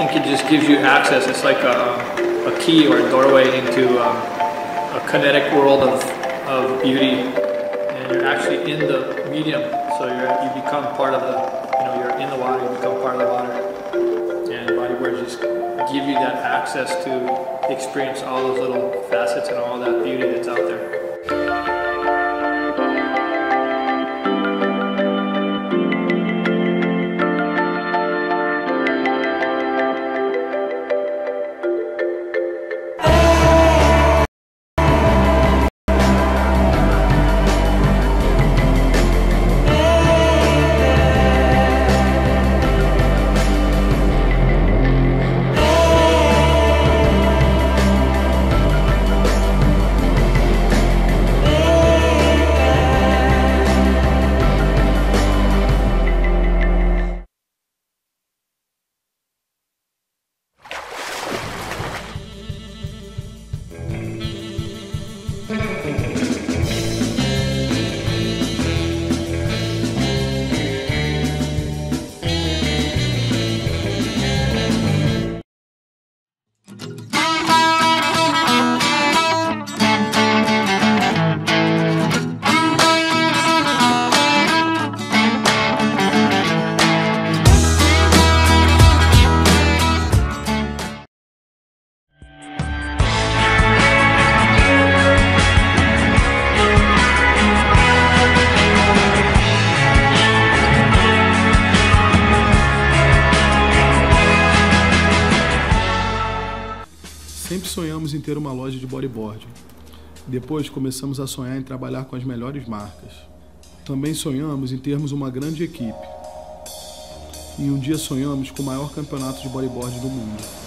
think it just gives you access. It's like a key or a doorway into a kinetic world of beauty, and you're actually in the medium. So you become part of you're in the water, you become part of the water. And bodyboards just give you that access to experience all those little facets and all that beauty that's out there. Sempre sonhamos em ter uma loja de bodyboard. Depois começamos a sonhar em trabalhar com as melhores marcas. Também sonhamos em termos uma grande equipe. E um dia sonhamos com o maior campeonato de bodyboard do mundo.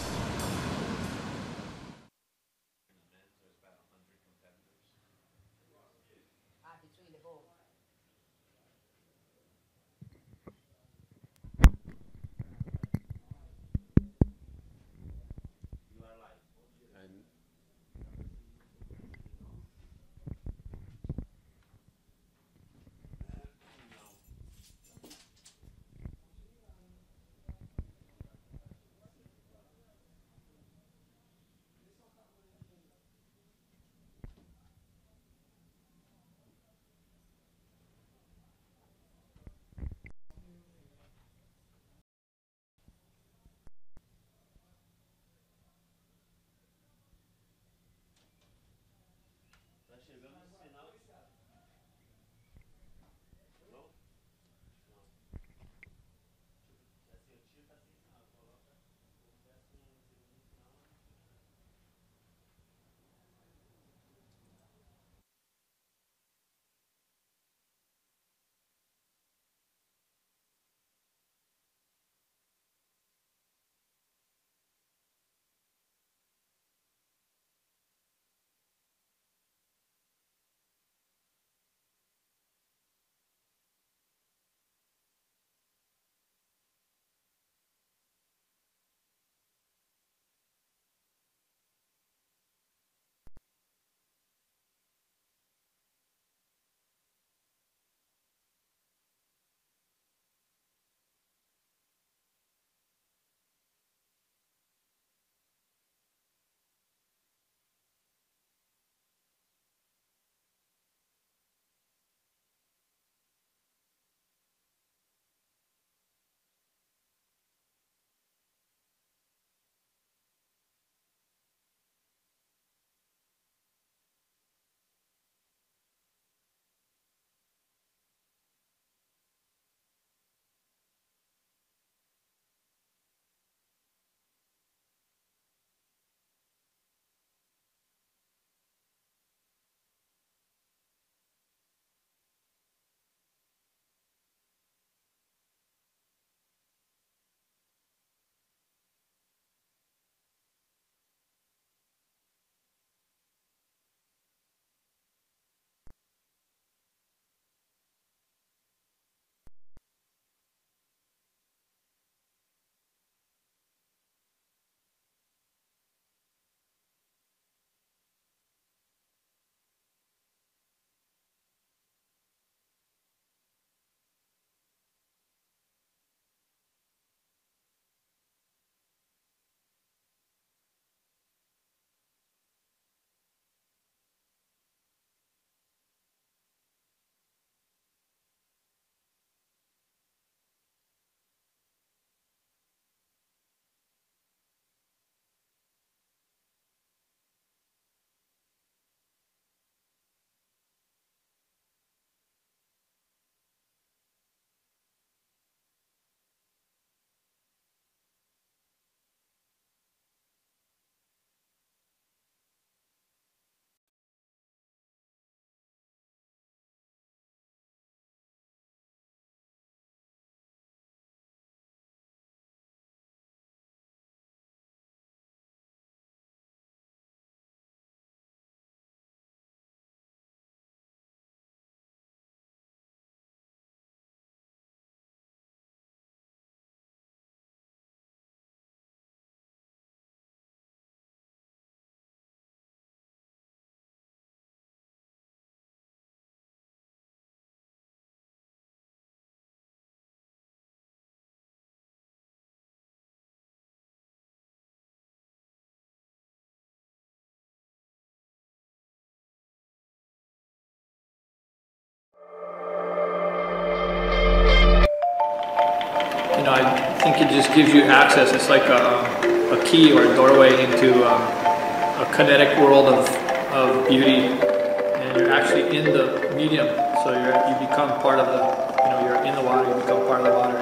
I think it just gives you access. It's like a key or a doorway into a kinetic world of beauty, and you're actually in the medium. So you become part of the, you're in the water, you become part of the water.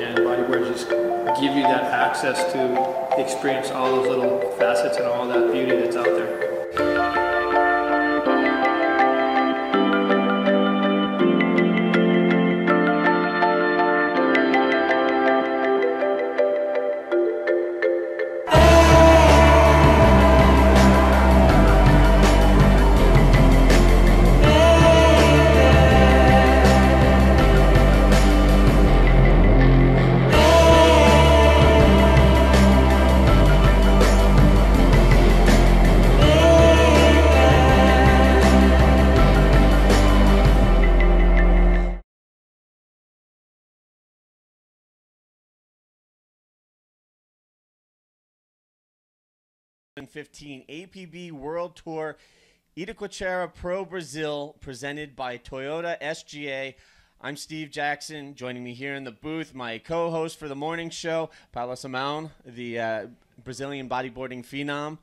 And bodyboards just give you that access to experience all those little facets and all that beauty that's out there. APB World Tour Itacoatiara Pro Brazil, presented by Toyota SGA. I'm Steve Jackson. Joining me here in the booth, my co-host for the morning show, Paula Simão, the Brazilian bodyboarding phenom.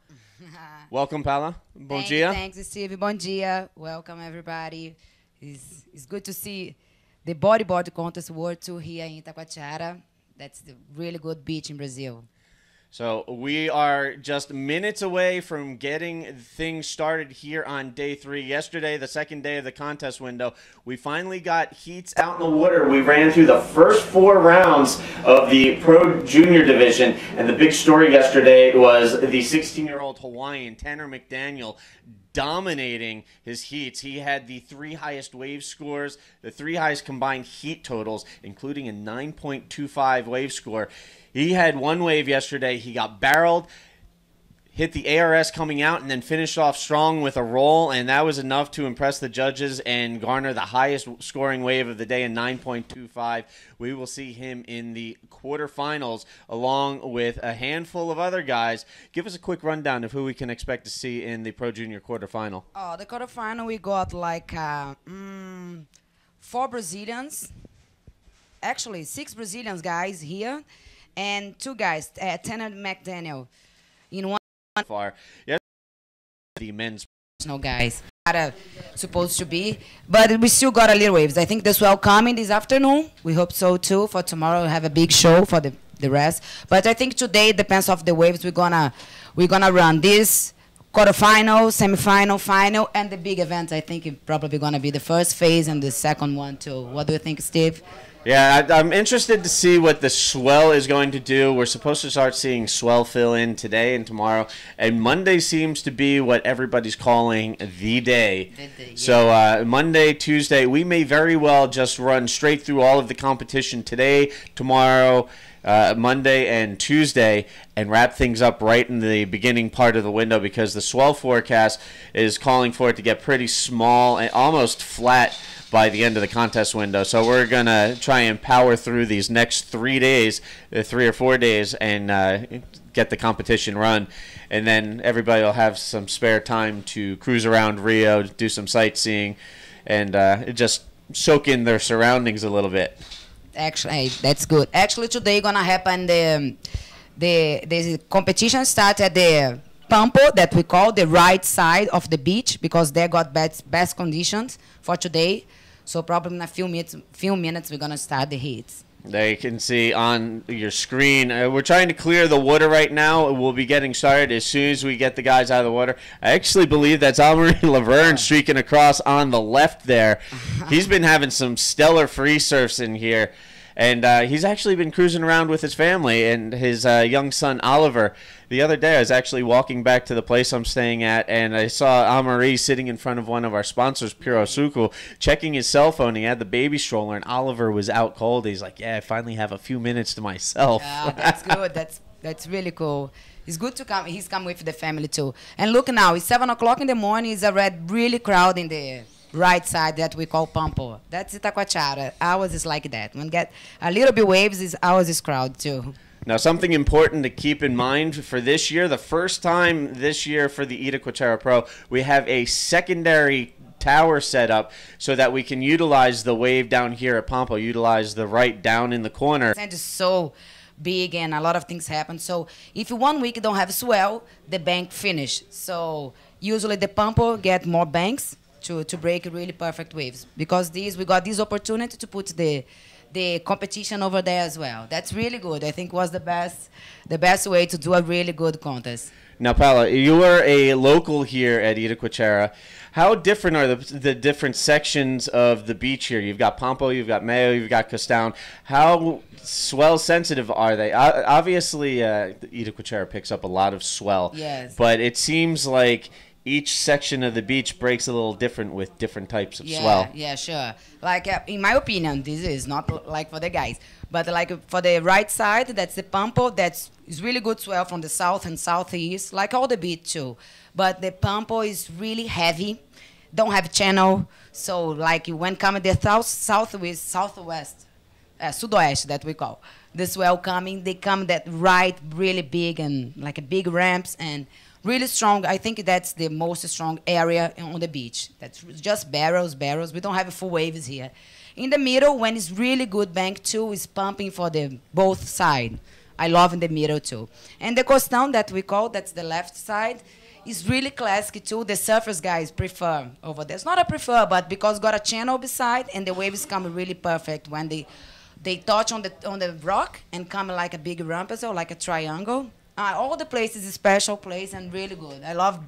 Welcome, Paula. Bom dia. Thanks, Steve. Bom dia. Welcome, everybody. It's good to see the bodyboard contest World Tour here in Itacoatiara. That's the really good beach in Brazil. So we are just minutes away from getting things started here on day 3. Yesterday, the second day of the contest window, we finally got heats out in the water. We ran through the first 4 rounds of the Pro Junior division, and the big story yesterday was the 16-year-old Hawaiian, Tanner McDaniel, dominating his heats. He had the 3 highest wave scores, the 3 highest combined heat totals, including a 9.25 wave score. He had 1 wave yesterday. He got barreled, hit the ARS coming out, and then finished off strong with a roll, and that was enough to impress the judges and garner the highest scoring wave of the day in 9.25. We will see him in the quarterfinals along with a handful of other guys. Give us a quick rundown of who we can expect to see in the Pro Junior quarterfinal. Oh, the quarterfinal, we got like 4 Brazilians. Actually, 6 Brazilians guys here. And 2 guys, Tanner McDaniel, in one far. Yes, the men's no guys supposed to be, but we still got a little waves. I think the swell coming this afternoon. We hope so too. For tomorrow, we'll have a big show for the rest. But I think today depends off the waves. We're gonna run this quarterfinal, semifinal, final, and the big event. I think it's probably gonna be the first phase and the second one too. What do you think, Steve? Yeah, I'm interested to see what the swell is going to do. We're supposed to start seeing swell fill in today and tomorrow. And Monday seems to be what everybody's calling the day. Yeah. So Monday, Tuesday, we may very well just run straight through all of the competition today, tomorrow, Monday, and Tuesday, and wrap things up right in the beginning part of the window, because the swell forecast is calling for it to get pretty small and almost flat by the end of the contest window. So we're going to try and power through these next 3 days, 3 or 4 days, and get the competition run. And then everybody will have some spare time to cruise around Rio, do some sightseeing, and just soak in their surroundings a little bit. Actually, that's good. Actually, today gonna happen the competition start at the Pampo, that we call the right side of the beach, because they got best conditions for today. So probably in a few minutes we're gonna start the heats. There you can see on your screen. We're trying to clear the water right now. We'll be getting started as soon as we get the guys out of the water. I actually believe that's Almarie Laverne streaking across on the left there. He's been having some stellar free surfs in here. And he's actually been cruising around with his family and his young son, Oliver. The other day, I was actually walking back to the place I'm staying at, and I saw Almarie sitting in front of one of our sponsors, Pirosuku, checking his cell phone. He had the baby stroller, and Oliver was out cold. He's like, yeah, I finally have a few minutes to myself. Yeah, that's good. That's really cool. It's good to come. He's come with the family, too. And look now, it's 7 o'clock in the morning. It's already really crowded in the right side that we call Pampo. That's Itacoatiara. Ours is like that. When get a little bit waves, ours is crowded, too. Now, something important to keep in mind for this year, the first time this year for the Itacoatiara Pro, we have a secondary tower set up so that we can utilize the wave down here at Pampo, utilize the right down in the corner. Sand is so big and a lot of things happen. So if 1 week you don't have swell, the bank finish. So usually the Pampo get more banks to break really perfect waves. Because we got this opportunity to put the competition over there as well. That's really good. I think was the best way to do a really good contest. Now, Paula, you are a local here at Itacoatiara. How different are the different sections of the beach here? You've got Pampo, you've got Mayo, you've got Costão. How swell sensitive are they? Obviously, Itacoatiara picks up a lot of swell. Yes. But it seems like each section of the beach breaks a little different with different types of swell. Yeah, sure. Like, in my opinion, this is not like for the guys, but like for the right side, that's the Pampo. That's really good swell from the south and southeast, like all the beach too. But the Pampo is really heavy, don't have channel. So like when coming the southwest, sudoeste that we call, the swell coming, they come that right really big and like a big ramps and really strong. I think that's the most strong area on the beach. That's just barrels. We don't have full waves here. In the middle, when it's really good bank too, is pumping for the both side. I love in the middle too. And the Costão that we call, that's the left side, is really classic too. The surfers guys prefer over there. It's not a prefer, but because got a channel beside and the waves come really perfect when they touch on the rock and come like a big ramp, so like a triangle. All the places is special place and really good. I love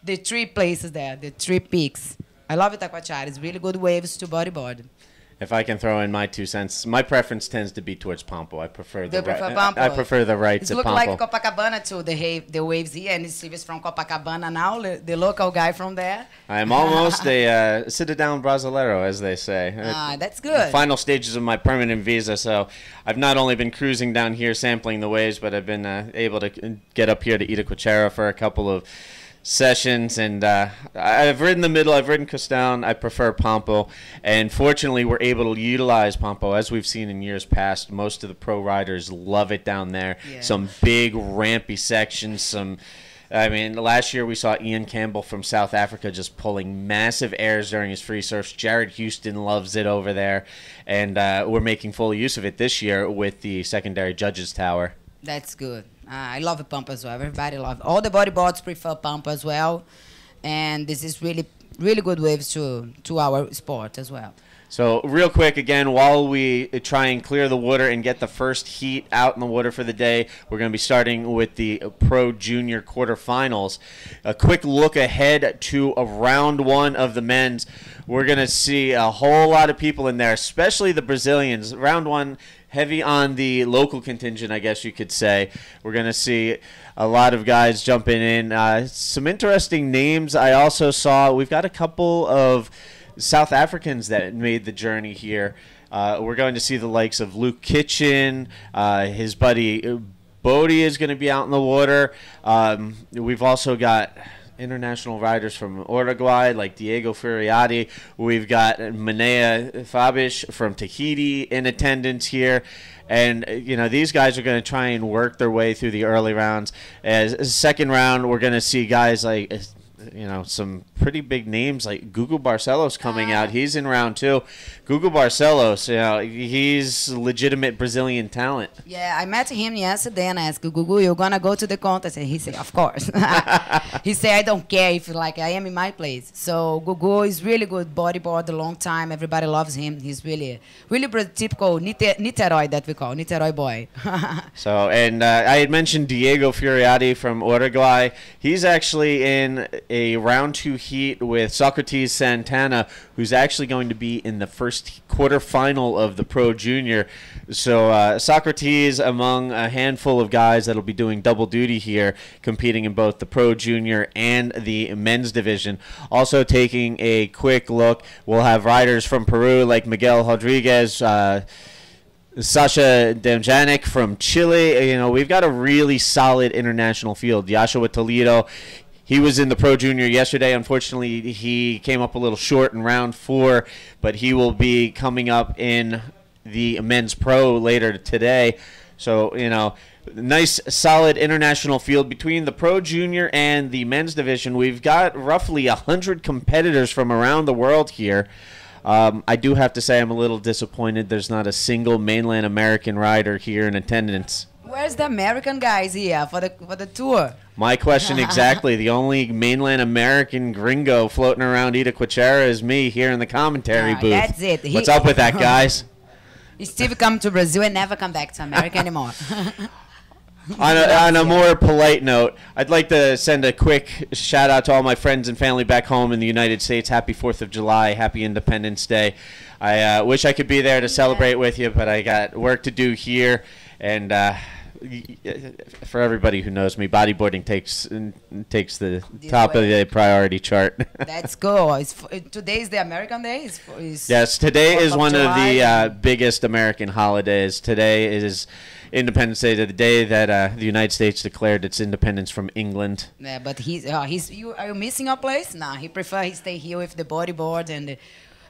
the 3 places there, the 3 peaks. I love Itacoatiara. It's really good waves to bodyboard. If I can throw in my 2 cents, my preference tends to be towards Pampo. I prefer Pampo. I prefer the rights It at looks Pampo. like Copacabana too, the waves here, and it's from Copacabana now, the local guy from there. I'm almost a sit-down brasileiro, as they say. That's good. The final stages of my permanent visa, so I've not only been cruising down here sampling the waves, but I've been able to get up here to Itacoatiara for a couple of sessions, and I've ridden the middle, I've ridden Costão, I prefer Pampo, and fortunately we're able to utilize Pampo. As we've seen in years past, most of the pro riders love it down there. Yeah. Some big rampy sections, I mean, last year we saw Ian Campbell from South Africa just pulling massive airs during his free surfs. Jared Houston loves it over there, and we're making full use of it this year with the secondary judges tower. That's good. I love Pampa as well. Everybody loves. All the bodyboards prefer Pampa as well, and this is really good waves to our sport as well. So real quick again, while we try and clear the water and get the first heat out in the water for the day, we're going to be starting with the Pro Junior quarterfinals. A quick look ahead to round 1 of the men's. We're going to see a whole lot of people in there, especially the Brazilians. Round 1, heavy on the local contingent, I guess you could say. We're going to see a lot of guys jumping in. Some interesting names I also saw. We've got a couple of South Africans that made the journey here. We're going to see the likes of Luke Kitchen, his buddy Bodie is going to be out in the water. We've also got international riders from Uruguay like Diego Furiati. We've got Manea Fabish from Tahiti in attendance here. And, you know, these guys are going to try and work their way through the early rounds. As second round, we're going to see guys like, you know, some pretty big names like Gugu Barcelos coming out. He's in round 2. Gugu Barcelos, you know, he's legitimate Brazilian talent. Yeah, I met him yesterday and I asked Gugu, you're gonna go to the contest? And he said, of course. He said, I don't care if like I am in my place. So Gugu is really good bodyboard a long time. Everybody loves him. He's really typical Niterói that we call Niterói boy. So, and I had mentioned Diego Furiati from Uruguay. He's actually in a round 2 heat with Socrates Santana, who's actually going to be in the first quarterfinal of the Pro Junior. So Socrates among a handful of guys that'll be doing double duty here, competing in both the Pro Junior and the men's division. Also taking a quick look, we'll have riders from Peru like Miguel Rodriguez, Sasha Demjanic from Chile. You know, we've got a really solid international field. Joshua Toledo, he was in the Pro Junior yesterday. Unfortunately, he came up a little short in round 4, but he will be coming up in the men's pro later today. So, you know, nice, solid international field between the Pro Junior and the men's division. We've got roughly 100 competitors from around the world here. I do have to say I'm a little disappointed there's not a single mainland American rider here in attendance. Where's the American guys here for the tour? My question exactly. The only mainland American gringo floating around Itacoatiara is me here in the commentary booth. That's it. What's up with that, guys? Steve come to Brazil and never come back to America anymore. On a more polite note, I'd like to send a quick shout out to all my friends and family back home in the United States. Happy 4th of July. Happy Independence Day. I wish I could be there to celebrate with you, but I got work to do here. And for everybody who knows me, bodyboarding takes the top of the priority chart. That's cool. Today is the American Day? Yes, today is one of July. the biggest American holidays. Today is Independence Day, the day that the United States declared its independence from England. Yeah, but are you missing a place? No, he he stay here with the bodyboard and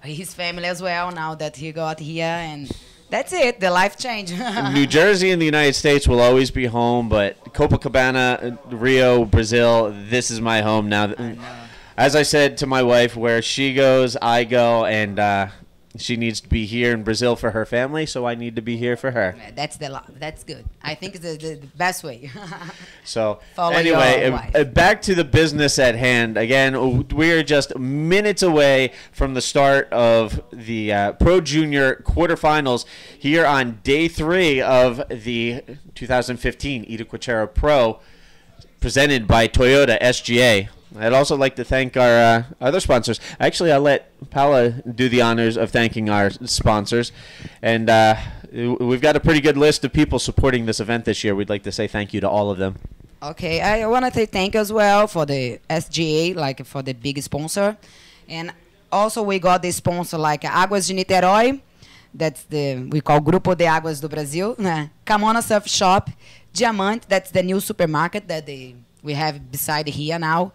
his family as well now that he got here, and that's it. The life change. New Jersey and the United States will always be home, but Copacabana, Rio, Brazil, this is my home now. As I said to my wife, where she goes, I go, and she needs to be here in Brazil for her family, so I need to be here for her. That's good. I think it's the best way. So Follow anyway, your wife. back to the business at hand. Again, we are just minutes away from the start of the Pro Junior quarterfinals here on day 3 of the 2015 Itacoatiara Pro, presented by Toyota SGA. I'd also like to thank our other sponsors. Actually, I'll let Paula do the honors of thanking our sponsors. And we've got a pretty good list of people supporting this event this year. We'd like to say thank you to all of them. Okay, I want to say thank you as well for the SGA, like for the big sponsor. And also we got the sponsor like Águas de Niterói, that's we call Grupo de Águas do Brasil. Camona Surf Shop, Diamante, that's the new supermarket that we have beside here now.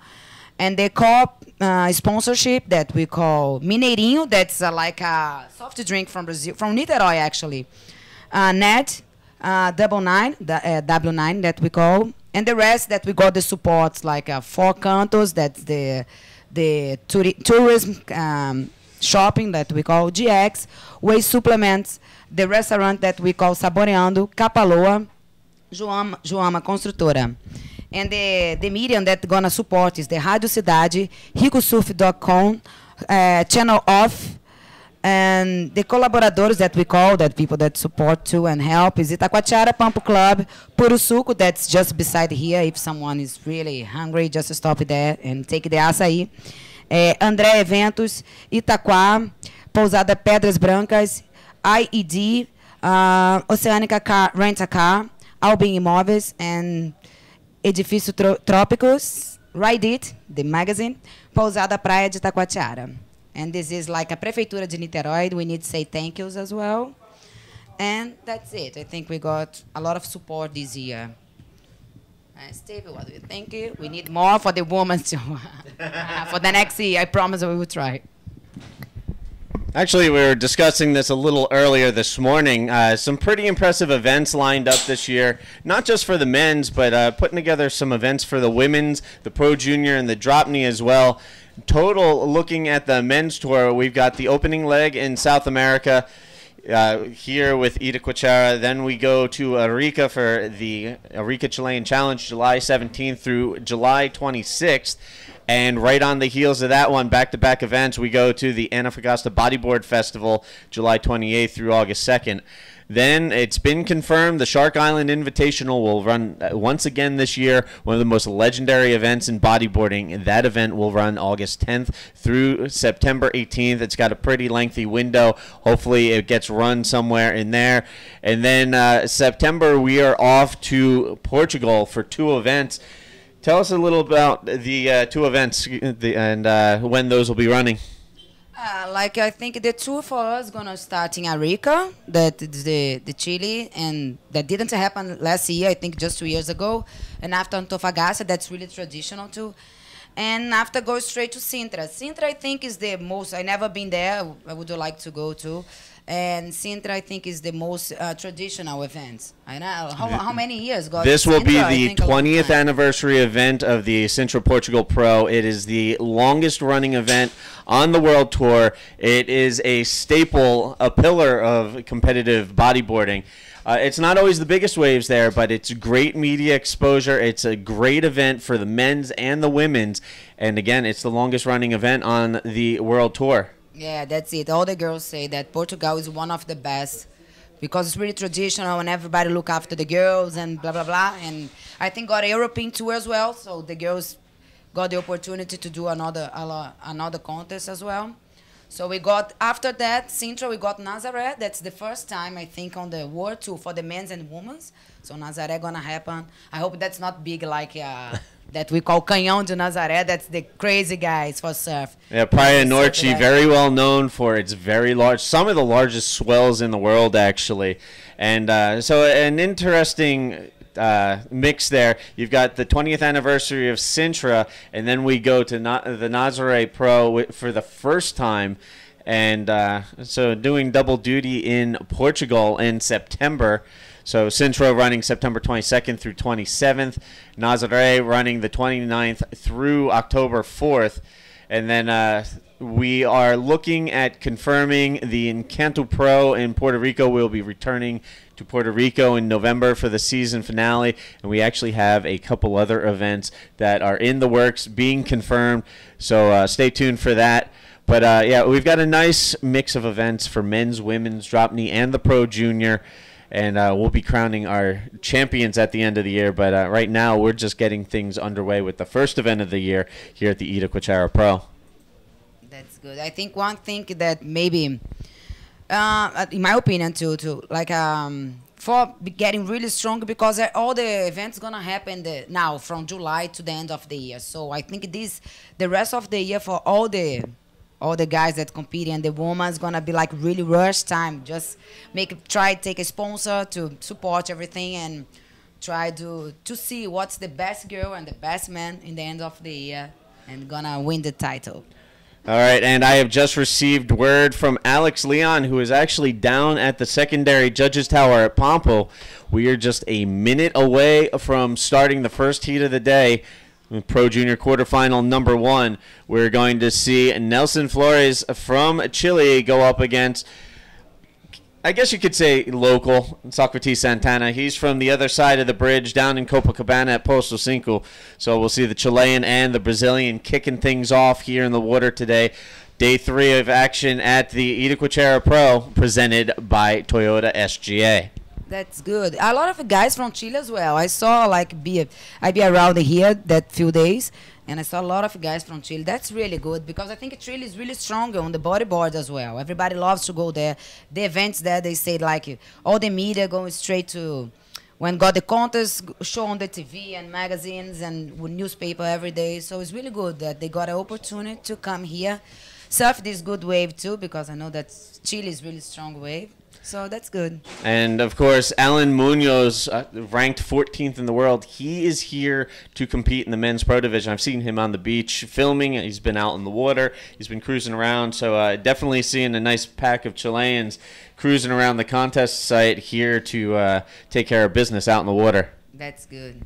And the co-op sponsorship that we call Mineirinho, that's like a soft drink from Brazil, from Niterói actually. Net, W9 that we call. And the rest that we got the supports like Four Cantos, that's the tourism shopping that we call GX, Whey Supplements, the restaurant that we call Saboreando, Capaloa, Joama Construtora. And the medium that gonna support is the Rádio Cidade, ricosurf.com, Channel Off, and the collaborators that we call, that people that support too and help, is Itacoatiara Pampo Club, Puro Suco, that's just beside here. If someone is really hungry, just stop there and take the açaí. André Eventos, Itaquá, Pousada Pedras Brancas, IED, Oceânica Rent-A-Car, Albin Imóveis, and Edifício Trópicos, Ride It, the magazine, Pousada Praia de Itacoatiara. And this is like a Prefeitura de Niterói. We need to say thank yous as well. And that's it. I think we got a lot of support this year. Steve, what do you think? We need more for the women too. For the next year, I promise we will try. Actually, we were discussing this a little earlier this morning. Some pretty impressive events lined up this year, not just for the men's, but putting together some events for the women's, the Pro Junior, and the Drop Knee as well. Total, looking at the men's tour, we've got the opening leg in South America here with Itacoatiara. Then we go to Arica for the Arica Chilean Challenge, July 17th through July 26th. And right on the heels of that one, back-to-back events, we go to the Antofagasta Bodyboard Festival, July 28th through August 2nd. Then it's been confirmed the Shark Island Invitational will run once again this year, one of the most legendary events in bodyboarding. And that event will run August 10th through September 18th. It's got a pretty lengthy window. Hopefully it gets run somewhere in there. And then September, we are off to Portugal for 2 events. Tell us a little about the 2 events and when those will be running. Like I think the tour for us gonna start in Arica, that is the Chile, and that didn't happen last year. I think just 2 years ago, and after Antofagasta, that's really traditional too. And after go straight to Sintra. Sintra, I think, is the most. I never been there. I would like to go to. And Sintra, I think, is the most traditional event. I know how many years. God, This will Sintra, be the 20th anniversary event of the Sintra Portugal Pro. It is the longest running event on the World Tour. It is a staple, a pillar of competitive bodyboarding. It's not always the biggest waves there, but it's great media exposure. It's a great event for the men's and the women's. And again, it's the longest running event on the World Tour. Yeah, that's it. All the girls say that Portugal is one of the best because it's really traditional and everybody look after the girls and blah, blah, blah. And I think got a European tour as well, so the girls got the opportunity to do another contest as well. So we got, after that, Sintra, we got Nazaré. That's the first time, I think, on the World Tour for the men's and women's. So Nazaré gonna happen. I hope that's not big like that we call Canhão de Nazaré. That's the crazy guys for surf. Yeah, Praia Norte, very well known for its very large, some of the largest swells in the world, actually. And so an interesting mix there. You've got the 20th anniversary of Sintra, and then we go to the Itacoatiara Pro for the first time. And so doing double duty in Portugal in September. So Sintra running September 22nd through 27th. Nazaré running the 29th through October 4th. And then we are looking at confirming the Encanto Pro in Puerto Rico. We'll be returning to Puerto Rico in November for the season finale. And we actually have a couple other events that are in the works being confirmed. So stay tuned for that. But yeah, we've got a nice mix of events for men's, women's, drop knee, and the Pro Junior. And we'll be crowning our champions at the end of the year. But right now, we're just getting things underway with the first event of the year here at the Itacoatiara Pro. That's good. I think one thing that maybe, in my opinion, to like for getting really strong, because all the events gonna happen now from July to the end of the year. So I think the rest of the year for all the guys that compete and the women's gonna be like really rush time. Just try to take a sponsor to support everything and try to see what's the best girl and the best man in the end of the year and gonna win the title. All right, and I have just received word from Alex Leon, who is actually down at the secondary judges tower at Pompo. We are just a minute away from starting the first heat of the day. Pro Junior quarterfinal number 1. We're going to see Nelson Flores from Chile go up against, I guess you could say, local, Socrates Santana. He's from the other side of the bridge down in Copacabana at Posto Cinco. So we'll see the Chilean and the Brazilian kicking things off here in the water today. Day 3 of action at the Itacoatiara Pro, presented by Toyota SGA. That's good. A lot of guys from Chile as well. I saw I be around here that few days, and I saw a lot of guys from Chile. That's really good because I think Chile is really strong on the bodyboard as well. Everybody loves to go there. The events there, they say like all the media going straight to when got the contest show on the TV and magazines and newspaper every day. So it's really good that they got an opportunity to come here, surf this good wave too, because I know that Chile is really strong wave. So that's good. And, of course, Alan Munoz, ranked 14th in the world. He is here to compete in the men's pro division. I've seen him on the beach filming. He's been out in the water. He's been cruising around. So definitely seeing a nice pack of Chileans cruising around the contest site here to take care of business out in the water. That's good.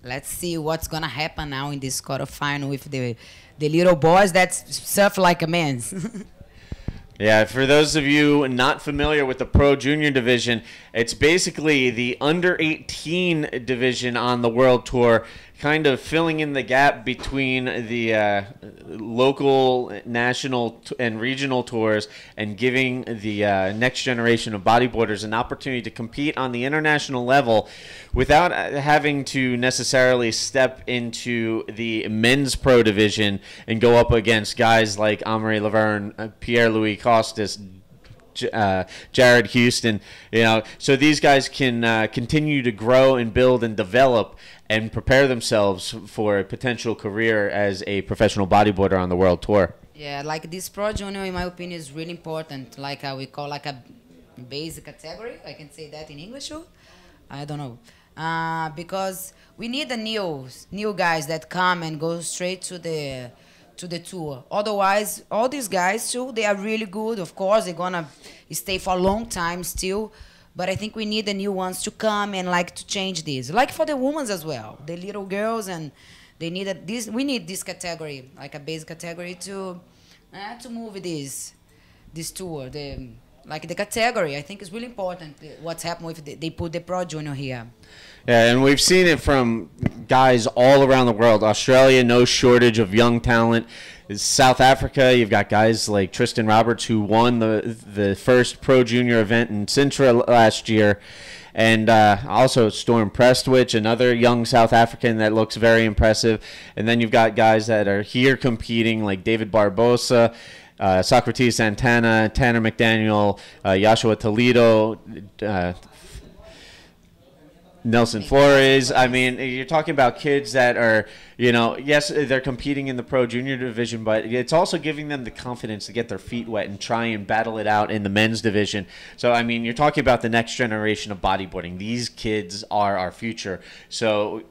Let's see what's going to happen now in this quarterfinal with the little boys that surf like a man. Yeah, for those of you not familiar with the Pro Junior division, it's basically the under-18 division on the World Tour, kind of filling in the gap between the local, national, and regional tours and giving the next generation of bodyboarders an opportunity to compete on the international level without having to necessarily step into the men's pro division and go up against guys like Amaury Laverne, Pierre-Louis Costas, Jared Houston, so these guys can continue to grow and build and develop and prepare themselves for a potential career as a professional bodyboarder on the World Tour. Yeah, like this Pro Junior, in my opinion, is really important. Like we call like a basic category. I can say that in English too. I don't know. Because we need the new guys that come and go straight to the tour. Otherwise, all these guys too, they are really good. Of course, they're gonna stay for a long time still. But I think we need the new ones to come and like to change this. Like for the women as well, the little girls, and they need this. We need this category, like a basic category to move this tour. The category, I think is really important. What's happened with they put the Pro Junior here. Yeah, and we've seen it from guys all around the world. Australia, no shortage of young talent. South Africa, you've got guys like Tristan Roberts, who won the first Pro Junior event in Sintra last year. And also Storm Prestwich, another young South African that looks very impressive. And then you've got guys that are here competing, like David Barbosa, Socrates Santana, Tanner McDaniel, Joshua Toledo, Nelson Flores. I mean, you're talking about kids that are, yes, they're competing in the Pro Junior division, but it's also giving them the confidence to get their feet wet and try and battle it out in the men's division. So, I mean, you're talking about the next generation of bodyboarding. These kids are our future. So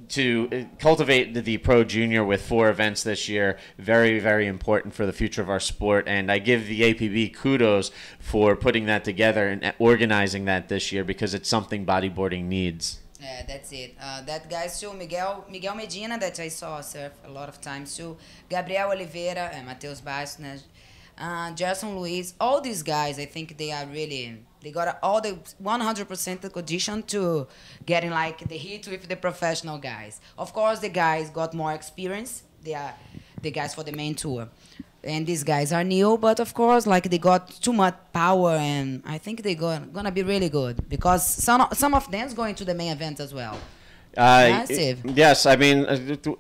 to cultivate the Pro Junior with 4 events this year, very, very important for the future of our sport. And I give the APB kudos for putting that together and organizing that this year, because it's something bodyboarding needs. Yeah, that's it. That guys too, Miguel Medina, that I saw surf a lot of times too, Gabriel Oliveira, Matheus Bastos, Gerson Luiz, all these guys, I think they are really, they got all the 100% the condition to getting like the hit with the professional guys. Of course, the guys got more experience. They are the guys for the main tour. And these guys are new, but of course, like they got too much power, and I think they're gonna be really good, because some of them is going to the main event as well. Massive. Yes, I mean,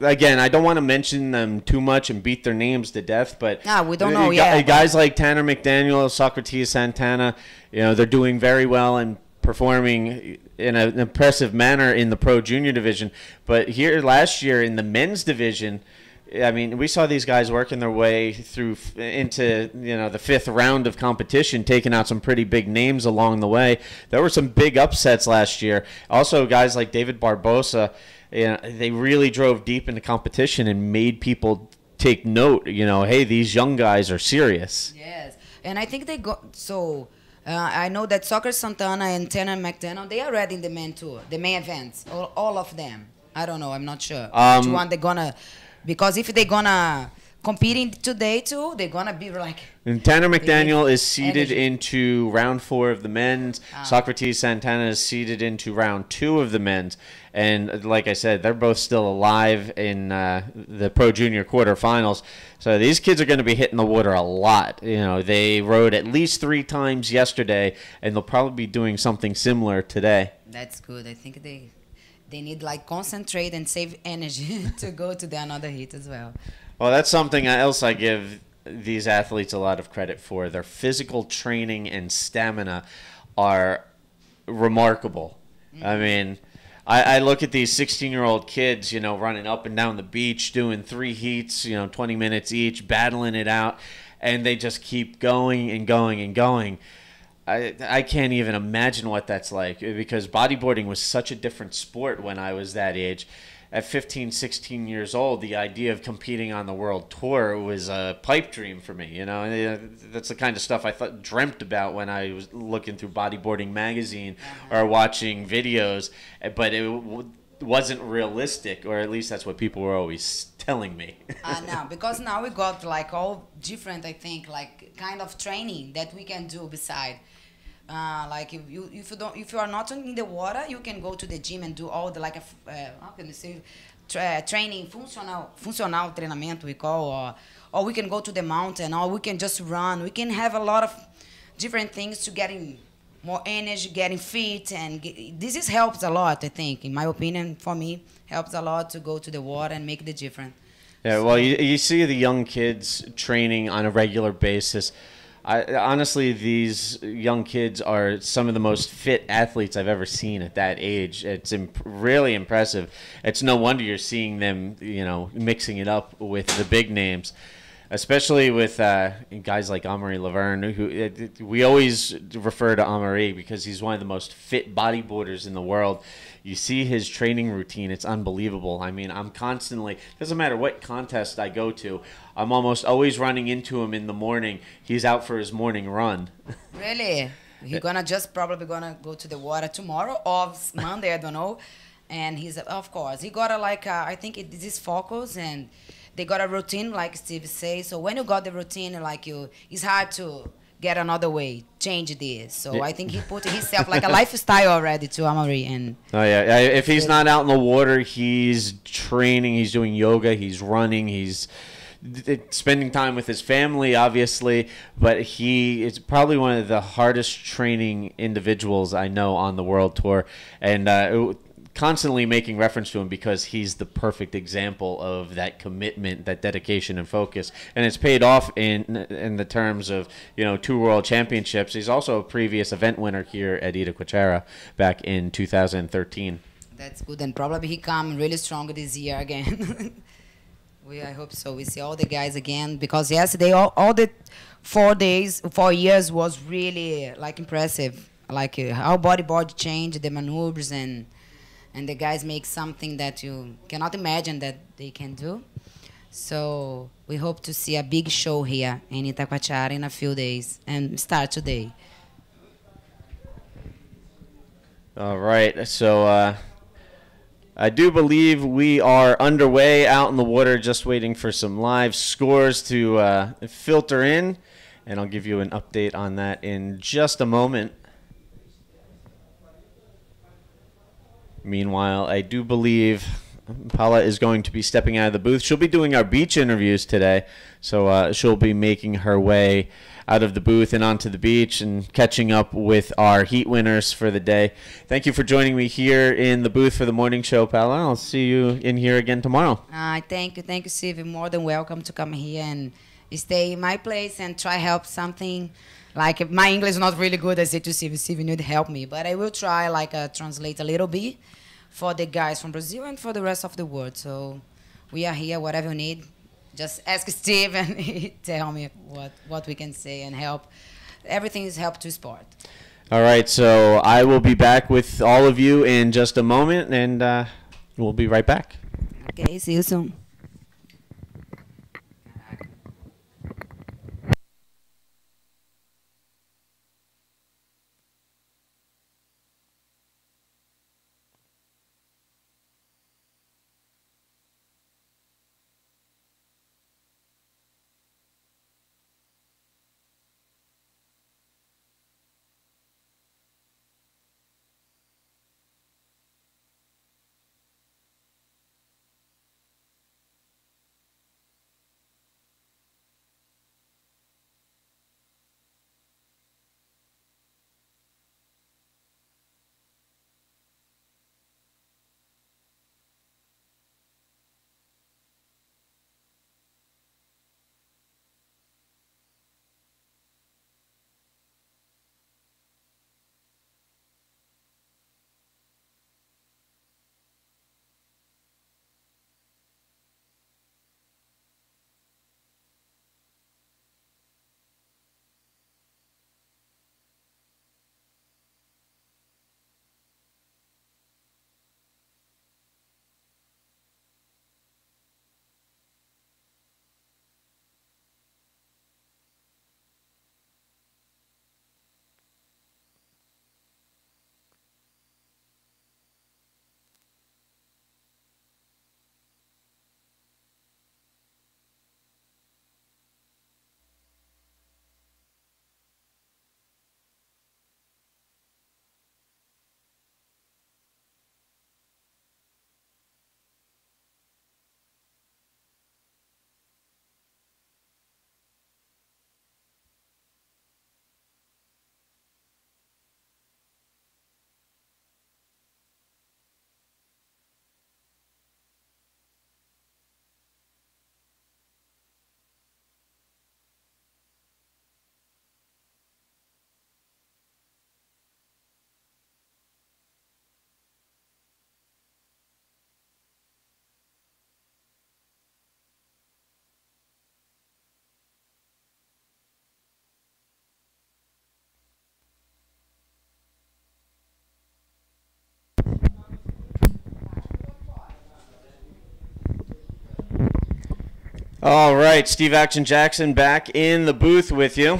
again, I don't want to mention them too much and beat their names to death, but we don't know yet. Guys like Tanner McDaniel, Socrates Santana, they're doing very well and performing in an impressive manner in the Pro Junior division. But here last year in the men's division, I mean, we saw these guys working their way through into, the 5th round of competition, taking out some pretty big names along the way. There were some big upsets last year. Also, guys like David Barbosa, they really drove deep into competition and made people take note, hey, these young guys are serious. Yes, and I think they got, I know that Soccer Santana and Tanner McDaniel, they are ready in the main tour, the main events, all of them. I don't know, I'm not sure which one they're gonna... Because if they're gonna competing today too, they're gonna be like. And Tanner McDaniel is seeded into round 4 of the men's. Socrates Santana is seeded into round 2 of the men's. And like I said, they're both still alive in the Pro Junior quarterfinals. So these kids are going to be hitting the water a lot. They rode at least 3 times yesterday, and they'll probably be doing something similar today. That's good. I think they need like concentrate and save energy to go to the another heat as well. Well, that's something else I give these athletes a lot of credit for. Their physical training and stamina are remarkable. Mm-hmm. I mean, I look at these 16-year-old kids, running up and down the beach, doing 3 heats, 20 minutes each, battling it out, and they just keep going and going and going. I can't even imagine what that's like, because bodyboarding was such a different sport when I was that age. At 15, 16 years old, the idea of competing on the world tour was a pipe dream for me. That's the kind of stuff I dreamt about when I was looking through Bodyboarding Magazine or watching videos, but it wasn't realistic, or at least that's what people were always telling me. No, because now we got like all different, I think, like kind of training that we can do beside. Like if you are not in the water, you can go to the gym and do all the how can you say, training, funcional treinamento we call, or we can go to the mountain, or we can just run. We can have a lot of different things to getting more energy, getting fit, and this helps a lot. I think, in my opinion, for me, helps a lot to go to the water and make the difference. Yeah, well, you see the young kids training on a regular basis. Honestly, these young kids are some of the most fit athletes I've ever seen at that age. It's really impressive. It's no wonder you're seeing them, mixing it up with the big names. especially with guys like Amaury Laverne, who we always refer to Amaury because he's one of the most fit bodybuilders in the world. You see his training routine; it's unbelievable. I mean, I'm constantly, doesn't matter what contest I go to, I'm almost always running into him in the morning. He's out for his morning run. Really? He's gonna just probably gonna go to the water tomorrow or Monday, I don't know. And he's, of course, he got a I think it is focus, and they got a routine like Steve says. So when you got the routine, it's hard to get another way, change this. So Yeah. I think he put himself like a lifestyle already to Amaury. And Oh yeah, if he's not out in the water, he's training, he's doing yoga, he's running, he's spending time with his family, obviously, but he is probably one of the hardest training individuals I know on the world tour, and constantly making reference to him because he's the perfect example of that commitment, that dedication and focus, and it's paid off in the terms of 2 world championships. He's also a previous event winner here at Itacoatiara back in 2013. that's good, and probably he come really strong this year again. I hope so. We see all the guys again because yesterday, all the 4 years was really impressive. How bodyboard changed, the maneuvers, and the guys make something that you cannot imagine that they can do. So we hope to see a big show here in Itacoatiara in a few days and start today. All right, so I do believe we are underway out in the water, just waiting for some live scores to filter in, and I'll give you an update on that in just a moment. Meanwhile, I do believe Paula is going to be stepping out of the booth. She'll be doing our beach interviews today, so she'll be making her way out of the booth and onto the beach and catching up with our heat winners for the day. Thank you for joining me here in the booth for the morning show, Paula. I'll see you in here again tomorrow. Thank you, Steve. You're more than welcome to come here and stay in my place and try help something. My English is not really good. I say to Steve, you need to help me, but I will try translate a little bit for the guys from Brazil and for the rest of the world. So we are here, whatever you need. Just ask Steve and he tell me what we can say and help. Everything is help to sport. All right, so I will be back with all of you in just a moment, and we'll be right back. Okay, see you soon. All right, Steve Action Jackson back in the booth with you.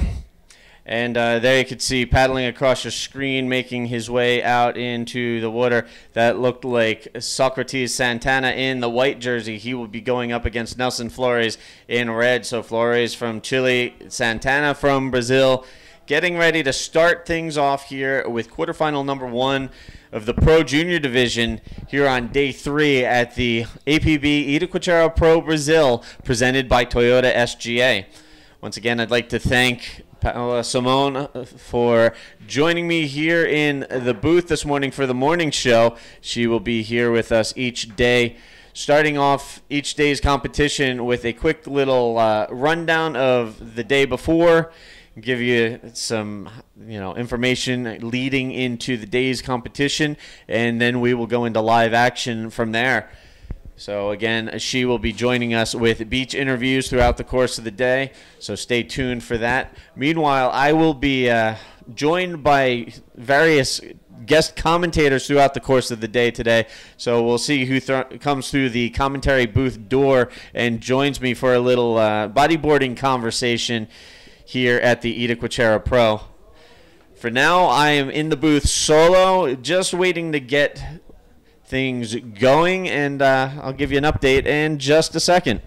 And there you could see paddling across your screen, making his way out into the water. That looked like Socrates Santana in the white jersey. He will be going up against Nelson Flores in red. So Flores from Chile, Santana from Brazil. Getting ready to start things off here with quarterfinal number 1 of the Pro Junior Division here on day 3 at the APB Itacoatiara Pro Brazil, presented by Toyota SGA. Once again, I'd like to thank Paola Simone for joining me here in the booth this morning for the morning show. She will be here with us each day, starting off each day's competition with a quick little rundown of the day before, give you some information leading into the day's competition, and then we will go into live action from there. So again, she will be joining us with beach interviews throughout the course of the day, so stay tuned for that. Meanwhile, I will be joined by various guest commentators throughout the course of the day today, so we'll see who comes through the commentary booth door and joins me for a little bodyboarding conversation here at the Itacoatiara Pro. For now, I am in the booth solo, just waiting to get things going, and I'll give you an update in just a second.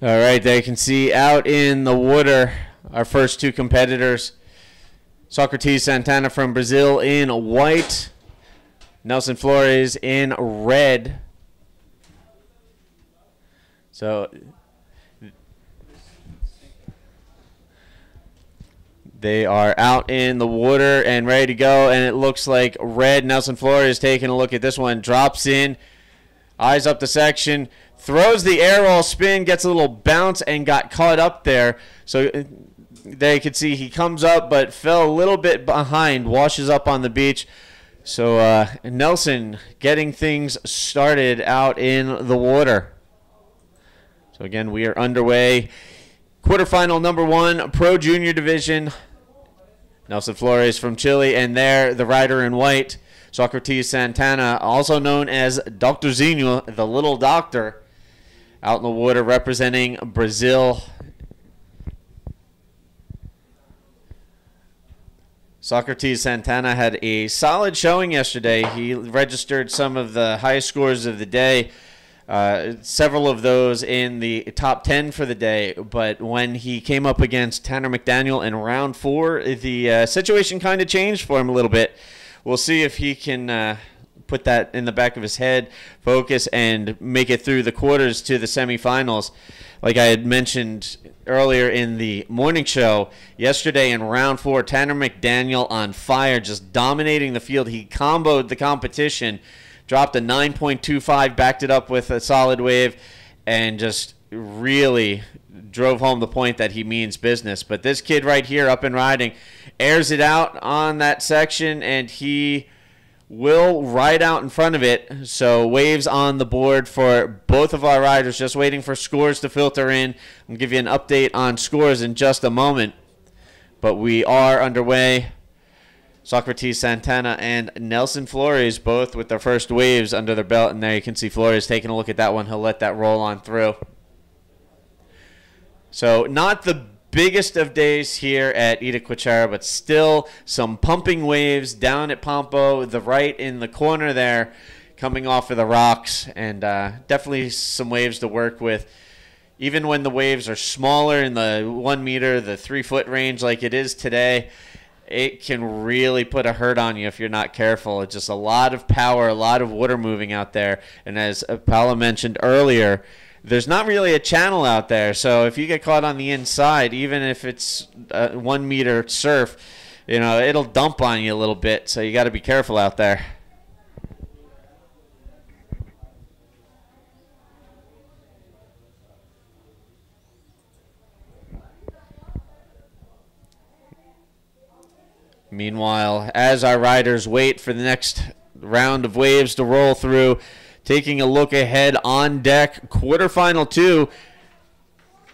All right, there you can see out in the water our first 2 competitors. Socrates Santana from Brazil in white, Nelson Flores in red. So they are out in the water and ready to go, and it looks like red. Nelson Flores taking a look at this one, drops in, eyes up the section, throws the air roll spin, gets a little bounce, and got caught up there. So there you can see he comes up but fell a little bit behind, washes up on the beach. So Nelson getting things started out in the water. So again, we are underway. Quarterfinal number 1, Pro Junior Division. Nelson Flores from Chile, and there the rider in white, Socrates Santana, also known as Dr. Zinho, the little doctor, out in the water representing Brazil. Socrates Santana had a solid showing yesterday. He registered some of the highest scores of the day, several of those in the top 10 for the day. But when he came up against Tanner McDaniel in round 4, the situation kind of changed for him a little bit. We'll see if he can put that in the back of his head, focus, and make it through the quarters to the semifinals. Like I had mentioned earlier in the morning show, yesterday in round 4, Tanner McDaniel on fire, just dominating the field. He comboed the competition, dropped a 9.25, backed it up with a solid wave, and just really drove home the point that he means business. But this kid right here, up and riding, airs it out on that section, and he will ride out in front of it. So waves on the board for both of our riders, just waiting for scores to filter in. I'll give you an update on scores in just a moment. But we are underway. Socrates Santana and Nelson Flores both with their first waves under their belt. And there you can see Flores taking a look at that one. He'll let that roll on through. So not the biggest of days here at Itacoatiara, but still some pumping waves down at Pompo, the right in the corner there, coming off of the rocks, and definitely some waves to work with even when the waves are smaller in the 1 meter, the 3-foot range like it is today, it can really put a hurt on you if you're not careful. It's just a lot of power, a lot of water moving out there. And as Paula mentioned earlier, there's not really a channel out there. So if you get caught on the inside, even if it's 1 meter surf, you know, it'll dump on you a little bit. So you got to be careful out there. Meanwhile, as our riders wait for the next round of waves to roll through, taking a look ahead on deck, quarterfinal 2,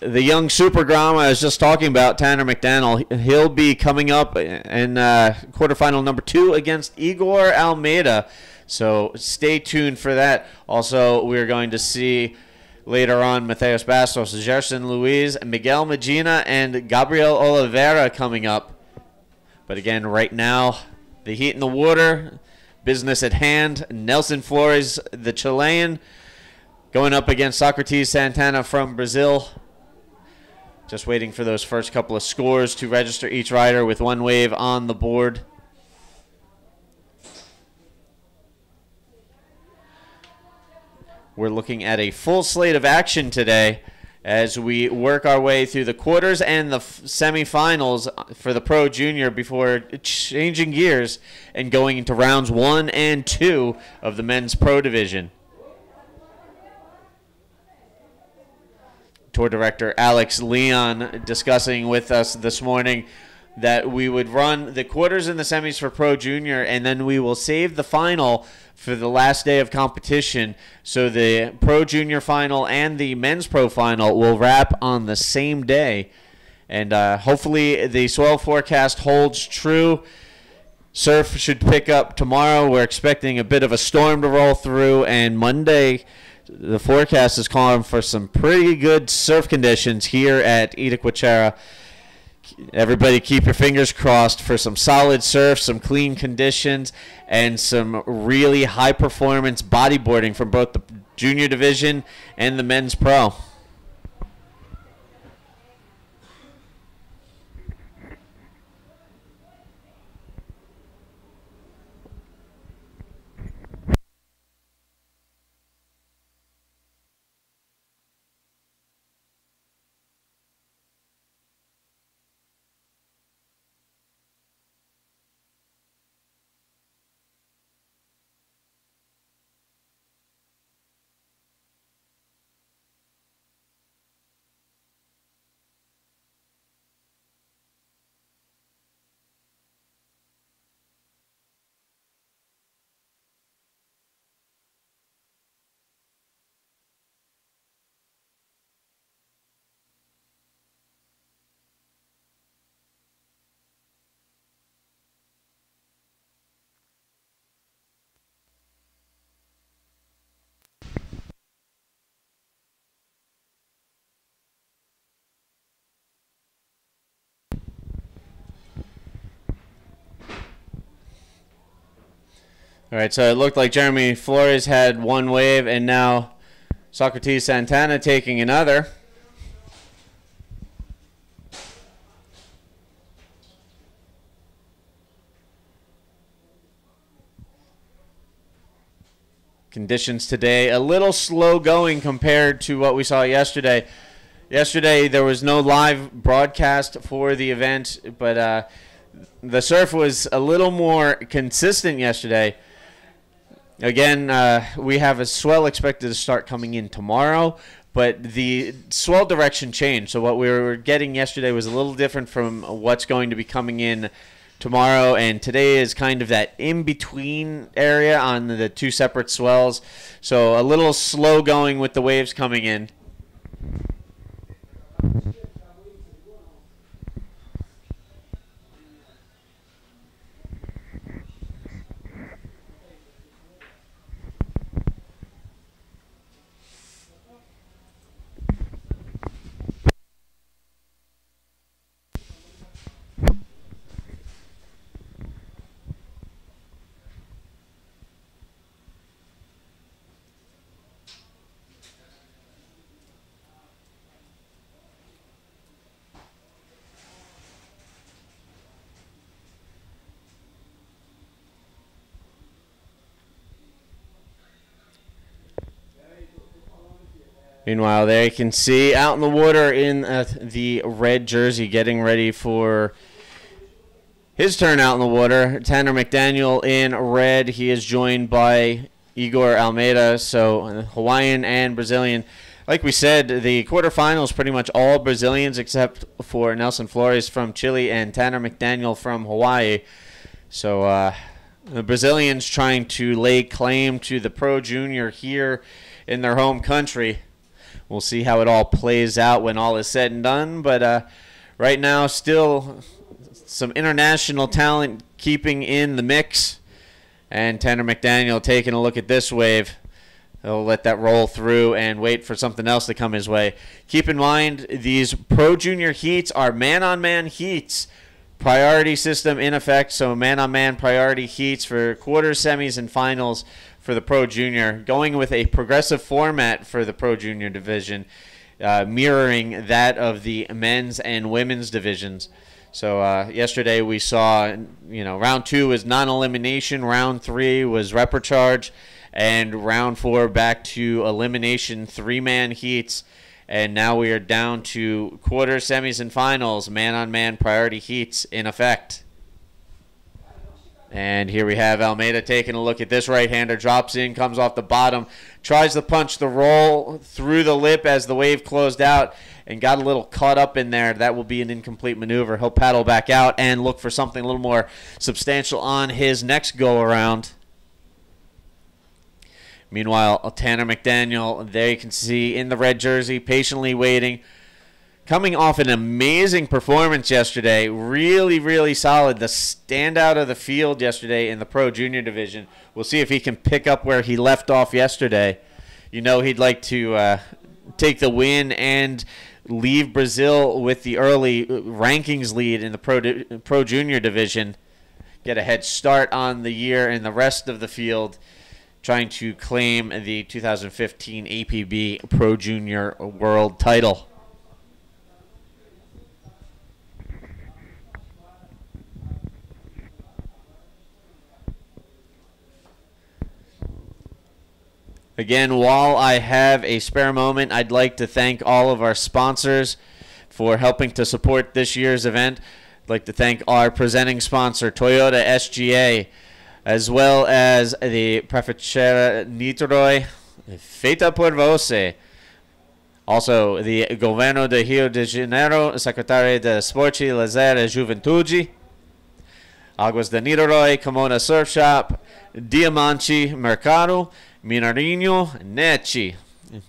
the young Super Grom I was just talking about, Tanner McDaniel, he'll be coming up in quarterfinal number 2 against Igor Almeida. So stay tuned for that. Also, we're going to see later on Mateus Bastos, Gerson Luiz, Miguel Medina, and Gabriel Oliveira coming up. But again, right now, the heat in the water, business at hand. Nelson Flores, the Chilean, going up against Socrates Santana from Brazil. Just waiting for those first couple of scores to register each rider with 1 wave on the board. We're looking at a full slate of action today as we work our way through the quarters and the semifinals for the Pro Junior before changing gears and going into rounds 1 and 2 of the men's Pro Division. Tour Director Alex Leon discussing with us this morning that we would run the quarters and the semis for Pro Junior, and then we will save the final for the last day of competition. So the Pro Junior final and the men's Pro final will wrap on the same day. And hopefully the swell forecast holds true. Surf should pick up tomorrow. We're expecting a bit of a storm to roll through, and Monday the forecast is calling for some pretty good surf conditions here at Itacoatiara. Everybody keep your fingers crossed for some solid surf, some clean conditions, and some really high-performance bodyboarding from both the junior division and the men's pro. All right, so it looked like Jeremy Flores had 1 wave, and now Socrates Santana taking another. Conditions today a little slow going compared to what we saw yesterday. Yesterday there was no live broadcast for the event, but the surf was a little more consistent yesterday. Again, we have a swell expected to start coming in tomorrow, but the swell direction changed. So what we were getting yesterday was a little different from what's going to be coming in tomorrow, and today is kind of that in-between area on the 2 separate swells. So a little slow going with the waves coming in. Meanwhile, there you can see out in the water in the red jersey getting ready for his turn out in the water. Tanner McDaniel in red. He is joined by Igor Almeida, so Hawaiian and Brazilian. Like we said, the quarterfinals pretty much all Brazilians except for Nelson Flores from Chile and Tanner McDaniel from Hawaii. So the Brazilians trying to lay claim to the Pro Junior here in their home country. We'll see how it all plays out when all is said and done. But right now, still some international talent keeping in the mix. And Tanner McDaniel taking a look at this wave. He'll let that roll through and wait for something else to come his way. Keep in mind, these Pro Junior heats are man-on-man heats. Priority system in effect, so man-on-man priority heats for quarters, semis, and finals for the Pro Junior, going with a progressive format for the Pro Junior division, mirroring that of the men's and women's divisions. So yesterday we saw, round 2 was non-elimination, round 3 was repecharge, and round 4 back to elimination 3-man heats. And now we are down to quarters, semis, and finals, man-on-man priority heats in effect. And here we have Almeida taking a look at this right-hander. Drops in, comes off the bottom, tries to punch the roll through the lip as the wave closed out and got a little caught up in there. That will be an incomplete maneuver. He'll paddle back out and look for something a little more substantial on his next go-around. Meanwhile, Tanner McDaniel, there you can see in the red jersey, patiently waiting. Coming off an amazing performance yesterday, really, really solid. The standout of the field yesterday in the Pro Junior division. We'll see if he can pick up where he left off yesterday. He'd like to take the win and leave Brazil with the early rankings lead in the Pro Junior division. Get a head start on the year and the rest of the field, trying to claim the 2015 APB Pro Junior World title. Again, while I have a spare moment, I'd like to thank all of our sponsors for helping to support this year's event. I'd like to thank our presenting sponsor, Toyota SGA, as well as the Prefeitura Niterói, Feita por Você. Also, the Governo de Rio de Janeiro, Secretaria de Esporte, Lazer e Juventude, Águas de Niterói, Kimona Surf Shop, Diamante Mercado, Minarinho, Neti,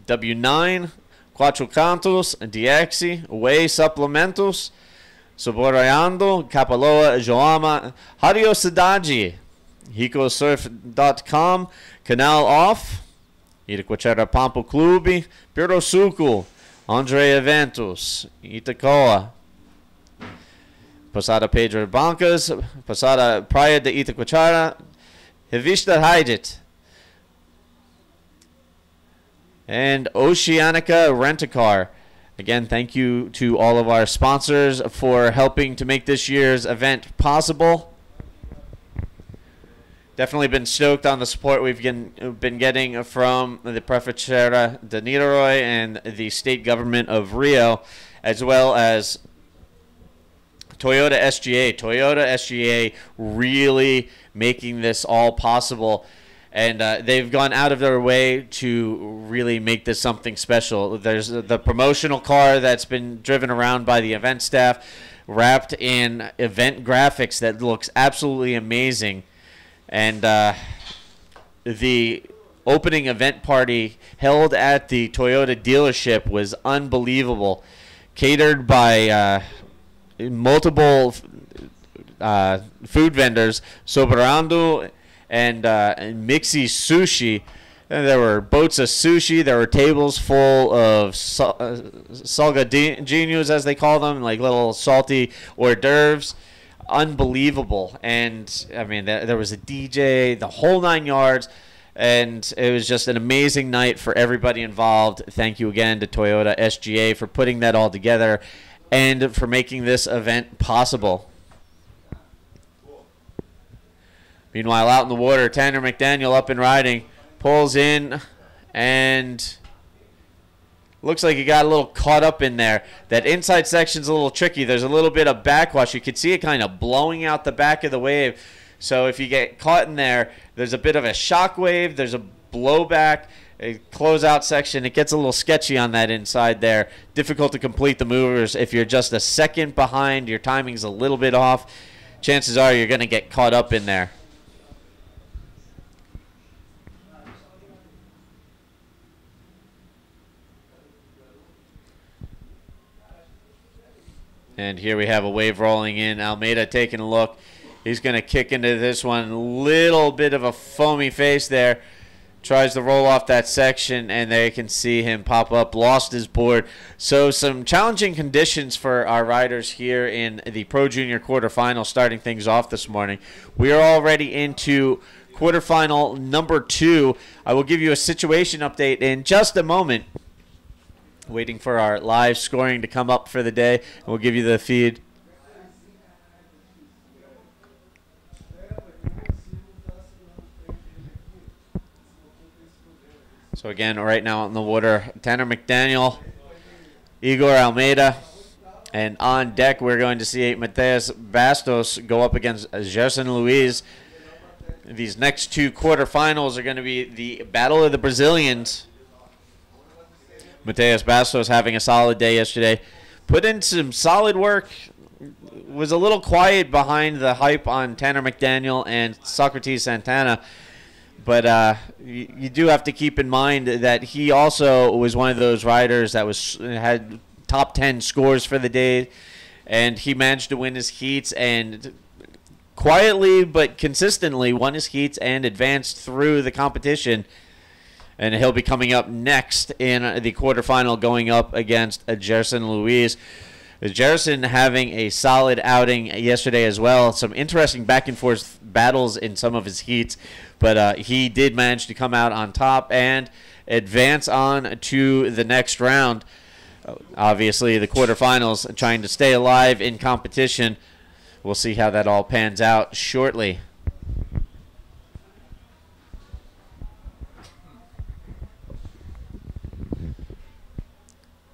W9, Quatro Cantos, DX, Whey Suplementos, Saboreando, Capaloa, Joama, Radio Cidade, RicoSurf.com, Canal Off, Itacoatiara Pampo Clube, Pirosuco, Andre Eventos, Itacoa, Posada Pedro Bancas, Posada Praia de Itacoatiara, Revista Hydit, and Oceanica Rent-A-Car. Again, thank you to all of our sponsors for helping to make this year's event possible. Definitely been stoked on the support we've been getting from the Prefeitura de Niterói and the state government of Rio, as well as Toyota SGA. Toyota SGA really making this all possible. And they've gone out of their way to really make this something special. There's the promotional car that's been driven around by the event staff, wrapped in event graphics that looks absolutely amazing. And the opening event party held at the Toyota dealership was unbelievable. Catered by multiple food vendors, Soberando and Mixi Sushi. And there were boats of sushi. There were tables full of salgadinhos, as they call them, like little salty hors d'oeuvres. Unbelievable. And, I mean, there was a DJ, the whole 9 yards. And it was just an amazing night for everybody involved. Thank you again to Toyota SGA for putting that all together and for making this event possible. Meanwhile, out in the water, Tanner McDaniel up and riding, pulls in and Looks like he got a little caught up in there. That inside section's a little tricky. There's a little bit of backwash. You can see it kind of blowing out the back of the wave. So if you get caught in there, there's a bit of a shock wave. There's a blowback, a closeout section. It gets a little sketchy on that inside there. Difficult to complete the movers. If you're just a second behind, your timing's a little bit off, chances are you're going to get caught up in there. And here we have a wave rolling in. Almeida taking a look. He's going to kick into this one. Little bit of a foamy face there. Tries to roll off that section, and there you can see him pop up. Lost his board. So some challenging conditions for our riders here in the Pro Junior quarterfinal, starting things off this morning. We are already into quarterfinal number 2. I will give you a situation update in just a moment. Waiting for our live scoring to come up for the day, and we'll give you the feed. So again, right now out in the water, Tanner McDaniel, Igor Almeida, and on deck we're going to see Mateus Bastos go up against Gerson Luiz. These next 2 quarterfinals are going to be the Battle of the Brazilians. Mateus Bastos having a solid day yesterday. Put in some solid work. Was a little quiet behind the hype on Tanner McDaniel and Socrates Santana. But you do have to keep in mind that he also was one of those riders that had top 10 scores for the day. And he managed to win his heats and quietly but consistently won his heats and advanced through the competition. And he'll be coming up next in the quarterfinal, going up against Gerson Luiz. Gerson having a solid outing yesterday as well. Some interesting back and forth battles in some of his heats. But he did manage to come out on top and advance on to the next round. Obviously, the quarterfinals, trying to stay alive in competition. We'll see how that all pans out shortly.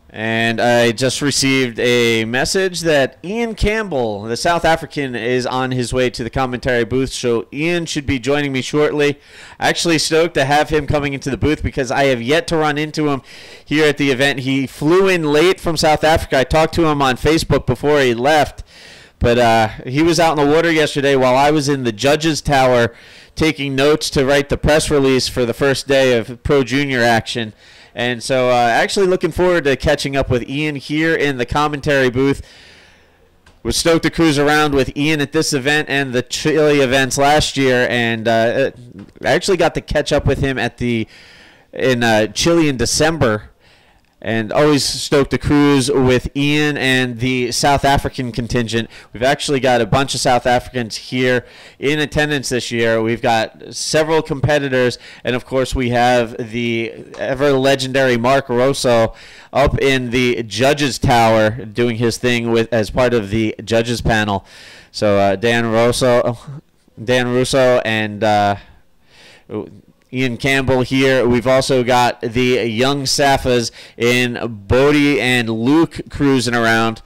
And I just received a message that Ian Campbell, the South African, is on his way to the commentary booth. So Ian should be joining me shortly. Actually stoked to have him coming into the booth because I have yet to run into him here at the event. He flew in late from South Africa. I talked to him on Facebook before he left. But he was out in the water yesterday while I was in the judges' tower taking notes to write the press release for the first day of Pro Junior action. And so actually looking forward to catching up with Ian here in the commentary booth. Was stoked to cruise around with Ian at this event and the Chile events last year. And I actually got to catch up with him at in Chile in December. And always stoked to cruise with Ian and the South African contingent. We've actually got a bunch of South Africans here in attendance this year. We've got several competitors, and of course we have the ever legendary Mark Rosso up in the judges tower doing his thing as part of the judges panel. So Dan Russo, and Ian Campbell here. We've also got the young Safas in Bodie and Luke cruising around.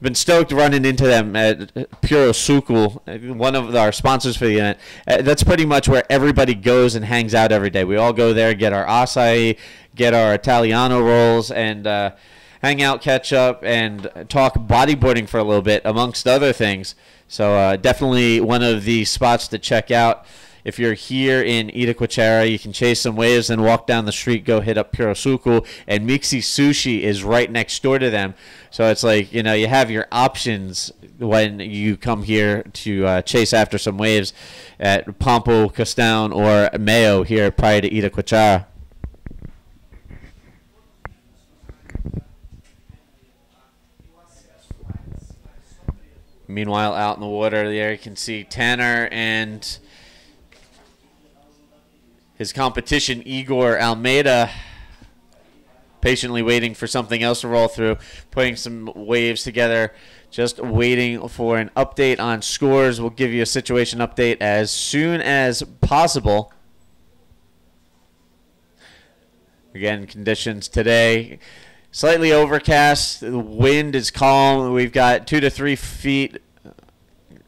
Been stoked running into them at Puro Sucul, one of our sponsors for the event. That's pretty much where everybody goes and hangs out every day. We all go there, get our acai, get our Italiano rolls, and hang out, catch up, and talk bodyboarding for a little bit, amongst other things. So definitely one of the spots to check out. If you're here in Itacoatiara, you can chase some waves and walk down the street, go hit up Puro Sucul, and Mixi Sushi is right next door to them. So it's like, you have your options when you come here to chase after some waves at Pompo, Castown, or Mayo here prior to Itacoatiara. Meanwhile, out in the water there, you can see Tanner and his competition, Igor Almeida, patiently waiting for something else to roll through, putting some waves together, just waiting for an update on scores. We'll give you a situation update as soon as possible. Again, conditions today, slightly overcast. The wind is calm. We've got 2 to 3 feet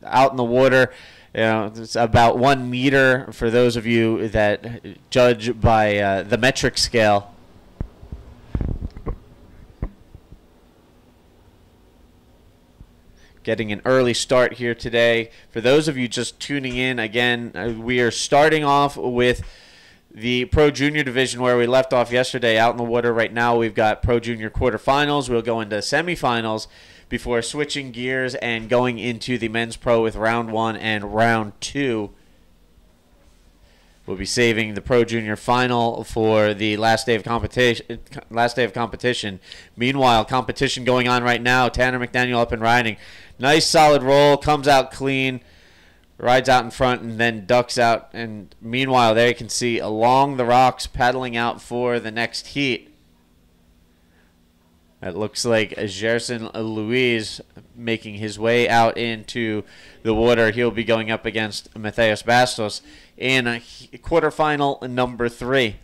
out in the water. You know, it's about 1 meter for those of you that judge by the metric scale. Getting an early start here today. For those of you just tuning in, again, we are starting off with the Pro Junior division where we left off yesterday out in the water. Right now we've got Pro Junior quarterfinals. We'll go into semifinals before switching gears and going into the Men's Pro with round 1 and round 2. We'll be saving the Pro Junior final for the last day of competition. Meanwhile, competition going on right now. Tanner McDaniel up and riding. Nice solid roll, comes out clean, rides out in front and then ducks out. And meanwhile, there you can see along the rocks paddling out for the next heat. It looks like Gerson Luis making his way out into the water. He'll be going up against Mateus Bastos in quarterfinal number 3.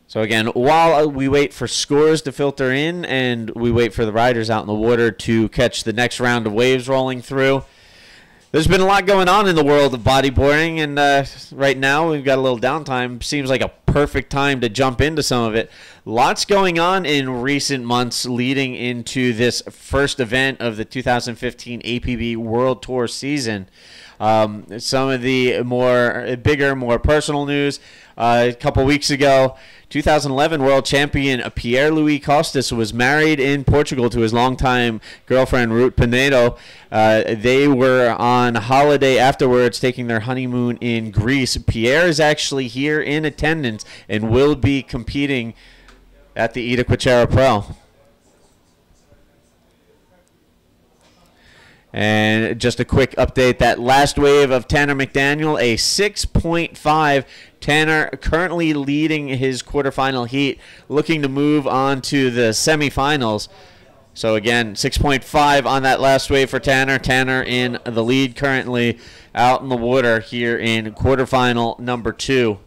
So again, while we wait for scores to filter in and we wait for the riders out in the water to catch the next round of waves rolling through, there's been a lot going on in the world of bodyboarding, and right now we've got a little downtime. Seems like a perfect time to jump into some of it. Lots going on in recent months leading into this first event of the 2015 APB World Tour season. Some of the bigger, more personal news. A couple weeks ago, 2011 world champion Pierre-Louis Costas was married in Portugal to his longtime girlfriend Ruth Pinedo. They were on holiday afterwards, taking their honeymoon in Greece. Pierre is actually here in attendance and will be competing at the Itacoatiara Pro. And just a quick update, that last wave of Tanner McDaniel, a 6.5. Tanner currently leading his quarterfinal heat, looking to move on to the semifinals. So again, 6.5 on that last wave for Tanner. Tanner in the lead currently out in the water here in quarterfinal number 2.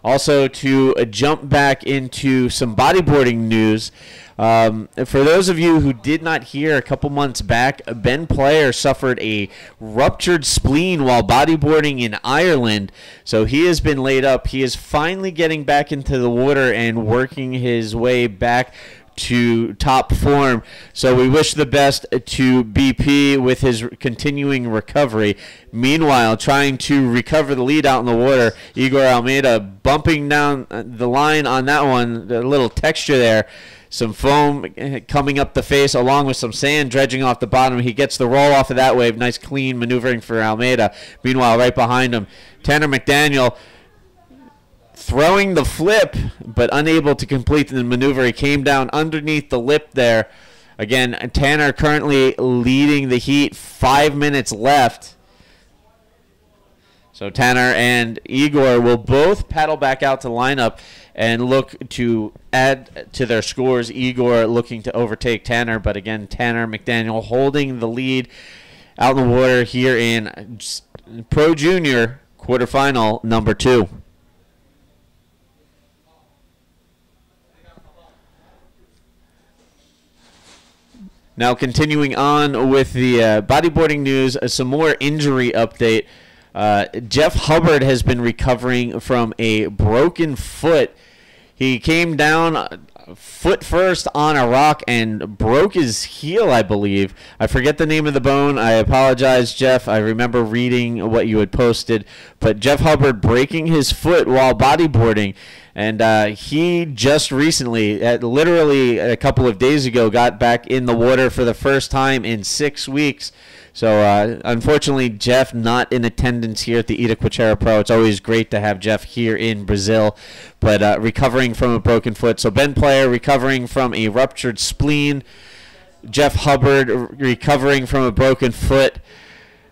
Also, to jump back into some bodyboarding news, for those of you who did not hear, a couple months back, Ben Player suffered a ruptured spleen while bodyboarding in Ireland. So he has been laid up. He is finally getting back into the water and working his way back to top form. So we wish the best to BP with his continuing recovery. Meanwhile, trying to recover the lead out in the water, Igor Almeida bumping down the line on that one, a little texture there. Some foam coming up the face along with some sand dredging off the bottom. He gets the roll off of that wave. Nice clean maneuvering for Almeida. Meanwhile, right behind him, Tanner McDaniel throwing the flip, but unable to complete the maneuver. He came down underneath the lip there. Again, Tanner currently leading the heat. 5 minutes left. So Tanner and Igor will both paddle back out to lineup and look to add to their scores. Igor looking to overtake Tanner, but again, Tanner McDaniel holding the lead out in the water here in Pro Junior quarterfinal number 2. Now continuing on with the bodyboarding news, some more injury update. Jeff Hubbard has been recovering from a broken foot. He came down foot first on a rock and broke his heel, I believe. I forget the name of the bone. I apologize, Jeff. I remember reading what you had posted. But Jeff Hubbard breaking his foot while bodyboarding. And he just recently, literally a couple of days ago, got back in the water for the first time in 6 weeks. So, unfortunately, Jeff not in attendance here at the Itacoatiara Pro. It's always great to have Jeff here in Brazil, but recovering from a broken foot. So, Ben Player recovering from a ruptured spleen. Jeff Hubbard recovering from a broken foot.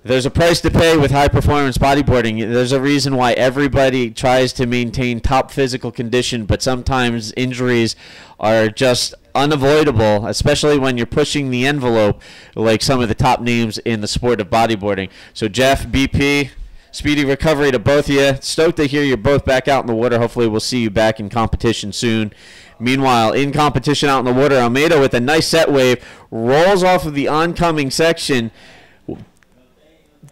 There's a price to pay with high-performance bodyboarding. There's a reason why everybody tries to maintain top physical condition, but sometimes injuries are just unavoidable, especially when you're pushing the envelope like some of the top names in the sport of bodyboarding. So, Jeff, BP, speedy recovery to both of you. Stoked to hear you're both back out in the water. Hopefully we'll see you back in competition soon. Meanwhile, in competition out in the water, Almeida with a nice set wave rolls off of the oncoming section,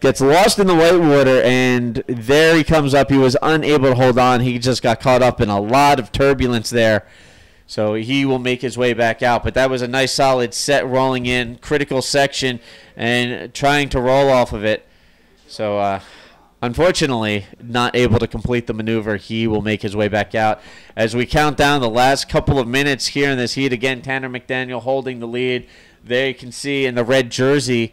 gets lost in the white water, and there he comes up. He was unable to hold on. He just got caught up in a lot of turbulence there. So he will make his way back out. But that was a nice solid set rolling in, critical section, and trying to roll off of it. So unfortunately, not able to complete the maneuver. He will make his way back out. As we count down the last couple of minutes here in this heat, again, Tanner McDaniel holding the lead. There you can see in the red jersey.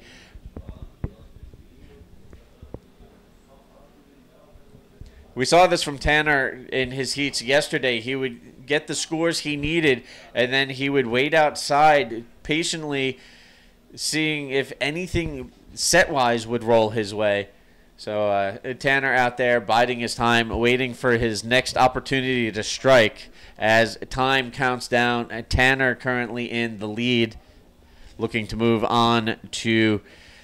We saw this from Tanner in his heats yesterday. He would get the scores he needed, and then he would wait outside patiently, seeing if anything set-wise would roll his way. So Tanner out there biding his time, waiting for his next opportunity to strike as time counts down. Tanner currently in the lead, looking to move on to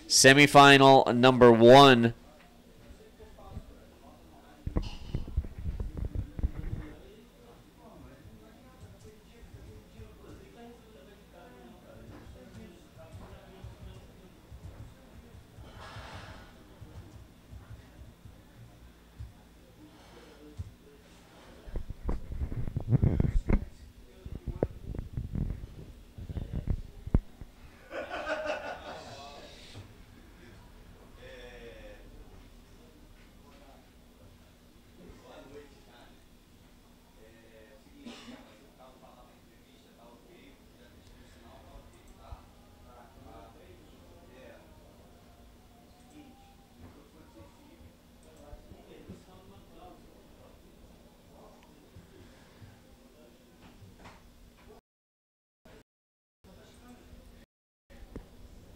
semifinal number 1.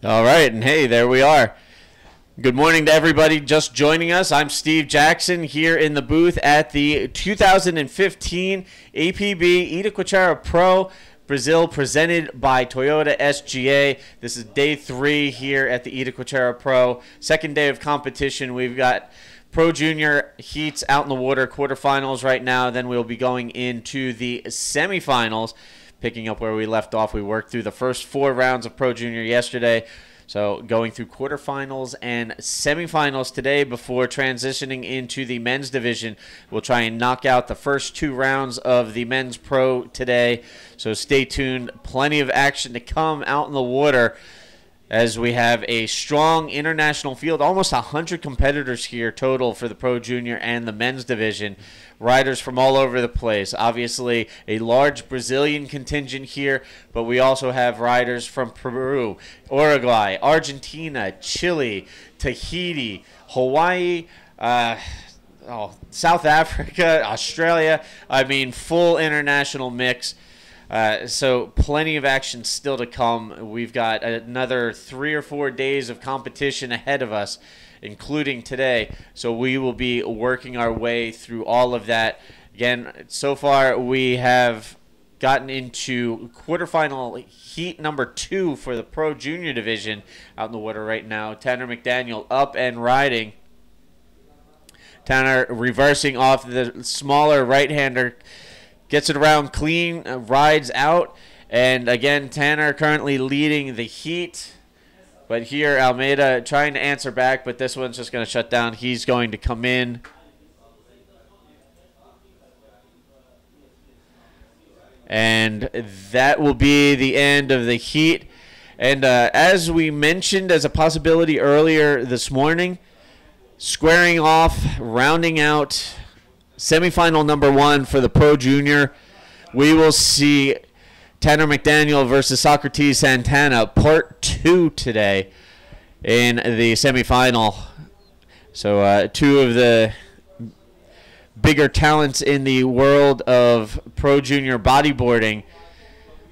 All right, and hey, there we are. Good morning to everybody just joining us. I'm Steve Jackson here in the booth at the 2015 APB Itacoatiara Pro Brazil presented by Toyota SGA. This is day 3 here at the Itacoatiara Pro. Second day of competition. We've got Pro Junior heats out in the water, quarterfinals right now. Then we'll be going into the semifinals. Picking up where we left off, we worked through the first 4 rounds of Pro Junior yesterday. So going through quarterfinals and semifinals today before transitioning into the men's division. We'll try and knock out the first 2 rounds of the men's pro today. So stay tuned. Plenty of action to come out in the water as we have a strong international field. Almost 100 competitors here total for the Pro Junior and the men's division. Riders from all over the place. Obviously, a large Brazilian contingent here, but we also have riders from Peru, Uruguay, Argentina, Chile, Tahiti, Hawaii, South Africa, Australia. I mean, full international mix. So plenty of action still to come. We've got another 3 or 4 days of competition ahead of us, including today. So we will be working our way through all of that. Again, so far we have gotten into quarterfinal heat number 2 for the Pro Junior division out in the water right now. Tanner McDaniel up and riding. Tanner reversing off the smaller right-hander. Gets it around clean, rides out. And again, Tanner currently leading the heat. But here, Almeida trying to answer back, but this one's just going to shut down. He's going to come in. And that will be the end of the heat. And as we mentioned as a possibility earlier this morning, squaring off, rounding out semifinal number 1 for the Pro Junior, we will see Tanner McDaniel versus Socrates Santana, part 2 today in the semifinal. So 2 of the bigger talents in the world of Pro Junior bodyboarding.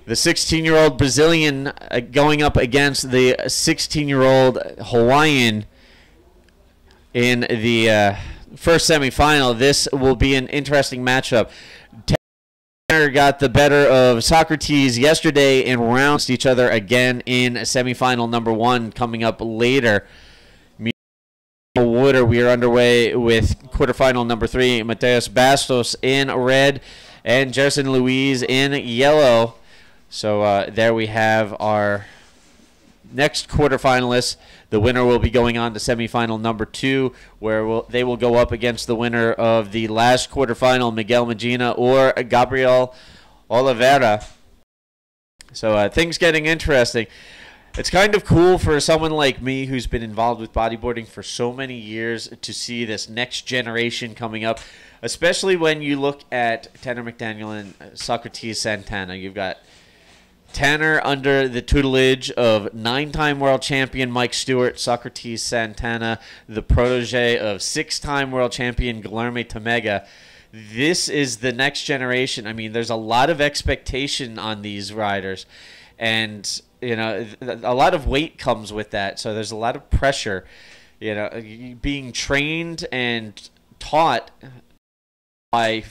The 16-year-old Brazilian going up against the 16-year-old Hawaiian in the first semifinal. This will be an interesting matchup. Tanner got the better of Socrates yesterday and rounds each other again in semifinal number 1 coming up later. Water, we are underway with quarterfinal number 3. Mateus Bastos in red and Jerson Louise in yellow. So there we have our next quarterfinalists. The winner will be going on to semifinal number 2, where they will go up against the winner of the last quarterfinal, Miguel Medina or Gabriel Oliveira. So things getting interesting. It's kind of cool for someone like me who's been involved with bodyboarding for so many years to see this next generation coming up, especially when you look at Tanner McDaniel and Socrates Santana. You've got Tanner under the tutelage of 9-time world champion Mike Stewart, Socrates Santana, the protege of 6-time world champion Guilherme Tamega. This is the next generation. I mean, there's a lot of expectation on these riders, and you know, a lot of weight comes with that. So there's a lot of pressure, you know, being trained and taught by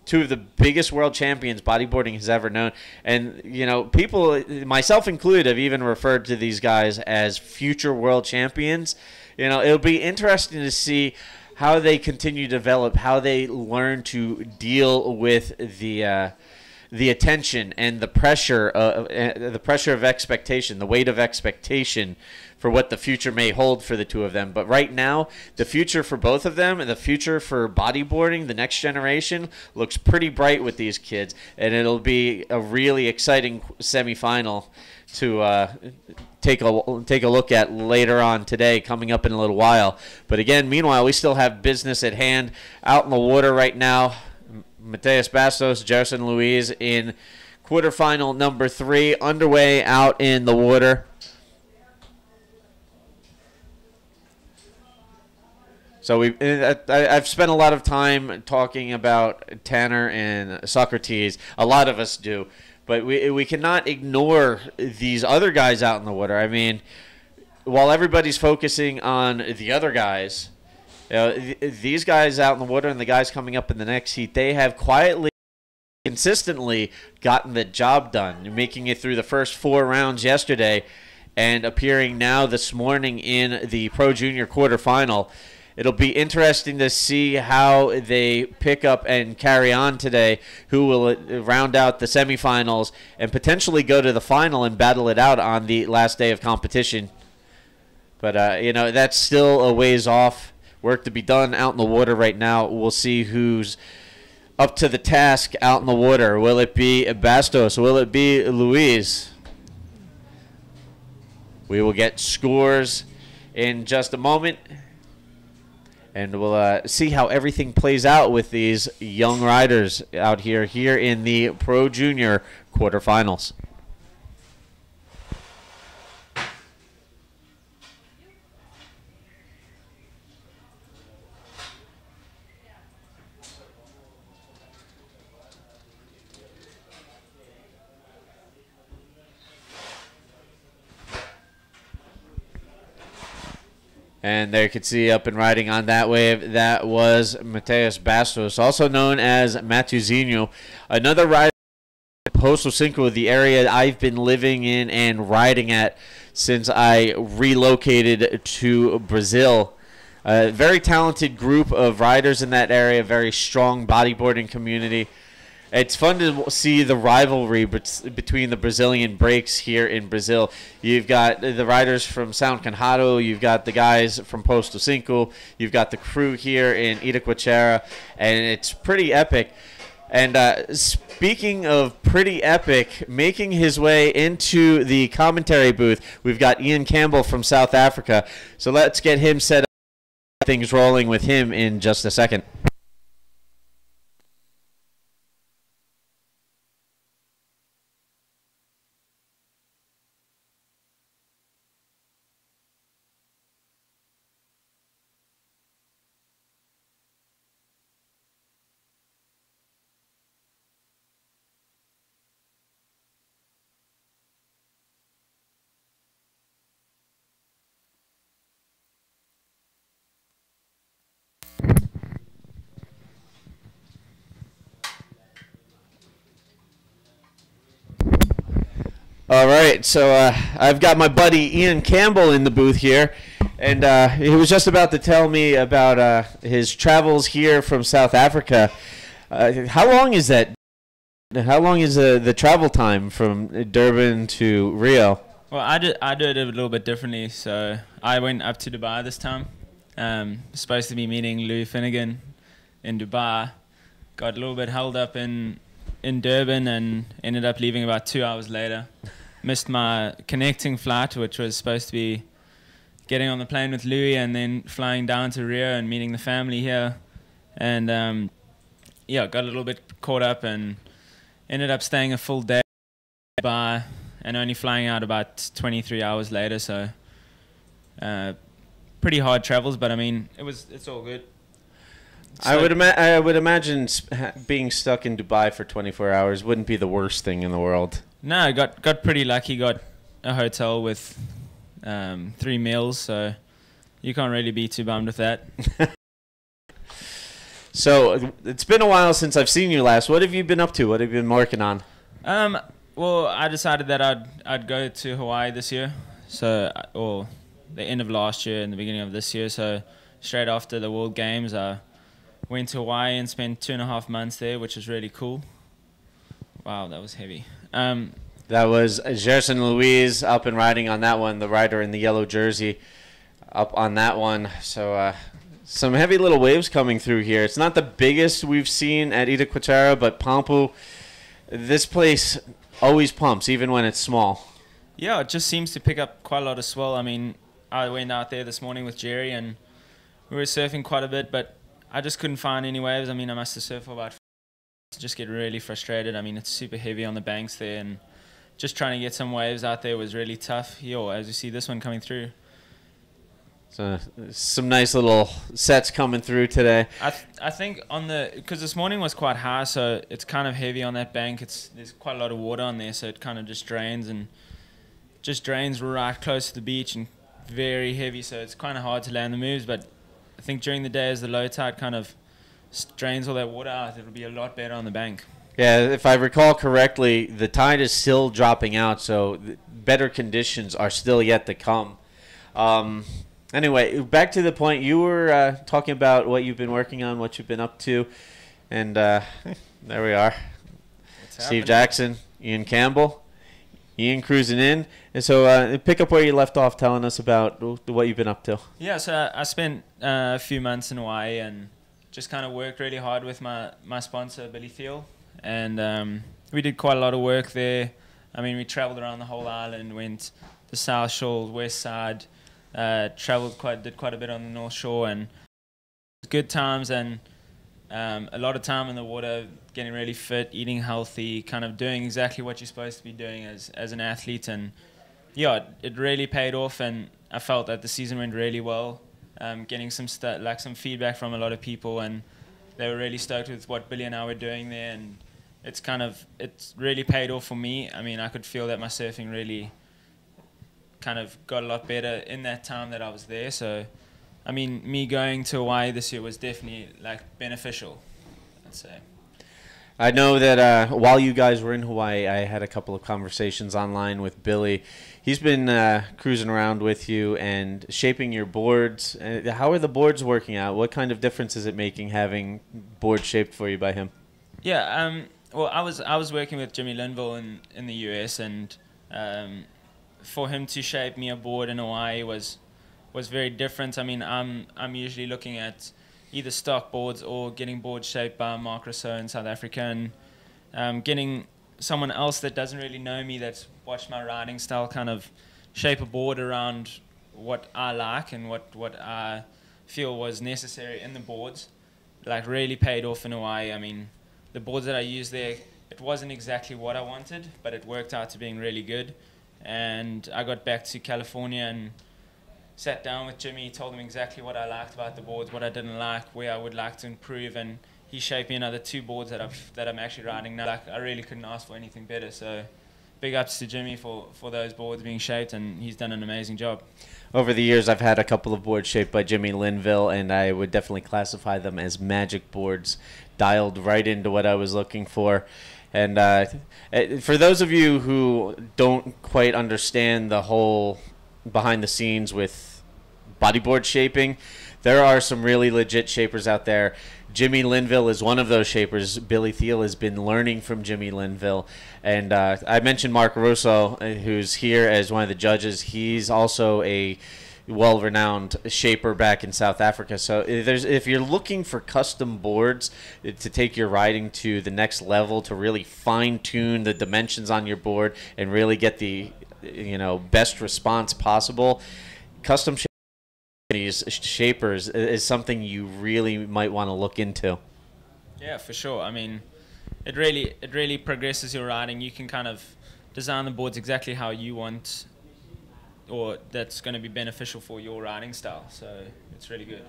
2 of the biggest world champions bodyboarding has ever known. And, you know, people, myself included, have even referred to these guys as future world champions. You know, it'll be interesting to see how they continue to develop, how they learn to deal with the attention and the pressure of expectation, the weight of expectation for what the future may hold for the 2 of them. But right now, the future for both of them and the future for bodyboarding, the next generation, looks pretty bright with these kids. And it'll be a really exciting semifinal to take a look at later on today, coming up in a little while. But again, meanwhile, we still have business at hand out in the water right now. Mateus Bastos, Jerson Louise in quarterfinal number 3, underway out in the water. So I've spent a lot of time talking about Tanner and Socrates. A lot of us do. But we cannot ignore these other guys out in the water. I mean, while everybody's focusing on the other guys, you know, these guys out in the water and the guys coming up in the next heat, they have quietly, consistently gotten the job done, making it through the first 4 rounds yesterday and appearing now this morning in the Pro Junior quarterfinal. It'll be interesting to see how they pick up and carry on today, who will round out the semifinals and potentially go to the final and battle it out on the last day of competition. But, you know, that's still a ways off. Work to be done out in the water right now. We'll see who's up to the task out in the water. Will it be Bastos? Will it be Luis? We will get scores in just a moment. And we'll see how everything plays out with these young riders out here in the Pro Junior quarterfinals. And there you can see up and riding on that wave, that was Mateus Bastos, also known as Matuzinho, another rider in Posto Cinco, the area I've been living in and riding at since I relocated to Brazil. A very talented group of riders in that area, very strong bodyboarding community. It's fun to see the rivalry between the Brazilian breaks here in Brazil. You've got the riders from São Conrado, you've got the guys from Posto Cinco, you've got the crew here in Itacoatiara, and it's pretty epic. And speaking of pretty epic, making his way into the commentary booth, we've got Ian Campbell from South Africa. So let's get him set up, things rolling with him in just a second. All right, so I've got my buddy Ian Campbell in the booth here, and he was just about to tell me about his travels here from South Africa. How long is that? How long is the travel time from Durban to Rio? Well, I did it a little bit differently. So I went up to Dubai this time. Supposed to be meeting Louis Finnegan in Dubai. Got a little bit held up in Durban and ended up leaving about 2 hours later. Missed my connecting flight, which was supposed to be getting on the plane with Louis and then flying down to Rio and meeting the family here. And yeah, got a little bit caught up and ended up staying a full day in Dubai and only flying out about 23 hours later. So pretty hard travels, but I mean, it's all good. So I would imagine being stuck in Dubai for 24 hours wouldn't be the worst thing in the world. No, got pretty lucky. Got a hotel with 3 meals, so you can't really be too bummed with that. So it's been a while since I've seen you last. What have you been up to? What have you been working on? Well, I decided that I'd go to Hawaii this year, or the end of last year and the beginning of this year. So straight after the World Games, I went to Hawaii and spent 2.5 months there, which was really cool. Wow, that was heavy. That was Gerson Louise up and riding on that one, the rider in the yellow jersey up on that one. So some heavy little waves coming through here. It's not the biggest we've seen at Itacoatiara, but Pampu, this place always pumps, even when it's small. Yeah, it just seems to pick up quite a lot of swell. I mean, I went out there this morning with Jerry and we were surfing quite a bit, but I just couldn't find any waves. I mean, I must have surfed for about 4 hours to just get really frustrated. I mean, it's super heavy on the banks there, and just trying to get some waves out there was really tough. Yo, as you see this one coming through. So some nice little sets coming through today. I think because this morning was quite high, so it's kind of heavy on that bank. There's quite a lot of water on there, so it kind of just drains right close to the beach and very heavy, so it's kind of hard to land the moves. But I think during the day, as the low tide kind of drains all that water out, it'll be a lot better on the bank. Yeah, if I recall correctly, the tide is still dropping out, so better conditions are still yet to come. Anyway, back to the point. You were talking about what you've been working on, what you've been up to, and there we are. Steve Jackson, Ian Campbell, Ian cruising in. And so pick up where you left off, telling us about what you've been up to. Yeah, so I spent a few months in Hawaii and just kind of worked really hard with my sponsor, Billy Thiel. And we did quite a lot of work there. I mean, we traveled around the whole island, went the South Shore, West Side, did quite a bit on the North Shore, and good times and a lot of time in the water, getting really fit, eating healthy, kind of doing exactly what you're supposed to be doing as an athlete. And yeah, it really paid off, and I felt that the season went really well. Getting some feedback from a lot of people, and they were really stoked with what Billy and I were doing there, and it's really paid off for me. I mean, I could feel that my surfing really kind of got a lot better in that time that I was there. So, I mean, me going to Hawaii this year was definitely beneficial, I'd say. I know that while you guys were in Hawaii, I had a couple of conversations online with Billy. He's been cruising around with you and shaping your boards. How are the boards working out? What kind of difference is it making having boards shaped for you by him? Yeah, well, I was working with Jimmy Linville in the US, and for him to shape me a board in Hawaii was very different. I mean, I'm usually looking at either stock boards or getting boards shaped by Mark Rousseau in South Africa, and getting someone else that doesn't really know me, that's watched my riding style, kind of shape a board around what I like and what I feel was necessary in the boards, really paid off in Hawaii. I mean, the boards that I used there, it wasn't exactly what I wanted, but it worked out to being really good. And I got back to California and sat down with Jimmy, told him exactly what I liked about the boards, what I didn't like, where I would like to improve, and he shaped me another 2 boards that I'm actually riding now. I really couldn't ask for anything better. So big ups to Jimmy for those boards being shaped, and he's done an amazing job. Over the years, I've had a couple of boards shaped by Jimmy Linville, and I would definitely classify them as magic boards, dialed right into what I was looking for. And for those of you who don't quite understand the whole behind the scenes with bodyboard shaping, there are some really legit shapers out there. Jimmy Linville is one of those shapers. Billy Thiel has been learning from Jimmy Linville. And I mentioned Mark Russo, who's here as one of the judges. He's also a well-renowned shaper back in South Africa. So if you're looking for custom boards to take your riding to the next level, to really fine-tune the dimensions on your board and really get the best response possible, custom these shapers is something you really might want to look into. Yeah, for sure. I mean, it really progresses your riding. You can kind of design the boards exactly how you want, or that's going to be beneficial for your riding style. So it's really good.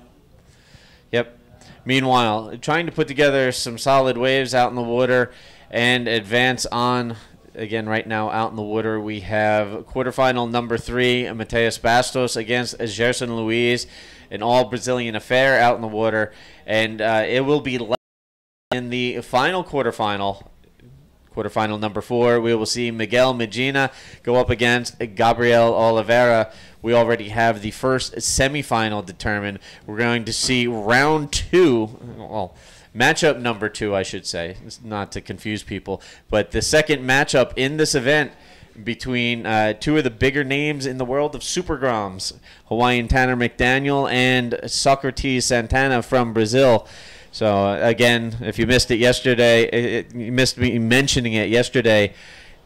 Yep. Meanwhile, trying to put together some solid waves out in the water and advance on. Again, right now out in the water, we have quarterfinal number 3, Mateus Bastos against Gerson Luiz, an all-Brazilian affair out in the water. And it will be in the final quarterfinal. Quarterfinal number 4, we will see Miguel Medina go up against Gabriel Oliveira. We already have the first semifinal determined. We're going to see round 2, well, matchup number 2, I should say, not to confuse people, but the second matchup in this event between 2 of the bigger names in the world of Supergroms, Hawaiian Tanner McDaniel and Socrates Santana from Brazil. So again, if you missed it yesterday, you missed me mentioning it yesterday,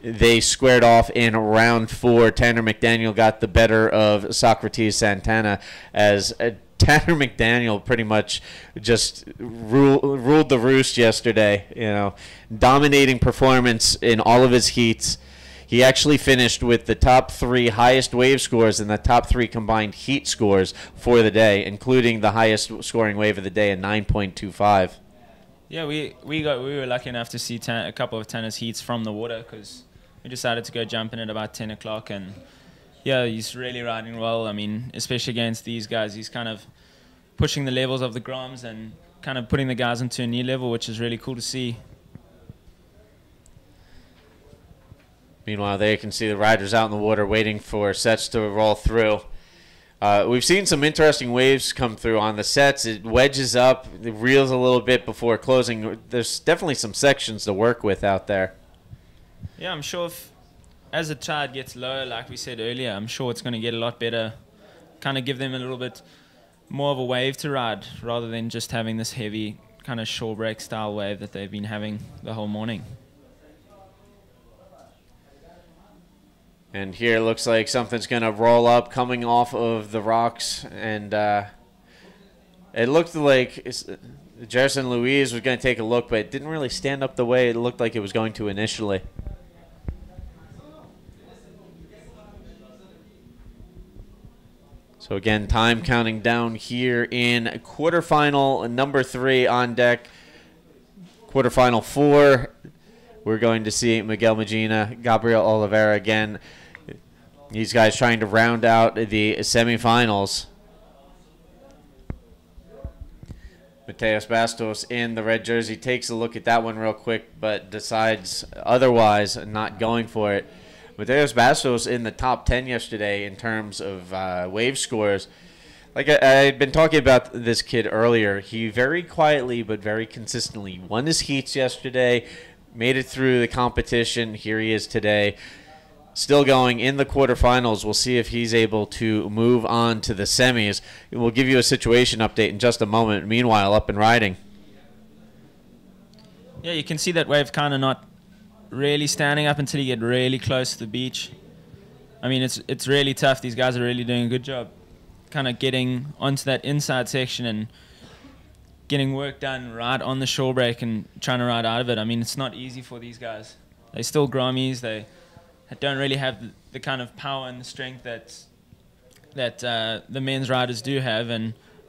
they squared off in round 4. Tanner McDaniel got the better of Socrates Santana, as Tanner McDaniel pretty much just ruled the roost yesterday. Dominating performance in all of his heats. He actually finished with the top 3 highest wave scores and the top 3 combined heat scores for the day, including the highest scoring wave of the day at 9.25. Yeah, we were lucky enough to see a couple of Tanner's heats from the water, because we decided to go jumping at about 10 o'clock. And yeah, he's really riding well. I mean, especially against these guys, he's kind of pushing the levels of the Groms and kind of putting the guys into a new level, which is really cool to see. Meanwhile, there you can see the riders out in the water waiting for sets to roll through. We've seen some interesting waves come through on the sets. It wedges up, it reels a little bit before closing. There's definitely some sections to work with out there. Yeah, I'm sure as the tide gets lower, like we said earlier, I'm sure it's going to get a lot better. Kind of give them a little bit more of a wave to ride, rather than just having this heavy kind of shore break style wave that they've been having the whole morning. And here it looks like something's going to roll up coming off of the rocks. And it looked like Gerson Luiz was going to take a look, but it didn't really stand up the way it looked like it was going to initially. So again, time counting down here in quarterfinal number 3 on deck. Quarterfinal 4, we're going to see Miguel Medina, Gabriel Oliveira again. These guys trying to round out the semifinals. Mateus Bastos in the red jersey takes a look at that one real quick, but decides otherwise, not going for it. Mateus Bastos in the top 10 yesterday in terms of wave scores. Like I had been talking about this kid earlier, he very quietly but very consistently won his heats yesterday, made it through the competition. Here he is today, still going in the quarterfinals. We'll see if he's able to move on to the semis. We'll give you a situation update in just a moment. Meanwhile, up and riding. Yeah, you can see that wave kind of not really standing up until you get really close to the beach. I mean, it's really tough. These guys are really doing a good job kind of getting onto that inside section and getting work done right on the shore break and trying to ride out of it. I mean, it's not easy for these guys. They're still Grammies. They don't really have the kind of power and the strength that the men's riders do have,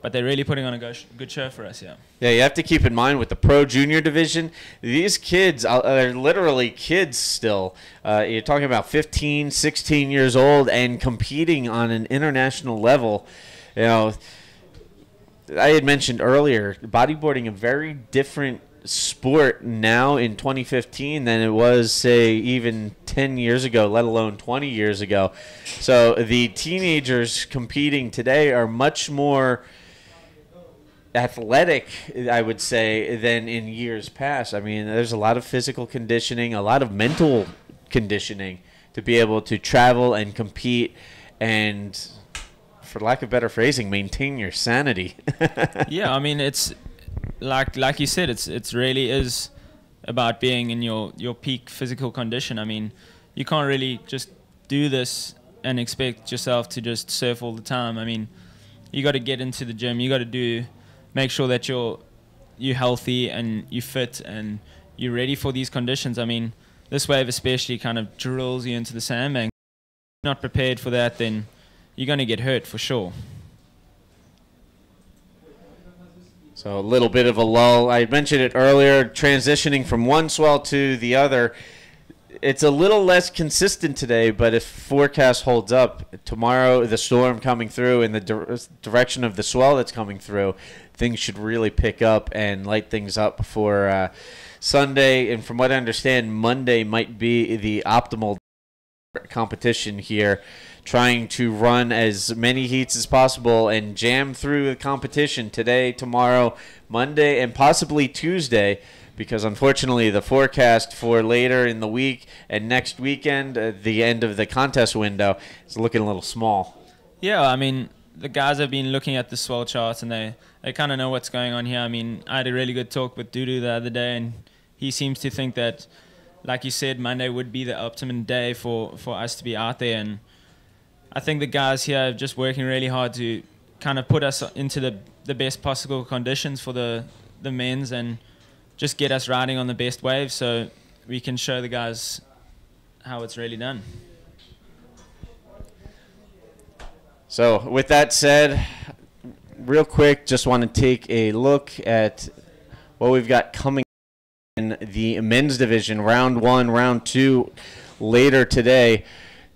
but they're really putting on a good show for us, yeah. Yeah, you have to keep in mind with the pro junior division, these kids are literally kids still. You're talking about 15, 16 years old and competing on an international level. I had mentioned earlier, bodyboarding a very different sport now in 2015 than it was, say, even 10 years ago, let alone 20 years ago. So the teenagers competing today are much more athletic, I would say, than in years past. I mean, there's a lot of physical conditioning, a lot of mental conditioning to be able to travel and compete and, for lack of better phrasing, maintain your sanity. Yeah, I mean, it's like you said, it's really is about being in your peak physical condition. I mean, you can't really just do this and expect yourself to just surf all the time. I mean, you got to get into the gym. You got to make sure that you're healthy and you fit and you're ready for these conditions. I mean, this wave especially kind of drills you into the sandbank. If you're not prepared for that, then you're going to get hurt for sure. So a little bit of a lull. I mentioned it earlier, transitioning from one swell to the other. It's a little less consistent today, but if forecast holds up, tomorrow the storm coming through in the direction of the swell that's coming through, things should really pick up and light things up for Sunday. And from what I understand, Monday might be the optimal competition here, trying to run as many heats as possible and jam through the competition today, tomorrow, Monday, and possibly Tuesday, because unfortunately the forecast for later in the week and next weekend, the end of the contest window, is looking a little small. Yeah, I mean, the guys have been looking at the swell charts and they kind of know what's going on here. I mean, I had a really good talk with Dudu the other day, and he seems to think that, like you said, Monday would be the optimum day for us to be out there. And I think the guys here are just working really hard to kind of put us into the best possible conditions for the men's and just get us riding on the best waves so we can show the guys how it's really done. So with that said, real quick, just want to take a look at what we've got coming in the men's division, round 1, round 2, later today,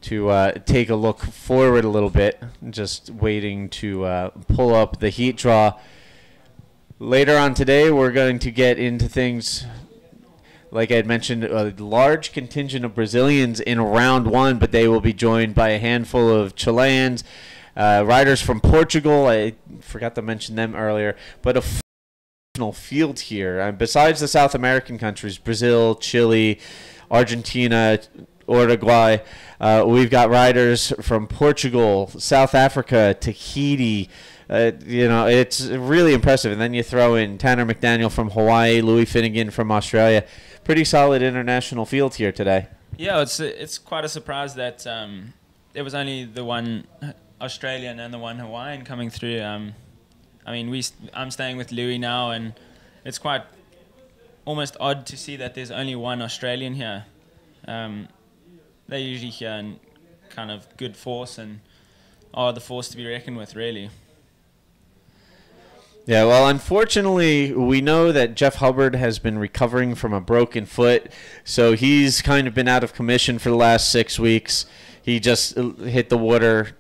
to take a look forward a little bit. Just waiting to pull up the heat draw. Later on today, we're going to get into things, like I had mentioned, a large contingent of Brazilians in round 1, but they will be joined by a handful of Chileans, riders from Portugal. I forgot to mention them earlier, but a field here. Besides the South American countries, Brazil, Chile, Argentina, Uruguay, we've got riders from Portugal, South Africa, Tahiti. It's really impressive. And then you throw in Tanner McDaniel from Hawaii, Louis Finnegan from Australia. Pretty solid international field here today. Yeah, it's quite a surprise that there was only the one Australian and the one Hawaiian coming through. I mean, I'm staying with Louis now, and it's quite almost odd to see that there's only one Australian here. They're usually here in kind of good force and are the force to be reckoned with, really. Yeah, well, unfortunately, we know that Jeff Hubbard has been recovering from a broken foot, so he's kind of been out of commission for the last 6 weeks. He just hit the water.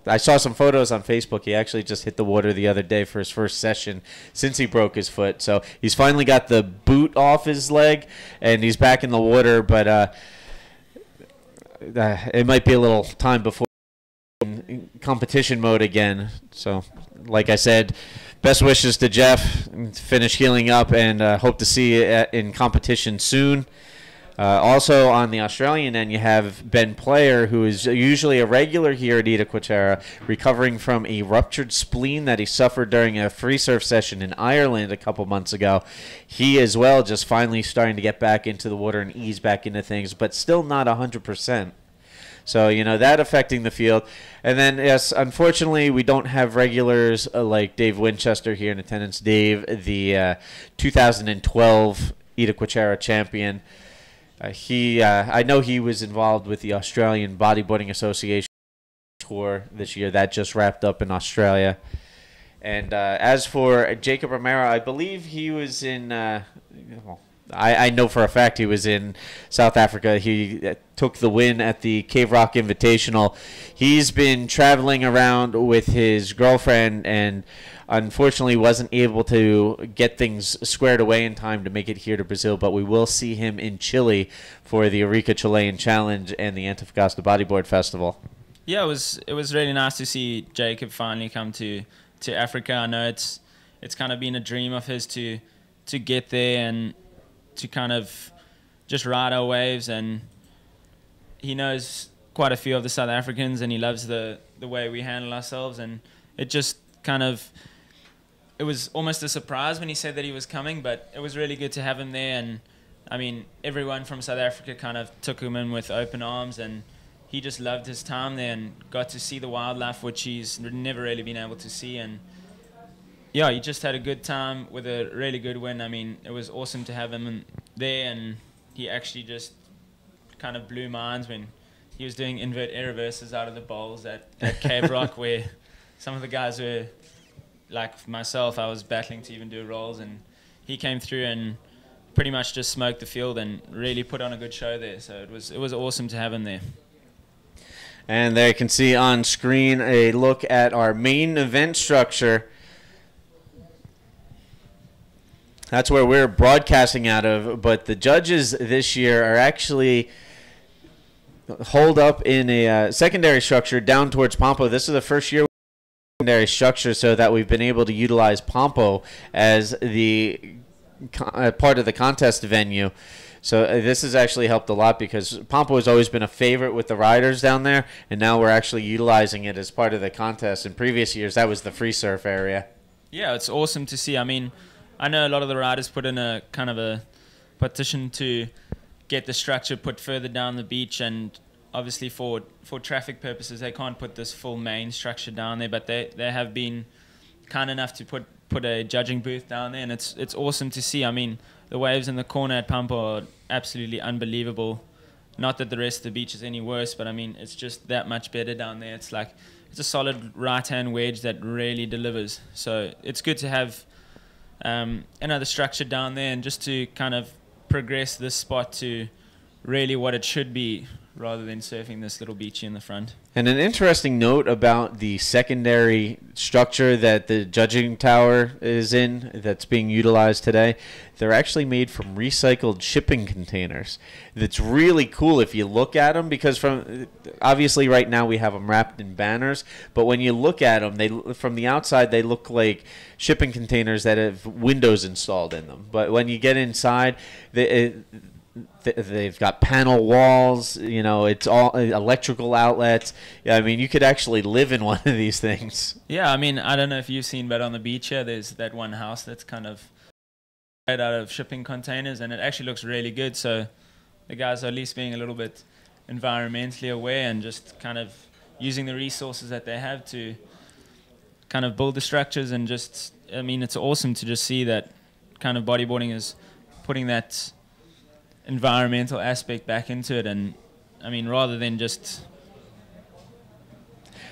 I saw some photos on Facebook. He actually just hit the water the other day for his first session since he broke his foot. So he's finally got the boot off his leg, and he's back in the water, but it might be a little time before competition mode again. So, like I said, best wishes to Jeff. Finish healing up, and hope to see you in competition soon. Also, on the Australian end, you have Ben Player, who is usually a regular here at Itacoatiara, recovering from a ruptured spleen that he suffered during a free surf session in Ireland a couple months ago. He as well just finally starting to get back into the water and ease back into things, but still not 100%. So, that affecting the field. And then, yes, unfortunately, we don't have regulars like Dave Winchester here in attendance. Dave, the 2012 Itacoatiara champion. I know he was involved with the Australian Bodyboarding Association tour this year. That just wrapped up in Australia. And as for Jacob Romero, I believe he was in I know for a fact he was in South Africa. He took the win at the Cave Rock Invitational. He's been traveling around with his girlfriend and unfortunately wasn't able to get things squared away in time to make it here to Brazil, but we will see him in Chile for the Eureka Chilean Challenge and the Antofagasta Bodyboard Festival. Yeah, it was really nice to see Jacob finally come to Africa. I know it's kind of been a dream of his to get there and to kind of just ride our waves, and he knows quite a few of the South Africans and he loves the way we handle ourselves, and it just kind of, it was almost a surprise when he said that he was coming, but it was really good to have him there. And I mean, everyone from South Africa kind of took him in with open arms, and he just loved his time there and got to see the wildlife, which he's never really been able to see. And yeah, he just had a good time with a really good win. I mean, it was awesome to have him there, and he actually just kind of blew minds when he was doing invert air reverses out of the bowls at Cave Rock, where some of the guys were, like myself, I was battling to even do rolls, and he came through and pretty much just smoked the field and really put on a good show there. So it was awesome to have him there. And there you can see on screen a look at our main event structure. That's where we're broadcasting out of, but the judges this year are actually holed up in a secondary structure down towards Pompo. This is the first year secondary structure, so that we've been able to utilize Pompo as the part of the contest venue. So this has actually helped a lot because Pompo has always been a favorite with the riders down there, and now we're actually utilizing it as part of the contest. In previous years, that was the free surf area. Yeah, it's awesome to see. I mean, I know a lot of the riders put in a kind of a petition to get the structure put further down the beach, and obviously for traffic purposes they can't put this full main structure down there, but they have been kind enough to put a judging booth down there, and it's awesome to see. I mean, the waves in the corner at Pampa are absolutely unbelievable. Not that the rest of the beach is any worse, but I mean, it's just that much better down there. It's like, it's a solid right-hand wedge that really delivers. So it's good to have another structure down there, and just to kind of progress this spot to really what it should be, rather than surfing this little beachy in the front. And an interesting note about the secondary structure that the judging tower is in that's being utilized today, they're actually made from recycled shipping containers. That's really cool if you look at them, because from obviously right now we have them wrapped in banners, but when you look at them, from the outside they look like shipping containers that have windows installed in them. But when you get inside, they've got panel walls, you know, it's all electrical outlets. Yeah, I mean, you could actually live in one of these things. Yeah, I mean, I don't know if you've seen, but on the beach here, there's that one house that's kind of made out of shipping containers, and it actually looks really good. So the guys are at least being a little bit environmentally aware and just kind of using the resources that they have to kind of build the structures. And just, I mean, it's awesome to just see that kind of bodyboarding is putting that environmental aspect back into it. And I mean, rather than just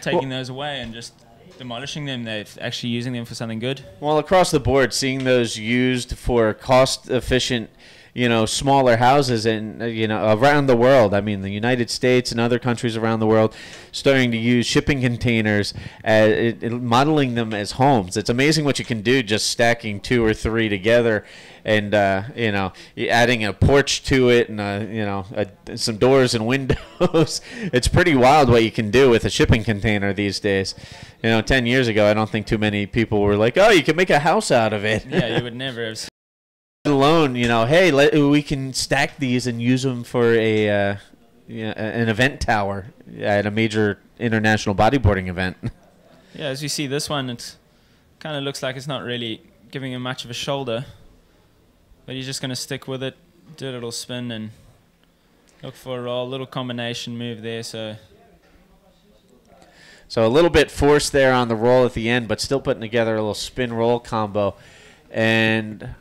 taking those away and just demolishing them, they're actually using them for something good. Well, across the board, seeing those used for cost-efficient, you know, smaller houses and, you know, around the world. I mean, the United States and other countries around the world starting to use shipping containers, modeling them as homes. It's amazing what you can do just stacking 2 or 3 together and, you know, adding a porch to it and, you know, some doors and windows. It's pretty wild what you can do with a shipping container these days. You know, 10 years ago, I don't think too many people were like, oh, you can make a house out of it. Yeah, you would never have. Alone, you know, hey, we can stack these and use them for an event tower at a major international bodyboarding event. Yeah, as you see this one, it kind of looks like it's not really giving him much of a shoulder, but he's just going to stick with it, do a little spin and look for a roll, little combination move there. So a little bit forced there on the roll at the end, but still putting together a little spin roll combo. And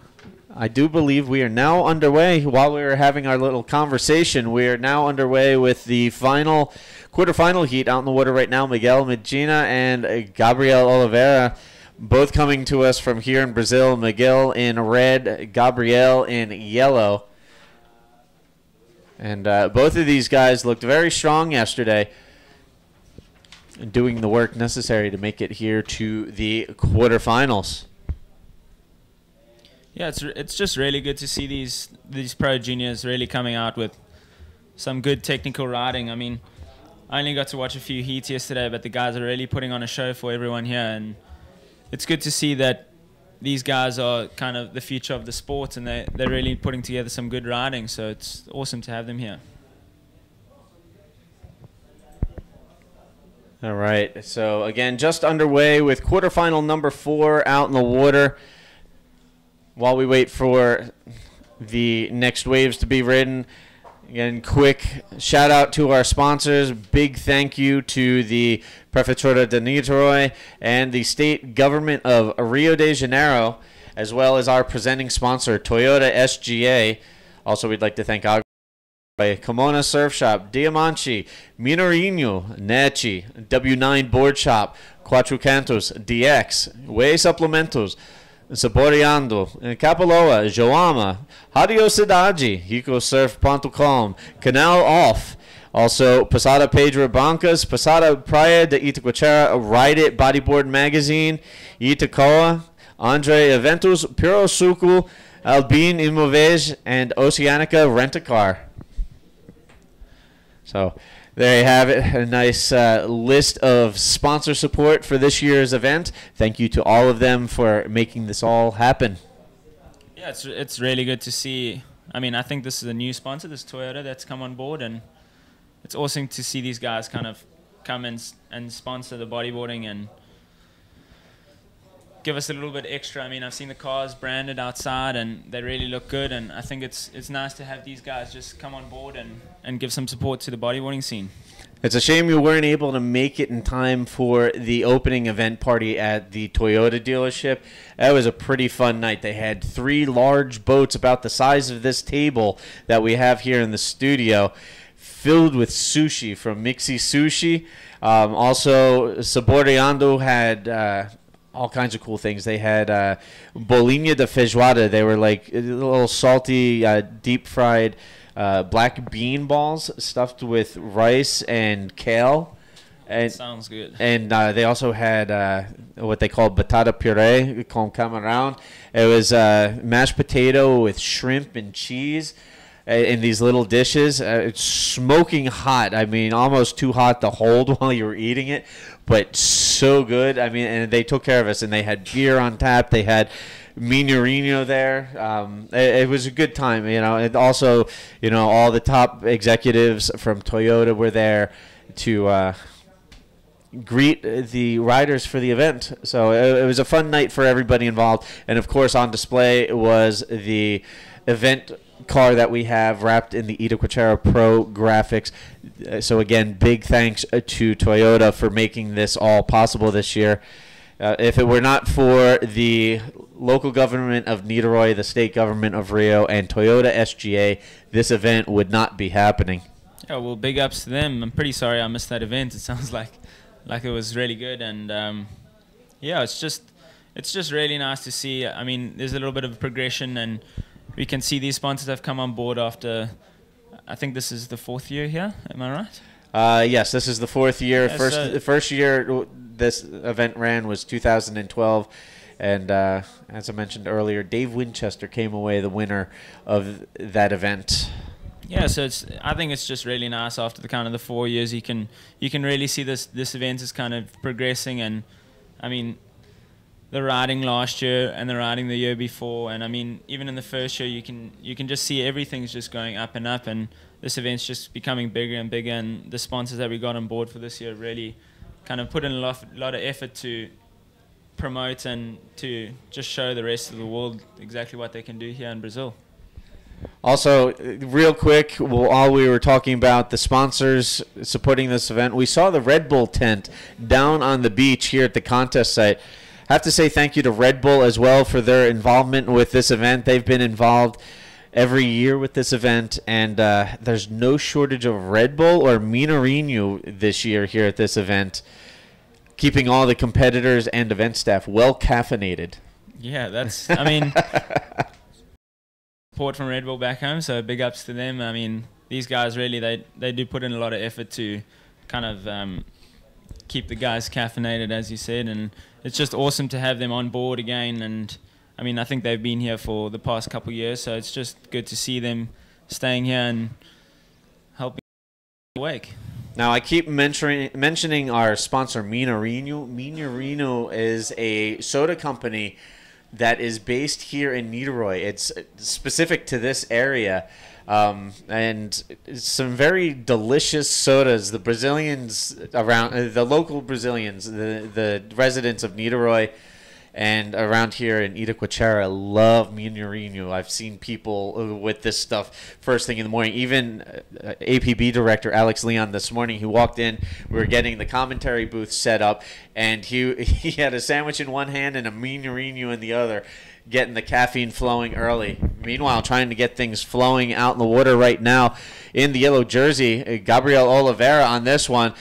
I do believe we are now underway. While we were having our little conversation, we are now underway with the final quarterfinal heat out in the water right now. Miguel Medina and Gabriel Oliveira both coming to us from here in Brazil. Miguel in red, Gabriel in yellow. And both of these guys looked very strong yesterday, doing the work necessary to make it here to the quarterfinals. Yeah, it's just really good to see these pro juniors really coming out with some good technical riding. I mean, I only got to watch a few heats yesterday, but the guys are really putting on a show for everyone here, and it's good to see that these guys are kind of the future of the sport, and they're really putting together some good riding, so it's awesome to have them here. All right, so again, just underway with quarterfinal number 4 out in the water. While we wait for the next waves to be ridden, again, quick shout out to our sponsors. Big thank you to the Prefeitura de Niterói and the state government of Rio de Janeiro, as well as our presenting sponsor, Toyota SGA. Also, we'd like to thank Kimona Surf Shop, Diamante, Minorinho, Nechi, W9 Board Shop, Quatro Cantos, DX, Way Suplementos, Saboreando, Capaloa, Joama, Radio Cidade, RicoSurf.com, Canal Off, also Posada Pedro Bancas, Posada Praia de Itacoatiara, Ride It Bodyboard Magazine, Itacoa, Andre Eventos, Puro Suco, Albin Imóveis, and Oceanica Rent-A-Car. So there you have it, a nice list of sponsor support for this year's event. Thank you to all of them for making this all happen. Yeah, it's really good to see. I mean, I think this is a new sponsor, this Toyota, that's come on board, and it's awesome to see these guys kind of come and sponsor the bodyboarding and give us a little bit extra. I mean, I've seen the cars branded outside, and they really look good, and I think it's nice to have these guys just come on board and give some support to the bodyboarding scene. It's a shame you weren't able to make it in time for the opening event party at the Toyota dealership. That was a pretty fun night. They had 3 large boats about the size of this table that we have here in the studio, filled with sushi from Mixi Sushi. Also, Saboreando had all kinds of cool things. They had bolinha de feijoada. They were like little salty, deep-fried black bean balls stuffed with rice and kale. And, sounds good. And they also had what they call batata puree con camarão. It was mashed potato with shrimp and cheese in these little dishes. It's smoking hot. I mean, almost too hot to hold while you were eating it, but so good. I mean, and they took care of us, and they had beer on tap. They had Minorinho there. It was a good time, you know. And also, you know, all the top executives from Toyota were there to greet the riders for the event. So it was a fun night for everybody involved. And, of course, on display was the event car that we have wrapped in the Itacoatiara Pro graphics. So, again, big thanks to Toyota for making this all possible this year. If it were not for the local government of Niterói, the state government of Rio, and Toyota SGA, this event would not be happening. Yeah, well, big ups to them. I'm pretty sorry I missed that event. It sounds like it was really good, and yeah, it's just really nice to see. I mean, there's a little bit of progression, and we can see these sponsors have come on board after, I think this is the 4th year here. Am I right? Yes, this is the 4th year. Yeah, First year this event ran was 2012, and as I mentioned earlier, Dave Winchester came away the winner of that event. Yeah, so I think it's just really nice after the kind of the 4 years you can really see this event is kind of progressing. And I mean, the riding last year and the riding the year before, and I mean, even in the first year you can just see everything's just going up and up, and this event's just becoming bigger and bigger, and the sponsors that we got on board for this year really kind of put in a lot of effort to promote and to just show the rest of the world exactly what they can do here in Brazil. Also, real quick, while we were talking about the sponsors supporting this event, we saw the Red Bull tent down on the beach here at the contest site. I have to say thank you to Red Bull as well for their involvement with this event. They've been involved every year with this event, and there's no shortage of Red Bull or Minorinho this year here at this event. keeping all the competitors and event staff well caffeinated. Yeah, that's, I mean, support from Red Bull back home, so big ups to them. I mean, these guys really, they do put in a lot of effort to kind of keep the guys caffeinated, as you said, and it's just awesome to have them on board again. And I mean, I think they've been here for the past couple of years, so it's just good to see them staying here and helping wake. Now, I keep mentioning our sponsor, Minarino. Minarino is a soda company that is based here in Niteroi. It's specific to this area, and some very delicious sodas. The Brazilians around, the local Brazilians, the residents of Niteroi and around here in Itacoatiara love Minarino. I've seen people with this stuff first thing in the morning. Even APB director Alex Leon this morning, he walked in, we were getting the commentary booth set up, and he had a sandwich in one hand and a Minarino in the other, getting the caffeine flowing early. Meanwhile, trying to get things flowing out in the water right now in the yellow jersey, Gabriel Oliveira on this one.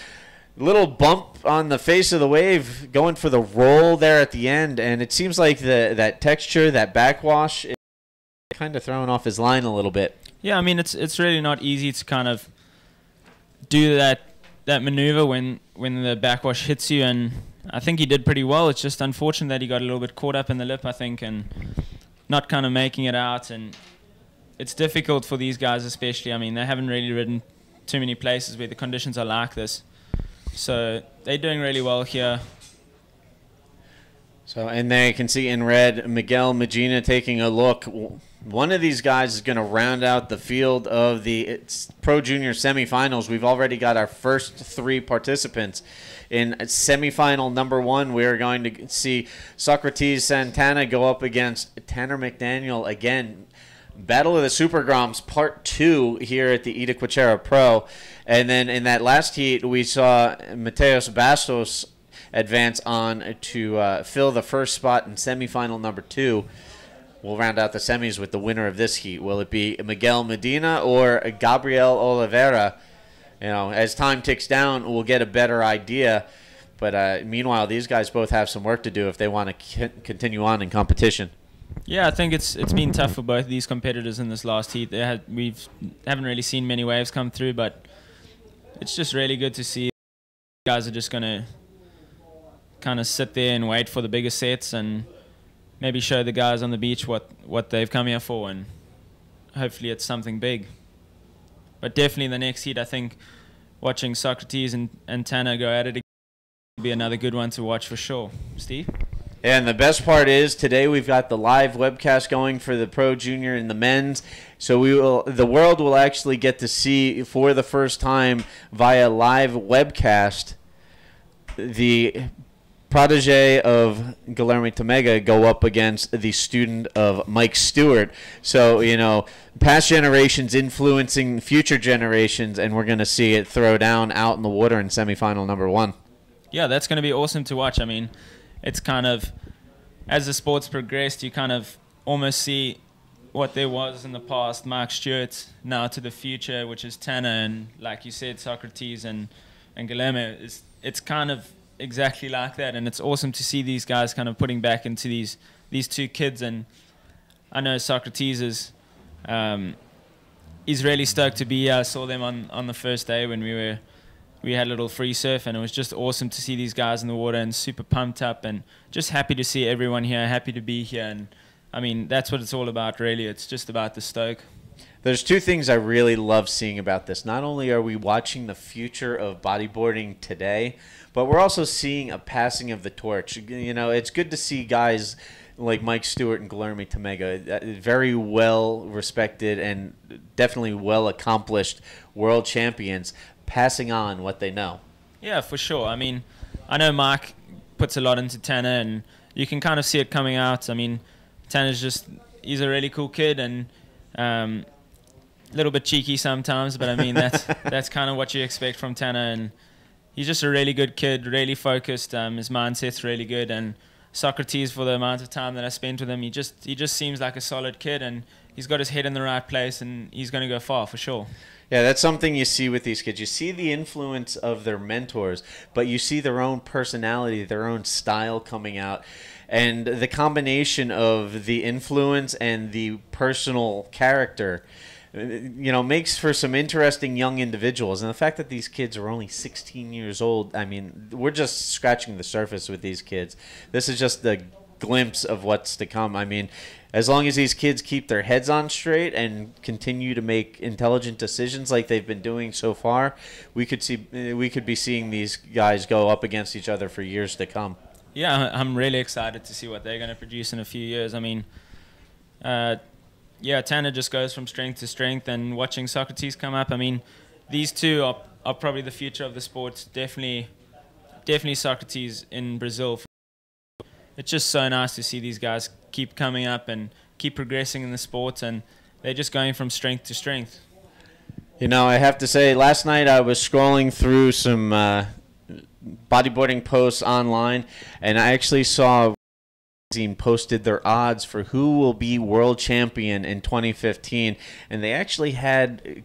Little bump on the face of the wave, going for the roll there at the end, and it seems like that texture, that backwash, is kind of throwing off his line a little bit. Yeah, I mean, it's really not easy to kind of do that maneuver when the backwash hits you, and I think he did pretty well. It's just unfortunate that he got a little bit caught up in the lip, I think, and not kind of making it out, and it's difficult for these guys especially. I mean, they haven't really ridden too many places where the conditions are like this. So they're doing really well here. So, and there you can see in red, Miguel Medina taking a look. One of these guys is going to round out the field of the Pro Junior semifinals. We've already got our first 3 participants. In semifinal number 1, we are going to see Socrates Santana go up against Tanner McDaniel again. Battle of the Super Groms Part 2 here at the Itacoatiara Pro. And then in that last heat, we saw Mateus Bastos advance on to fill the first spot in semifinal number 2. We'll round out the semis with the winner of this heat. Will it be Miguel Medina or Gabriel Oliveira? You know, as time ticks down, we'll get a better idea. But meanwhile, these guys both have some work to do if they want to continue on in competition. Yeah, I think it's been tough for both of these competitors in this last heat. We haven't really seen many waves come through, but it's just really good to see guys are just going to kind of sit there and wait for the bigger sets and maybe show the guys on the beach what they've come here for, and hopefully it's something big. But definitely the next heat, I think watching Socrates and Tanner go at it again will be another good one to watch for sure. Steve? And the best part is today we've got the live webcast going for the Pro Junior and the men's. So the world will actually get to see for the first time via live webcast the protege of Guilherme Tomega go up against the student of Mike Stewart. So, you know, past generations influencing future generations, and we're going to see it throw down out in the water in semifinal number 1. Yeah, that's going to be awesome to watch. I mean, it's kind of, as the sport's progressed, you kind of almost see what there was in the past, Mark Stewart, now to the future, which is Tanner, and like you said, Socrates and Guilherme. It's kind of exactly like that, and it's awesome to see these guys kind of putting back into these 2 kids. And I know Socrates is he's really stoked to be here. I saw them on the first day when we had a little free surf, and it was just awesome to see these guys in the water and super pumped up and just happy to see everyone here, happy to be here. And I mean, that's what it's all about, really. It's just about the stoke. There's 2 things I really love seeing about this. Not only are we watching the future of bodyboarding today, but we're also seeing a passing of the torch. You know, it's good to see guys like Mike Stewart and Guilherme Tomega, very well respected and definitely well accomplished world champions, passing on what they know. Yeah, for sure. I mean, I know Mark puts a lot into Tanner, and you can kind of see it coming out. I mean, Tanner's he's a really cool kid, and a little bit cheeky sometimes, but I mean, that's kind of what you expect from Tanner, and he's just a really good kid, really focused. His mindset's really good, and Socrates, for the amount of time that I spent with him, he just seems like a solid kid, and he's got his head in the right place, and he's going to go far for sure. Yeah, that's something you see with these kids. You see the influence of their mentors, but you see their own personality, their own style coming out. And the combination of the influence and the personal character, makes for some interesting young individuals. And the fact that these kids are only 16 years old, I mean, we're just scratching the surface with these kids. This is just the glimpse of what's to come. I mean, as long as these kids keep their heads on straight and continue to make intelligent decisions like they've been doing so far, we could be seeing these guys go up against each other for years to come. Yeah, I'm really excited to see what they're going to produce in a few years. I mean, Tanner just goes from strength to strength, and watching Socrates come up, I mean, these two are probably the future of the sport. Definitely Socrates in Brazil. It's just so nice to see these guys keep coming up and keep progressing in the sport, and they're just going from strength to strength. I have to say, last night I was scrolling through some bodyboarding posts online, and I actually saw posted their odds for who will be world champion in 2015, and they actually had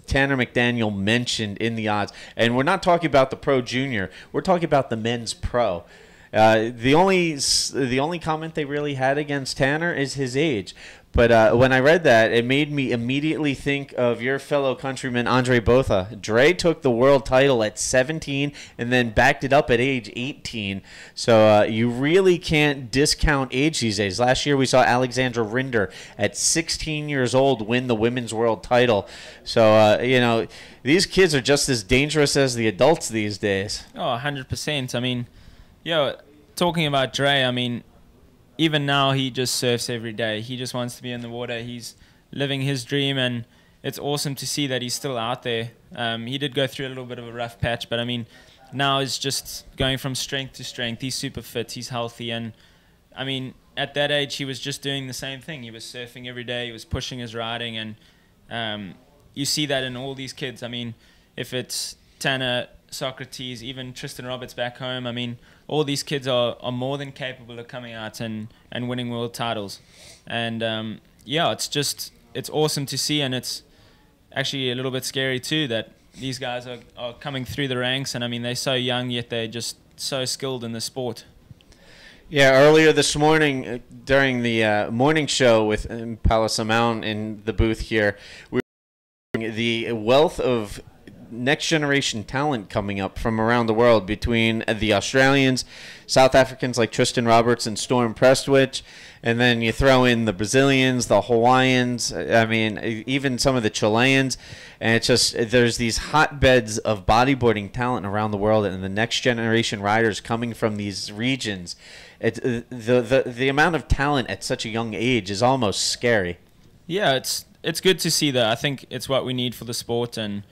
Tanner McDaniel mentioned in the odds. And we're not talking about the Pro Junior, we're talking about the men's pro. The only comment they really had against Tanner is his age. But when I read that, it made me immediately think of your fellow countryman, Andre Botha. Dre took the world title at 17 and then backed it up at age 18. So you really can't discount age these days. Last year we saw Alexandra Rinder at 16 years old win the women's world title. So, these kids are just as dangerous as the adults these days. Oh, 100%. I mean, talking about Dre, I mean, even now he just surfs every day. He just wants to be in the water. He's living his dream, and it's awesome to see that he's still out there. He did go through a little bit of a rough patch, but I mean, now he's just going from strength to strength. He's super fit. He's healthy, and I mean, at that age, he was just doing the same thing. He was surfing every day. He was pushing his riding, and you see that in all these kids. I mean, if it's Tanner, Socrates, even Tristan Roberts back home, I mean, all these kids are more than capable of coming out and winning world titles. And it's awesome to see, and it's actually a little bit scary too that these guys are coming through the ranks, and I mean, they're so young, yet they're just so skilled in the sport. Yeah, earlier this morning during the morning show with Paula Simão in the booth here, we were the wealth of next generation talent coming up from around the world between the Australians, South Africans like Tristan Roberts and Storm Prestwich, and then you throw in the Brazilians, the Hawaiians, I mean, even some of the Chileans, and it's just, there's these hotbeds of bodyboarding talent around the world, and the next generation riders coming from these regions. The amount of talent at such a young age is almost scary. Yeah, it's good to see that. I think it's what we need for the sport, and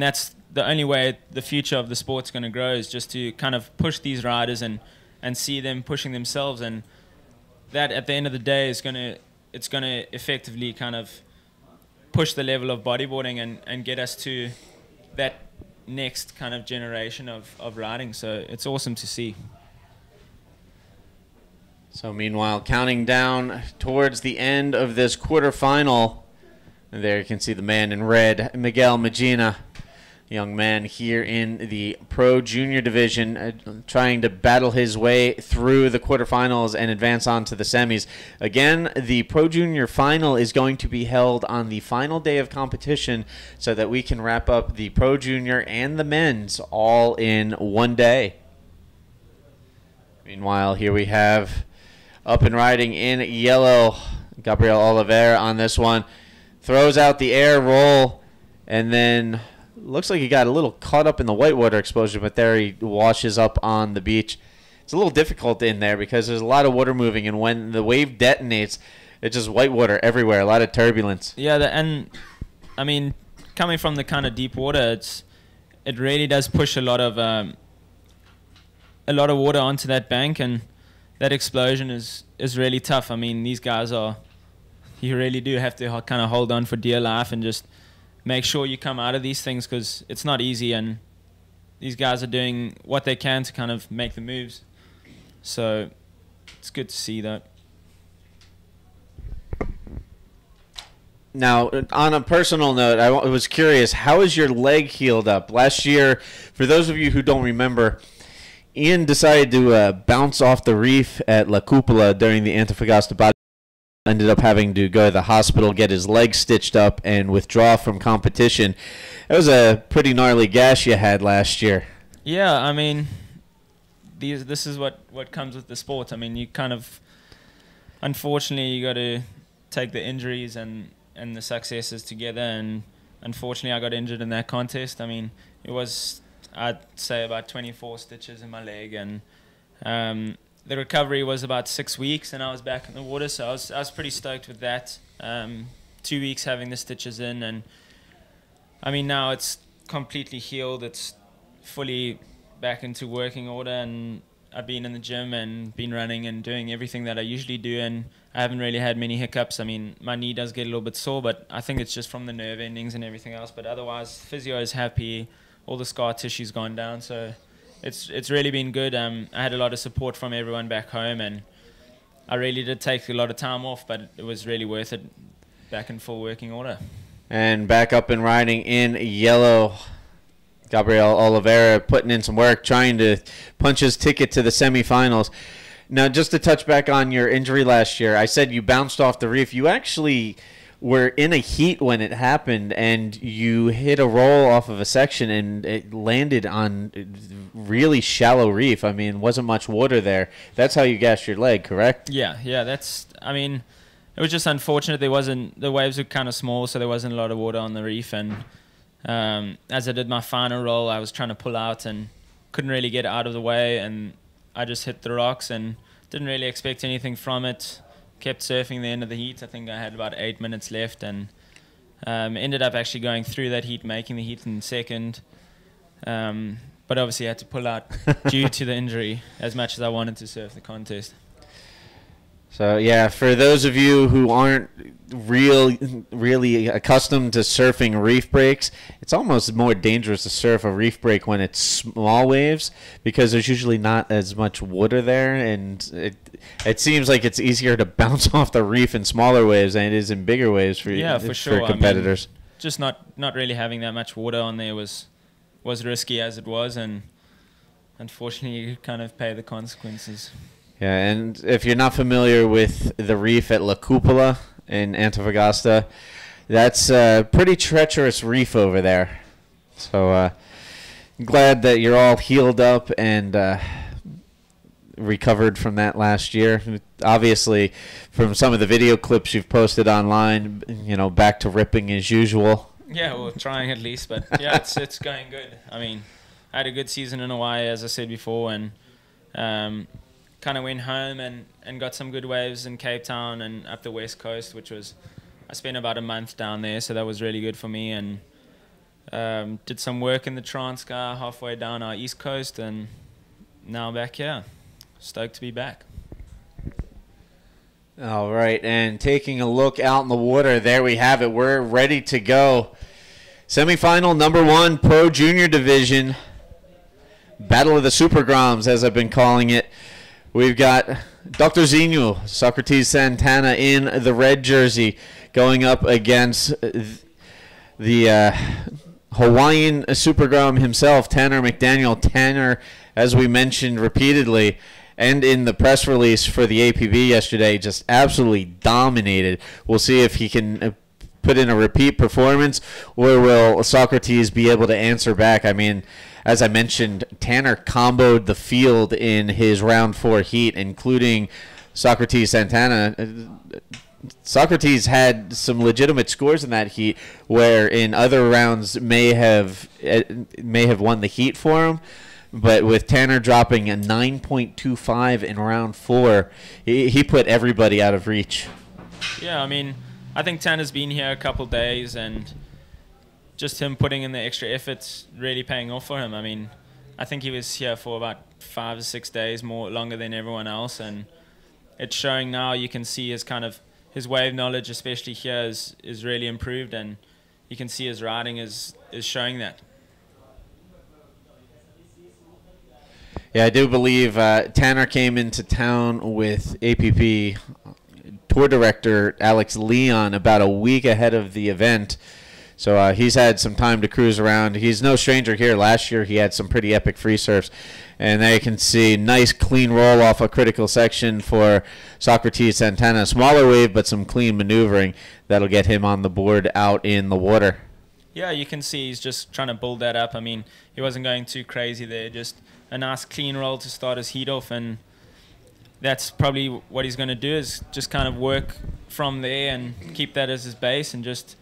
that's the only way the future of the sport's going to grow, is just to kind of push these riders and see them pushing themselves, and that at the end of the day it's going to effectively kind of push the level of bodyboarding and get us to that next kind of generation of riding. So it's awesome to see. So meanwhile, counting down towards the end of this quarterfinal, and there you can see the man in red, Miguel Medina, young man here in the Pro Junior division, trying to battle his way through the quarterfinals and advance on to the semis. Again, the Pro Junior final is going to be held on the final day of competition so that we can wrap up the Pro Junior and the men's all in one day. Meanwhile, here we have up and riding in yellow, Gabriel Oliveira on this one. Throws out the air roll, and then looks like he got a little caught up in the whitewater explosion, but there he washes up on the beach. It's a little difficult in there because there's a lot of water moving, and when the wave detonates, it's just whitewater everywhere, a lot of turbulence. Yeah, and I mean, coming from the kind of deep water, it really does push a lot of water onto that bank, and that explosion is really tough. I mean, these guys you really do have to kind of hold on for dear life and just make sure you come out of these things, because it's not easy, and these guys are doing what they can to kind of make the moves. So it's good to see that. Now, on a personal note, I was curious, how is your leg healed up? Last year, for those of you who don't remember, Ian decided to bounce off the reef at La Cupola during the Antofagasta body. Ended up having to go to the hospital, get his leg stitched up, and withdraw from competition. That was a pretty gnarly gash you had last year. Yeah, I mean, this is what comes with the sport. I mean, you kind of, unfortunately, you got to take the injuries and the successes together, and unfortunately I got injured in that contest. I mean, it was, I'd say, about 24 stitches in my leg, and the recovery was about 6 weeks, and I was back in the water, so I was pretty stoked with that. 2 weeks having the stitches in, and I mean, now it's completely healed. It's fully back into working order, and I've been in the gym and been running and doing everything that I usually do, and I haven't really had many hiccups. I mean, my knee does get a little bit sore, but I think it's just from the nerve endings and everything else. But otherwise, physio is happy. All the scar tissue's gone down, so it's really been good. I had a lot of support from everyone back home, and I really did take a lot of time off, but it was really worth it, back in full working order. And back up and riding in yellow, Gabriel Oliveira putting in some work, trying to punch his ticket to the semifinals. Now, just to touch back on your injury last year, I said you bounced off the reef. You actually were in a heat when it happened, and you hit a roll off of a section, and it landed on really shallow reef. I mean, wasn't much water there. That's how you gashed your leg, correct? Yeah, that's, I mean, it was just unfortunate. The waves were kind of small, so there wasn't a lot of water on the reef, and as I did my final roll, I was trying to pull out and couldn't really get out of the way, and I just hit the rocks and didn't really expect anything from it. Kept surfing the end of the heat. I think I had about 8 minutes left, and ended up actually going through that heat, making the heat in second. But obviously I had to pull out due to the injury, as much as I wanted to surf the contest. So, yeah, for those of you who aren't really accustomed to surfing reef breaks, it's almost more dangerous to surf a reef break when it's small waves, because there's usually not as much water there, and it seems like it's easier to bounce off the reef in smaller waves than it is in bigger waves for sure. competitors. I mean, just not really having that much water on there was risky as it was, and unfortunately you kind of pay the consequences. Yeah, and if you're not familiar with the reef at La Cupola in Antofagasta, that's a pretty treacherous reef over there. So glad that you're all healed up and recovered from that last year. Obviously, from some of the video clips you've posted online, you know, back to ripping as usual. Yeah, well, trying at least, but yeah, it's going good. I mean, I had a good season in Hawaii, as I said before, and kind of went home and got some good waves in Cape Town and up the west coast, which was, I spent about a month down there, so that was really good for me, and did some work in the Transkei halfway down our east coast, and now I'm back here. Stoked to be back. All right, and taking a look out in the water, there we have it. We're ready to go. Semifinal number 1, Pro Junior Division. Battle of the Super Groms, as I've been calling it. We've got Dr. Zinho, Socrates Santana in the red jersey, going up against the Hawaiian Super Grom himself, Tanner McDaniel. Tanner, as we mentioned repeatedly, and in the press release for the APB yesterday, just absolutely dominated. We'll see if he can put in a repeat performance, or will Socrates be able to answer back. I mean, as I mentioned, Tanner comboed the field in his round 4 heat, including Socrates Santana. Socrates had some legitimate scores in that heat, where in other rounds may have won the heat for him. But with Tanner dropping a 9.25 in round 4, he put everybody out of reach. Yeah, I mean, I think Tanner's been here a couple days, and just him putting in the extra effort's really paying off for him. I mean, I think he was here for about 5 or 6 days, longer than everyone else, and it's showing now. You can see his wave knowledge, especially here, is really improved, and you can see his riding is showing that. Yeah, I do believe Tanner came into town with APP tour director Alex Leon about a week ahead of the event. So he's had some time to cruise around. He's no stranger here. Last year he had some pretty epic free surfs. And there you can see nice clean roll off a critical section for Socrates Santana. Smaller wave, but some clean maneuvering that'll get him on the board out in the water. Yeah, you can see he's just trying to build that up. I mean, he wasn't going too crazy there. Just a nice clean roll to start his heat off, and that's probably what he's going to do, is just kind of work from there and keep that as his base and just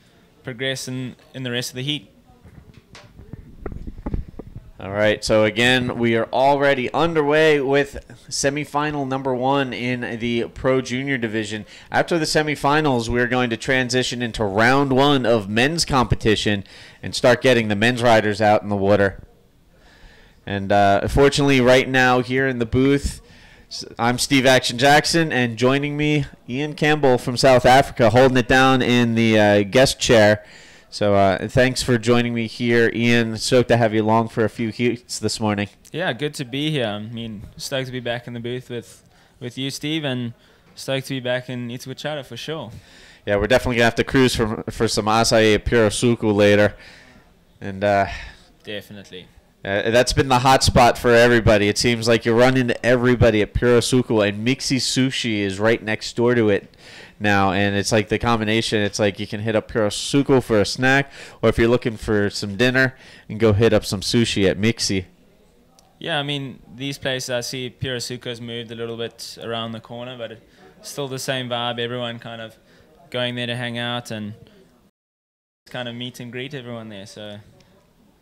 progress in the rest of the heat. All right, so again, we are already underway with semifinal number 1 in the Pro Junior division. After the semifinals, we're going to transition into round 1 of men's competition and start getting the men's riders out in the water. And fortunately, right now here in the booth, I'm Steve Action Jackson, and joining me, Ian Campbell from South Africa, holding it down in the guest chair. So thanks for joining me here, Ian. Stoked to have you along for a few heats this morning. Yeah, good to be here. I mean, stoked to be back in the booth with you, Steve, and stoked to be back in Itacoatiara for sure. Yeah, we're definitely going to have to cruise for some acai at Pirasuku later. And Definitely. That's been the hot spot for everybody. It seems like you run into everybody at Pirasuku, and Mixi Sushi is right next door to it now. And it's like the combination. It's like you can hit up Pirasuku for a snack, or if you're looking for some dinner, and go hit up some sushi at Mixi. Yeah, I mean, these places, I see Pirasuku has moved a little bit around the corner, but it's still the same vibe. Everyone kind of going there to hang out and kind of meet and greet everyone there. So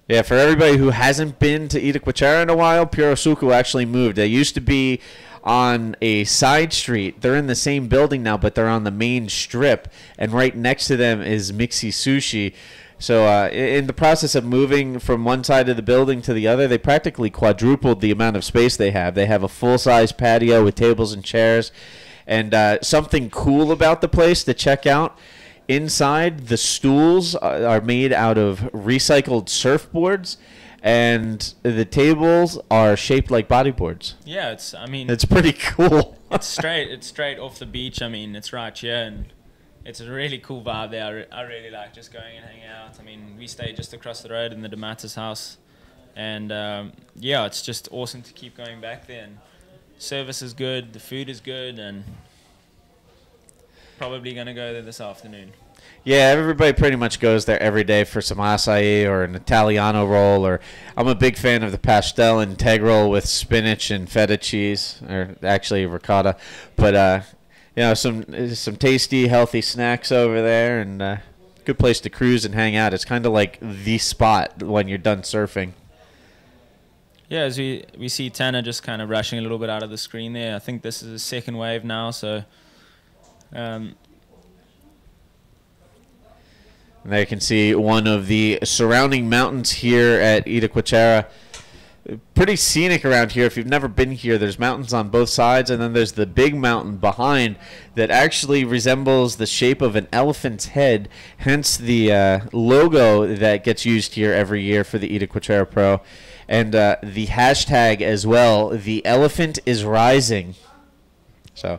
yeah, for everybody who hasn't been to Itacoatiara in a while, Pirasuku actually moved. They used to be on a side street. They're in the same building now, but they're on the main strip, and right next to them is Mixi Sushi. So in the process of moving from one side of the building to the other, they practically quadrupled the amount of space they have. They have a full-size patio with tables and chairs, and something cool about the place to check out. Inside, the stools are made out of recycled surfboards, and the tables are shaped like bodyboards. yeah, It's pretty cool. it's straight off the beach. I mean, it's right here, and it's a really cool vibe there. I really like just going and hanging out. I mean, we stay just across the road in the DeMatteis house, and yeah, it's just awesome to keep going back there. And service is good, the food is good, and probably going to go there this afternoon. Yeah, everybody pretty much goes there every day for some acai or an Italiano roll, or I'm a big fan of the pastel integral with spinach and feta cheese, or actually ricotta. But you know, some tasty, healthy snacks over there, and good place to cruise and hang out. It's kind of like the spot when you're done surfing. Yeah, as we see Tanner just kind of rushing a little bit out of the screen there. I think this is a second wave now, so And there you can see one of the surrounding mountains here at Itacoatiara. Pretty scenic around here. If you've never been here, there's mountains on both sides, and then there's the big mountain behind that actually resembles the shape of an elephant's head, hence the logo that gets used here every year for the Itacoatiara Pro. And the hashtag as well, the elephant is rising. So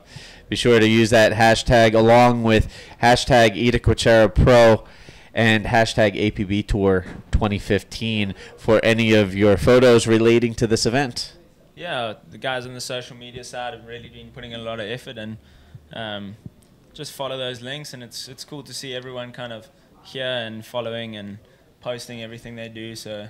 be sure to use that hashtag along with hashtag Itacoatiara Pro and hashtag APB Tour 2015 for any of your photos relating to this event. yeah, the guys on the social media side have really been putting a lot of effort, and just follow those links, and it's cool to see everyone kind of here and following and posting everything they do. So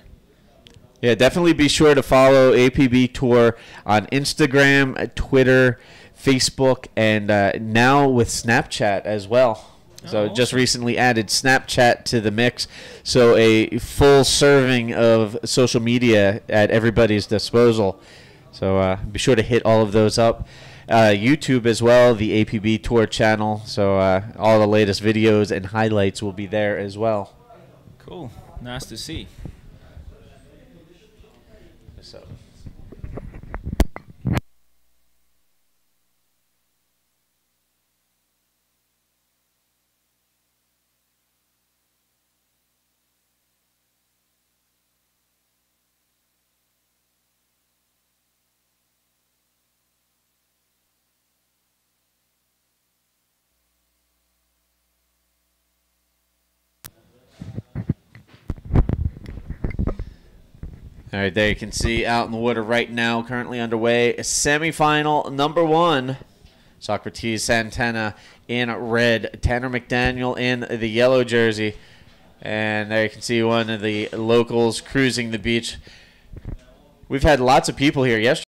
yeah, definitely be sure to follow APB Tour on Instagram, Twitter, Facebook, and now with Snapchat as well. So awesome. Just recently added Snapchat to the mix, so a full serving of social media at everybody's disposal. So be sure to hit all of those up. YouTube as well, the APB Tour channel. So all the latest videos and highlights will be there as well. cool, nice to see. So. All right, there you can see out in the water right now, currently underway, semifinal number 1. Socrates Santana in red, Tanner McDaniel in the yellow jersey. And there you can see one of the locals cruising the beach. We've had lots of people here yesterday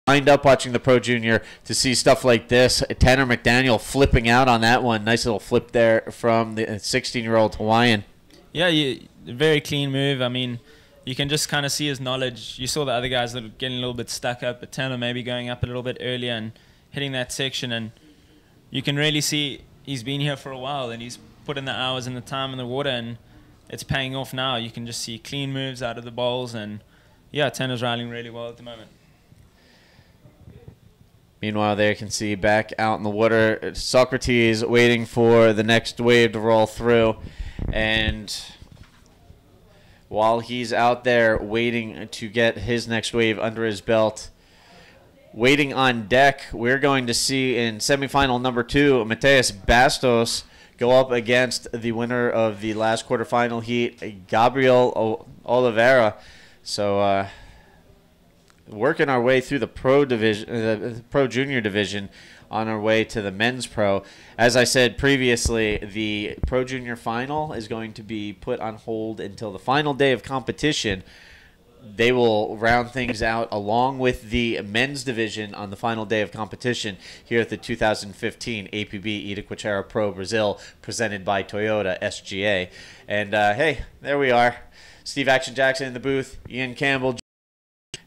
lined up watching the Pro Junior to see stuff like this. Tanner McDaniel flipping out on that one. Nice little flip there from the 16-year-old Hawaiian. Yeah, very clean move. I mean, you can just kind of see his knowledge. You saw the other guys that were getting a little bit stuck up, but Tanner maybe going up a little bit earlier and hitting that section. And you can really see he's been here for a while and he's put in the hours and the time in the water, and it's paying off now. You can just see clean moves out of the bowls, and yeah, Tanner's riding really well at the moment. Meanwhile, there you can see back out in the water, Socrates waiting for the next wave to roll through. And while he's out there waiting to get his next wave under his belt, waiting on deck, we're going to see in semifinal number 2, Mateus Bastos go up against the winner of the last quarterfinal heat, Gabriel Oliveira. So working our way through the pro division, the Pro Junior division, on our way to the men's pro. As I said previously, the Pro Junior final is going to be put on hold until the final day of competition. They will round things out along with the men's division on the final day of competition here at the 2015 APB Itacoatiara Pro Brazil, presented by Toyota SGA. And hey, there we are. Steve Action Jackson in the booth, Ian Campbell.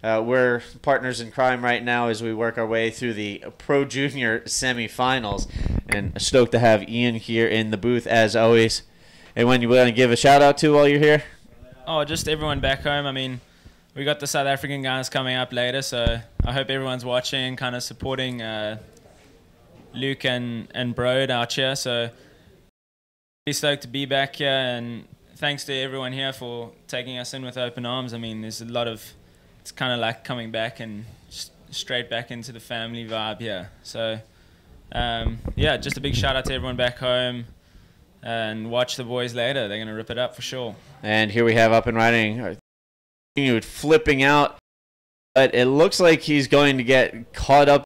We're partners in crime right now as we work our way through the Pro Junior semifinals. And stoked to have Ian here in the booth as always. Anyone you want to give a shout out to while you're here? Oh, just everyone back home. I mean, we got the South African guys coming up later, so I hope everyone's watching, kind of supporting Luke and Brode out here. So really stoked to be back here, and thanks to everyone here for taking us in with open arms. I mean, there's a lot of, it's kind of like coming back and straight back into the family vibe here. So yeah, just a big shout out to everyone back home, and watch the boys later. They're going to rip it up for sure. And here we have up and riding, flipping out, but it looks like he's going to get caught up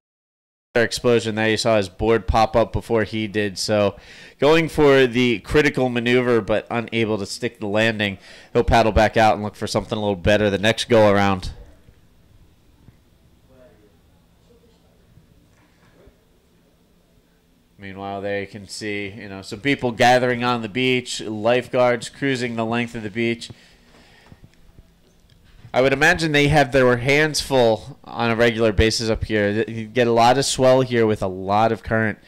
in the explosion there. You saw his board pop up before he did, so going for the critical maneuver but unable to stick the landing. He'll paddle back out and look for something a little better the next go around. Meanwhile, there you can see, some people gathering on the beach, lifeguards cruising the length of the beach. I would imagine they have their hands full on a regular basis up here. You get a lot of swell here with a lot of current.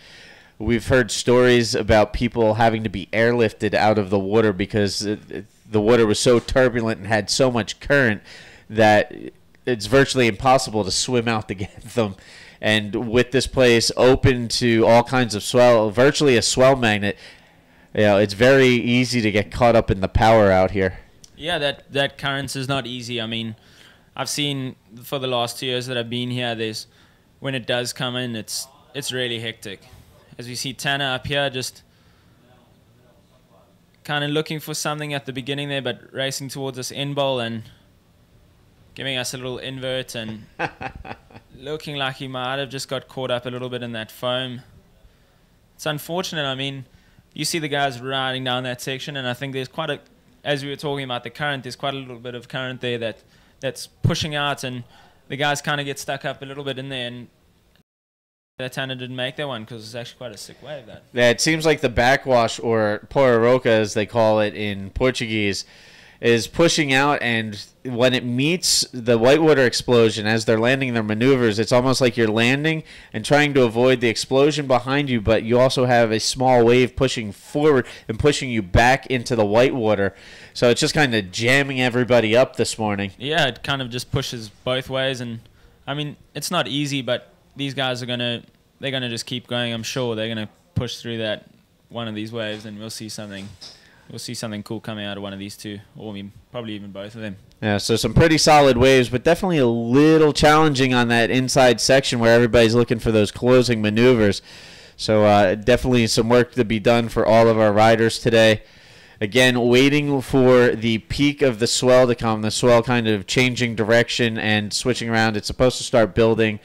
We've heard stories about people having to be airlifted out of the water because the water was so turbulent and had so much current that it's virtually impossible to swim out to get them. And with this place open to all kinds of swell, virtually a swell magnet, it's very easy to get caught up in the power out here. Yeah, that currents is not easy. I mean, I've seen for the last 2 years that I've been here, when it does come in, it's really hectic. As we see Tanner up here, just kind of looking for something at the beginning there, but racing towards this end bowl and giving us a little invert and looking like he might have just got caught up a little bit in that foam. It's unfortunate. I mean, you see the guys riding down that section, and I think there's quite a, as we were talking about the current, there's quite a little bit of current there that's pushing out, and the guys kind of get stuck up a little bit in there, and that Tanner didn't make that one because it's actually quite a sick wave. That. Yeah, it seems like the backwash, or pororoca as they call it in Portuguese, is pushing out, and when it meets the whitewater explosion as they're landing their maneuvers, it's almost like you're landing and trying to avoid the explosion behind you, but you also have a small wave pushing forward and pushing you back into the whitewater. So it's just kind of jamming everybody up this morning. Yeah, it kind of just pushes both ways, and I mean, it's not easy, but these guys they're gonna just keep going. I'm sure they're gonna push through that one of these waves, and we'll see something cool coming out of one of these two, or probably even both of them. Yeah, so some pretty solid waves, but definitely a little challenging on that inside section where everybody's looking for those closing maneuvers. So definitely some work to be done for all of our riders today. Again, waiting for the peak of the swell to come, the swell kind of changing direction and switching around. It's supposed to start building,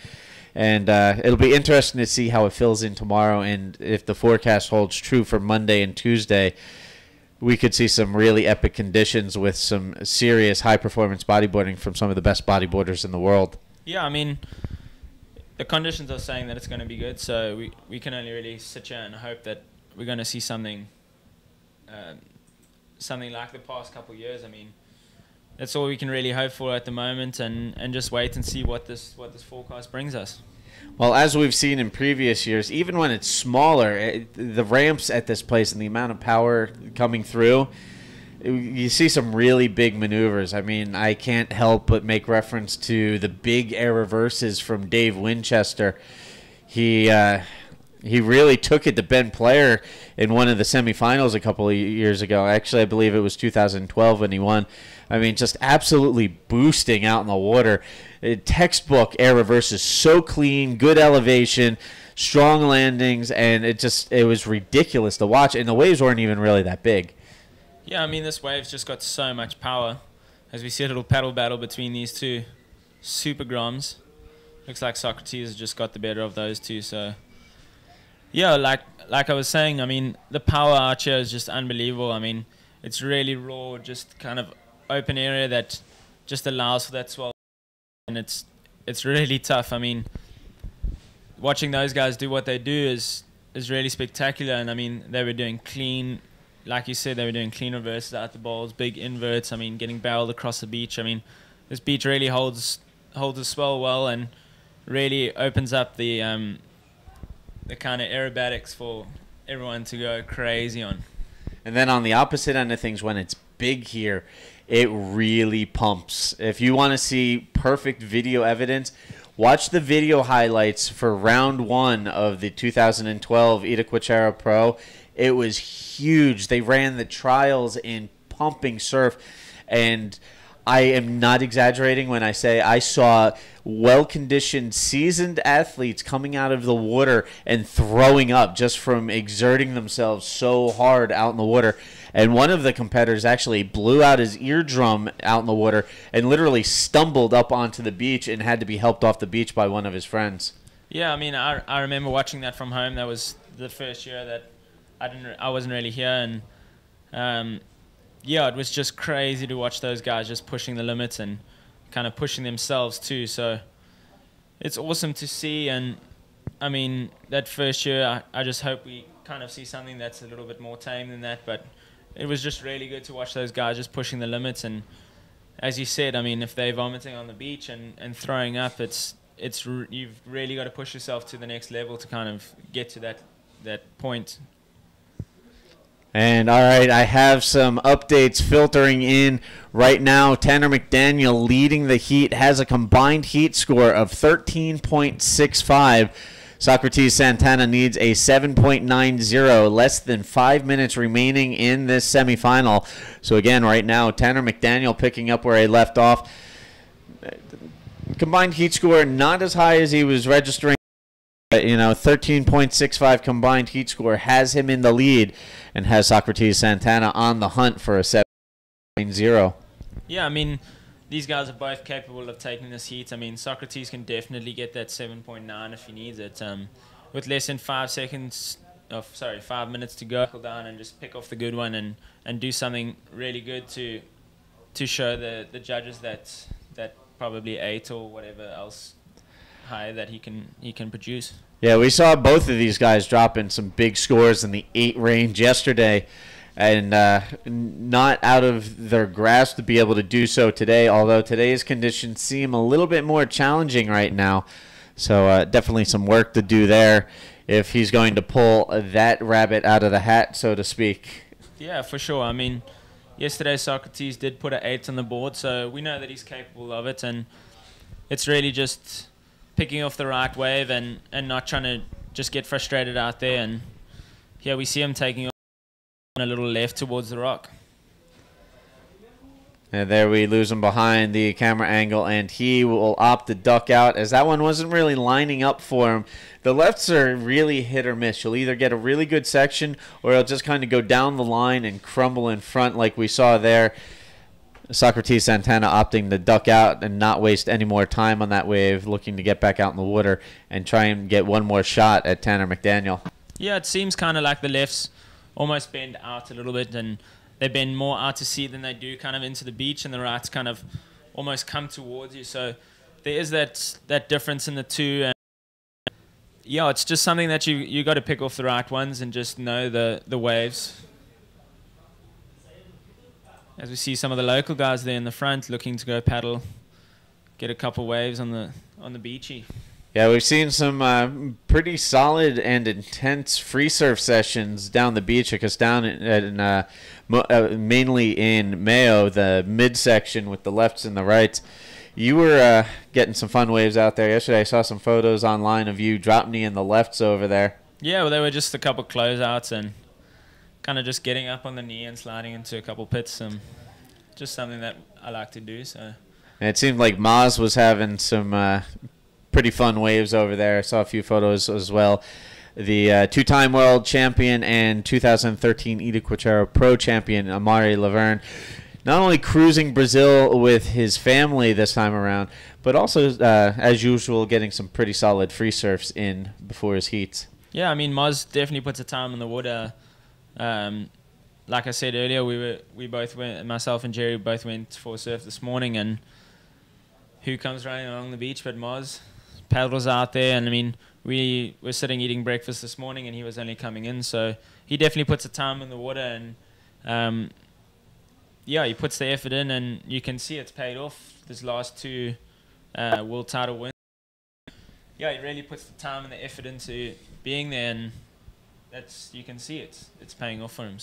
and it'll be interesting to see how it fills in tomorrow, and if the forecast holds true for Monday and Tuesday, we could see some really epic conditions with some serious high-performance bodyboarding from some of the best bodyboarders in the world. Yeah, I mean, the conditions are saying that it's going to be good, so we can only really sit here and hope that we're going to see something something like the past couple of years. I mean, that's all we can really hope for at the moment, and just wait and see what this forecast brings us. Well, as we've seen in previous years, even when it's smaller, the ramps at this place and the amount of power coming through, you see some really big maneuvers. I mean, I can't help but make reference to the big air reverses from Dave Winchester. He really took it to Ben Player in one of the semifinals a couple of years ago. Actually, I believe it was 2012 when he won. I mean, just absolutely boosting out in the water. Textbook air reverses, so clean, good elevation, strong landings, and it was ridiculous to watch. And the waves weren't even really that big. Yeah, I mean, this wave's just got so much power. As we see a little paddle battle between these two super groms. Looks like Socrates has just got the better of those two, so... Yeah, like I was saying, I mean, the power out here is just unbelievable. I mean, it's really raw, just kind of open area that just allows for that swell, and it's really tough. I mean, watching those guys do what they do is really spectacular. And I mean, they were doing clean, like you said, they were doing clean reverses out the bowls, big inverts. I mean, getting barreled across the beach. I mean, this beach really holds the swell well and really opens up the kind of aerobatics for everyone to go crazy on. And then on the opposite end of things, when it's big here, it really pumps. If you want to see perfect video evidence, watch the video highlights for round 1 of the 2012 Itacoatiara Pro. It was huge. They ran the trials in pumping surf, and I am not exaggerating when I say I saw well-conditioned, seasoned athletes coming out of the water and throwing up just from exerting themselves so hard out in the water. And one of the competitors actually blew out his eardrum out in the water and literally stumbled up onto the beach and had to be helped off the beach by one of his friends. Yeah, I mean, I remember watching that from home. That was the first year that I wasn't really here, and yeah, it was just crazy to watch those guys just pushing the limits and kind of pushing themselves too. So it's awesome to see. And I mean, that first year, I just hope we kind of see something that's a little bit more tame than that. But it was just really good to watch those guys just pushing the limits. And as you said, I mean, if they're vomiting on the beach and throwing up, you've really got to push yourself to the next level to kind of get to that point. And all right, I have some updates filtering in right now. Tanner McDaniel leading the heat, has a combined heat score of 13.65. Socrates Santana needs a 7.90, less than 5 minutes remaining in this semifinal. So again, right now, Tanner McDaniel picking up where he left off. Combined heat score not as high as he was registering. 13.65 combined heat score has him in the lead and has Socrates Santana on the hunt for a 7.0. Yeah, I mean, these guys are both capable of taking this heat. I mean, Socrates can definitely get that 7.9 if he needs it. With less than 5 minutes to go down and just pick off the good one and do something really good to show the judges that probably 8 or whatever else high that he can produce. Yeah, we saw both of these guys dropping some big scores in the 8 range yesterday, and not out of their grasp to be able to do so today, although today's conditions seem a little bit more challenging right now. So definitely some work to do there if he's going to pull that rabbit out of the hat, so to speak. Yeah, for sure. I mean, yesterday Socrates did put an 8 on the board, so we know that he's capable of it, and it's really just picking off the right wave and not trying to just get frustrated out there. And here we see him taking off a little left towards the rock. And there we lose him behind the camera angle, and he will opt to duck out as that one wasn't really lining up for him. The lefts are really hit or miss. You'll either get a really good section or it'll just kind of go down the line and crumble in front like we saw there. Socrates Santana opting to duck out and not waste any more time on that wave, looking to get back out in the water and try and get one more shot at Tanner McDaniel. Yeah, it seems kind of like the lefts almost bend out a little bit, and they bend more out to sea than they do kind of into the beach, and the rights kind of almost come towards you. So there is that difference in the two. And yeah, it's just something that you got to pick off the right ones and just know the waves. As we see some of the local guys there in the front looking to go paddle, get a couple waves on the beachy. Yeah, we've seen some pretty solid and intense free surf sessions down the beach. Because down mainly in Mayo, the midsection with the lefts and the rights, you were getting some fun waves out there yesterday. I saw some photos online of you drop knee in the lefts over there. Yeah, well, they were just a couple closeouts and kind of just getting up on the knee and sliding into a couple pits. Just something that I like to do. So. And it seemed like Maz was having some pretty fun waves over there. I saw a few photos as well. The two-time world champion and 2013 Itacoatiara Pro champion, Amari Laverne, not only cruising Brazil with his family this time around, but also, as usual, getting some pretty solid free surfs in before his heats. Yeah, I mean, Maz definitely puts a time in the water. Like I said earlier, we both went, myself and Jerry both went for a surf this morning, and who comes running along the beach but Maz? Paddles out there, and I mean, we were sitting eating breakfast this morning, and he was only coming in, so he definitely puts a time in the water, and yeah, he puts the effort in, and you can see it's paid off. This last two world title wins. Yeah, he really puts the time and the effort into being there, and you can see it's paying off for him.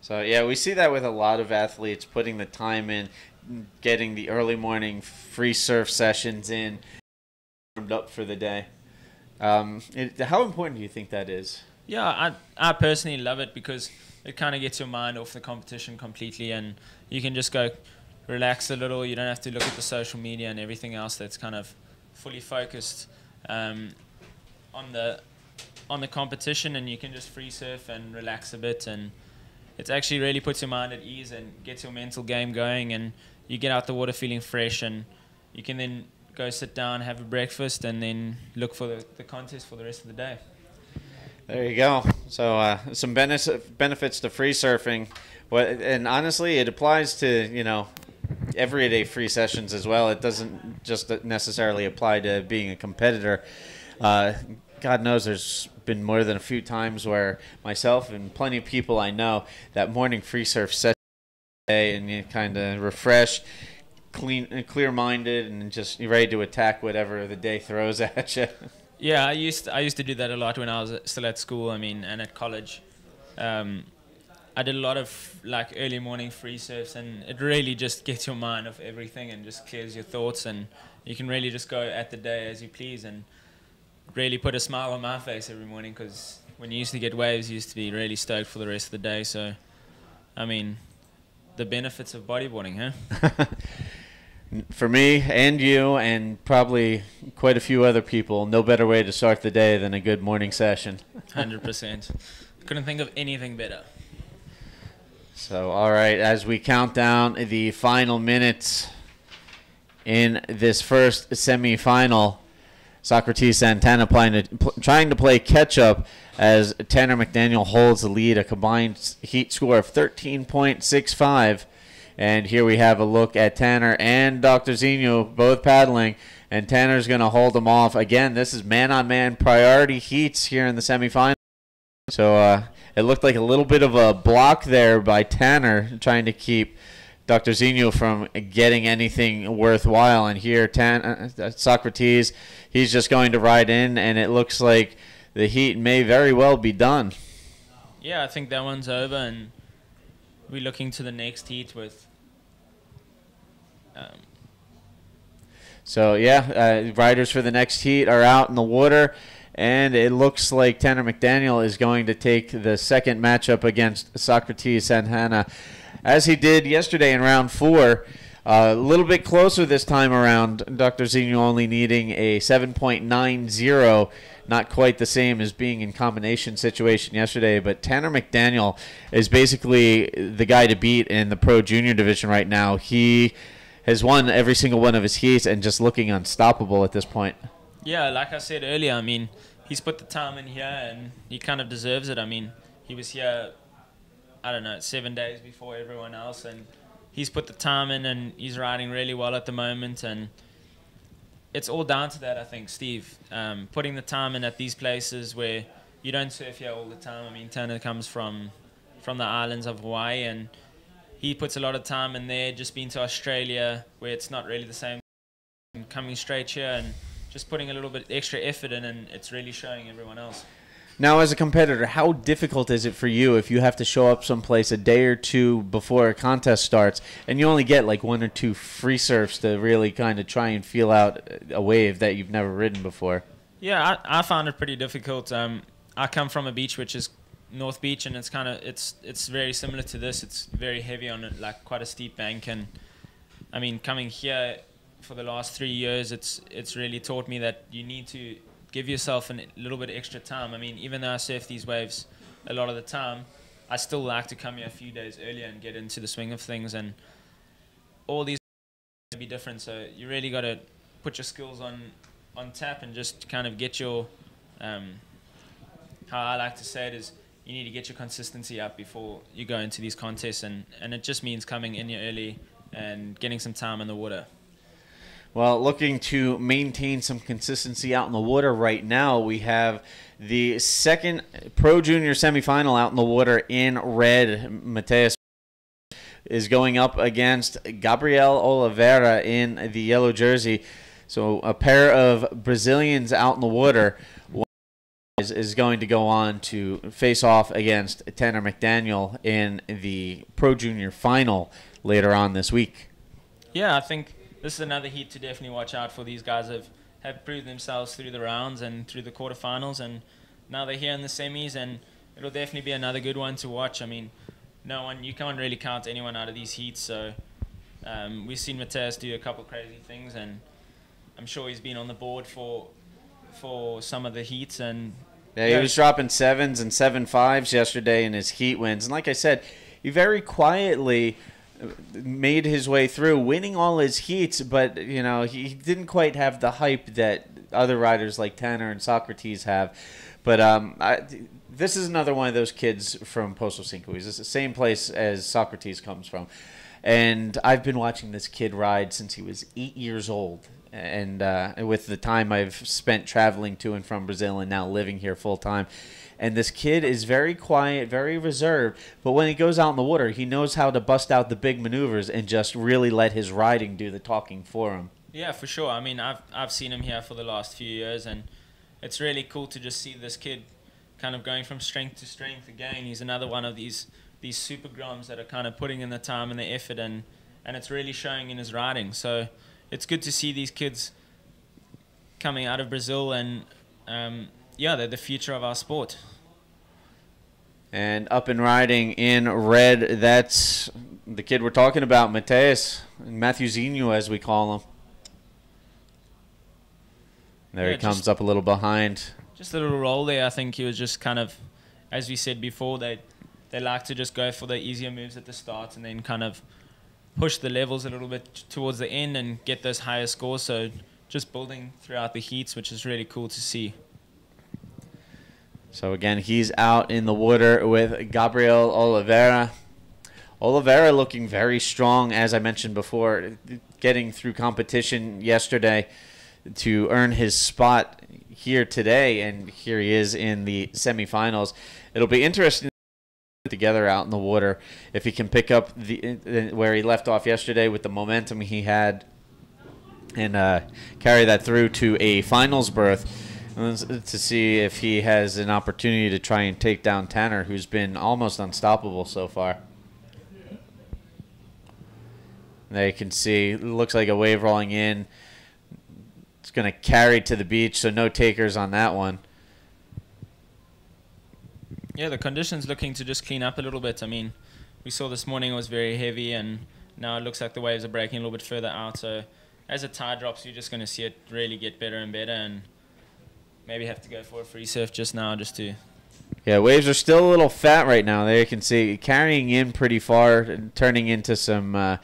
So yeah, we see that with a lot of athletes, putting the time in, getting the early morning free surf sessions in, warmed up for the day. How important do you think that is? Yeah, I personally love it because it kind of gets your mind off the competition completely, and you can just go relax a little. You don't have to look at the social media and everything else that's kind of fully focused on the competition, and you can just free surf and relax a bit, and it actually really puts your mind at ease and gets your mental game going, and you get out the water feeling fresh, and you can then go sit down, have a breakfast, and then look for the contest for the rest of the day. There you go. So some benefits to free surfing, and honestly, it applies to everyday free sessions as well. It doesn't just necessarily apply to being a competitor. God knows there's been more than a few times where myself and plenty of people I know, that morning free surf session and you kind of refreshed, clear-minded, and just ready to attack whatever the day throws at you. Yeah, I used to do that a lot when I was still at school. I mean, and at college, I did a lot of like early morning free surfs, and it really just gets your mind off everything and just clears your thoughts, and you can really just go at the day as you please and really put a smile on my face every morning, because when you used to get waves, you used to be really stoked for the rest of the day. So, I mean, the benefits of bodyboarding, huh? For me and you and probably quite a few other people, no better way to start the day than a good morning session. 100%. Couldn't think of anything better. So, all right, as we count down the final minutes in this first semifinal, Socrates Santana trying to play catch-up as Tanner McDaniel holds the lead, a combined heat score of 13.65. And here we have a look at Tanner and Dr. Zinho both paddling, and Tanner's going to hold them off. Again, this is man-on-man priority heats here in the semifinal. So it looked like a little bit of a block there by Tanner trying to keep Dr. Zinho from getting anything worthwhile. And here, Socrates, he's just going to ride in, and it looks like the heat may very well be done. Yeah, I think that one's over, and we're looking to the next heat with... So, yeah, riders for the next heat are out in the water. And it looks like Tanner McDaniel is going to take the second matchup against Socrates Santana, as he did yesterday in round 4. A little bit closer this time around. Dr. Zinho only needing a 7.90. Not quite the same as being in combination situation yesterday, but Tanner McDaniel is basically the guy to beat in the Pro Junior division right now. He has won every single one of his heats and just looking unstoppable at this point. Yeah, like I said earlier, I mean, he's put the time in here and he kind of deserves it. I mean, he was here, I don't know, 7 days before everyone else, and he's put the time in and he's riding really well at the moment. And it's all down to that, I think, Steve. Putting the time in at these places where you don't surf here all the time. I mean, Tanner comes from the islands of Hawaii, and he puts a lot of time in there. Just been to Australia where it's not really the same. Coming straight here and just putting a little bit extra effort in, and it's really showing everyone else. Now, as a competitor, how difficult is it for you if you have to show up someplace a day or two before a contest starts and you only get like 1 or 2 free surfs to really kind of try and feel out a wave that you've never ridden before? Yeah, I found it pretty difficult. I come from a beach which is North Beach, and it's very similar to this. It's very heavy on it, like quite a steep bank. And I mean, coming here for the last 3 years, it's really taught me that you need to give yourself a little bit extra time. I mean, even though I surf these waves a lot of the time, I still like to come here a few days earlier and get into the swing of things. And all these be different, so you really got to put your skills on tap and just kind of get your how I like to say it is, you need to get your consistency up before you go into these contests, and it just means coming in here early and getting some time in the water. Well, looking to maintain some consistency out in the water right now, we have the second Pro Junior semifinal out in the water in red. Mateus is going up against Gabriel Oliveira in the yellow jersey. So a pair of Brazilians out in the water. One is going to go on to face off against Tanner McDaniel in the Pro Junior final later on this week. Yeah, I think this is another heat to definitely watch out for. These guys have proved themselves through the rounds and through the quarterfinals, and now they're here in the semis, and it'll definitely be another good one to watch. I mean, you can't really count anyone out of these heats, so we've seen Mateus do a couple crazy things, and I'm sure he's been on the board for some of the heats. And yeah, he was dropping 7s and 7.5s yesterday in his heat wins, and like I said, he very quietly made his way through, winning all his heats, but he didn't quite have the hype that other riders like Tanner and Socrates have. But this is another one of those kids from Poço Cinco. He's the same place as Socrates comes from, and I've been watching this kid ride since he was 8 years old. And with the time I've spent traveling to and from Brazil and now living here full time. And this kid is very quiet, very reserved, but when he goes out in the water, he knows how to bust out the big maneuvers and just really let his riding do the talking for him. Yeah, for sure. I mean, I've seen him here for the last few years, and it's really cool to just see this kid kind of going from strength to strength again. He's another one of these super groms that are kind of putting in the time and the effort, and it's really showing in his riding. So it's good to see these kids coming out of Brazil, and they're the future of our sport. And up and riding in red, that's the kid we're talking about, Mateus, Matthewzinho as we call him. There he comes up a little behind. Just a little roll there. I think he was just kind of, as we said before, they like to just go for the easier moves at the start and then kind of push the levels a little bit towards the end and get those higher scores. So just building throughout the heats, which is really cool to see. So again, he's out in the water with Gabriel Oliveira. Oliveira looking very strong, as I mentioned before, getting through competition yesterday to earn his spot here today, and here he is in the semifinals. It'll be interesting together out in the water if he can pick up where he left off yesterday with the momentum he had and carry that through to a finals berth, to see if he has an opportunity to try and take down Tanner, who's been almost unstoppable so far. There you can see, it looks like a wave rolling in. It's going to carry to the beach, so no takers on that one. Yeah, the conditions looking to just clean up a little bit. I mean, we saw this morning it was very heavy, and now it looks like the waves are breaking a little bit further out. So as the tide drops, you're just going to see it really get better and better, and maybe have to go for a free surf just now just to... Yeah, waves are still a little fat right now. There you can see carrying in pretty far, turning into some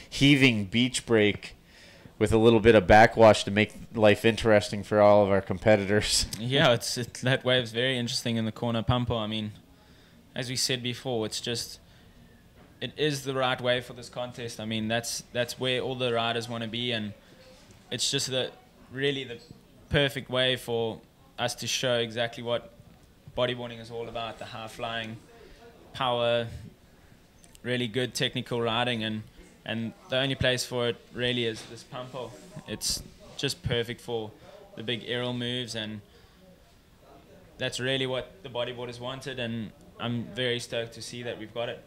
heaving beach break with a little bit of backwash to make life interesting for all of our competitors. Yeah, that wave's very interesting in the corner pumper. I mean, as we said before, it is the right wave for this contest. I mean, that's where all the riders want to be, and it's just really the perfect way for us to show exactly what bodyboarding is all about: the high flying, power, really good technical riding, and the only place for it really is this pumper. It's just perfect for the big aerial moves, and that's really what the bodyboarders wanted, and I'm very stoked to see that we've got it.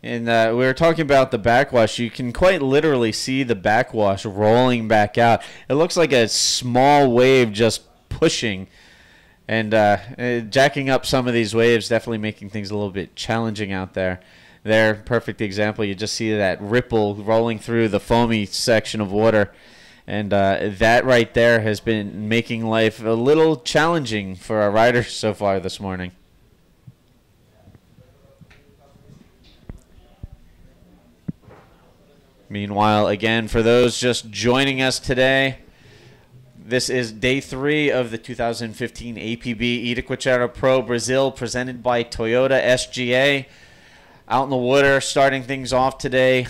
And we were talking about the backwash. You can quite literally see the backwash rolling back out. It looks like a small wave just pushing, and jacking up some of these waves, definitely making things a little bit challenging out there. There, perfect example. You just see that ripple rolling through the foamy section of water, and that right there has been making life a little challenging for our riders so far this morning. Meanwhile, again, for those just joining us today, this is day 3 of the 2015 APB Itacoatiara Pro Brazil, presented by Toyota SGA. Out in the water, starting things off today,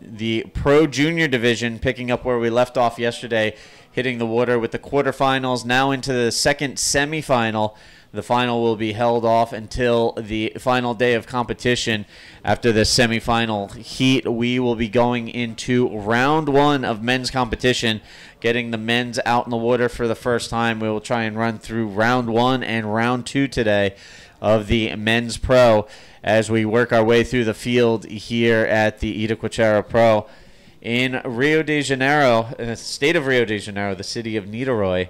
the Pro Junior Division, picking up where we left off yesterday, hitting the water with the quarterfinals, now into the second semifinal. The final will be held off until the final day of competition. After the semifinal heat, we will be going into round 1 of men's competition, getting the men's out in the water for the first time. We will try and run through round 1 and round 2 today of the men's pro as we work our way through the field here at the Itacoatiara Pro in Rio de Janeiro, in the state of Rio de Janeiro, the city of Niterói,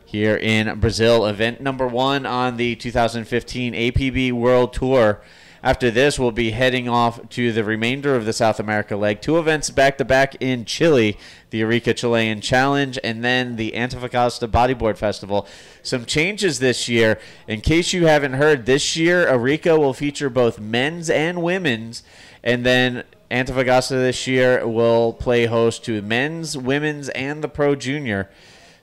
here in Brazil. Event number 1 on the 2015 APB World Tour. After this, we'll be heading off to the remainder of the South America leg. 2 events back-to-back in Chile, the Arica Chilean Challenge, and then the Antofagasta Bodyboard Festival. Some changes this year. In case you haven't heard, this year Arica will feature both men's and women's, and then Antofagasta this year will play host to men's, women's, and the Pro Junior.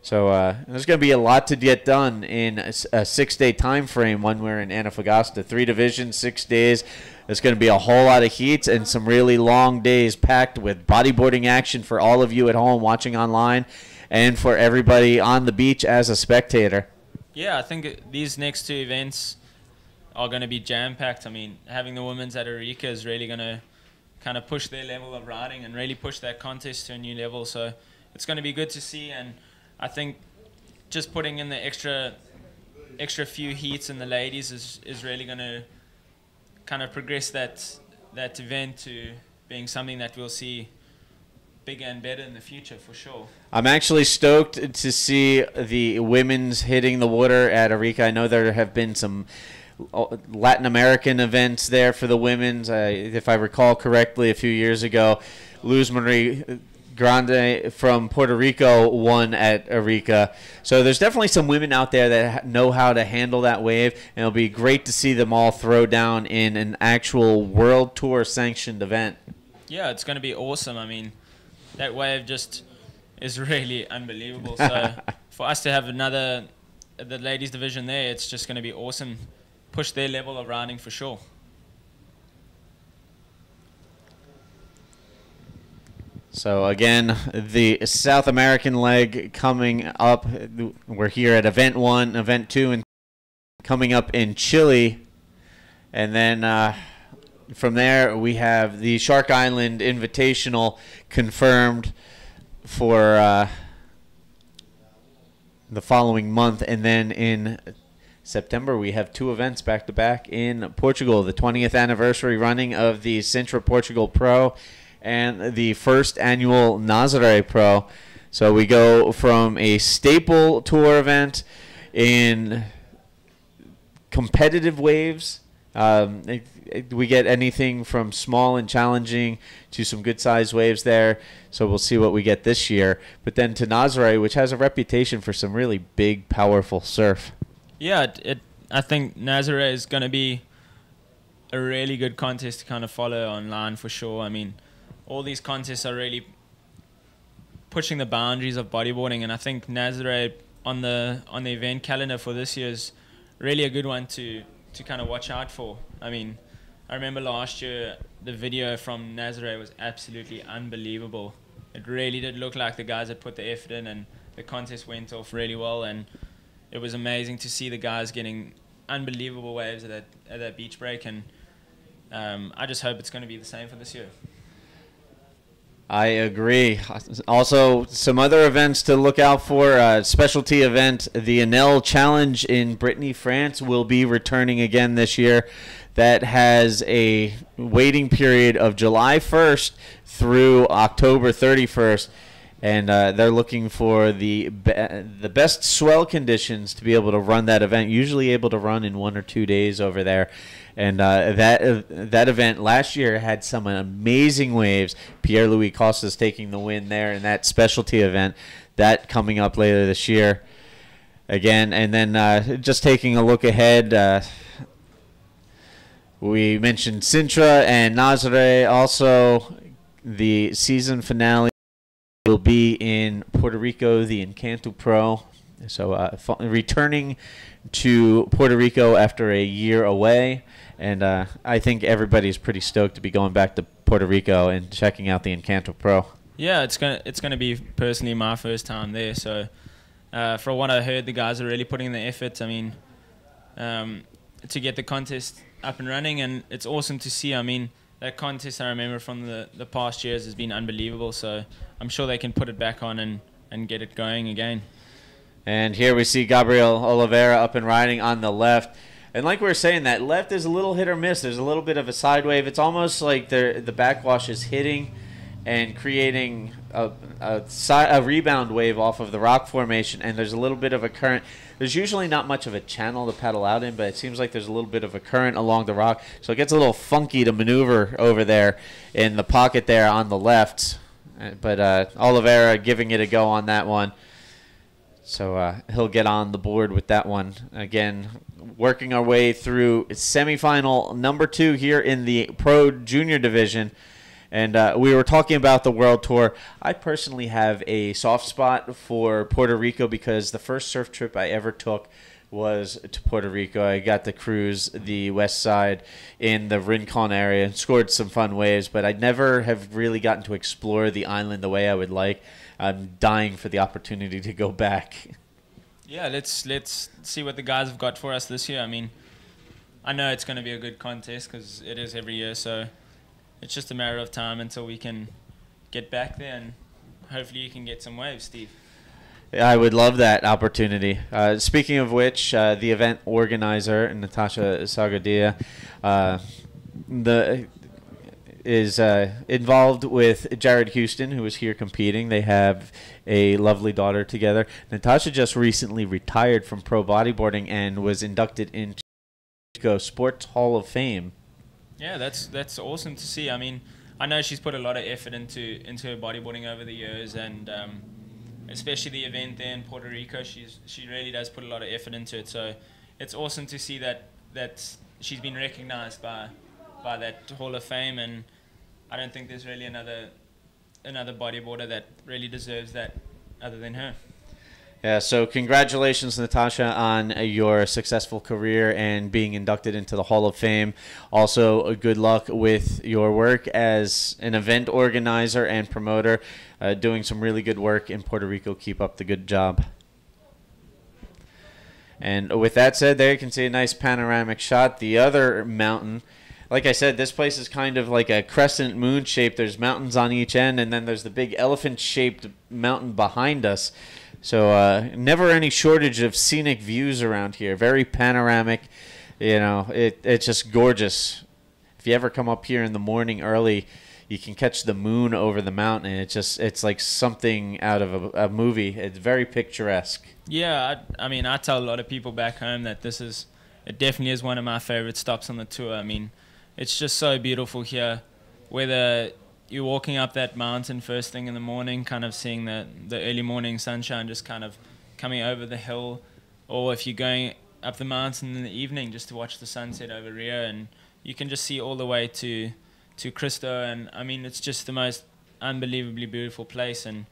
So there's going to be a lot to get done in a 6-day time frame when we're in Antofagasta. 3 divisions, 6 days. There's going to be a whole lot of heats and some really long days packed with bodyboarding action for all of you at home watching online and for everybody on the beach as a spectator. Yeah, I think these next 2 events are going to be jam-packed. I mean, having the women's at Arica is really going to kind of push their level of riding and really push that contest to a new level. So it's going to be good to see, and I think just putting in the extra few heats in the ladies is really going to kind of progress that event to being something that we'll see bigger and better in the future for sure. I'm actually stoked to see the women's hitting the water at Arica. I know there have been some Latin American events there for the women's. If I recall correctly, a few years ago, Luz Marie Grande from Puerto Rico won at Arica. So there's definitely some women out there that know how to handle that wave, and it'll be great to see them all throw down in an actual World Tour sanctioned event. Yeah, it's going to be awesome. I mean, that wave just is really unbelievable. So for us to have the ladies division there, it's just going to be awesome. Push their level of riding for sure. So again, the South American leg coming up. We're here at Event 1, Event 2, and coming up in Chile. And then from there, we have the Shark Island Invitational confirmed for the following month. And then in September, we have 2 events back-to-back in Portugal. The 20th anniversary running of the Sintra Portugal Pro and the first annual Nazaré Pro. So we go from a staple tour event in competitive waves We get anything from small and challenging to some good-sized waves there. So we'll see what we get this year. But then to Nazare, which has a reputation for some really big, powerful surf. Yeah, I think Nazare is going to be a really good contest to kind of follow online for sure. I mean, all these contests are really pushing the boundaries of bodyboarding, and I think Nazare on the event calendar for this year is really a good one to kind of watch out for. I mean, I remember last year the video from Nazare was absolutely unbelievable. It really did look like the guys had put the effort in, and the contest went off really well, and it was amazing to see the guys getting unbelievable waves at that beach break, and I just hope it's going to be the same for this year. I agree. Also, some other events to look out for. Specialty event, the Enel Challenge in Brittany, France, will be returning again this year. That has a waiting period of July 1st through October 31st. And they're looking for the best swell conditions to be able to run that event, usually able to run in 1 or 2 days over there. And that event last year had some amazing waves. Pierre-Louis Costas taking the win there in that specialty event. That coming up later this year again. And then just taking a look ahead, we mentioned Sintra and Nazare. Also, the season finale will be in Puerto Rico, the Itacoatiara Pro. So returning to Puerto Rico after a year away. And I think everybody's pretty stoked to be going back to Puerto Rico and checking out the Itacoatiara Pro. Yeah, it's gonna be personally my first time there. So from what I heard, the guys are really putting in the effort. I mean, to get the contest up and running, and it's awesome to see. I mean, that contest I remember from the past years has been unbelievable. So I'm sure they can put it back on and get it going again. And here we see Gabriel Oliveira up and riding on the left. And like we were saying, that left is a little hit or miss. There's a little bit of a side wave. It's almost like the backwash is hitting and creating a rebound wave off of the rock formation. And there's a little bit of a current. There's usually not much of a channel to paddle out in, but it seems like there's a little bit of a current along the rock. So it gets a little funky to maneuver over there in the pocket there on the left. But Oliveira giving it a go on that one. So he'll get on the board with that one. Again, working our way through semifinal number 2 here in the Pro Junior Division. And we were talking about the World Tour. I personally have a soft spot for Puerto Rico because the first surf trip I ever took was to Puerto Rico. I got to cruise the west side in the Rincon area and scored some fun waves, but I never have really gotten to explore the island the way I would like. I'm dying for the opportunity to go back. Yeah, let's see what the guys have got for us this year. I mean, I know it's going to be a good contest because it is every year, so it's just a matter of time until we can get back there, and hopefully you can get some waves, Steve. I would love that opportunity. Speaking of which, the event organizer, Natasha Sagadia, is involved with Jared Houston, who is here competing. They have a lovely daughter together. Natasha just recently retired from pro bodyboarding and was inducted into Sports Hall of Fame. Yeah, that's awesome to see. I mean, I know she's put a lot of effort into her bodyboarding over the years, and especially the event there in Puerto Rico, she really does put a lot of effort into it. So it's awesome to see that she's been recognized by that Hall of Fame, and I don't think there's really another bodyboarder that really deserves that other than her. Yeah, so congratulations, Natasha, on your successful career and being inducted into the Hall of Fame. Also, good luck with your work as an event organizer and promoter, doing some really good work in Puerto Rico. Keep up the good job. And with that said, there you can see a nice panoramic shot. The other mountain, like I said, this place is kind of like a crescent moon shape. There's mountains on each end, and then there's the big elephant-shaped mountain behind us. So never any shortage of scenic views around here. Very panoramic. You know, it's just gorgeous. If you ever come up here in the morning early, you can catch the moon over the mountain. It's like something out of a movie. It's very picturesque. Yeah, I mean, I tell a lot of people back home that it's it definitely is one of my favorite stops on the tour. I mean, it's just so beautiful here, whether you're walking up that mountain first thing in the morning, kind of seeing the early morning sunshine just kind of coming over the hill, or if you're going up the mountain in the evening just to watch the sunset over Rio, and you can just see all the way to Cristo. And I mean, it's just the most unbelievably beautiful place, and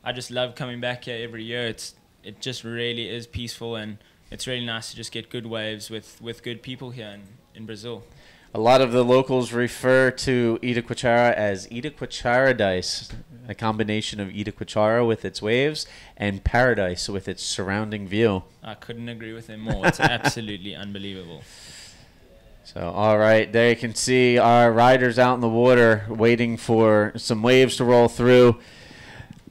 I just love coming back here every year. It just really is peaceful, and it's really nice to just get good waves with good people here in Brazil. A lot of the locals refer to Itacoatiara as Itacoatiaradise, a combination of Itacoatiara with its waves and paradise with its surrounding view. I couldn't agree with him more. It's absolutely unbelievable. So, all right, there you can see our riders out in the water waiting for some waves to roll through.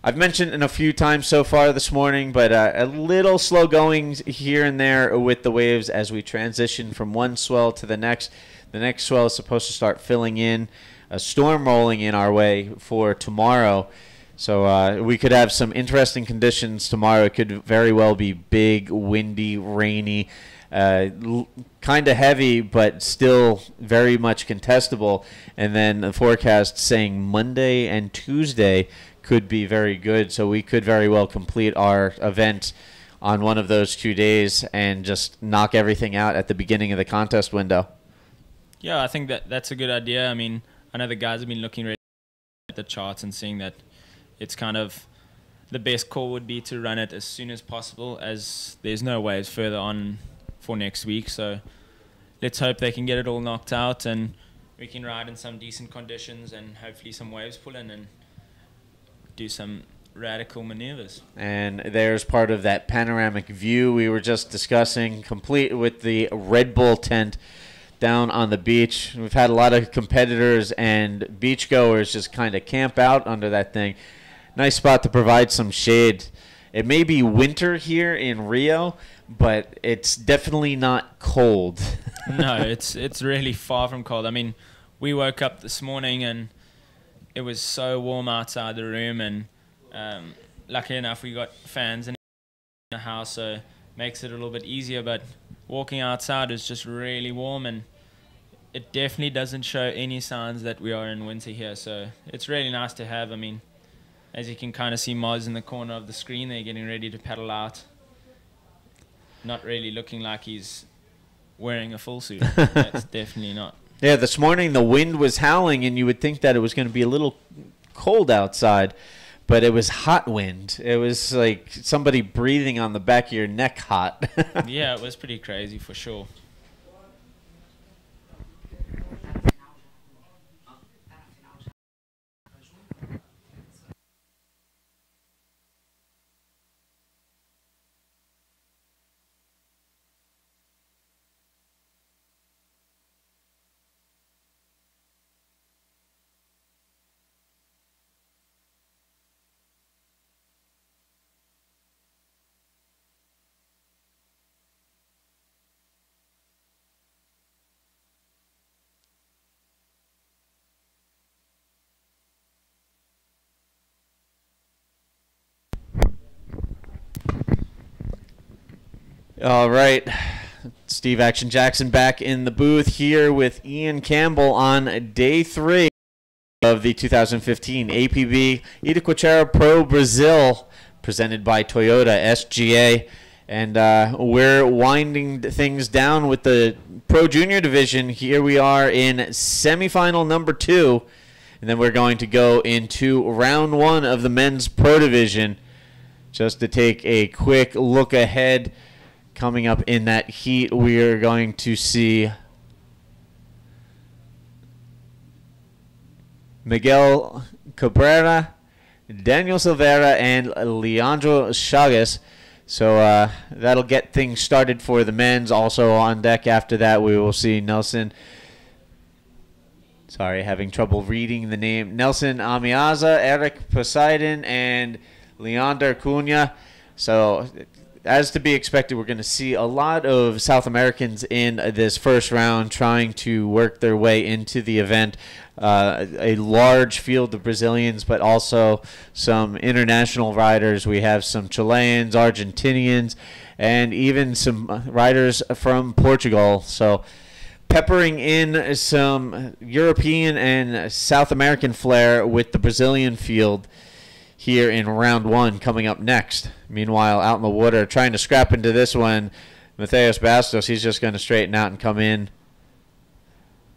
I've mentioned it a few times so far this morning, but a little slow going here and there with the waves as we transition from one swell to the next. The next swell is supposed to start filling in, a storm rolling in our way for tomorrow. So we could have some interesting conditions tomorrow. It could very well be big, windy, rainy, kind of heavy, but still very much contestable. And then the forecast saying Monday and Tuesday could be very good. So we could very well complete our event on one of those 2 days and just knock everything out at the beginning of the contest window. Yeah, I think that's a good idea. I mean, I know the guys have been looking really at the charts and seeing that it's kind of the best call would be to run it as soon as possible, as there's no waves further on for next week. So let's hope they can get it all knocked out and we can ride in some decent conditions and hopefully some waves pull in and do some radical maneuvers. And there's part of that panoramic view we were just discussing, complete with the Red Bull tent down on the beach. We've had a lot of competitors and beachgoers just kind of camp out under that thing. Nice spot to provide some shade. It may be winter here in Rio, but it's definitely not cold. No, it's really far from cold. I mean, we woke up this morning and it was so warm outside the room, and luckily enough we got fans in the house, so it makes it a little bit easier, but walking outside is just really warm, and it definitely doesn't show any signs that we are in winter here, so it's really nice to have. I mean, as you can kind of see Moz in the corner of the screen, they're getting ready to paddle out. Not really looking like he's wearing a full suit. That's definitely not. Yeah, this morning the wind was howling, and you would think that it was going to be a little cold outside, but it was hot wind. It was like somebody breathing on the back of your neck hot. Yeah, it was pretty crazy for sure. All right. Steve Action Jackson back in the booth here with Ian Campbell on day 3 of the 2015 APB Itacoatiara Pro Brazil, presented by Toyota SGA. And we're winding things down with the Pro Junior division. Here we are in semifinal number 2. And then we're going to go into round 1 of the men's Pro division. Just to take a quick look ahead. Coming up in that heat, we are going to see Miguel Cabrera, Daniel Silveira, and Leandro Chagas. So that'll get things started for the men's. Also on deck after that, we will see Nelson. Sorry, having trouble reading the name. Nelson Amiaza, Eric Poseidon, and Leander Cunha. So, as to be expected, we're going to see a lot of South Americans in this first round trying to work their way into the event. A large field of Brazilians, but also some international riders. We have some Chileans, Argentinians, and even some riders from Portugal. So peppering in some European and South American flair with the Brazilian field here in round 1 coming up next. Meanwhile, out in the water, trying to scrap into this one, Matheus Bastos, he's just going to straighten out and come in.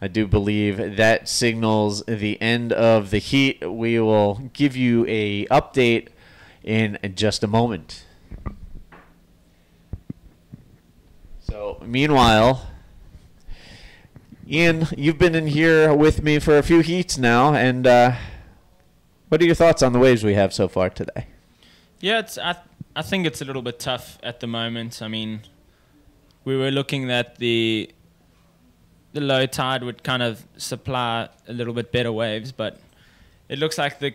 I do believe that signals the end of the heat. We will give you a update in just a moment. So, meanwhile, Ian, you've been in here with me for a few heats now, and what are your thoughts on the waves we have so far today? Yeah, I think it's a little bit tough at the moment. I mean, we were looking that the low tide would kind of supply a little bit better waves, but it looks like the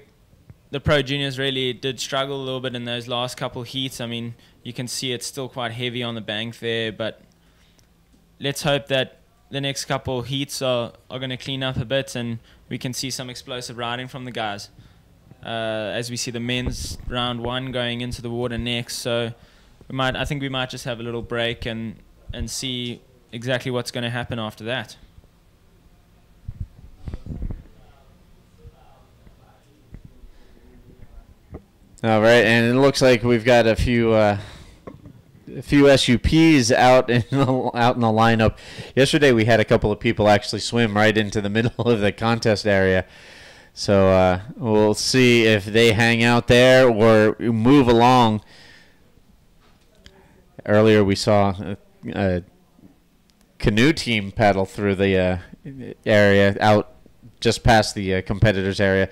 Pro Juniors really did struggle a little bit in those last couple heats. I mean, you can see it's still quite heavy on the bank there, but let's hope that the next couple heats are going to clean up a bit and we can see some explosive riding from the guys. As we see the men's round 1 going into the water next, so I think we might just have a little break and see exactly what's going to happen after that. All right, and it looks like we've got a few SUPs out in the lineup. Yesterday we had a couple of people actually swim right into the middle of the contest area. So we'll see if they hang out there or move along. Earlier we saw a canoe team paddle through the area out just past the competitors area.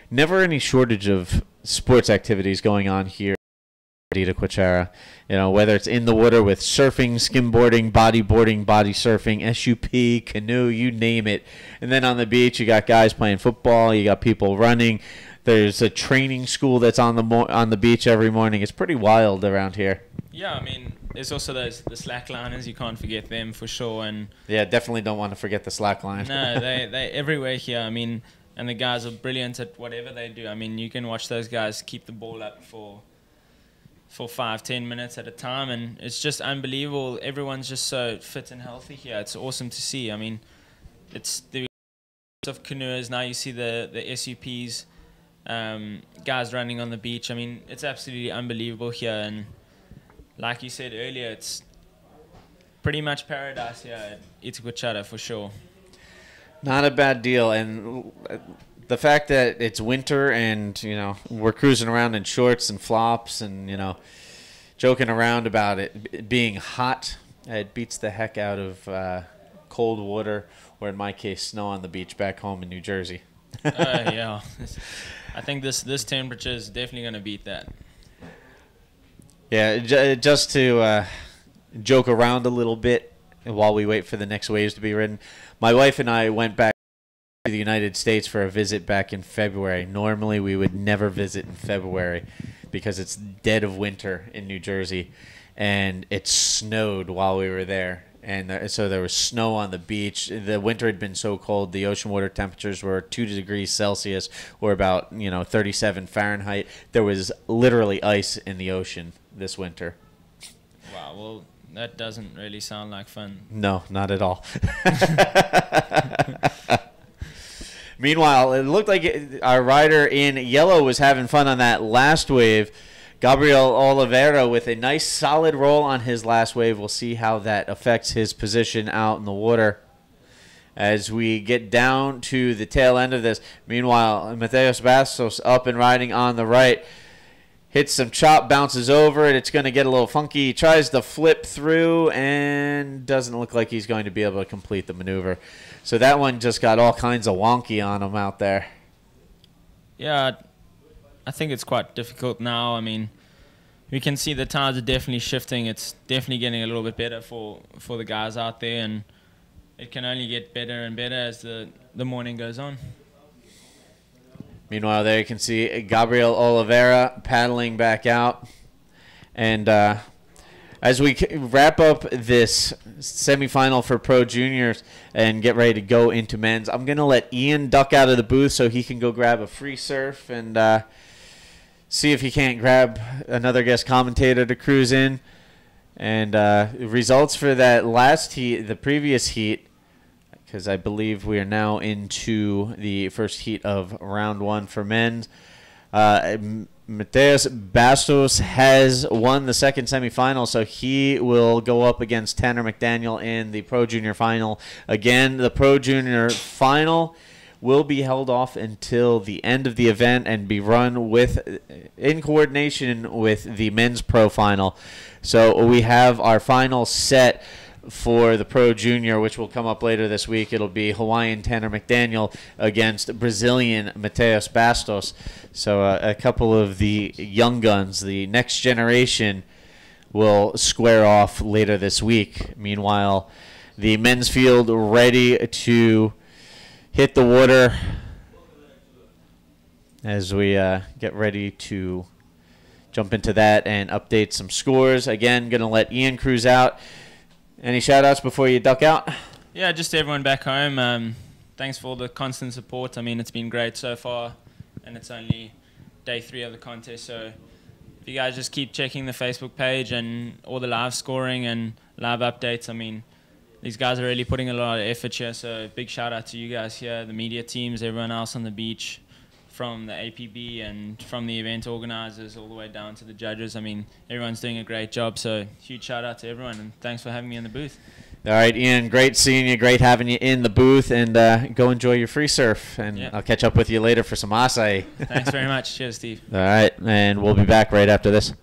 Never any shortage of sports activities going on here at Itacoatiara. You know, whether it's in the water with surfing, skimboarding, bodyboarding, body surfing, SUP, canoe, you name it. And then on the beach, you got guys playing football, you got people running. There's a training school that's on the beach every morning. It's pretty wild around here. Yeah, I mean, there's also the slackliners. You can't forget them for sure. And yeah, definitely don't want to forget the slackline. No, they everywhere here. I mean, and the guys are brilliant at whatever they do. I mean, you can watch those guys keep the ball up for 5-10 minutes at a time, and it's just unbelievable. Everyone's just so fit and healthy here. It's awesome to see. I mean, it's the of canoers. Now you see the SUPs, guys running on the beach. I mean, it's absolutely unbelievable here. And like you said earlier, it's pretty much paradise here at Itacoatiara for sure. Not a bad deal, and the fact that it's winter and, you know, we're cruising around in shorts and flops and, you know, joking around about it being hot, it beats the heck out of cold water, or in my case, snow on the beach back home in New Jersey. Yeah, I think this temperature is definitely going to beat that. Yeah, just to joke around a little bit while we wait for the next waves to be ridden, my wife and I went back to the United States for a visit back in February. Normally we would never visit in February because it's dead of winter in New Jersey, and it snowed while we were there. And so there was snow on the beach. The winter had been so cold. The ocean water temperatures were 2 degrees Celsius, or about 37 Fahrenheit. There was literally ice in the ocean this winter. Wow, well, that doesn't really sound like fun. No, not at all. Meanwhile, it looked like our rider in yellow was having fun on that last wave. Gabriel Oliveira with a nice solid roll on his last wave. We'll see how that affects his position out in the water as we get down to the tail end of this. Meanwhile, Matheus Bastos up and riding on the right. Hits some chop, bounces over it. It's going to get a little funky. He tries to flip through and doesn't look like he's going to be able to complete the maneuver. So that one just got all kinds of wonky on him out there. Yeah, I think it's quite difficult now. I mean, we can see the tides are definitely shifting. It's definitely getting a little bit better for the guys out there, and it can only get better and better as the morning goes on. Meanwhile, there you can see Gabriel Oliveira paddling back out. And as we wrap up this semifinal for Pro Juniors and get ready to go into men's, I'm going to let Ian duck out of the booth so he can go grab a free surf and see if he can't grab another guest commentator to cruise in. And results for that last heat, the previous heat, because I believe we are now into the first heat of round 1 for men's. Mateus Bastos has won the second semifinal, so he will go up against Tanner McDaniel in the Pro Junior final. Again, the Pro Junior final will be held off until the end of the event and be run in coordination with the men's pro final. So we have our final set for the Pro Junior, which will come up later this week. It'll be Hawaiian Tanner McDaniel against Brazilian Mateus Bastos. So a couple of the young guns, the next generation, will square off later this week. Meanwhile, the men's field ready to hit the water as we get ready to jump into that and update some scores. Again, going to let Ian cruise out. Any shout-outs before you duck out? Yeah, just to everyone back home. Thanks for all the constant support. I mean, it's been great so far, and it's only day 3 of the contest. So if you guys just keep checking the Facebook page and all the live scoring and live updates, I mean, these guys are really putting a lot of effort here. So big shout-out to you guys here, the media teams, everyone else on the beach, from the APB and from the event organizers all the way down to the judges. I mean, everyone's doing a great job, so huge shout out to everyone, and thanks for having me in the booth. All right, Ian, great seeing you, great having you in the booth, and go enjoy your free surf, and I'll catch up with you later for some acai. Thanks very much. Cheers, Steve. All right, and we'll be back right after this.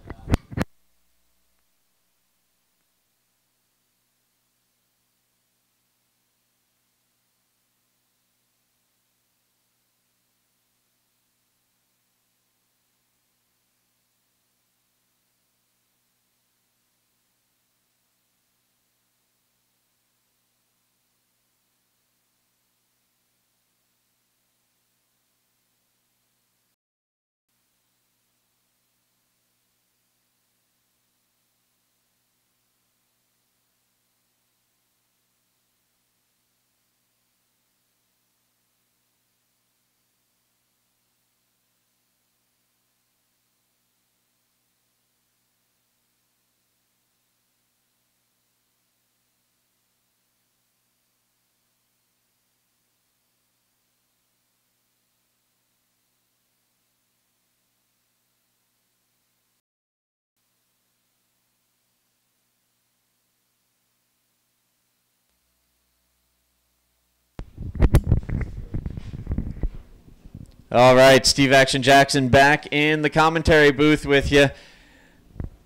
All right, Steve Action Jackson back in the commentary booth with you.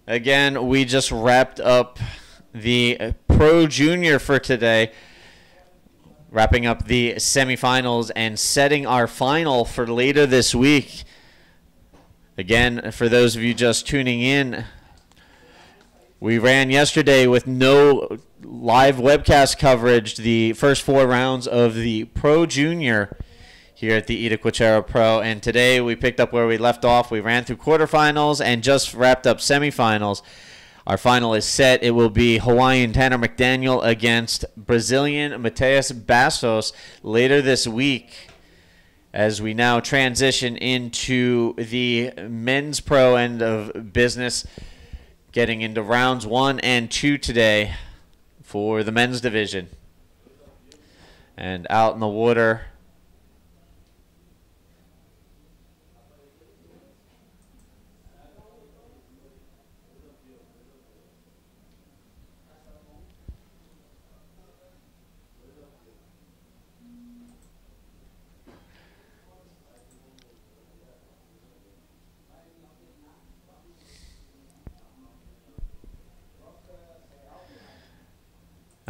Again, we just wrapped up the Pro Junior for today, wrapping up the semifinals and setting our final for later this week. Again, for those of you just tuning in, we ran yesterday with no live webcast coverage the first 4 rounds of the Pro Junior here at the Itacoatiara Pro, and today we picked up where we left off. We ran through quarterfinals and just wrapped up semifinals. Our final is set. It will be Hawaiian Tanner McDaniel against Brazilian Mateus Bastos later this week, as we now transition into the men's pro end of business, getting into rounds 1 and 2 today for the men's division. And out in the water,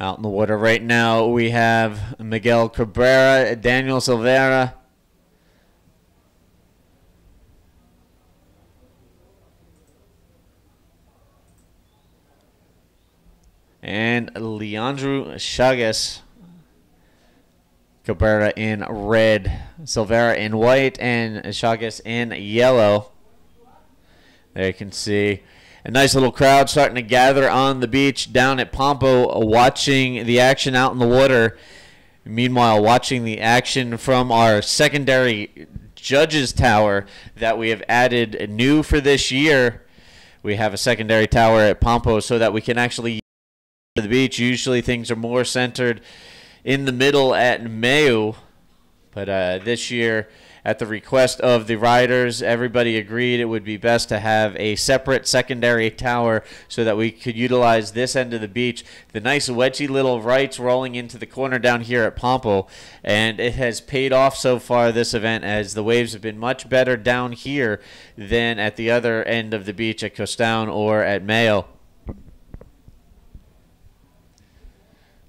out in the water right now, we have Miguel Cabrera, Daniel Silveira, and Leandro Chagas. Cabrera in red, Silveira in white, and Chagas in yellow. There you can see a nice little crowd starting to gather on the beach down at Pompo, watching the action out in the water. Meanwhile, watching the action from our secondary judges tower that we have added new for this year. we have a secondary tower at Pompo so that we can actually use the beach. Usually things are more centered in the middle at Mayu, but this year, at the request of the riders, everybody agreed it would be best to have a separate secondary tower so that we could utilize this end of the beach. The nice wedgy little rights rolling into the corner down here at Pompo, and it has paid off so far this event as the waves have been much better down here than at the other end of the beach at Costown or at Mayo.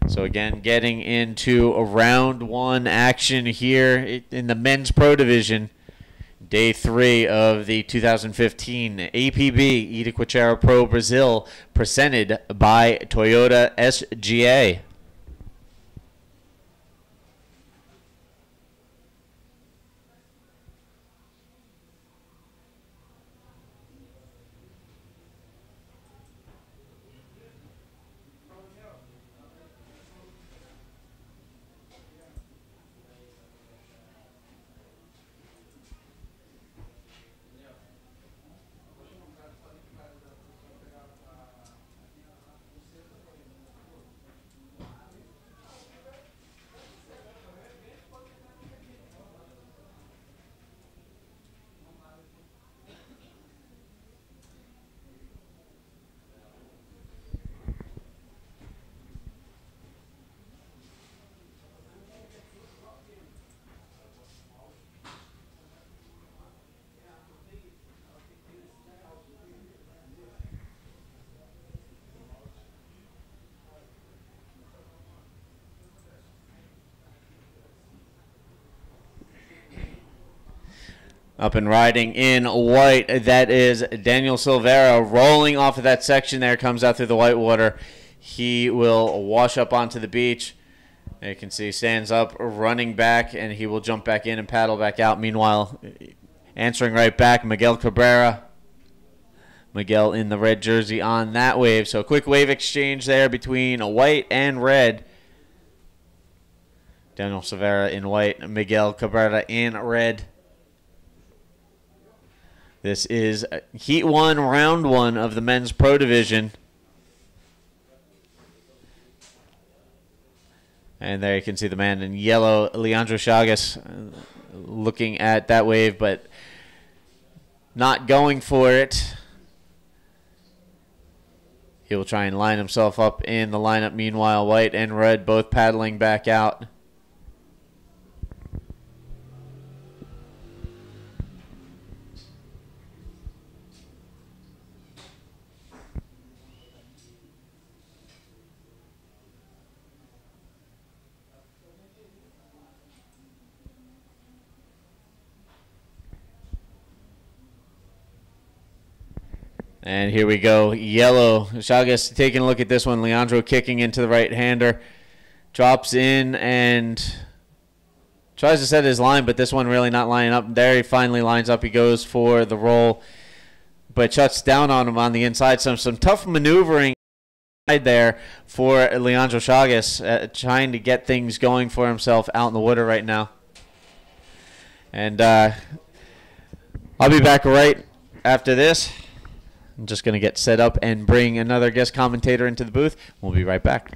So again, getting into a round 1 action here in the men's pro division, day 3 of the 2015 APB Itacoatiara Pro Brazil, presented by Toyota SGA. Up and riding in white, that is Daniel Silveira rolling off of that section there, comes out through the white water. He will wash up onto the beach. You can see stands up, running back, and he will jump back in and paddle back out. Meanwhile, answering right back, Miguel Cabrera. Miguel in the red jersey on that wave. So a quick wave exchange there between white and red. Daniel Silveira in white, Miguel Cabrera in red. This is Heat 1, Round 1 of the Men's Pro Division. And there you can see the man in yellow, Leandro Chagas, looking at that wave, but not going for it. He will try and line himself up in the lineup. Meanwhile, white and red both paddling back out. And here we go. Yellow. Chagas taking a look at this one. Leandro kicking into the right-hander. Drops in and tries to set his line, but this one really not lining up. There he finally lines up. He goes for the roll, but shuts down on him on the inside. Some tough maneuvering there for Leandro Chagas, trying to get things going for himself out in the water right now. And I'll be back right after this. I'm just going to get set up and bring another guest commentator into the booth. We'll be right back.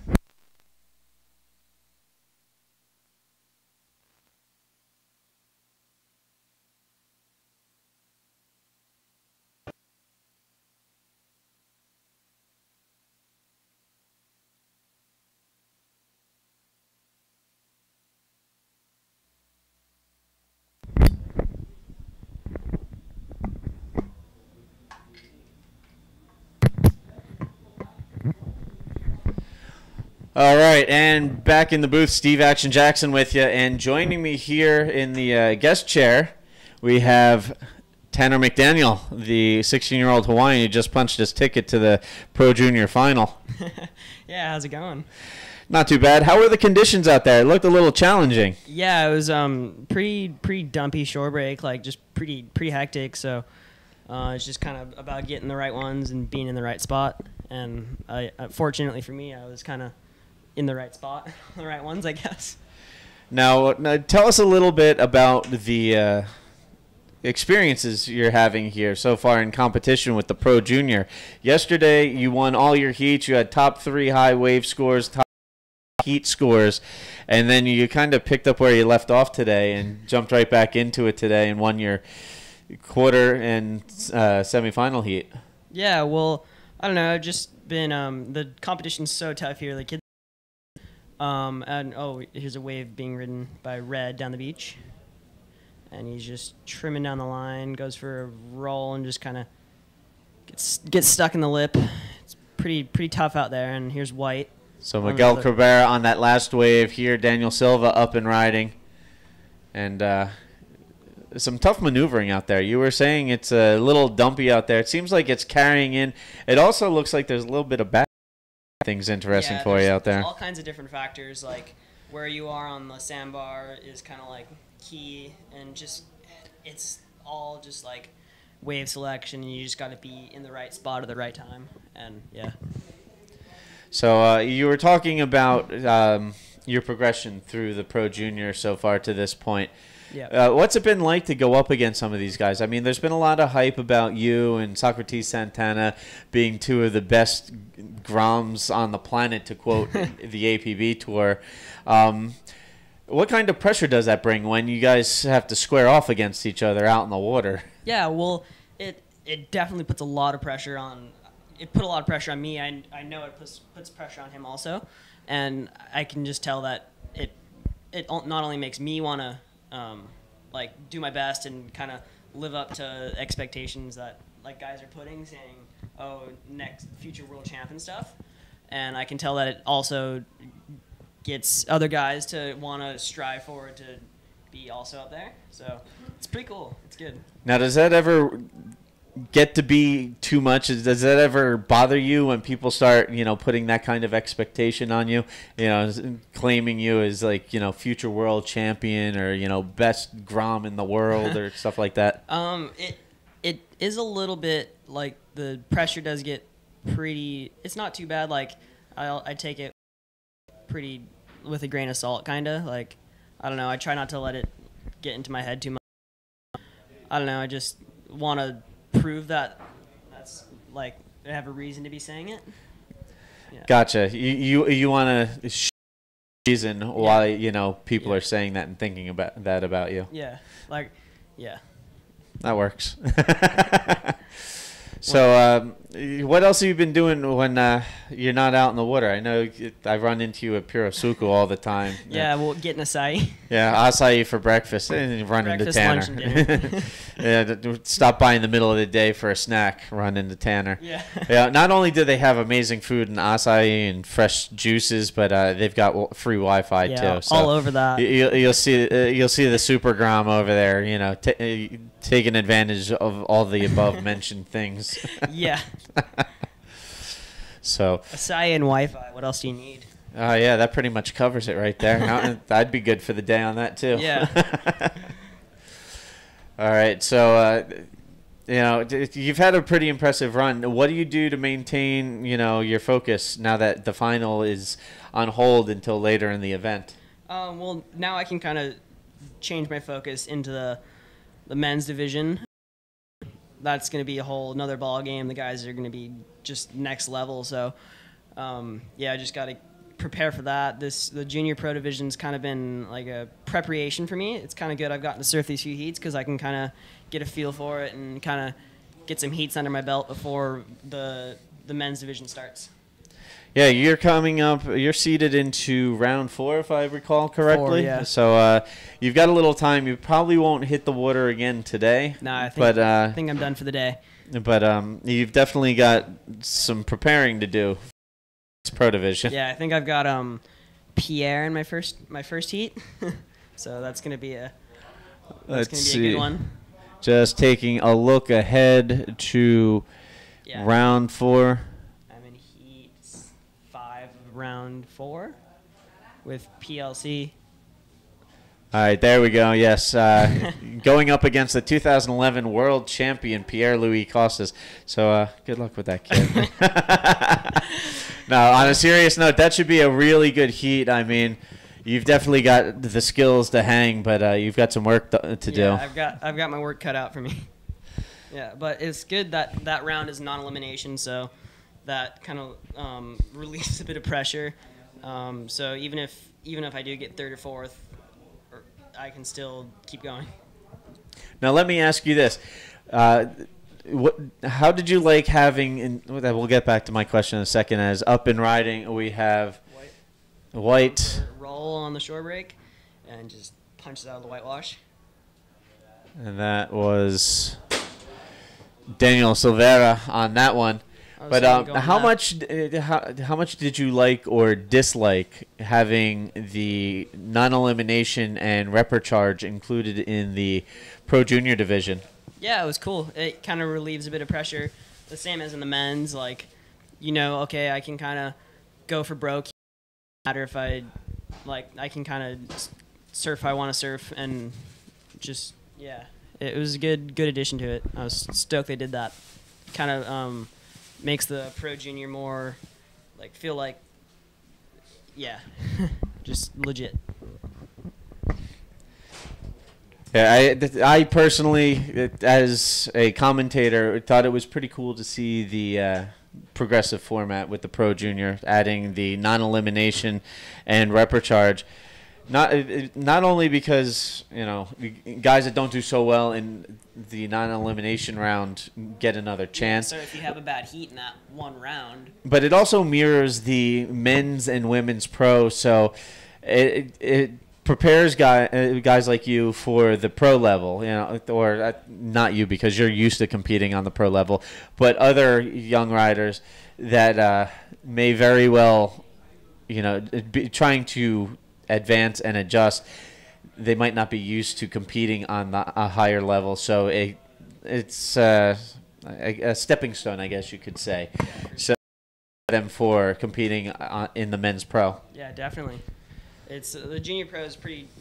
All right, and back in the booth, Steve Action Jackson with you, and joining me here in the guest chair, we have Tanner McDaniel, the 16-year-old Hawaiian who just punched his ticket to the Pro Junior Final. Yeah, how's it going? Not too bad. How were the conditions out there? It looked a little challenging. Yeah, it was pretty dumpy shore break, like just pretty hectic. So it's just kind of about getting the right ones and being in the right spot. And fortunately for me, I was kind of in the right spot, the right ones, I guess. Now tell us a little bit about the experiences you're having here so far in competition with the Pro Junior. Yesterday, you won all your heats. You had top 3 high wave scores, top heat scores, and then you kind of picked up where you left off today and jumped right back into it today and won your quarter and semifinal heat. Yeah, well, I don't know. I've just been the competition's so tough here. The kids, and oh, here's a wave being ridden by Red down the beach, and he's just trimming down the line, goes for a roll, and just kind of gets stuck in the lip. It's pretty tough out there. And here's White. So Miguel Cabrera on that last wave here. Daniel Silva up and riding, and some tough maneuvering out there. You were saying it's a little dumpy out there. It seems like it's carrying in. It also looks like there's a little bit of back things interesting for you out there. There's all kinds of different factors, like where you are on the sandbar is kind of like key, and just it's all just like wave selection, and you just got to be in the right spot at the right time, and yeah. So you were talking about your progression through the Pro Junior so far to this point. Yeah. What's it been like to go up against some of these guys? I mean, there's been a lot of hype about you and Socrates Santana being 2 of the best Groms on the planet, to quote the APB Tour. What kind of pressure does that bring when you guys have to square off against each other out in the water? Yeah, well, it definitely puts a lot of pressure on. It put a lot of pressure on me. I know it puts pressure on him also, and I can just tell that it not only makes me want to like do my best and kind of live up to expectations that like guys are putting, saying, oh, next future world champ and stuff, and I can tell that it also gets other guys to want to strive forward to be also up there. So it's pretty cool. It's good. Now, does that ever get to be too much? Does that ever bother you when people start, putting that kind of expectation on you, claiming you as like, future world champion or, best Grom in the world or stuff like that? It is a little bit like the pressure does get pretty, it's not too bad. Like I take it pretty with a grain of salt, kind of like, I don't know. I try not to let it get into my head too much. I don't know. I just want to prove that that's like I have a reason to be saying it. Yeah. Gotcha. You want to reason why people are saying that and thinking about that about you. Yeah. That works. So, what else have you been doing when you're not out in the water? I know I run into you at Pirosuku all the time. Yeah, well, getting acai. Yeah, acai for breakfast and run into Tanner. Lunch, and dinner. Yeah, stop by in the middle of the day for a snack, run into Tanner. Yeah. Yeah. Not only do they have amazing food and acai and fresh juices, but they've got free Wi-Fi too. So all over that. You'll see the Super Grom over there. Taking advantage of all the above mentioned things. Yeah. So acai and Wi-Fi. What else do you need? Oh yeah, that pretty much covers it right there. I'd be good for the day on that too. Yeah. All right, so you've had a pretty impressive run. What do you do to maintain your focus now that the final is on hold until later in the event? Well, now I can kind of change my focus into the men's division. That's going to be a whole another ball game. The guys are going to be just next level. So, I just got to prepare for that. The junior pro division's kind of been like a preparation for me. It's kind of good. I've gotten to surf these few heats because I can kind of get a feel for it and kind of get some heats under my belt before the men's division starts. Yeah, you're coming up. You're seeded into round 4, if I recall correctly. 4, yeah. So you've got a little time. You probably won't hit the water again today. No, I think I'm done for the day. But you've definitely got some preparing to do for this pro division. Yeah, I think I've got Pierre in my first heat, so that's gonna be a good one. Just taking a look ahead to round 4. Round 4 with PLC. All right, there we go. Yes, going up against the 2011 world champion Pierre-Louis Costas. So good luck with that kid. Now, on a serious note, that should be a really good heat. I mean, You've definitely got the skills to hang, but you've got some work to do. Yeah, I've got my work cut out for me. Yeah, but it's good that that round is non-elimination, so that kind of relieves a bit of pressure. So even if I do get third or fourth, I can still keep going. Now let me ask you this: how did you like having? We'll get back to my question in a second. As up and riding, we have White. Roll on the shore break, and just punches out of the whitewash. And that was Daniel Silveira on that one. But how much did you like or dislike having the non-elimination and repecharge included in the Pro Junior division? Yeah, it was cool. It kind of relieves a bit of pressure, the same as in the men's. Like, okay, I can kind of go for broke. No matter if I can kind of surf if I want to surf, and just it was a good addition to it. I was stoked they did that. Kind of makes the Pro Junior more feel like just legit. Yeah, I personally, as a commentator, thought it was pretty cool to see the progressive format with the Pro Junior, adding the non-elimination and repecharge. Not only because guys that don't do so well in the non-elimination round get another chance. So if you have a bad heat in that one round. But it also mirrors the men's and women's pro, so it prepares guys like you for the pro level, or not you because you're used to competing on the pro level, but other young riders that may very well, be trying to advance and adjust. They might not be used to competing on a higher level, so it's a stepping stone, I guess you could say. So them for competing in the men's pro. Yeah, definitely. It's the junior pro is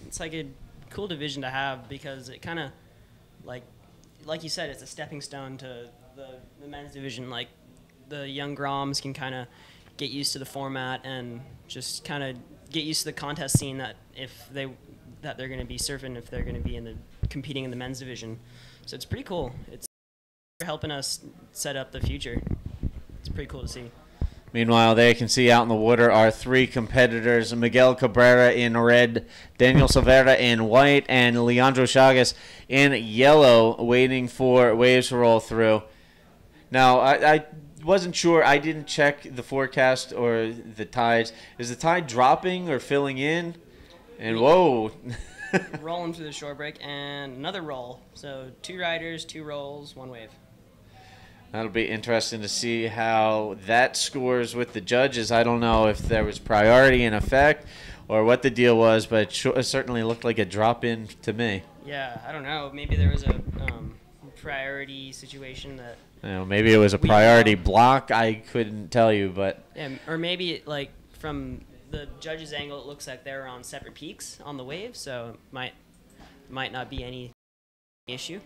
it's like a cool division to have because it kind of like you said, it's a stepping stone to the men's division. Like the young Groms can kind of get used to the format and just kind of get used to the contest scene that they're going to be surfing if they're going to be competing in the men's division. So it's pretty cool. It's helping us set up the future. It's pretty cool to see. Meanwhile, there you can see out in the water our three competitors: Miguel Cabrera in red, Daniel Silveira in white, and Leandro Chagas in yellow, waiting for waves to roll through. Now, I wasn't sure. I didn't check the forecast or the tides. Is the tide dropping or filling in? And whoa. Rolling through the shore break and another roll. So 2 riders, 2 rolls, 1 wave. That'll be interesting to see how that scores with the judges. I don't know if there was priority in effect or what the deal was, but it certainly looked like a drop-in to me. Yeah, I don't know. Maybe there was a priority situation that... maybe it was a priority block. I couldn't tell you, but... Yeah, or maybe, from the judge's angle, it looks like they're on separate peaks on the wave, so it might not be any issue.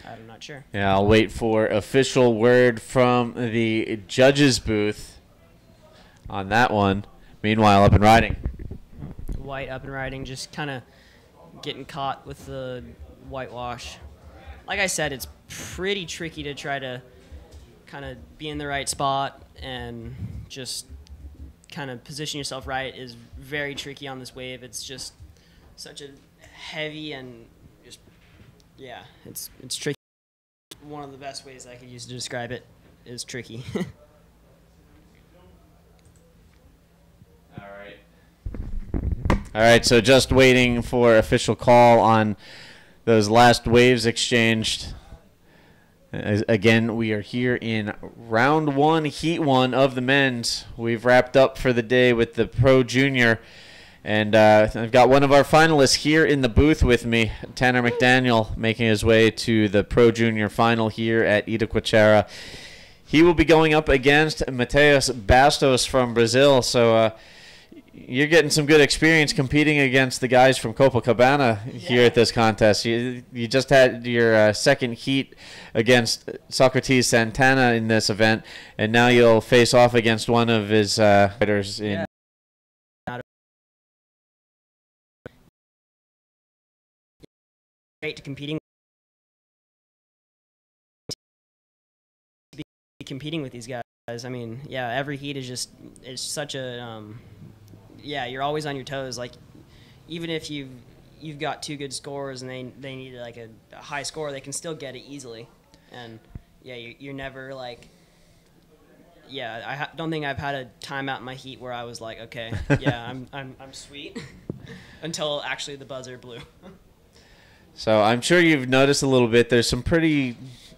I'm not sure. Yeah, I'll wait for official word from the judges booth on that one. Meanwhile, up and riding. White up and riding, just kind of getting caught with the whitewash. Like I said, it's pretty tricky to try to kind of be in the right spot and just kind of position yourself right is very tricky on this wave. It's just such a heavy and just, it's tricky. One of the best ways I could use to describe it is tricky. All right, so just waiting for official call on those last waves exchanged. Again, we are here in round 1, heat 1 of the men's. We've wrapped up for the day with the Pro Junior. And I've got one of our finalists here in the booth with me, Tanner McDaniel, making his way to the Pro Junior final here at Itacoatiara. He will be going up against Mateus Bastos from Brazil. So you're getting some good experience competing against the guys from Copacabana here at this contest. You just had your second heat against Socrates Santana in this event, and now you'll face off against one of his fighters in to competing with these guys. I mean, yeah, every heat is such a yeah, you're always on your toes. Like, even if you've got 2 good scores and they need like a high score, they can still get it easily. And yeah, you're never like, yeah, don't think I've had a timeout in my heat where I was like, okay, yeah, I'm sweet until actually the buzzer blew. So I'm sure you've noticed a little bit. There's some pretty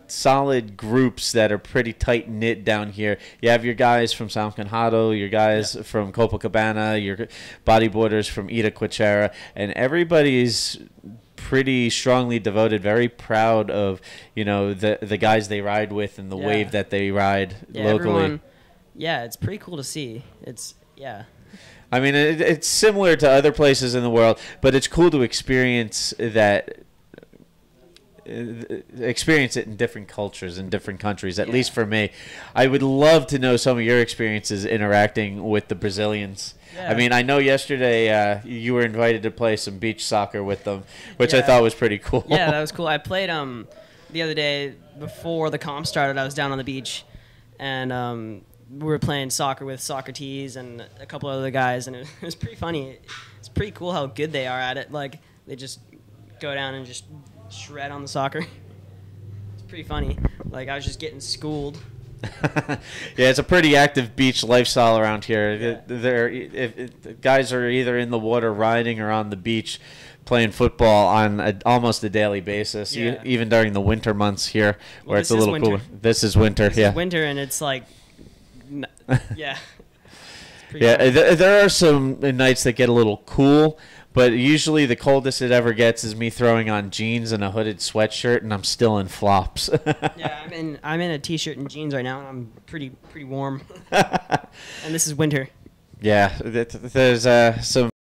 solid groups that are pretty tight knit down here. You have your guys from San Conrado, your guys from Copacabana, your bodyboarders from Itacoatiara, and everybody's pretty strongly devoted, very proud of, you know, the guys they ride with and the wave that they ride locally. It's pretty cool to see. I mean, it's similar to other places in the world, but it's cool to experience that. Experience it in different cultures in different countries, at least for me. I would love to know some of your experiences interacting with the Brazilians. I mean, I know yesterday you were invited to play some beach soccer with them, which I thought was pretty cool. Yeah, that was cool. I played the other day before the comp started. I was down on the beach, and we were playing soccer with Socrates and a couple other guys, and it was pretty funny. It's pretty cool how good they are at it. Like, they just go down and just shred on the soccer. It's pretty funny. Like, I was just getting schooled. Yeah, it's a pretty active beach lifestyle around here. If guys are either in the water riding or on the beach playing football on almost a daily basis, even during the winter months here, where it's a little cooler. This is winter. This is winter, and it's like, yeah. There are some nights that get a little cool. But usually the coldest it ever gets is me throwing on jeans and a hooded sweatshirt, and I'm still in flops. Yeah, I'm in a t-shirt and jeans right now, and I'm pretty warm. And this is winter. Yeah, there's some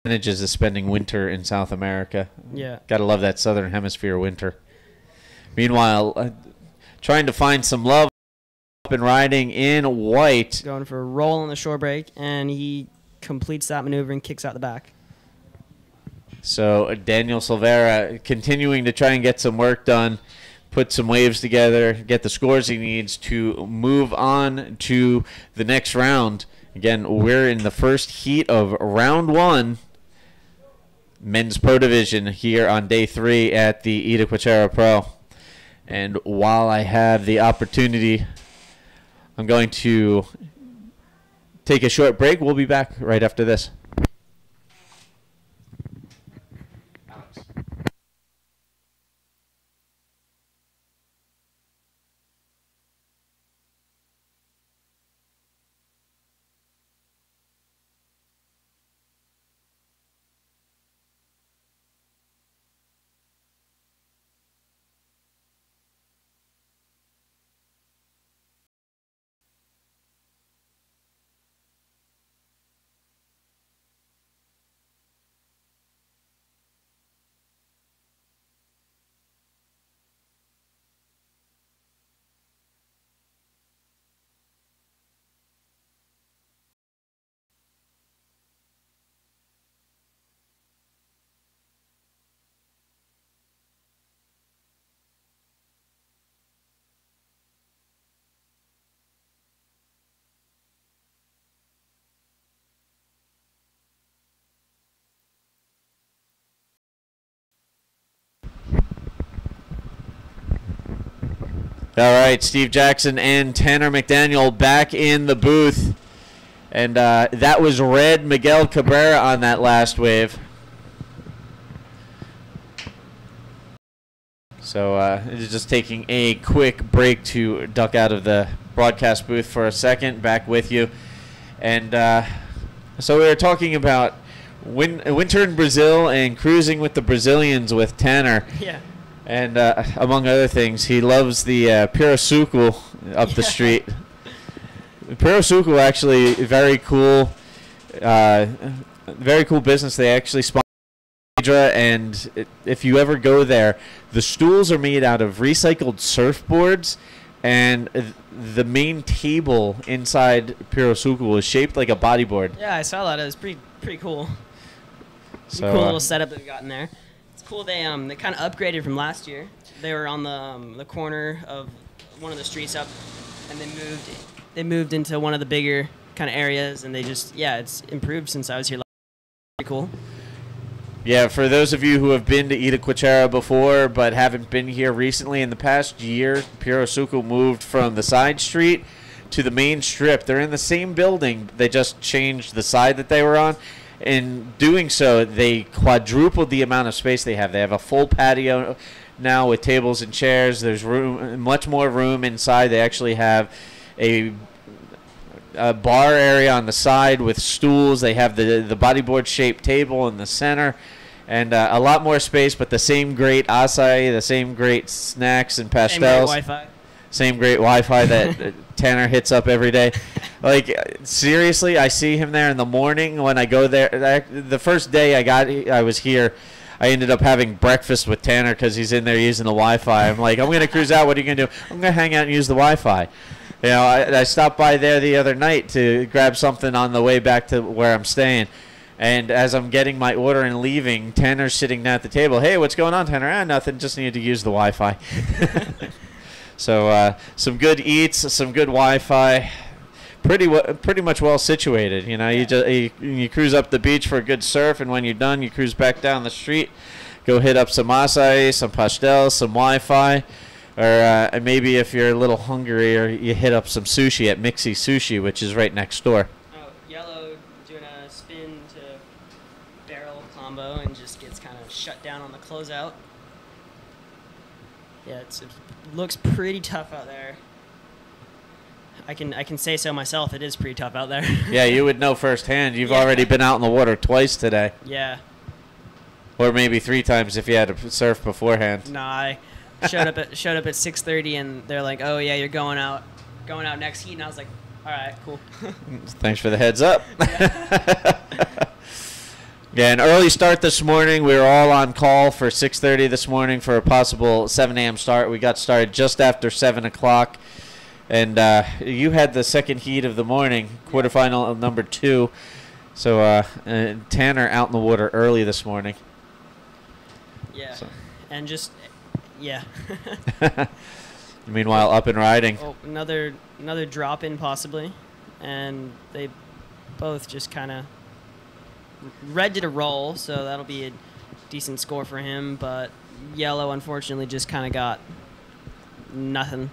advantages of spending winter in South America. Yeah, gotta love that Southern Hemisphere winter. Meanwhile, trying to find some love up and riding in white. Going for a roll on the shore break, and he completes that maneuver and kicks out the back. So Daniel Silveira continuing to try and get some work done, put some waves together, get the scores he needs to move on to the next round. Again, we're in the first heat of round 1, men's pro division here on day 3 at the Itacoatiara Pro. And while I have the opportunity, I'm going to take a short break. We'll be back right after this. All right, Steve Jackson and Tanner McDaniel back in the booth. And that was Red Miguel Cabrera on that last wave. So just taking a quick break to duck out of the broadcast booth for a second. Back with you. And so we were talking about winter in Brazil and cruising with the Brazilians with Tanner. Yeah. And among other things, he loves the Pirasuco up the street. Pirasuco actually very cool business. They actually sponsor Hydra, and if you ever go there, the stools are made out of recycled surfboards, and the main table inside Pirasuco is shaped like a bodyboard. Yeah, I saw that. It was pretty cool. So, cool little setup that we got in there. It's cool. They kind of upgraded from last year. They were on the corner of one of the streets up, and they moved into one of the bigger kind of areas, and it's improved since I was here. Pretty cool. Yeah, for those of you who have been to Itacoatiara before but haven't been here recently, in the past year, Pirosuku moved from the side street to the main strip. They're in the same building. They just changed the side that they were on. In doing so, they quadrupled the amount of space they have. They have a full patio now with tables and chairs. There's room, much more room inside. They actually have a bar area on the side with stools. They have the bodyboard shaped table in the center, and a lot more space, but the same great acai, the same great snacks and pastels. Same great Wi-Fi that Tanner hits up every day. Like, seriously, I see him there in the morning when I go there. The first day I was here, I ended up having breakfast with Tanner because he's in there using the Wi-Fi. I'm like, I'm going to cruise out. What are you going to do? I'm going to hang out and use the Wi-Fi. You know, I stopped by there the other night to grab something on the way back to where I'm staying. And as I'm getting my order and leaving, Tanner's sitting down at the table. Hey, what's going on, Tanner? Nothing. Just needed to use the Wi-Fi. So some good eats, some good Wi-Fi, pretty much well situated. You know, you cruise up the beach for a good surf, and when you're done, you cruise back down the street, go hit up some acai, some pastels, some Wi-Fi, or maybe if you're a little hungry, or you hit up some sushi at Mixi Sushi, which is right next door. Oh, Yellow doing a spin to barrel combo and just gets kind of shut down on the closeout. Yeah, it looks pretty tough out there. I can say so myself. It is pretty tough out there. Yeah, you would know firsthand. You've already been out in the water twice today. Yeah. Or maybe 3 times if you had to surf beforehand. Nah, I showed up at 6:30 and they're like, "Oh yeah, you're going out next heat," and I was like, "All right, cool." Thanks for the heads up. Yeah, an early start this morning. We were all on call for 6:30 this morning for a possible 7 a.m. start. We got started just after 7 o'clock. And you had the second heat of the morning, quarterfinal of number 2. So Tanner out in the water early this morning. Yeah, so. And just, yeah. Meanwhile, up and riding. Oh, another drop-in possibly. And they both just kind of... Red did a roll, so that'll be a decent score for him, but Yellow unfortunately just kind of got nothing.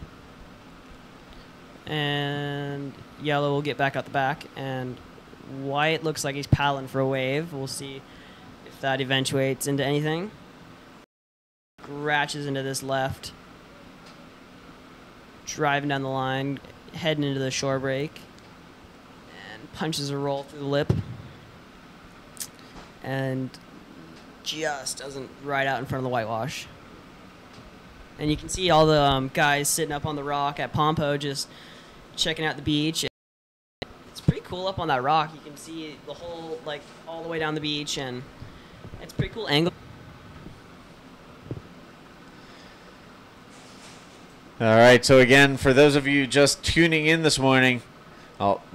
And Yellow will get back out the back, and White looks like he's paddling for a wave. We'll see if that eventuates into anything. Scratches into this left. Driving down the line, heading into the shore break, and punches a roll through the lip. And just doesn't ride out in front of the whitewash. And you can see all the guys sitting up on the rock at Pompo just checking out the beach. It's pretty cool up on that rock. You can see the whole, like, all the way down the beach, and it's a pretty cool angle. All right, so again, for those of you just tuning in this morning,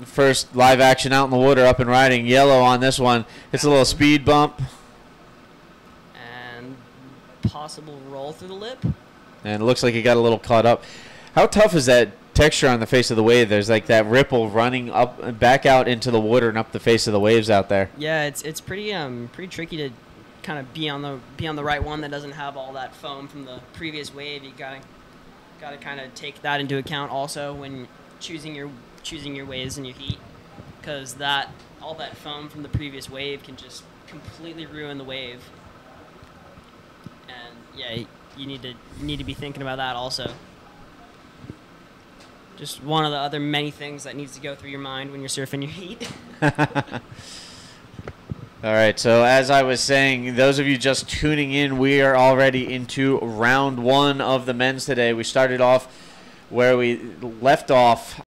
first live action out in the water, up and riding. Yellow on this one. It's a little speed bump. And possible roll through the lip. And it looks like he got a little caught up. How tough is that texture on the face of the wave? There's like that ripple running up, back out into the water and up the face of the waves out there. Yeah, it's pretty tricky to kind of be on the right one that doesn't have all that foam from the previous wave. You gotta kind of take that into account also when choosing your waves and your heat, because all that foam from the previous wave can just completely ruin the wave. And yeah, you need to be thinking about that also. Just one of the other many things that needs to go through your mind when you're surfing your heat. All right, so as I was saying, those of you just tuning in, we are already into round 1 of the men's today. We started off where we left off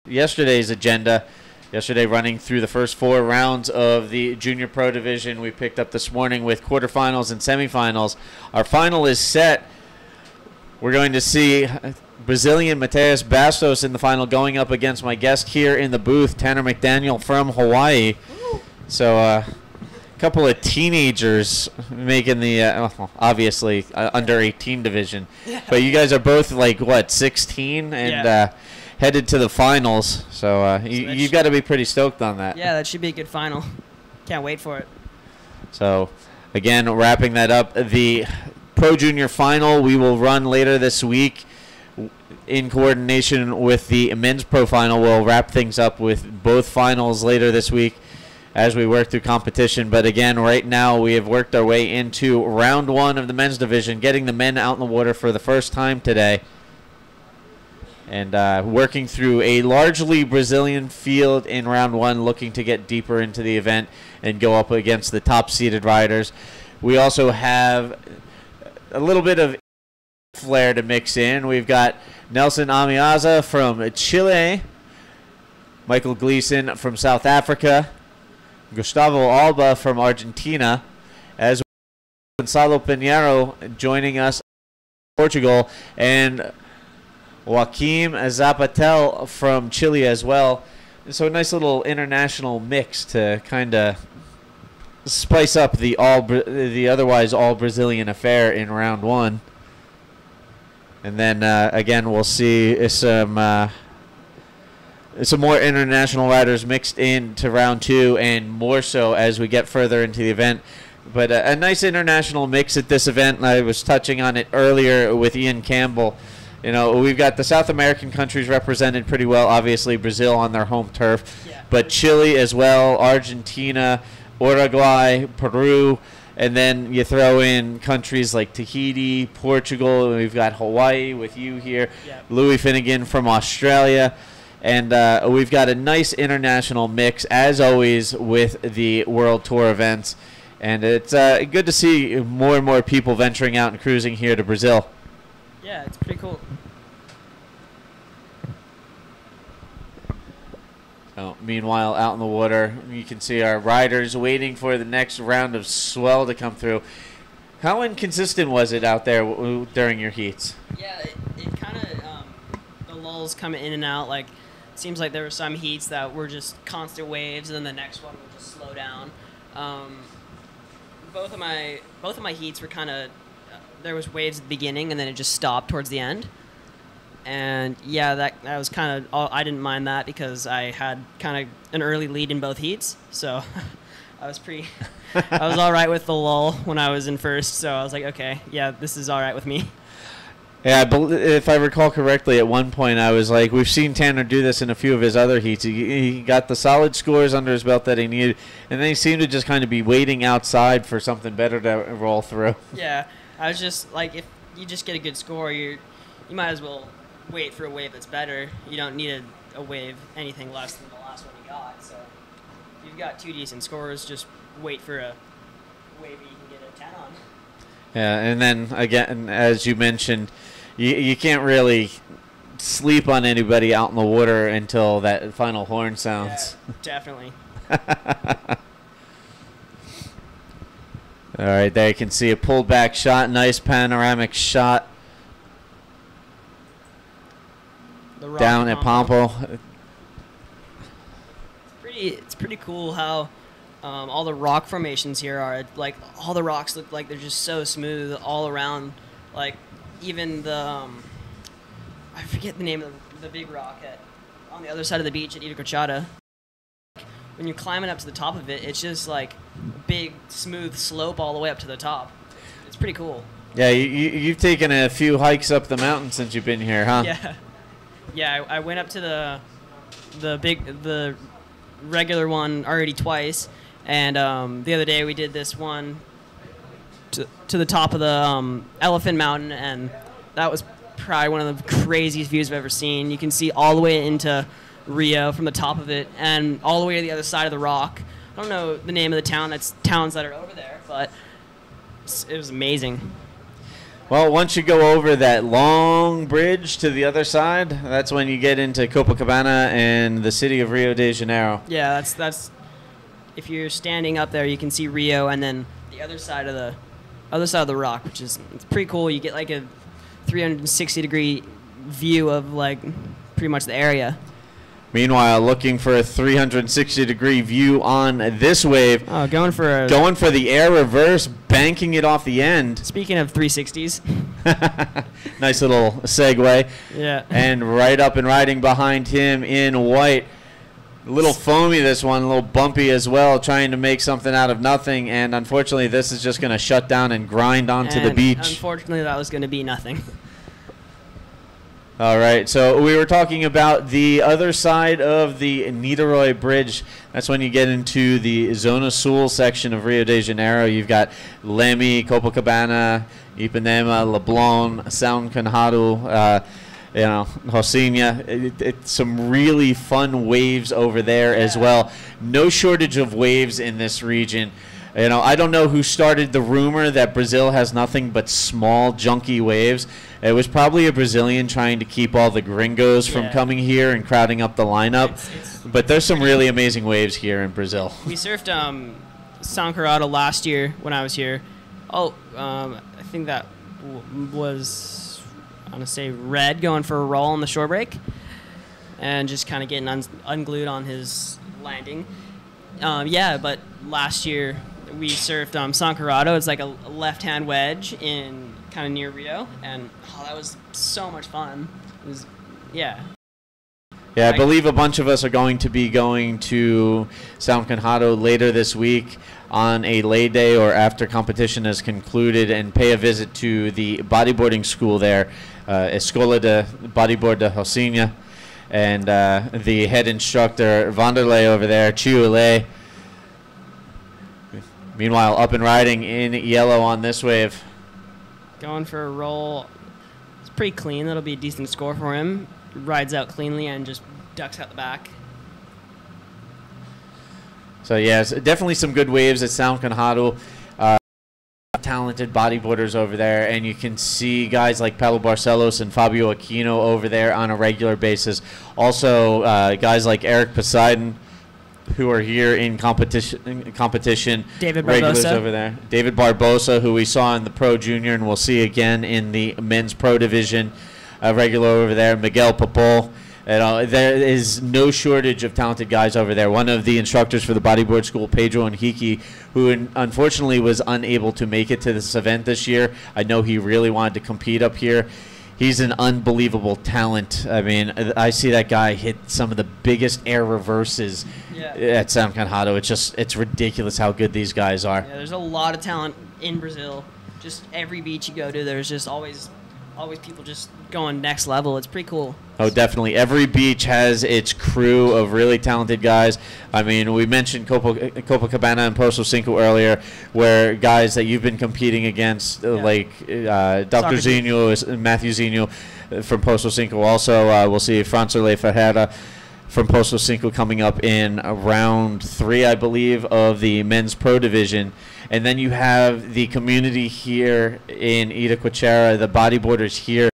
yesterday's agenda. Yesterday, running through the first 4 rounds of the Junior Pro Division, we picked up this morning with quarterfinals and semifinals. Our final is set. We're going to see Brazilian Mateus Bastos in the final, going up against my guest here in the booth, Tanner McDaniel from Hawaii. So couple of teenagers making the obviously under 18 division. Yeah. But you guys are both like what, 16 and headed to the finals. So you've got to be pretty stoked on that. Yeah, that should be a good final. Can't wait for it. So again, wrapping that up, the Pro Junior final we will run later this week in coordination with the men's pro final. We'll wrap things up with both finals later this week as we work through competition. But again, right now we have worked our way into round 1 of the men's division, getting the men out in the water for the first time today, and working through a largely Brazilian field in round 1, looking to get deeper into the event and go up against the top seeded riders. We also have a little bit of flair to mix in. We've got Nelson Amiaza from Chile, Michael Gleason from South Africa, Gustavo Alba from Argentina, as well as Gonzalo Pinheiro joining us from Portugal, and Joaquim Zapatel from Chile as well. And so a nice little international mix to kind of spice up the otherwise all Brazilian affair in round 1. And then again, we'll see some more international riders mixed into round 2, and more so as we get further into the event. But a nice international mix at this event, and I was touching on it earlier with Ian Campbell. You know, we've got the South American countries represented pretty well. Obviously, Brazil on their home turf, but Chile as well, Argentina, Uruguay, Peru. And then you throw in countries like Tahiti, Portugal, and we've got Hawaii with you here, Louis Finnegan from Australia. And we've got a nice international mix, as always, with the World Tour events. And it's good to see more and more people venturing out and cruising here to Brazil. Yeah, it's pretty cool. Meanwhile, out in the water, you can see our riders waiting for the next round of swell to come through. How inconsistent was it out there during your heats? Yeah, it kind of, the lulls coming in and out. Like, it seems like there were some heats that were just constant waves, and then the next one would just slow down. Both of my heats were kind of, there was waves at the beginning, and then it just stopped towards the end. And yeah, that was kind of, I didn't mind that because I had kind of an early lead in both heats. So I was all right with the lull when I was in first. So I was like, okay, yeah, this is all right with me. Yeah, if I recall correctly, at one point I was like, we've seen Tanner do this in a few of his other heats. He got the solid scores under his belt that he needed, and then he seemed to just kind of be waiting outside for something better to roll through. Yeah, I was just like, if you just get a good score, you might as well wait for a wave that's better. You don't need a wave anything less than the last one you got. So if you've got 2 decent scores, just wait for a wave you can get a 10 on. Yeah, and then again, as you mentioned, you can't really sleep on anybody out in the water until that final horn sounds. Yeah, definitely. All right, there you can see a pulled back shot, nice panoramic shot. Down at Pompo. It's pretty cool how all the rock formations here are, like, all the rocks look like they're just so smooth all around. Like, even the I forget the name of the big rock on the other side of the beach at Itacoatiara. When you're climbing up to the top of it, it's just like a big smooth slope all the way up to the top. It's pretty cool. Yeah, you've taken a few hikes up the mountain since you've been here, huh? Yeah. Yeah, I went up to the regular one already twice, and the other day we did this one to the top of the Elephant Mountain, and that was probably one of the craziest views I've ever seen. You can see all the way into Rio from the top of it, and all the way to the other side of the rock. I don't know the name of the towns that are over there, but it was amazing. Well, once you go over that long bridge to the other side, that's when you get into Copacabana and the city of Rio de Janeiro. Yeah, that's if you're standing up there, you can see Rio, and then the other side of the rock, which is, it's pretty cool. You get like a 360-degree view of like pretty much the area. Meanwhile, looking for a 360-degree view on this wave. Oh, going for the air reverse, banking it off the end. Speaking of 360s. Nice little segue. Yeah. And right up and riding behind him in white. A little foamy, this one, a little bumpy as well, trying to make something out of nothing. And unfortunately, this is just going to shut down and grind onto the beach. Unfortunately, that was going to be nothing. All right, so we were talking about the other side of the Niterói Bridge. That's when you get into the Zona Sul section of Rio de Janeiro. You've got Leme, Copacabana, Ipanema, Leblon, São Conrado, Rocinha. It's some really fun waves over there as well. No shortage of waves in this region. I don't know who started the rumor that Brazil has nothing but small, junky waves. It was probably a Brazilian trying to keep all the gringos from coming here and crowding up the lineup. But there's some really amazing waves here in Brazil. We surfed São Conrado last year when I was here. I think that was, I'm going to say, Red going for a roll on the shore break and just kind of getting unglued on his landing. But last year we surfed São Conrado. It's like a left-hand wedge in kind of near Rio, and that was so much fun. It was, yeah, I believe a bunch of us are going to be going to São Conrado later this week on a lay day or after competition has concluded and pay a visit to the bodyboarding school there, Escola de Bodyboard de Rocinha, and the head instructor, Vanderlei over there, Chiule. Meanwhile, up and riding in yellow on this wave. Going for a roll. It's pretty clean. That'll be a decent score for him. Rides out cleanly and just ducks out the back. So, yes, definitely some good waves at São Conrado. Talented bodyboarders over there, and you can see guys like Paulo Barcelos and Fabio Aquino over there on a regular basis. Also, guys like Eric Poseidon, who are here in competition. David regulars Barbosa over there. David Barbosa, who we saw in the Pro Junior and we'll see again in the men's Pro Division. Regular over there. Miguel Popol. There is no shortage of talented guys over there. One of the instructors for the bodyboard school, Pedro Henrique, who unfortunately was unable to make it to this event this year. I know he really wanted to compete up here. He's an unbelievable talent. I mean, I see that guy hit some of the biggest air reverses at São Conrado. It's ridiculous how good these guys are. Yeah, there's a lot of talent in Brazil. Just every beach you go to, there's just always people just going next level. It's pretty cool. Oh, definitely. Every beach has its crew of really talented guys. I mean, we mentioned Copacabana and Poço Cinco earlier, where guys that you've been competing against, like Dr. Zinho, Matthew Zinho from Poço Cinco. Also, we'll see Francerle Ferreira from Poço Cinco coming up in round 3, I believe, of the men's pro division. And then you have the community here in Itacoatiara, the bodyboarders here,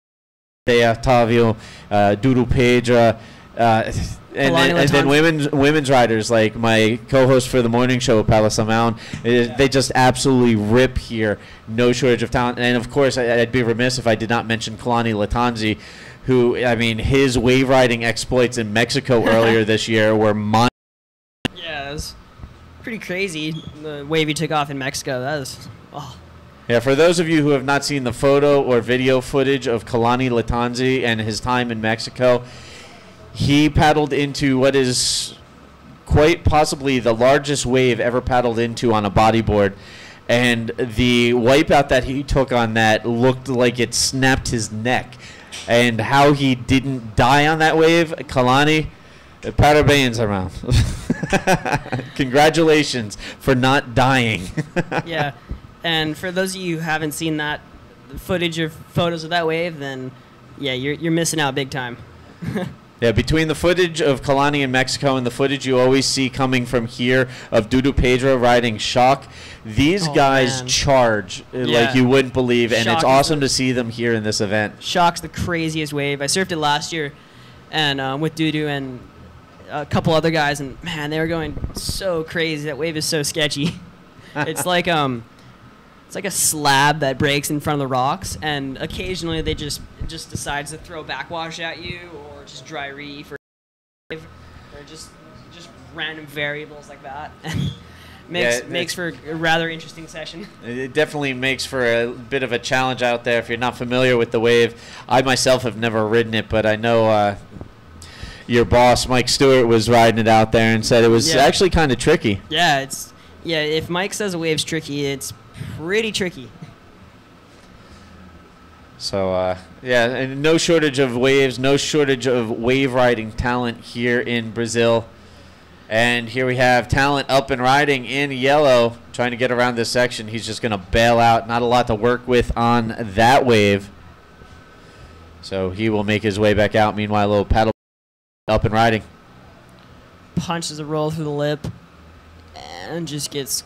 Otávio, Dudu Pedra, and then women's riders like my co-host for the morning show, Paula Samão. They just absolutely rip here. No shortage of talent. And, of course, I'd be remiss if I did not mention Kalani Latanzi, who, I mean, his wave riding exploits in Mexico earlier this year were Yeah, it was pretty crazy, the wave he took off in Mexico. That was, Yeah, for those of you who have not seen the photo or video footage of Kalani Latanzi and his time in Mexico, he paddled into what is quite possibly the largest wave ever paddled into on a bodyboard. And the wipeout that he took on that looked like it snapped his neck. And how he didn't die on that wave, Kalani, parabéns around. Congratulations for not dying. Yeah, and for those of you who haven't seen that footage or photos of that wave, then yeah, you're missing out big time. Yeah, between the footage of Kalani in Mexico and the footage you always see coming from here of Dudu Pedro riding Shock, these guys charge like you wouldn't believe, and it's awesome to see them here in this event. Shock's the craziest wave. I surfed it last year, and with Dudu and a couple other guys, and man, they were going so crazy. That wave is so sketchy. It's like a slab that breaks in front of the rocks, and occasionally they just decides to throw backwash at you or just dry reef. They're just random variables like that. Yeah, makes for a rather interesting session. It definitely makes for a bit of a challenge out there if you're not familiar with the wave. I myself have never ridden it, but I know your boss, Mike Stewart, was riding it out there and said it was actually kind of tricky. Yeah, if Mike says a wave's tricky, it's pretty tricky. So, and no shortage of waves, no shortage of wave riding talent here in Brazil. And here we have talent up and riding in yellow, trying to get around this section. He's just going to bail out. Not a lot to work with on that wave. So he will make his way back out. Meanwhile, a little paddle up and riding. Punches a roll through the lip and just gets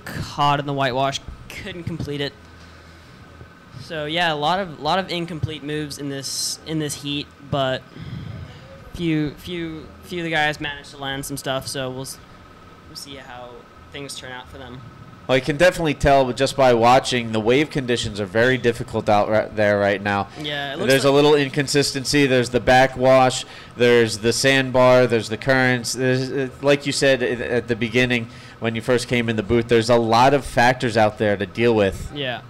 caught in the whitewash. Couldn't complete it. So yeah, a lot of incomplete moves in this heat, but few of the guys managed to land some stuff. So we'll see how things turn out for them. Well, you can definitely tell just by watching the wave conditions are very difficult out there right now. Yeah, there's a little inconsistency. There's the backwash. There's the sandbar. There's the currents. There's, like you said at the beginning when you first came in the booth, there's a lot of factors out there to deal with. Yeah,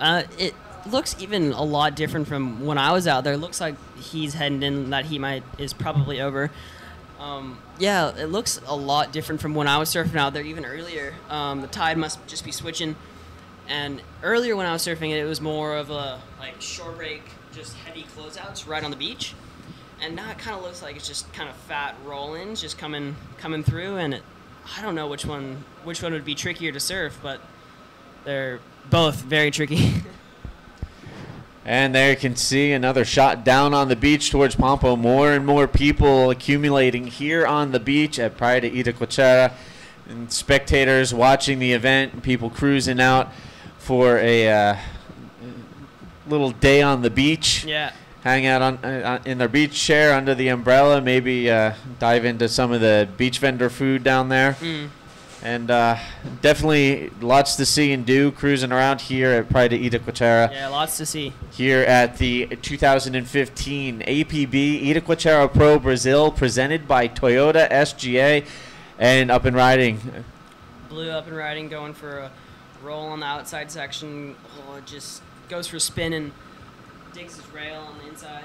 it looks even a lot different from when I was out there. It looks like he's heading in. That heat is probably over. Yeah, it looks a lot different from when I was surfing out there even earlier. The tide must just be switching. And earlier when I was surfing it was more of a shore break, just heavy closeouts right on the beach. And now it kind of looks like it's just kind of fat roll-ins just coming through. And I don't know which one would be trickier to surf, but they're both very tricky. And there you can see another shot down on the beach towards Pampo. More and more people accumulating here on the beach at Praia de Itacoatiara. And spectators watching the event, people cruising out for a little day on the beach. Yeah. Hang out in their beach chair under the umbrella, maybe dive into some of the beach vendor food down there. And definitely lots to see and do cruising around here at Praia de Itacoatiara. Yeah, lots to see. Here at the 2015 APB Itacoatiara Pro Brazil, presented by Toyota SGA, and Up and Riding. Blue Up and Riding going for a roll on the outside section. Oh, it just goes for a spin and digs his rail on the inside.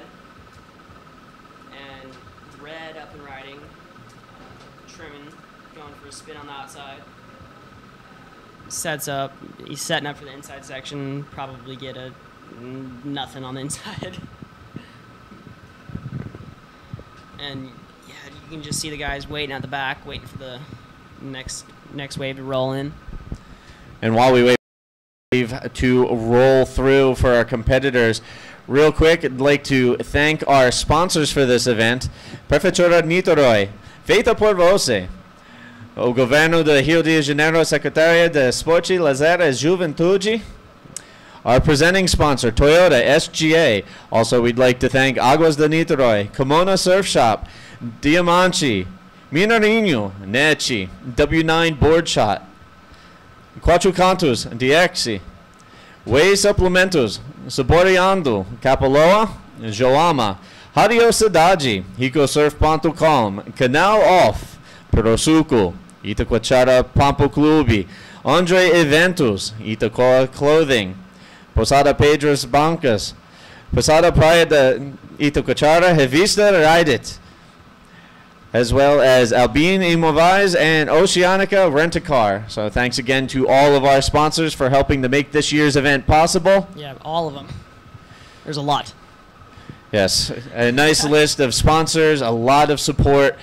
And Red Up and Riding, trimming, going for a spin on the outside. Sets up. He's setting up for the inside section. Probably get a nothing on the inside. And yeah, you can just see the guys waiting at the back, waiting for the next wave to roll in. And while we wait to roll through for our competitors, real quick, I'd like to thank our sponsors for this event. Prefeitura Niterói, feita por você. O Governo do Rio de Janeiro, Secretaria de Esporte, Lazer e Juventude. Our presenting sponsor, Toyota SGA. Also, we'd like to thank Águas de Niterói, Kimona Surf Shop, Diamante, Mineirinho, Neti, W9 Board Shot, Quatro Cantos, DX, Whey Suplementos, Saboreando, Capaloa, Joama, Radio Cidade, RicoSurf.com, Canal Off, Perosuco, Itacoatiara Pampo Clube, Andre Eventos, Itacoa Clothing, Posada Pedras Bancas, Posada Praia de Itacoatiara, Revista Ride It, as well as Albine Imóveis and Oceanica Rent-A-Car. So thanks again to all of our sponsors for helping to make this year's event possible. Yeah, all of them. There's a lot. Yes, a nice list of sponsors, a lot of support.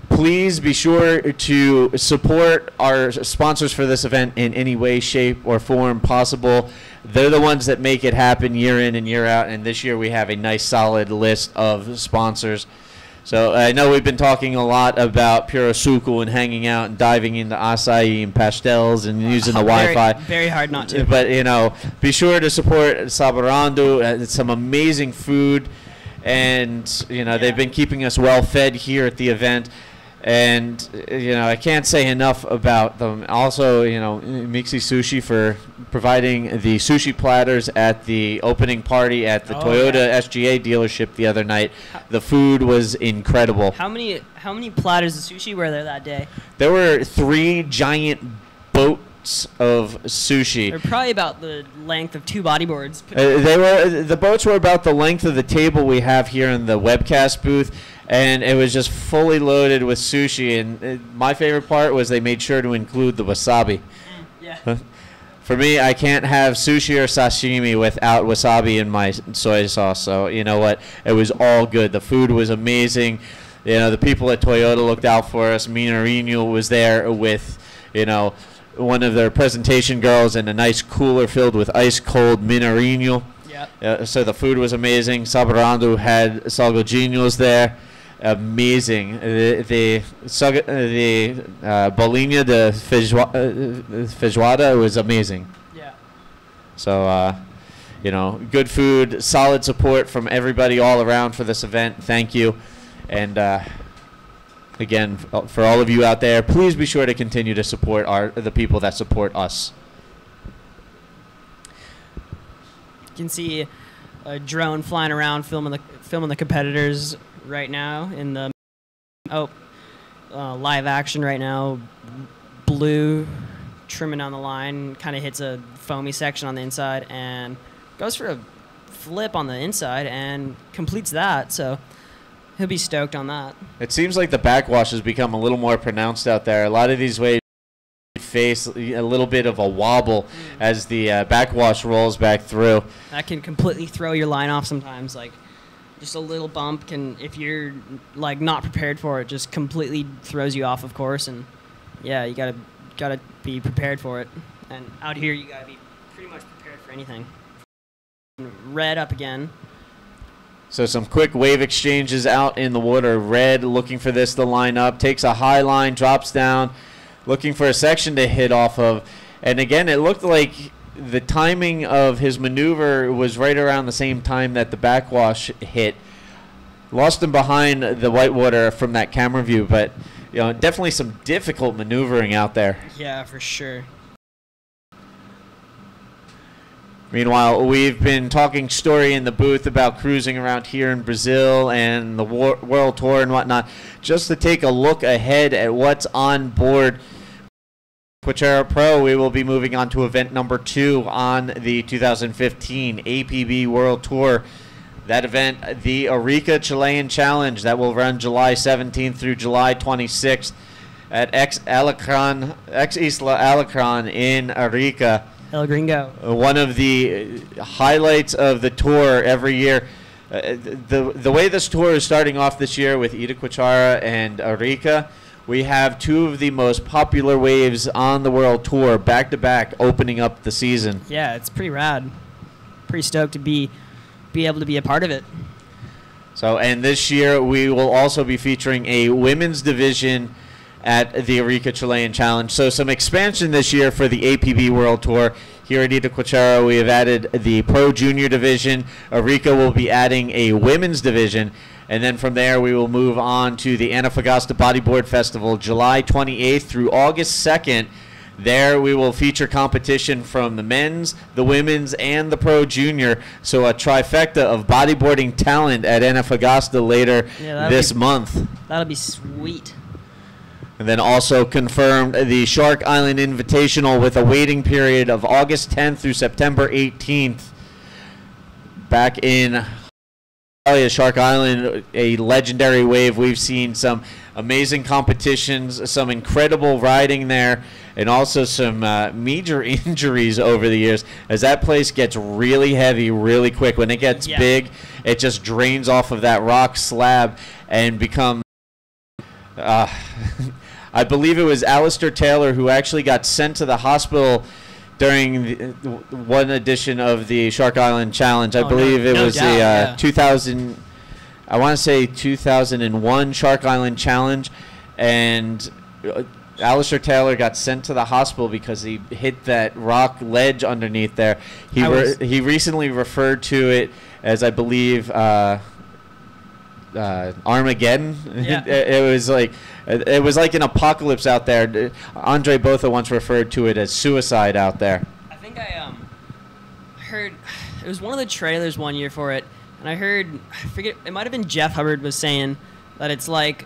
Please be sure to support our sponsors for this event in any way, shape, or form possible. They're the ones that make it happen year in and year out, and this year we have a nice solid list of sponsors. So I know we've been talking a lot about Perosuco and hanging out and diving into acai and pastels and using the Wi-Fi. Very hard not to. But, you know, be sure to support Saborando. It's some amazing food, and, you know, they've been keeping us well fed here at the event. And, I can't say enough about them. Also, Mixi Sushi for providing the sushi platters at the opening party at the Toyota SGA dealership the other night. The food was incredible. How many platters of sushi were there that day? There were 3 giant boats of sushi. They're probably about the length of 2 bodyboards. The boats were about the length of the table we have here in the webcast booth. And it was just fully loaded with sushi. And my favorite part was they made sure to include the wasabi. Yeah. For me, I can't have sushi or sashimi without wasabi in my soy sauce. So, you know what? It was all good. The food was amazing. The people at Toyota looked out for us. Minarino was there with, one of their presentation girls and a nice cooler filled with ice-cold Minarino. Yeah. So the food was amazing. Sabarando had salgoginos there. Amazing. The bolinha de feijoada was amazing. Yeah. So, good food, solid support from everybody all around for this event. Thank you. And, again, for all of you out there, please be sure to continue to support the people that support us. You can see a drone flying around filming the competitors right now in the live action right now. Blue trimming down the line, kind of hits a foamy section on the inside and goes for a flip on the inside and completes that. So he'll be stoked on that. It seems like the backwash has become a little more pronounced out there. A lot of these waves face a little bit of a wobble as the backwash rolls back through. That can completely throw your line off sometimes. Like, just a little bump can, if you're like not prepared for it, just completely throws you off of course. And yeah, you gotta be prepared for it. And out here, you gotta be pretty much prepared for anything. Red up again. So some quick wave exchanges out in the water. Red looking for this to line up, takes a high line, drops down, looking for a section to hit off of. And again, it looked like the timing of his maneuver was right around the same time that the backwash hit. Lost him behind the whitewater from that camera view, but definitely some difficult maneuvering out there. Yeah, for sure. Meanwhile, we've been talking story in the booth about cruising around here in Brazil and the World Tour and whatnot. Just to take a look ahead at what's on board Itacoatiara Pro, we will be moving on to event number 2 on the 2015 APB World Tour. That event, the Arica Chilean Challenge, that will run July 17th through July 26th at ex Isla Alacran in Arica. El Gringo. One of the highlights of the tour every year. The way this tour is starting off this year with Itacoatiara and Arica, we have 2 of the most popular waves on the World Tour back-to-back opening up the season. Yeah, it's pretty rad. Pretty stoked to be able to be a part of it. So, and this year we will also be featuring a women's division at the Arica Chilean Challenge. So some expansion this year for the APB World Tour. Here at Itacoatiara, we have added the Pro Junior division. Arica will be adding a women's division. And then from there, we will move on to the Antofagasta Bodyboard Festival, July 28th through August 2nd. There we will feature competition from the men's, the women's, and the Pro Junior. So a trifecta of bodyboarding talent at Antofagasta later this month. That'll be sweet. And then also confirmed the Shark Island Invitational with a waiting period of August 10th through September 18th. Back in Shark Island, a legendary wave. We've seen some amazing competitions, some incredible riding there, and also some major injuries over the years as that place gets really heavy really quick. When it gets big, it just drains off of that rock slab and becomes I believe it was Alistair Taylor who actually got sent to the hospital during one edition of the Shark Island Challenge. I believe it was the 2000, I want to say 2001 Shark Island Challenge, and Alistair Taylor got sent to the hospital because he hit that rock ledge underneath there. He recently referred to it as, I believe, Armageddon. Yeah. It was like an apocalypse out there. Andre Botha once referred to it as suicide out there. I think I heard it was one of the trailers one year for it, and I forget, it might have been Jeff Hubbard was saying that it's like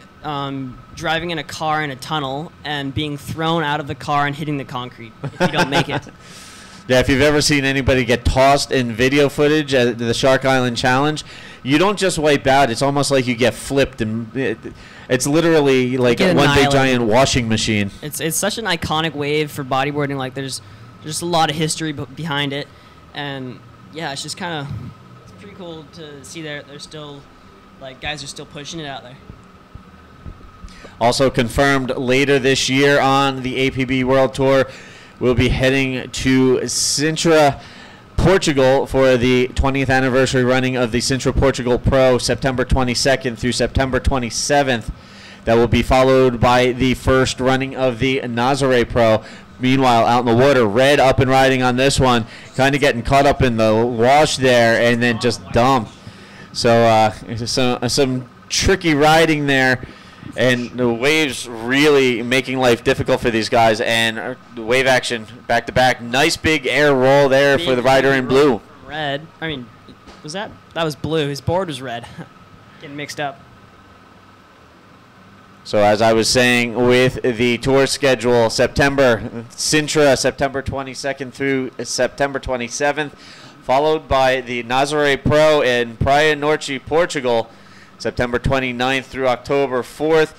driving in a car in a tunnel and being thrown out of the car and hitting the concrete if you don't make it. Yeah, if you've ever seen anybody get tossed in video footage at the Shark Island Challenge, you don't just wipe out. It's almost like you get flipped, and it's literally like get one big annihilated. giant washing machine. It's such an iconic wave for bodyboarding. Like there's a lot of history behind it, and yeah, it's just kind of it's pretty cool to see they're still like guys are still pushing it out there. Also confirmed later this year on the APB World Tour, we'll be heading to Sintra, Portugal for the 20th anniversary running of the Sintra Portugal Pro, September 22nd through September 27th. That will be followed by the first running of the Nazare Pro. Meanwhile, out in the water, Red up and riding on this one, kind of getting caught up in the wash there and then just dumped. So some tricky riding there. And the waves really making life difficult for these guys. And the wave action back-to-back. Nice big air roll there for the rider in blue. Red. I mean, that was blue. His board was red. Getting mixed up. So as I was saying, with the tour schedule, Sintra, September 22nd through September 27th, followed by the Nazare Pro in Praia Norte, Portugal, September 29th through October 4th.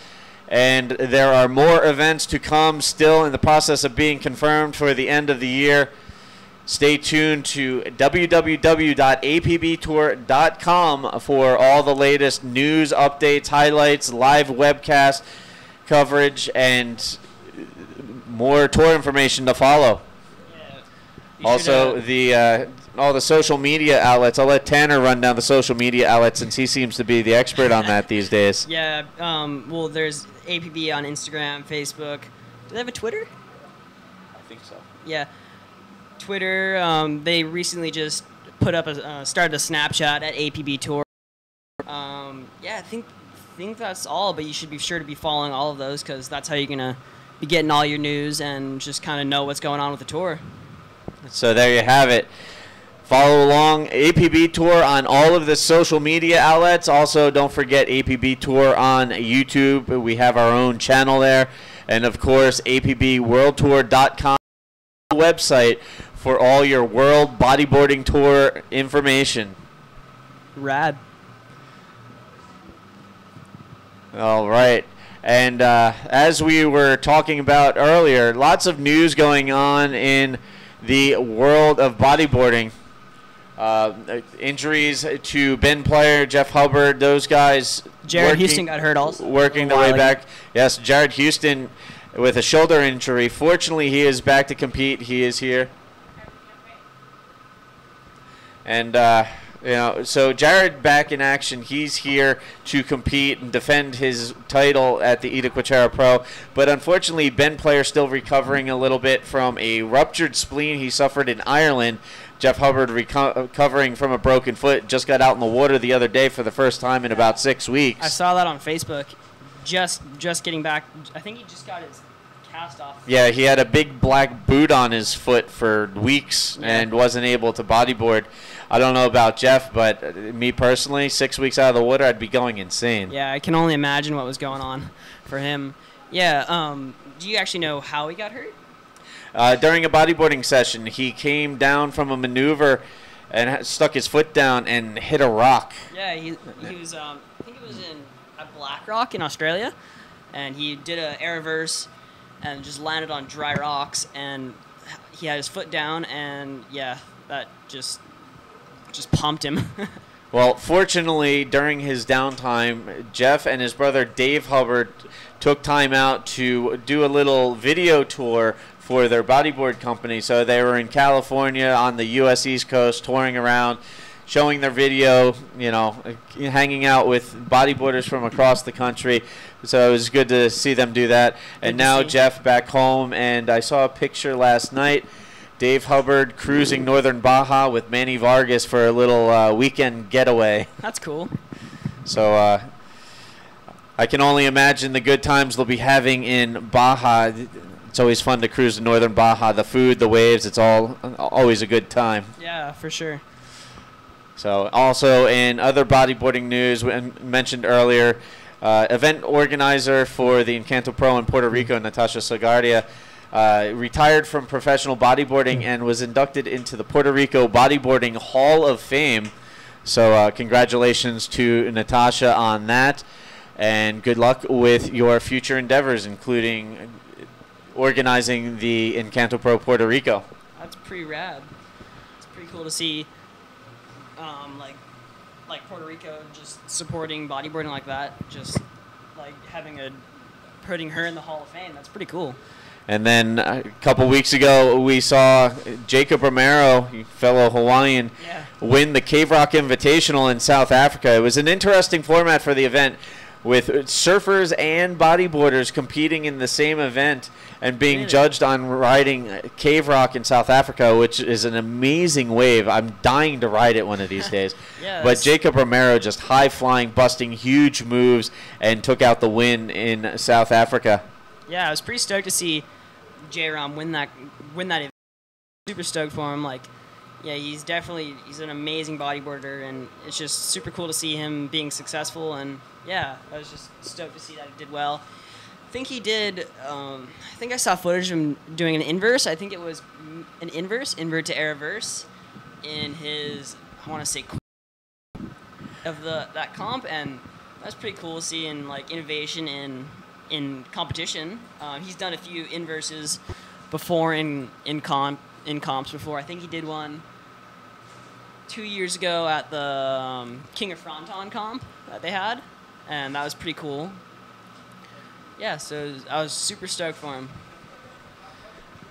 And there are more events to come, still in the process of being confirmed for the end of the year. Stay tuned to www.apbtour.com for all the latest news, updates, highlights, live webcast coverage, and more tour information to follow. Also, all the social media outlets. I'll let Tanner run down the social media outlets since he seems to be the expert on that these days. Yeah, well, there's APB on Instagram, Facebook. Do they have a Twitter? I think so. Yeah. Twitter, they recently just put up started a Snapchat at APB Tour. Yeah, I think that's all, but you should be sure to be following all of those because that's how you're going to be getting all your news and just kind of know what's going on with the tour. So there you have it. Follow along APB Tour on all of the social media outlets. Also, don't forget APB Tour on YouTube. We have our own channel there. And, of course, apbworldtour.com website for all your World Bodyboarding Tour information. Rad. All right. And as we were talking about earlier, lots of news going on in the world of bodyboarding. Injuries to Ben Player, Jeff Hubbard, those guys. Jared Houston got hurt also. Working their way back. Yes, Jared Houston with a shoulder injury. Fortunately, he is back to compete. He is here. And, so Jared back in action. He's here to compete and defend his title at the Itacoatiara Pro. But unfortunately, Ben Player still recovering a little bit from a ruptured spleen he suffered in Ireland. Jeff Hubbard recovering from a broken foot. Just got out in the water the other day for the first time in about 6 weeks. I saw that on Facebook. Just getting back. I think he just got his cast off. Yeah, he had a big black boot on his foot for weeks and wasn't able to bodyboard. I don't know about Jeff, but me personally, 6 weeks out of the water, I'd be going insane. Yeah, I can only imagine what was going on for him. Yeah, do you actually know how he got hurt? During a bodyboarding session, he came down from a maneuver and stuck his foot down and hit a rock. Yeah, he was, I think it was at Black Rock in Australia, and he did an air reverse and just landed on dry rocks, and he had his foot down, and yeah, that just pumped him. Well, fortunately, during his downtime, Jeff and his brother Dave Hubbard took time out to do a little video tour for their bodyboard company. So they were in California on the U.S. East Coast, touring around, showing their video, hanging out with bodyboarders from across the country. So it was good to see them do that. And now Jeff back home, and I saw a picture last night. Dave Hubbard cruising northern Baja with Manny Vargas for a little weekend getaway. That's cool. So I can only imagine the good times they'll be having in Baja. It's always fun to cruise in northern Baja. The food, the waves, it's always a good time. Yeah, for sure. So also in other bodyboarding news, we mentioned earlier, event organizer for the Encanto Pro in Puerto Rico, Natasha Sogardia, retired from professional bodyboarding and was inducted into the Puerto Rico Bodyboarding Hall of Fame. So congratulations to Natasha on that, and good luck with your future endeavors, including organizing the Encanto Pro Puerto Rico. That's pretty rad. It's pretty cool to see, like Puerto Rico just supporting bodyboarding like that, just like putting her in the Hall of Fame. That's pretty cool. And then a couple weeks ago, we saw Jacob Romero, fellow Hawaiian, win the Cave Rock Invitational in South Africa. It was an interesting format for the event, with surfers and bodyboarders competing in the same event and being judged on riding Cave Rock in South Africa, which is an amazing wave. I'm dying to ride it one of these days. But Jacob Romero just high-flying, busting huge moves, and took out the win in South Africa. Yeah, I was pretty stoked to see J-Rom win that event. Super stoked for him. Like, yeah, he's an amazing bodyboarder, and it's just super cool to see him being successful. And yeah, I was just stoked to see that he did well. I think he did. I think I saw footage of him doing an inverse. I think it was an invert to air reverse, in his, I want to say, of that comp, and that's pretty cool seeing like innovation in competition. He's done a few inverses before in comps before. I think he did one 2 years ago at the King of Fronton comp that they had, and that was pretty cool. Yeah, so I was super stoked for him.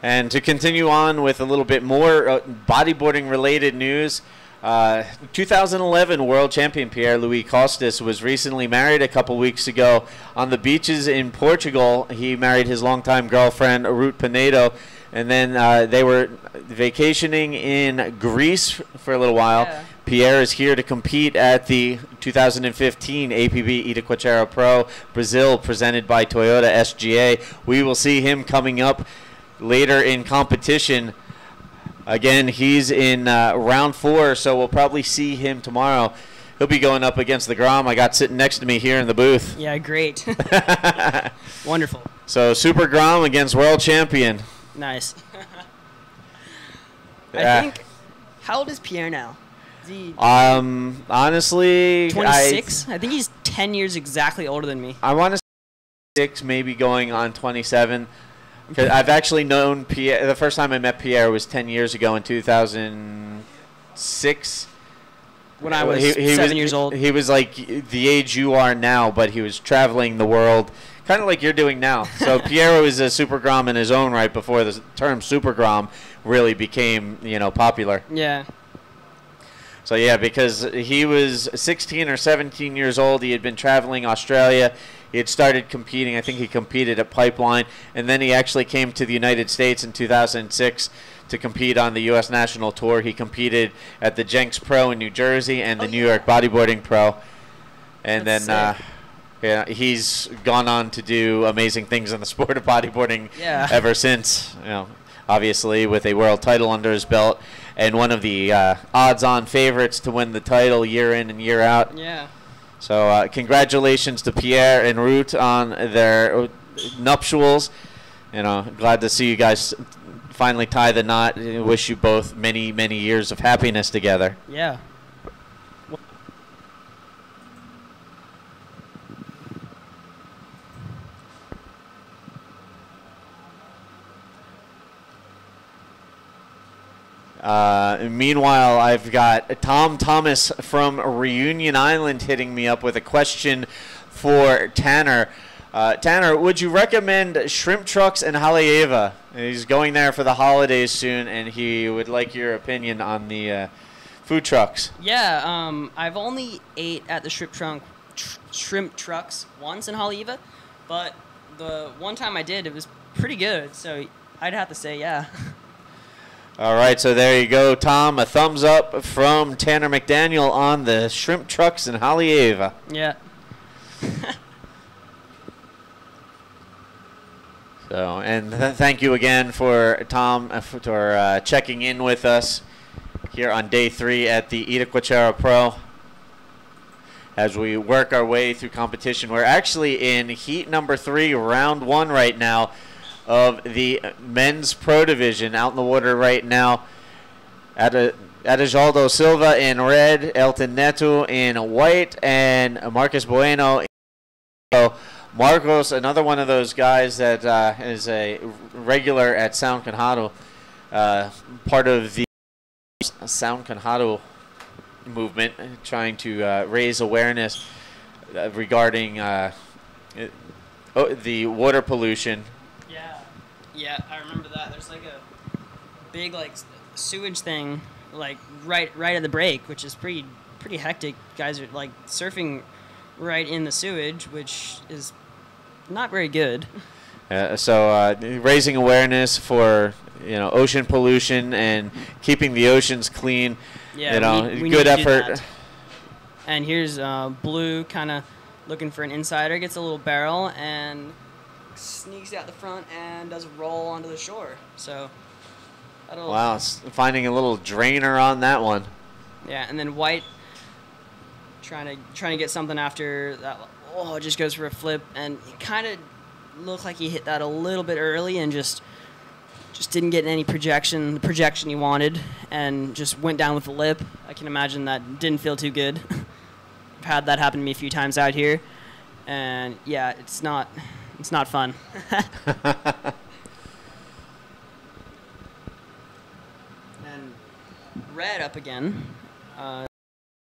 And to continue on with a little bit more bodyboarding related news, 2011 world champion Pierre-Louis Costas was recently married a couple weeks ago on the beaches in Portugal. He married his longtime girlfriend, Ruth Pinedo, and then they were vacationing in Greece for a little while. Yeah. Pierre is here to compete at the 2015 APB Itacoatiara Pro Brazil, presented by Toyota SGA. We will see him coming up later in competition. Again, he's in round 4, so we'll probably see him tomorrow. He'll be going up against the Grom I got sitting next to me here in the booth. Yeah, great. Wonderful. So Super Grom against world champion. Nice. I think, how old is Pierre now? Is he honestly, 26? I think he's 10 years exactly older than me. I want to say 6, maybe going on 27. Cause I've actually known Pierre. The first time I met Pierre was 10 years ago in 2006. When I was 7 years old. He was like the age you are now, but he was traveling the world, kind of like you're doing now. So Pierre was a Super Grom in his own right before the term Super Grom really became, popular. Yeah. So yeah, because he was 16 or 17 years old, he had been traveling Australia. He had started competing. I think he competed at Pipeline, and then he actually came to the United States in 2006 to compete on the U.S. National Tour. He competed at the Jenks Pro in New Jersey and the New York Bodyboarding Pro, and That's then he's gone on to do amazing things in the sport of bodyboarding ever since. Obviously with a world title under his belt and one of the odds-on favorites to win the title year in and year out. Yeah. So congratulations to Pierre and Ruth on their nuptials. Glad to see you guys finally tie the knot. I wish you both many, many years of happiness together. Yeah. Meanwhile, I've got Tom Thomas from Reunion Island hitting me up with a question for Tanner. Tanner, would you recommend shrimp trucks in Haleiwa? He's going there for the holidays soon, and he would like your opinion on the food trucks. Yeah, I've only ate at the shrimp trucks once in Haleiwa, but the one time I did, it was pretty good, so I'd have to say yeah. All right, so there you go, Tom. A thumbs up from Tanner McDaniel on the shrimp trucks in Haleiwa. Yeah. So, and thank you again for Tom for checking in with us here on day 3 at the Itacoatiara Pro. As we work our way through competition, we're actually in heat number 3, round 1 right now of the men's pro division. Out in the water right now, Adejaldo Silva in red, Elton Neto in white, and Marcus Bueno. So Marcos, another one of those guys that is a regular at Sound Conhado, part of the Sound Conhado movement, trying to raise awareness regarding the water pollution. Yeah, I remember that. There's like a big sewage thing right at the break, which is pretty hectic. Guys are surfing right in the sewage, which is not very good. So raising awareness for ocean pollution and keeping the oceans clean. Yeah, we good need to effort. do that. And here's Blue kind of looking for an insider, gets a little barrel and sneaks out the front and does a roll onto the shore. So that'll Finding a little drainer on that one. Yeah, and then White trying to get something after that. Oh, just goes for a flip, and it kind of looked like he hit that a little bit early and just didn't get any the projection he wanted, and just went down with the lip. I can imagine that didn't feel too good. I've had that happen to me a few times out here, and yeah, it's not fun. And Red up again,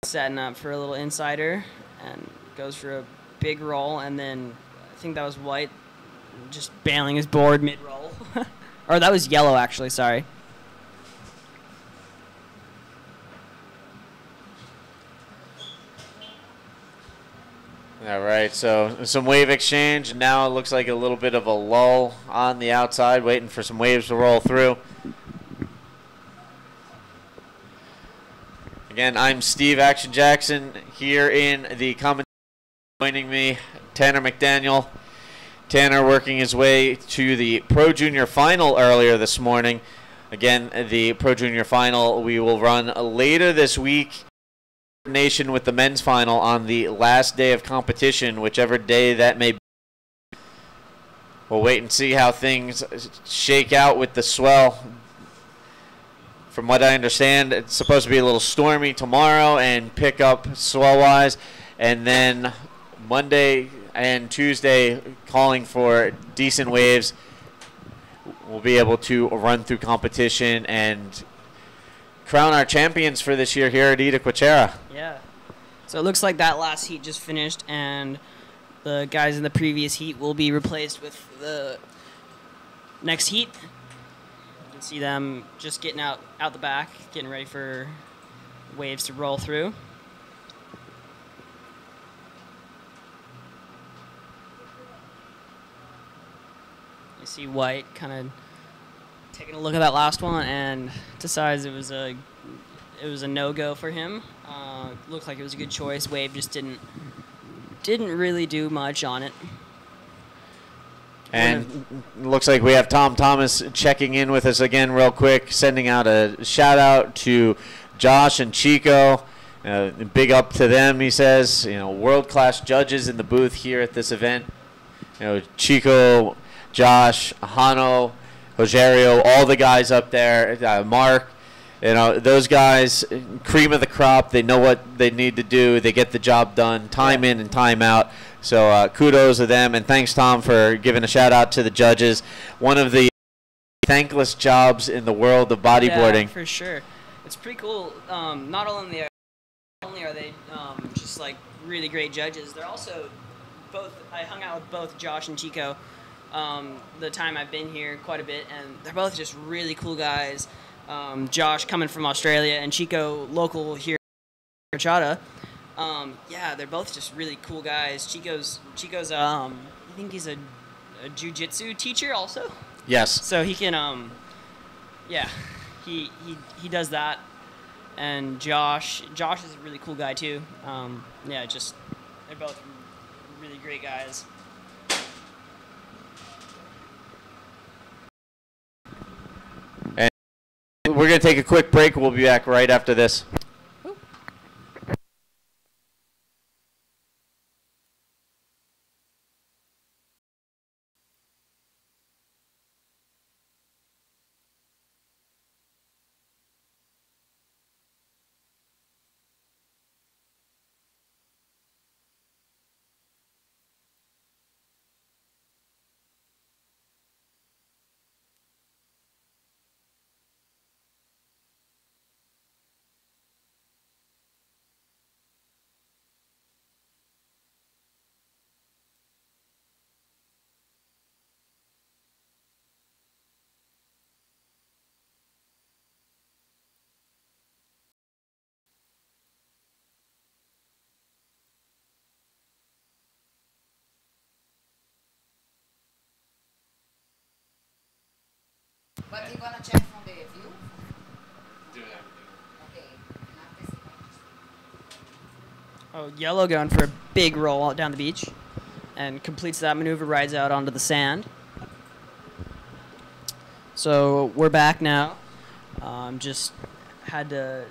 setting up for a little insider, and goes for a big roll, and then I think that was White just bailing his board mid-roll. Or that was Yellow, actually, sorry. All right, so some wave exchange. Now it looks like a little bit of a lull on the outside, waiting for some waves to roll through. Again, I'm Steve Action Jackson here in the commentary. Joining me, Tanner McDaniel. Tanner working his way to the Pro Junior Final earlier this morning. Again, the Pro Junior Final we will run later this week. Coordination with the men's final on the last day of competition, whichever day that may be. We'll wait and see how things shake out with the swell. From what I understand, it's supposed to be a little stormy tomorrow and pick up swell-wise, and then Monday and Tuesday calling for decent waves. We'll be able to run through competition and crown our champions for this year here at Itacoatiara. Yeah. So it looks like that last heat just finished, and the guys in the previous heat will be replaced with the next heat. You can see them just getting out the back, getting ready for waves to roll through. You see White kind of taking a look at that last one and decides it was a no-go for him. Looked like it was a good choice. Wave just didn't really do much on it. And looks like we have Tom Thomas checking in with us again real quick, sending out a shout-out to Josh and Chico. Big up to them, he says. World-class judges in the booth here at this event. Chico, Josh, Hano, Rogerio, all the guys up there, Mark, those guys, cream of the crop. They know what they need to do. They get the job done, time in and time out. So kudos to them, and thanks, Tom, for giving a shout-out to the judges. One of the thankless jobs in the world of bodyboarding. Yeah, for sure. It's pretty cool. Not only are they just really great judges, they're also both. I hung out with both Josh and Chico the time I've been here quite a bit, and they're both just really cool guys. Josh coming from Australia and Chico local here in Itacoatiara. Yeah, they're both just really cool guys. Chico's I think he's a jiu-jitsu teacher also. Yes. So he can yeah, he does that. And Josh is a really cool guy too. Yeah, just they're both really great guys. going to take a quick break. We'll be back right after this. But you're gonna check from the view? Do that. Okay. Oh, yellow going for a big roll out down the beach and completes that maneuver, rides out onto the sand. So we're back now. Just had to,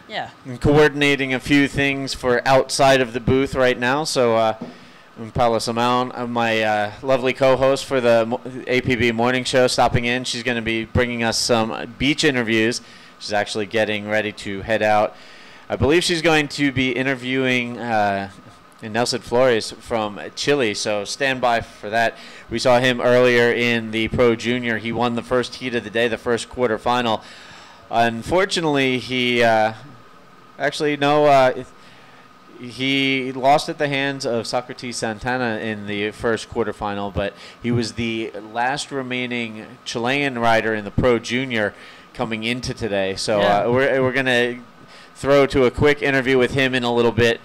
yeah. I'm coordinating a few things for outside of the booth right now. So Paula Simone, my lovely co-host for the APB morning show, stopping in. She's going to be bringing us some beach interviews. She's actually getting ready to head out. I believe she's going to be interviewing Nelson Flores from Chile, so stand by for that. We saw him earlier in the Pro Junior. He won the first heat of the day, the first quarterfinal. Unfortunately, he he lost at the hands of Socrates Santana in the first quarterfinal, but he was the last remaining Chilean rider in the Pro Junior coming into today. So Yeah. We're going to throw to a quick interview with him in a little bit.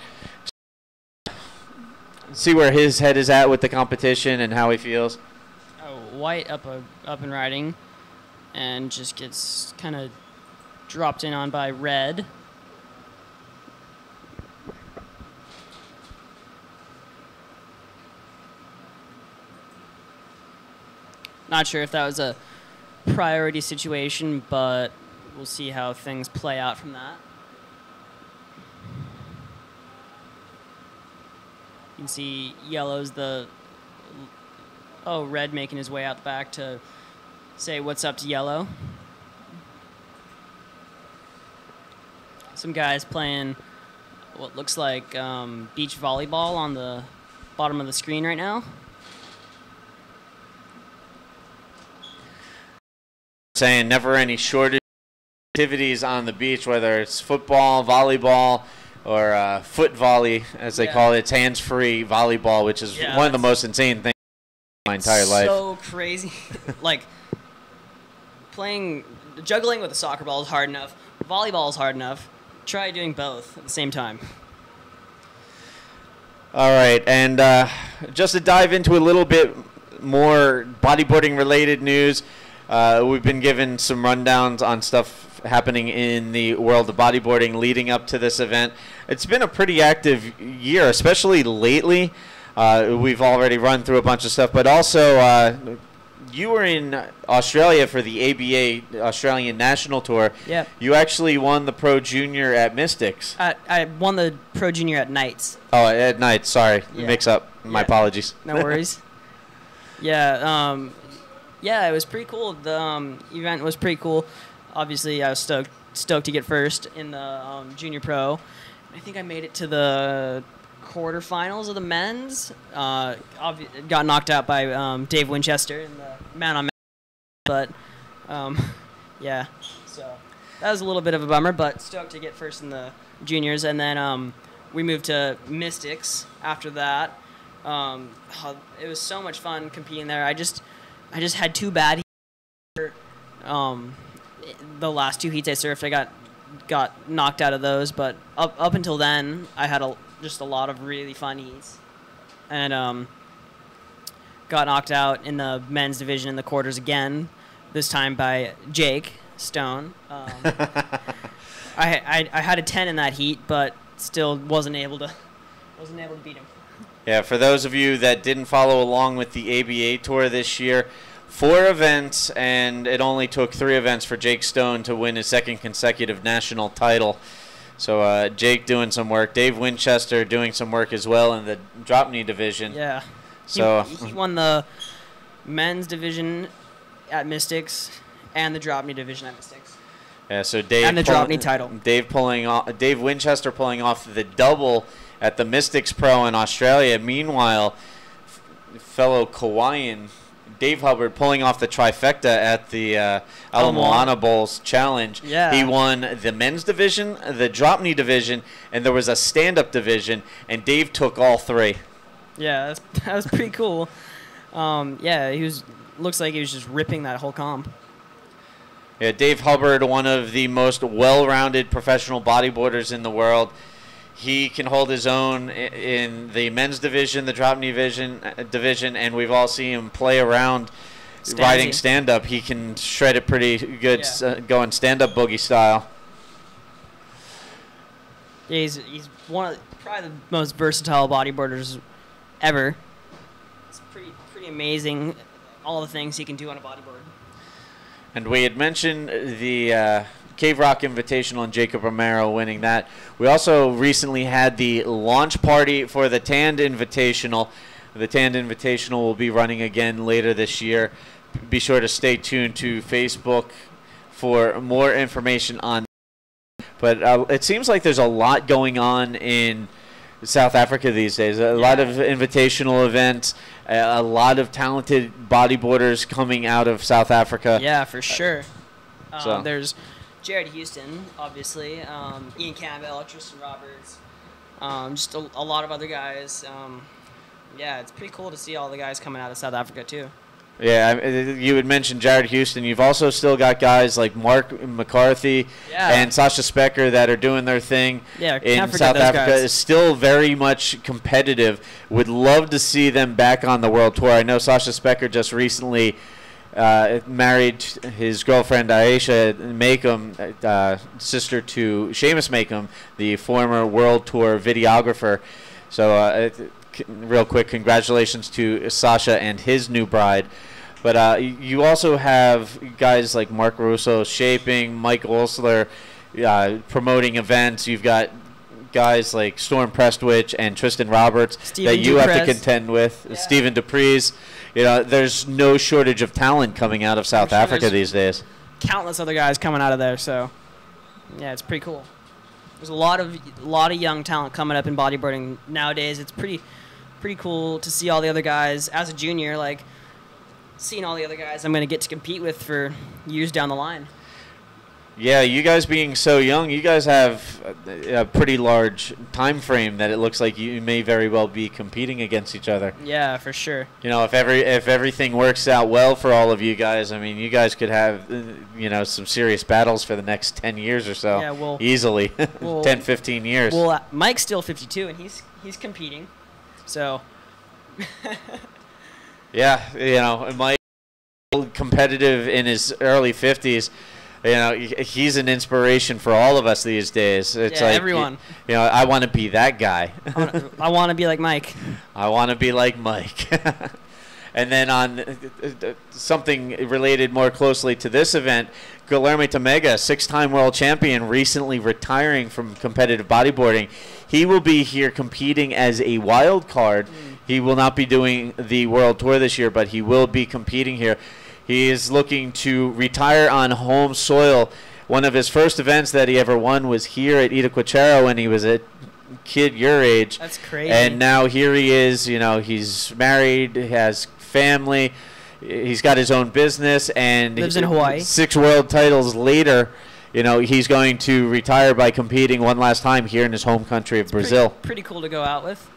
See where his head is at with the competition and how he feels. Oh, white up and riding, and just gets kind of dropped in on by red. Not sure if that was a priority situation, but we'll see how things play out from that. You can see yellow's red making his way out the back to say what's up to yellow. Some guys playing what looks like beach volleyball on the bottom of the screen right now. Saying never any shortage of activities on the beach, whether it's football, volleyball, or foot volley, as they call it. It's hands-free volleyball, which is one of the most insane things in my entire life. So crazy. Like, juggling with a soccer ball is hard enough. Volleyball is hard enough. Try doing both at the same time. All right, and just to dive into a little bit more bodyboarding-related news, we've been given some rundowns on stuff happening in the world of bodyboarding leading up to this event. It's been a pretty active year, especially lately. We've already run through a bunch of stuff, but also you were in Australia for the ABA Australian National Tour. Yeah. You actually won the Pro Junior at Mystics. I won the Pro Junior at Knights. Oh, at Knights, sorry. Yeah. Mix up. My apologies. No worries. Yeah, it was pretty cool. The event was pretty cool. Obviously, I was stoked to get first in the Junior Pro. I think I made it to the quarterfinals of the men's. Got knocked out by Dave Winchester in the man-on-man. But, yeah. So that was a little bit of a bummer, but stoked to get first in the juniors. And then we moved to Mystics after that. It was so much fun competing there. I just had two bad heats. The last two heats I surfed, I got knocked out of those. But up until then, I had just a lot of really fun heats, and got knocked out in the men's division in the quarters again. This time by Jake Stone. I had a 10 in that heat, but still wasn't able to beat him. Yeah, for those of you that didn't follow along with the ABA Tour this year, 4 events, and it only took 3 events for Jake Stone to win his 2nd consecutive national title. So Jake doing some work. Dave Winchester doing some work as well in the drop knee division. Yeah. So he won the men's division at Mystics and the drop knee division at Mystics. Yeah, so Dave and the drop knee title. Dave Winchester pulling off the double at the Mystics Pro in Australia. Meanwhile, fellow Kauaian Dave Hubbard pulling off the trifecta at the Ala Moana Bowls Challenge. Yeah. He won the men's division, the drop knee division, and there was a stand-up division, and Dave took all 3. Yeah, that was pretty cool. Yeah, looks like he was just ripping that whole comp. Yeah, Dave Hubbard, one of the most well-rounded professional bodyboarders in the world. He can hold his own in the men's division, the drop knee division, and we've all seen him play around riding stand-up. He can shred it pretty good, going stand-up boogie style. Yeah, he's one of probably the most versatile bodyboarders ever. It's pretty amazing, all the things he can do on a bodyboard. And we had mentioned the Cave Rock Invitational and Jacob Romero winning that. We also recently had the launch party for the Tand Invitational. The Tand Invitational will be running again later this year. Be sure to stay tuned to Facebook for more information on that. But it seems like there's a lot going on in South Africa these days. A lot of invitational events, a lot of talented bodyboarders coming out of South Africa. Yeah, for sure. There's Jared Houston, obviously, Ian Campbell, Tristan Roberts, just a lot of other guys. Yeah, it's pretty cool to see all the guys coming out of South Africa, too. Yeah, you had mentioned Jared Houston. You've also still got guys like Mark McCarthy and Sasha Specker that are doing their thing in South Africa. It's still very much competitive. Would love to see them back on the world tour. I know Sasha Specker just recently married his girlfriend Aisha Makem, sister to Seamus Makem, the former world tour videographer. So real quick, congratulations to Sasha and his new bride. But you also have guys like Mark Russo shaping, Mike Olsler promoting events. You've got guys like Storm Prestwich and Tristan Roberts that you have to contend with. Yeah. Stephen Dupree's. You know, there's no shortage of talent coming out of South Africa these days. Countless other guys coming out of there, so yeah, it's pretty cool. There's a lot of young talent coming up in bodyboarding nowadays. It's pretty cool to see all the other guys as a junior, like seeing all the other guys I'm going to get to compete with for years down the line. Yeah, you guys being so young, you guys have a pretty large time frame that it looks like you may very well be competing against each other. Yeah, for sure. You know, if everything works out well for all of you guys, I mean, you guys could have, some serious battles for the next 10 years or so. Yeah, easily. 10, 15 years. Well, Mike's still 52 and he's competing. So yeah, Mike, competitive in his early 50s. You know, he's an inspiration for all of us these days. It's like everyone. You know, I want to be that guy. I want to be like Mike. I want to be like Mike. And then on something related more closely to this event, Guilherme Tamega, 6-time world champion, recently retiring from competitive bodyboarding. He will be here competing as a wild card. He will not be doing the world tour this year, but he will be competing here. He is looking to retire on home soil. One of his first events that he ever won was here at Itacoatiara when he was a kid your age. That's crazy. And now here he is. You know, he's married, has family, he's got his own business, and lives in Hawaii. 6 world titles later, you know, he's going to retire by competing one last time here in his home country of Brazil. Pretty cool to go out with.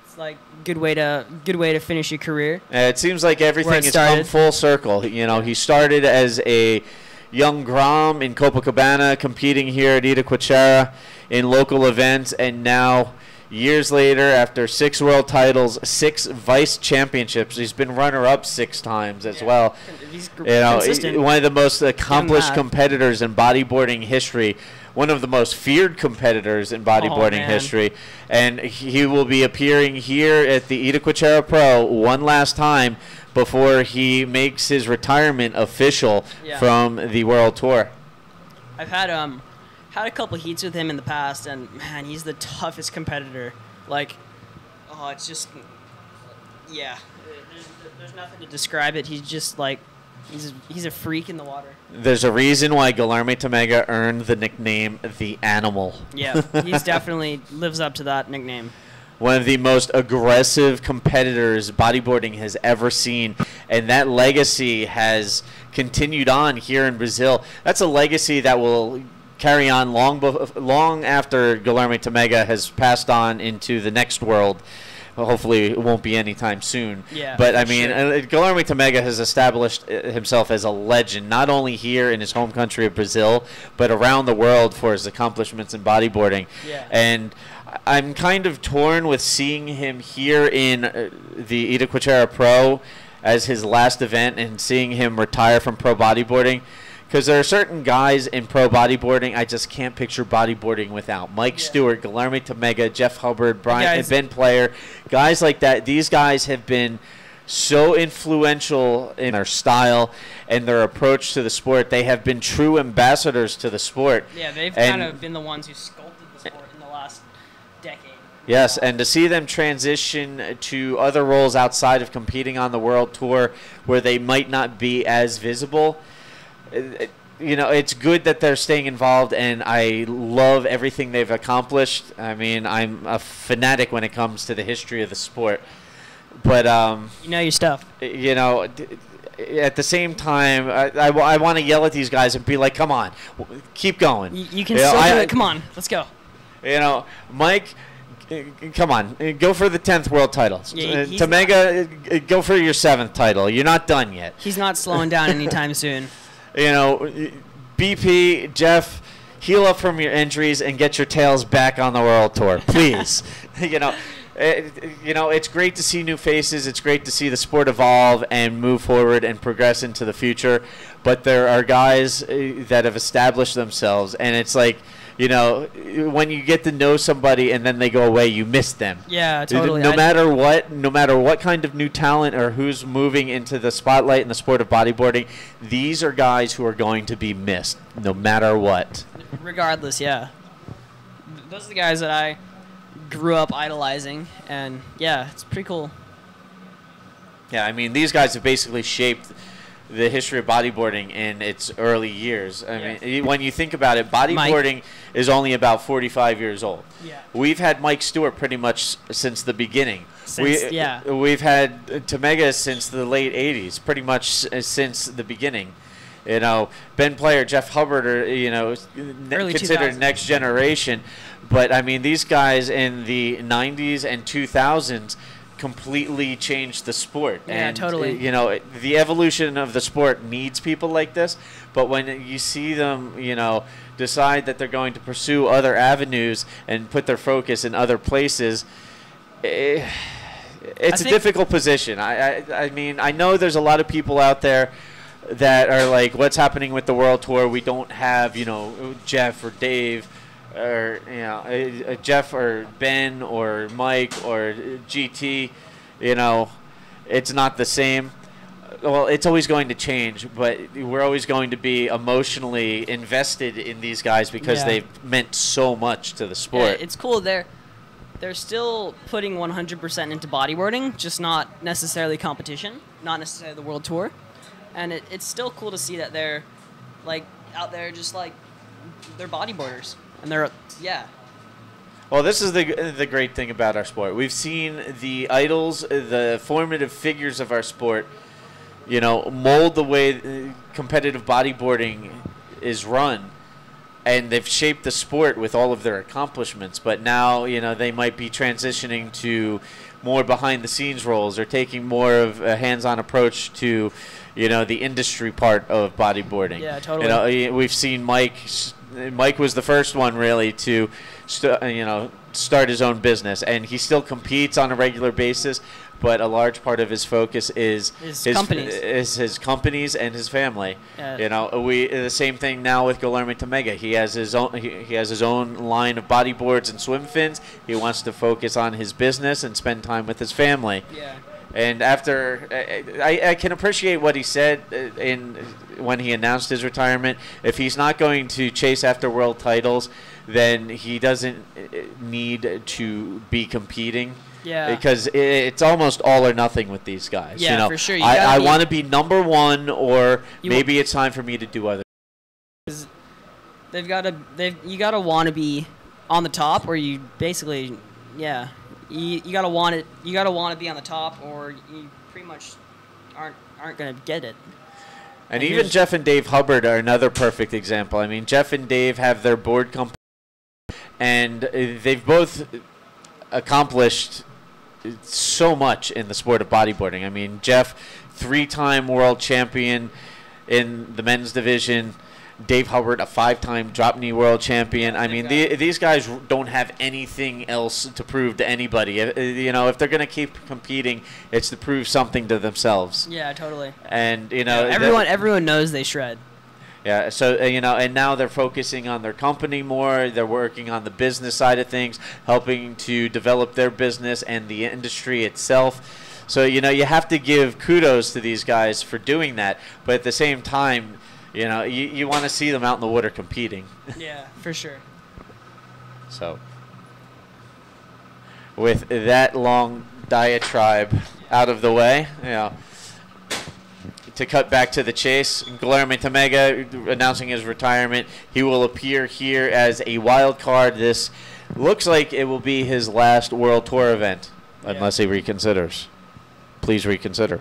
It's like good way to finish your career. It seems like everything has come full circle. You know, he started as a young Grom in Copacabana, competing here at Itacoatiara in local events, and now years later, after 6 world titles, 6 vice championships, he's been runner-up 6 times as well. He's consistent. One of the most accomplished competitors in bodyboarding history. one of the most feared competitors in bodyboarding history. And he will be appearing here at the Itacoatiara Pro one last time before he makes his retirement official from the World Tour. I've had a couple heats with him in the past, and man, he's the toughest competitor. Like, oh, it's just, yeah, there's nothing to describe it. He's just like, he's a freak in the water. There's a reason why Guilherme Tamega earned the nickname the Animal. Yeah, he's definitely lives up to that nickname. One of the most aggressive competitors bodyboarding has ever seen, and that legacy has continued on here in Brazil. That's a legacy that will carry on long after Guilherme Tamega has passed on into the next world. Hopefully it won't be anytime soon. Yeah, but I mean, Guilherme Tamega has established himself as a legend, not only here in his home country of Brazil, but around the world for his accomplishments in bodyboarding. Yeah. And I'm kind of torn with seeing him here in the Itacoatiara Pro as his last event and seeing him retire from pro bodyboarding. Because there are certain guys in pro bodyboarding I just can't picture bodyboarding without. Mike Stewart, Guilherme Tamega, Jeff Hubbard, Ben Player, guys like that. These guys have been so influential in their style and their approach to the sport. They have been true ambassadors to the sport. Yeah, they've kind of been the ones who sculpted the sport in the last decade. Yes, and to see them transition to other roles outside of competing on the World Tour where they might not be as visible, you know, it's good that they're staying involved, and I love everything they've accomplished. I mean, I'm a fanatic when it comes to the history of the sport. But you know your stuff. You know, at the same time, I want to yell at these guys and be like, "Come on, keep going. You can still do it. Come on, let's go." You know, Mike, come on, go for the 10th world title. Yeah, Tamega, go for your 7th title. You're not done yet. He's not slowing down anytime soon. You know, BP, Jeff, heal up from your injuries and get your tails back on the World Tour, please. You know, it's great to see new faces. It's great to see the sport evolve and move forward and progress into the future. But there are guys that have established themselves, and it's like, you know, when you get to know somebody and then they go away, you miss them. Yeah, totally. No matter what kind of new talent or who's moving into the spotlight in the sport of bodyboarding, these are guys who are going to be missed, no matter what. Regardless, yeah. Those are the guys that I grew up idolizing, and yeah, it's pretty cool. Yeah, I mean, these guys have basically shaped the history of bodyboarding in its early years. I mean, when you think about it, bodyboarding is only about 45 years old. Yeah. We've had Mike Stewart pretty much since the beginning. We've had Tamega since the late 80s, pretty much since the beginning. You know, Ben Player, Jeff Hubbard are, you know, considered 2000s. next generation. But, I mean, these guys in the 90s and 2000s completely changed the sport. Yeah, and, totally. You know, the evolution of the sport needs people like this, but when you see them, you know, decide that they're going to pursue other avenues and put their focus in other places, it's a difficult position. I mean, I know there's a lot of people out there that are like, what's happening with the World Tour? We don't have, you know, Jeff or Dave, or, you know, Jeff or Ben or Mike or GT, you know, it's not the same. Well, it's always going to change, but we're always going to be emotionally invested in these guys because they've meant so much to the sport. Yeah, it's cool. They're still putting 100% into bodyboarding, just not necessarily competition, not necessarily the World Tour. And it's still cool to see that they're, like, out there just, like, they're bodyboarders. And they're, Well, this is the great thing about our sport. We've seen the idols, the formative figures of our sport, you know, mold the way competitive bodyboarding is run. And they've shaped the sport with all of their accomplishments. But now, you know, they might be transitioning to more behind-the-scenes roles or taking more of a hands-on approach to, you know, the industry part of bodyboarding. Yeah, totally. You know, we've seen Mike Mike was the first one really to, start his own business, and he still competes on a regular basis. But a large part of his focus is his companies and his family. The same thing now with Guilherme Tamega. He has his own line of bodyboards and swim fins. He wants to focus on his business and spend time with his family. Yeah. And after, I can appreciate what he said when he announced his retirement. If he's not going to chase after world titles, then he doesn't need to be competing. Yeah. Because it's almost all or nothing with these guys. Yeah, for sure. I want to be number one, or maybe it's time for me to do other. You gotta want to be on the top, or you basically, yeah. You gotta want it. You gotta want to be on the top, or you pretty much aren't gonna get it. And even Jeff and Dave Hubbard are another perfect example. I mean, Jeff and Dave have their board company, and they've both accomplished so much in the sport of bodyboarding. I mean, Jeff, 3-time world champion in the men's division. Dave Hubbard, a 5-time drop knee world champion. I mean, these guys don't have anything else to prove to anybody. If they're going to keep competing, it's to prove something to themselves. Yeah, totally. And everyone knows they shred. Yeah, so and now they're focusing on their company more. They're working on the business side of things, helping to develop their business and the industry itself. So you have to give kudos to these guys for doing that. But at the same time, you want to see them out in the water competing. Yeah, for sure. So, with that long diatribe out of the way, to cut back to the chase, Guilherme Tamega announcing his retirement. He will appear here as a wild card. This looks like it will be his last World Tour event, unless he reconsiders. Please reconsider.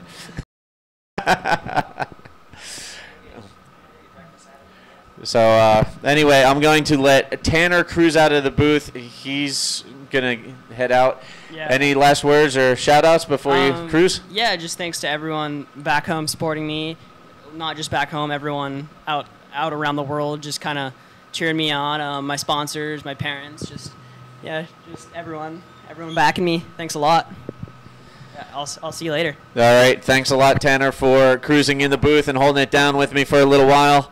So anyway, I'm going to let Tanner cruise out of the booth. He's going to head out. Yeah. Any last words or shout-outs before you cruise? Yeah, just thanks to everyone back home supporting me. Not just back home, everyone out around the world just kind of cheering me on. My sponsors, my parents, just everyone backing me. Thanks a lot. Yeah, I'll see you later. All right. Thanks a lot, Tanner, for cruising in the booth and holding it down with me for a little while.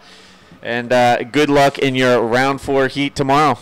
And good luck in your round 4 heat tomorrow.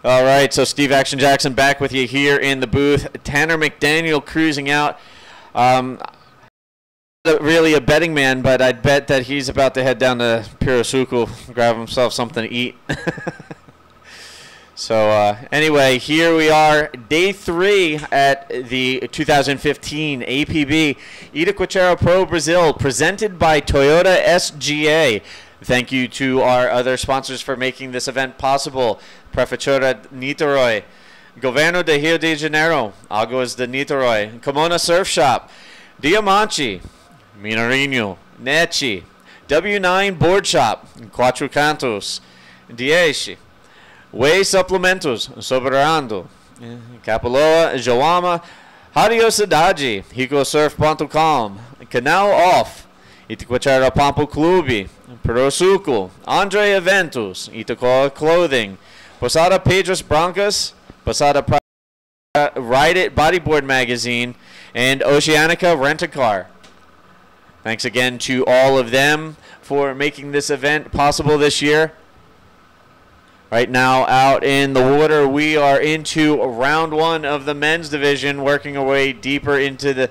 All right, so Steve Action Jackson back with you here in the booth. Tanner McDaniel cruising out. Not really a betting man, but I'd bet that he's about to head down to Pirasuku, grab himself something to eat. So anyway, here we are, day 3 at the 2015 APB Itacoatiara Pro Brazil, presented by Toyota SGA. Thank you to our other sponsors for making this event possible. Prefeitura Niterói, Governo de Rio de Janeiro, Águas de Niterói, Kimona Surf Shop, Diamante, Mineirinho, Neti, W9 Board Shop, Quatro Cantos, Dieixe, Way Suplementos, Soberando, Capaloa, Joama, Radio Cidade, RicoSurf.com, Canal Off, Itacoatiara Pampo Clube, Pirasuku, Andre Eventos, Itacoa Clothing, Posada Pedras Brancas, Posada Ride It Bodyboard Magazine, and Oceanica Rent-A-Car. Thanks again to all of them for making this event possible this year. Right now, out in the water, we are into round 1 of the men's division, working our way deeper into the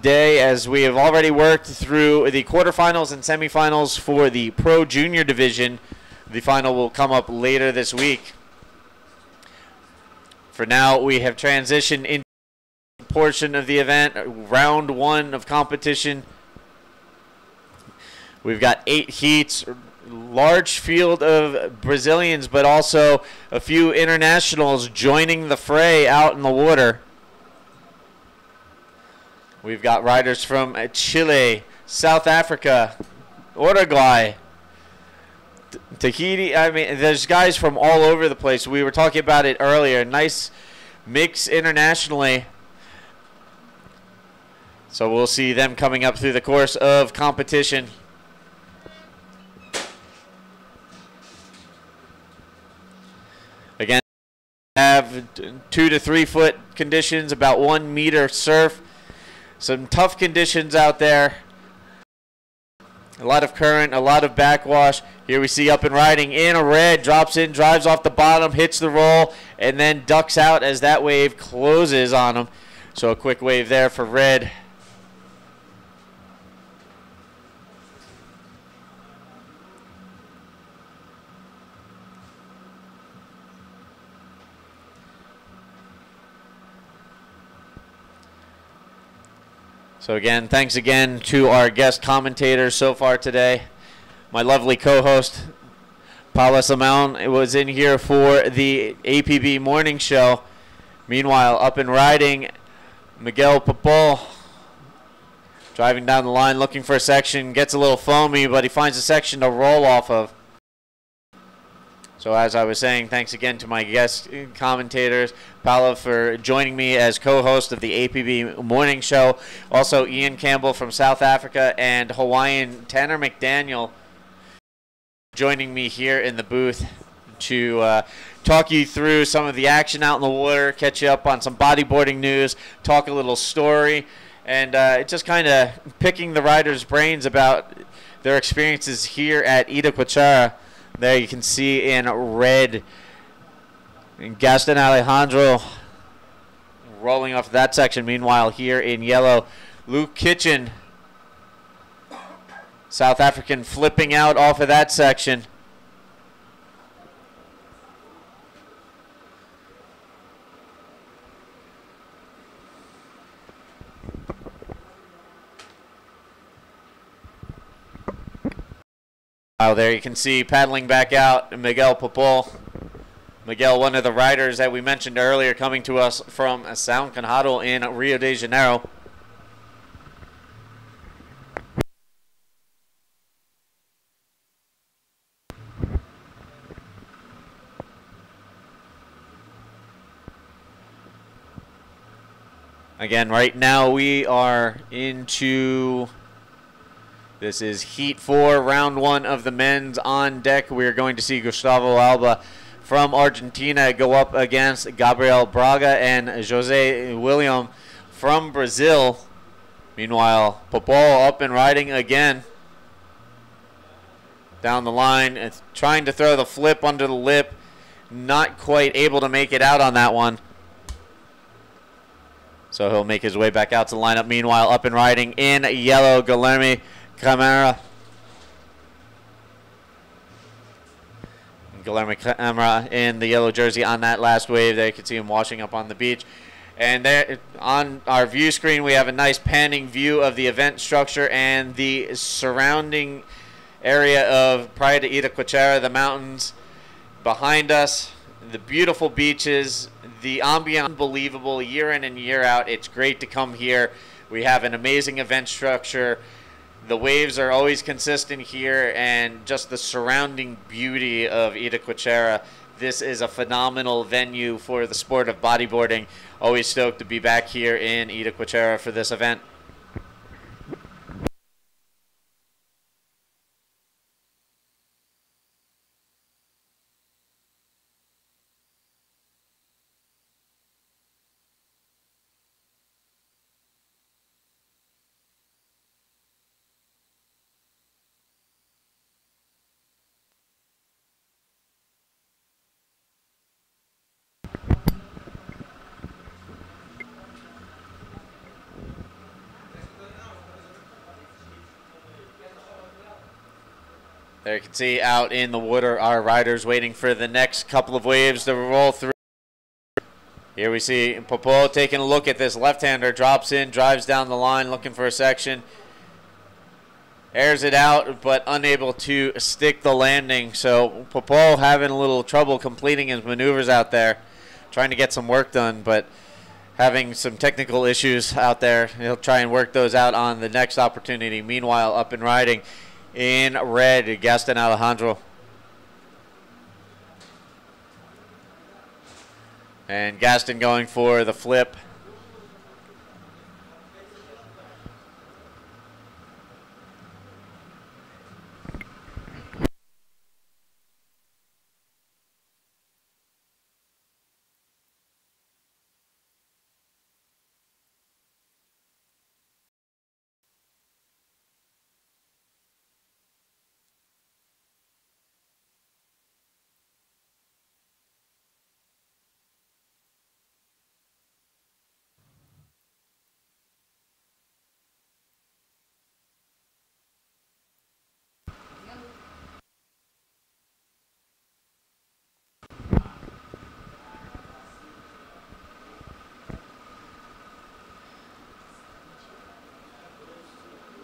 day as we have already worked through the quarterfinals and semifinals for the Pro Junior division. The final will come up later this week. For now, we have transitioned into a portion of the event, round 1 of competition. We've got 8 heats, large field of Brazilians, but also a few internationals joining the fray out in the water. We've got riders from Chile, South Africa, Uruguay, Tahiti. I mean, there's guys from all over the place. We were talking about it earlier. Nice mix internationally. So we'll see them coming up through the course of competition. Again, have 2 to 3 foot conditions, about 1 meter surf. Some tough conditions out there. A lot of current, a lot of backwash. Here we see Up and Riding in a red, drops in, drives off the bottom, hits the roll, and then ducks out as that wave closes on him. So a quick wave there for red. So again, thanks again to our guest commentators so far today. My lovely co-host, Paula Simone, was in here for the APB morning show. Meanwhile, Up and Riding, Miguel Popol, driving down the line, looking for a section, gets a little foamy, but he finds a section to roll off of. So as I was saying, thanks again to my guest commentators, Paula, for joining me as co-host of the APB morning show. Also, Ian Campbell from South Africa and Hawaiian Tanner McDaniel joining me here in the booth to talk you through some of the action out in the water, catch you up on some bodyboarding news, talk a little story, and just kind of picking the riders' brains about their experiences here at Itacoatiara. There you can see in red Gaston Alejandro rolling off that section. Meanwhile, here in yellow, Luke Kitchen, South African, flipping out off of that section. There you can see paddling back out Miguel Popol. Miguel, one of the riders that we mentioned earlier, coming to us from São Conrado in Rio de Janeiro. Again, right now we are into... This is Heat 4, Round 1 of the men's on deck. We are going to see Gustavo Alba from Argentina go up against Gabriel Braga and Jose William from Brazil. Meanwhile, Popol Up and Riding again. Down the line, it's trying to throw the flip under the lip. Not quite able to make it out on that one. So he'll make his way back out to the lineup. Meanwhile, Up and Riding in yellow, Guilherme Camara. Guilherme Camara in the yellow jersey on that last wave. There you can see him washing up on the beach. And there on our view screen, we have a nice panning view of the event structure and the surrounding area of Praia de Itacoatiara, the mountains behind us, the beautiful beaches, the ambiance unbelievable year in and year out. It's great to come here. We have an amazing event structure. The waves are always consistent here, and just the surrounding beauty of Itacoatiara. This is a phenomenal venue for the sport of bodyboarding. Always stoked to be back here in Itacoatiara for this event. There you can see out in the water our riders waiting for the next couple of waves to roll through. Here we see Popol taking a look at this left-hander, drops in, drives down the line, looking for a section. airs it out, but unable to stick the landing. So Popov having a little trouble completing his maneuvers out there, trying to get some work done, but having some technical issues out there. He'll try and work those out on the next opportunity. Meanwhile, up and riding in red, Gaston Alejandro. And Gaston going for the flip.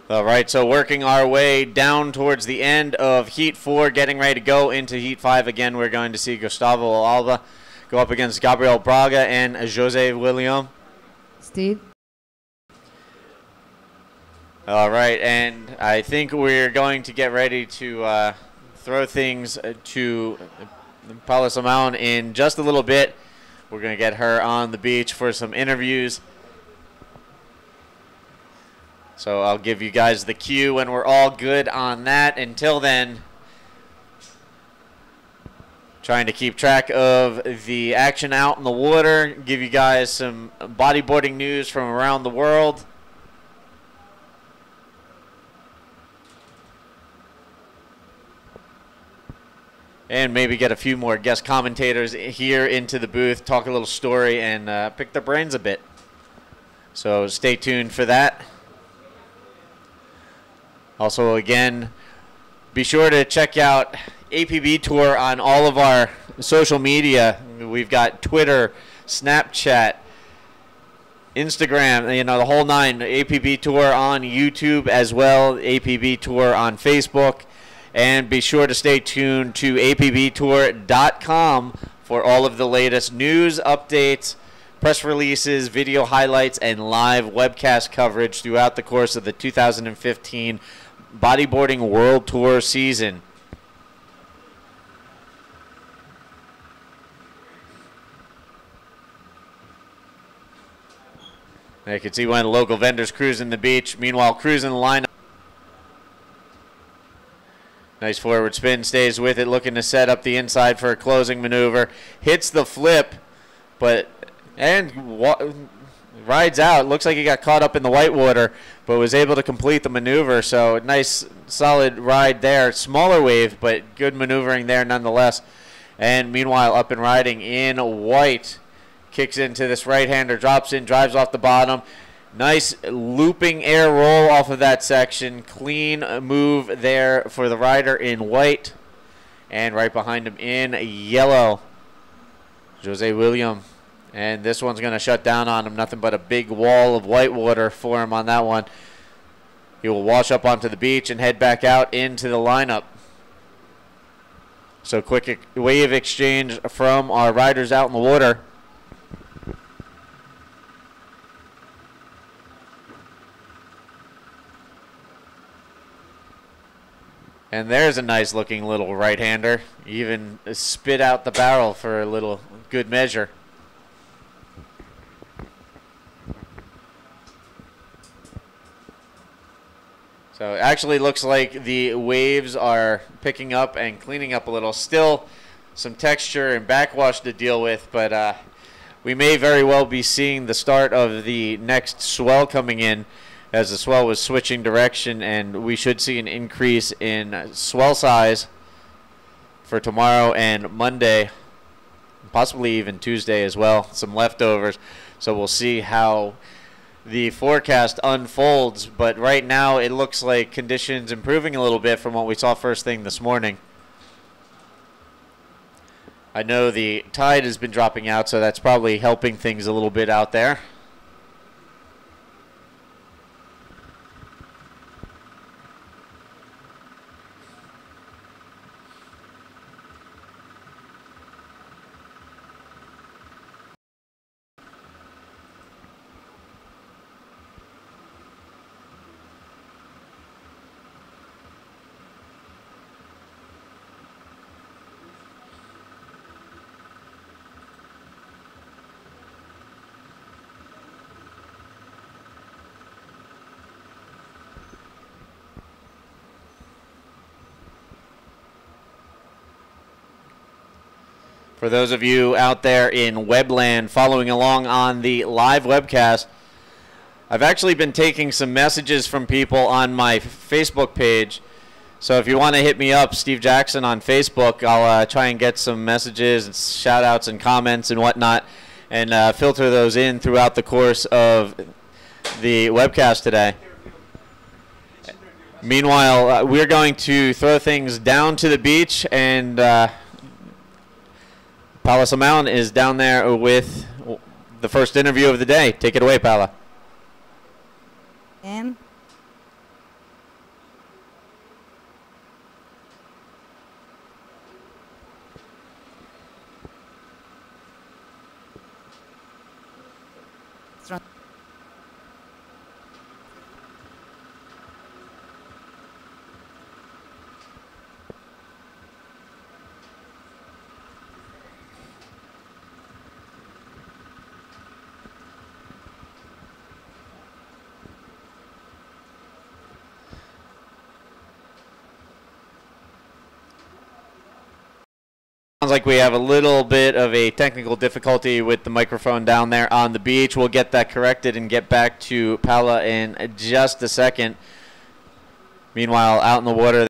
All right, so working our way down towards the end of Heat 4, getting ready to go into Heat 5 again. We're going to see Gustavo Alba go up against Gabriel Braga and Jose William. Steve? All right, and I think we're going to get ready to throw things to Paula Simão in just a little bit. We're going to get her on the beach for some interviews. So I'll give you guys the cue when we're all good on that. Until then, trying to keep track of the action out in the water, give you guys some bodyboarding news from around the world. And maybe get a few more guest commentators here into the booth, talk a little story, and pick their brains a bit. So stay tuned for that. Also, again, be sure to check out APB Tour on all of our social media. We've got Twitter, Snapchat, Instagram, you know, the whole nine. APB Tour on YouTube as well, APB Tour on Facebook. And be sure to stay tuned to apbtour.com for all of the latest news, updates, press releases, video highlights, and live webcast coverage throughout the course of the 2015 Bodyboarding World Tour season. You can see one of the local vendors cruising the beach. Meanwhile, cruising the lineup. Nice forward spin, stays with it, looking to set up the inside for a closing maneuver. Hits the flip, and rides out. Looks like he got caught up in the whitewater, but was able to complete the maneuver. So nice, solid ride there. Smaller wave, but good maneuvering there nonetheless. And meanwhile, up and riding in white. Kicks into this right-hander, drops in, drives off the bottom. Nice looping air roll off of that section. Clean move there for the rider in white. And right behind him in yellow, Jose William. And this one's going to shut down on him. Nothing but a big wall of white water for him on that one. He will wash up onto the beach and head back out into the lineup. So quick wave exchange from our riders out in the water. And there's a nice looking little right-hander. Even spit out the barrel for a little good measure. So it actually looks like the waves are picking up and cleaning up a little. Still some texture and backwash to deal with, but we may very well be seeing the start of the next swell coming in, as the swell was switching direction, and we should see an increase in swell size for tomorrow and Monday, possibly even Tuesday as well, some leftovers. So we'll see how the forecast unfolds, but right now it looks like conditions improving a little bit from what we saw first thing this morning. I know the tide has been dropping out, so that's probably helping things a little bit out there. For those of you out there in Webland following along on the live webcast, I've actually been taking some messages from people on my Facebook page. So if you want to hit me up, Steve Jackson on Facebook, I'll try and get some messages and shout outs and comments and whatnot, and filter those in throughout the course of the webcast today. Meanwhile, we're going to throw things down to the beach, and Paula Simon is down there with the first interview of the day. Take it away, Paula. And Sounds like we have a little bit of a technical difficulty with the microphone down there on the beach. We'll get that corrected and get back to Paula in just a second. Meanwhile, out in the water,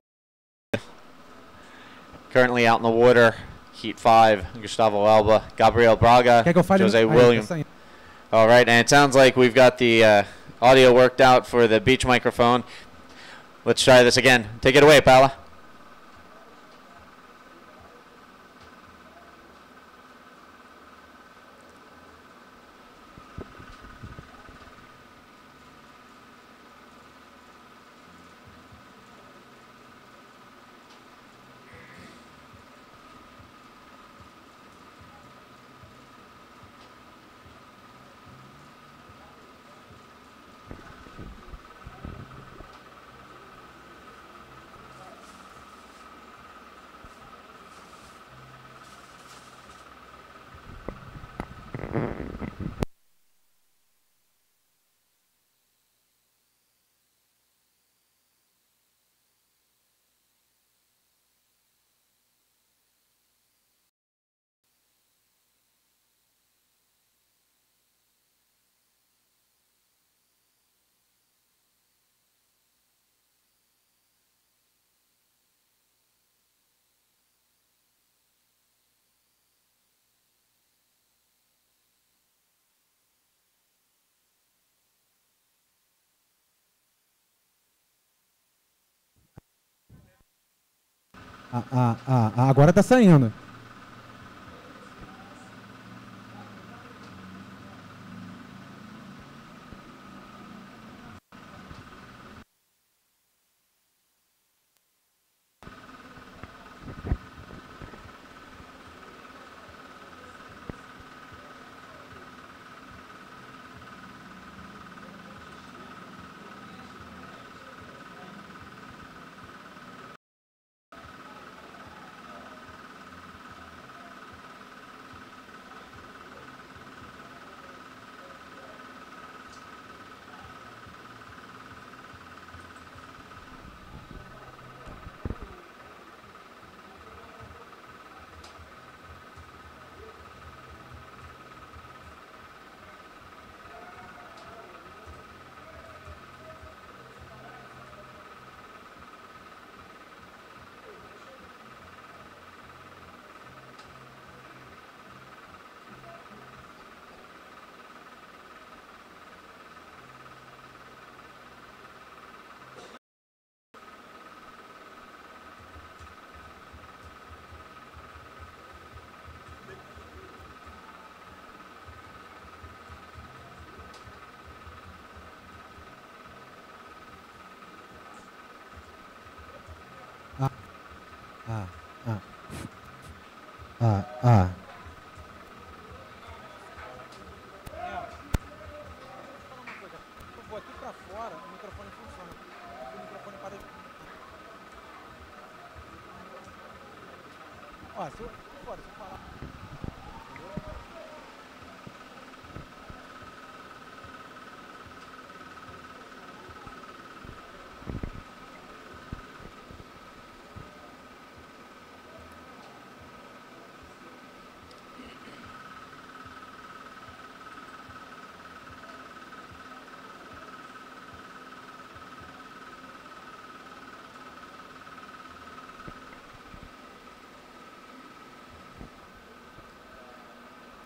currently out in the water, Heat 5, Gustavo Alba, Gabriel Braga, Jose Williams. All right, and it sounds like we've got the audio worked out for the beach microphone. Let's try this again. Take it away, Paula. Agora tá saindo.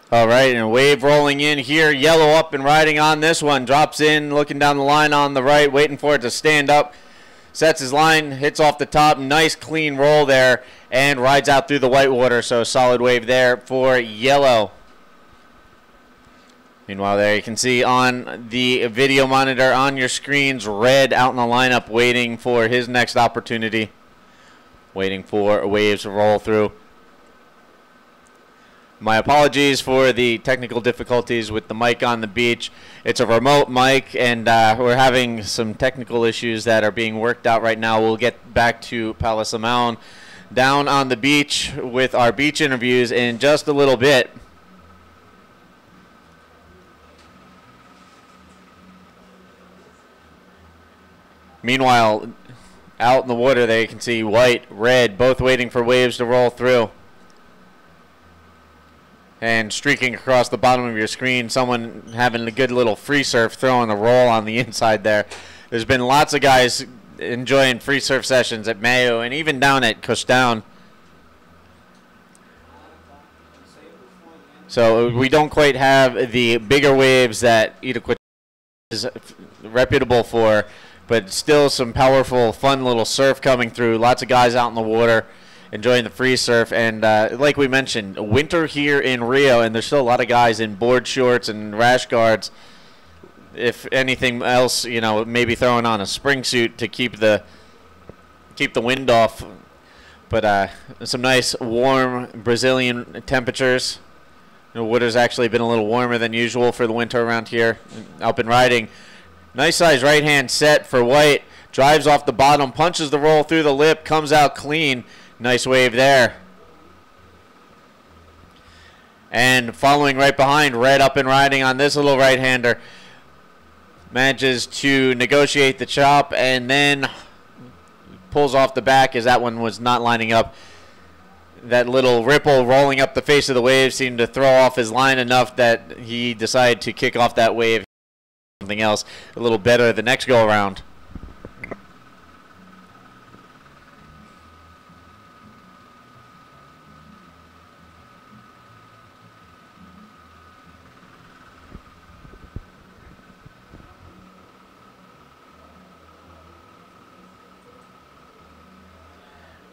All right, and a wave rolling in here. Yellow up and riding on this one. Drops in, looking down the line on the right, waiting for it to stand up. Sets his line, hits off the top. Nice clean roll there, and rides out through the whitewater. So solid wave there for Yellow. Meanwhile, there you can see on the video monitor on your screens, Red out in the lineup waiting for his next opportunity. Waiting for waves to roll through. My apologies for the technical difficulties with the mic on the beach. It's a remote mic, and we're having some technical issues that are being worked out right now. We'll get back to Palasamauan down on the beach with our beach interviews in just a little bit. Meanwhile, out in the water there you can see white, red, both waiting for waves to roll through. And streaking across the bottom of your screen, someone having a good little free surf, throwing a roll on the inside there. There's been lots of guys enjoying free surf sessions at Mayo and even down at Kushtown. So we don't quite have the bigger waves that Itacoatiara is reputable for, but still some powerful, fun little surf coming through. Lots of guys out in the water enjoying the free surf, and like we mentioned, winter here in Rio, and there's still a lot of guys in board shorts and rash guards. If anything else, you know, maybe throwing on a spring suit to keep the wind off. But some nice warm Brazilian temperatures. The water's actually been a little warmer than usual for the winter around here. Up and riding. Nice size right hand set for White. Drives off the bottom, punches the roll through the lip, comes out clean. Nice wave there. And following right behind, Red up and riding on this little right-hander. Manages to negotiate the chop and then pulls off the back as that one was not lining up. That little ripple rolling up the face of the wave seemed to throw off his line enough that he decided to kick off that wave. Something else a little better the next go around.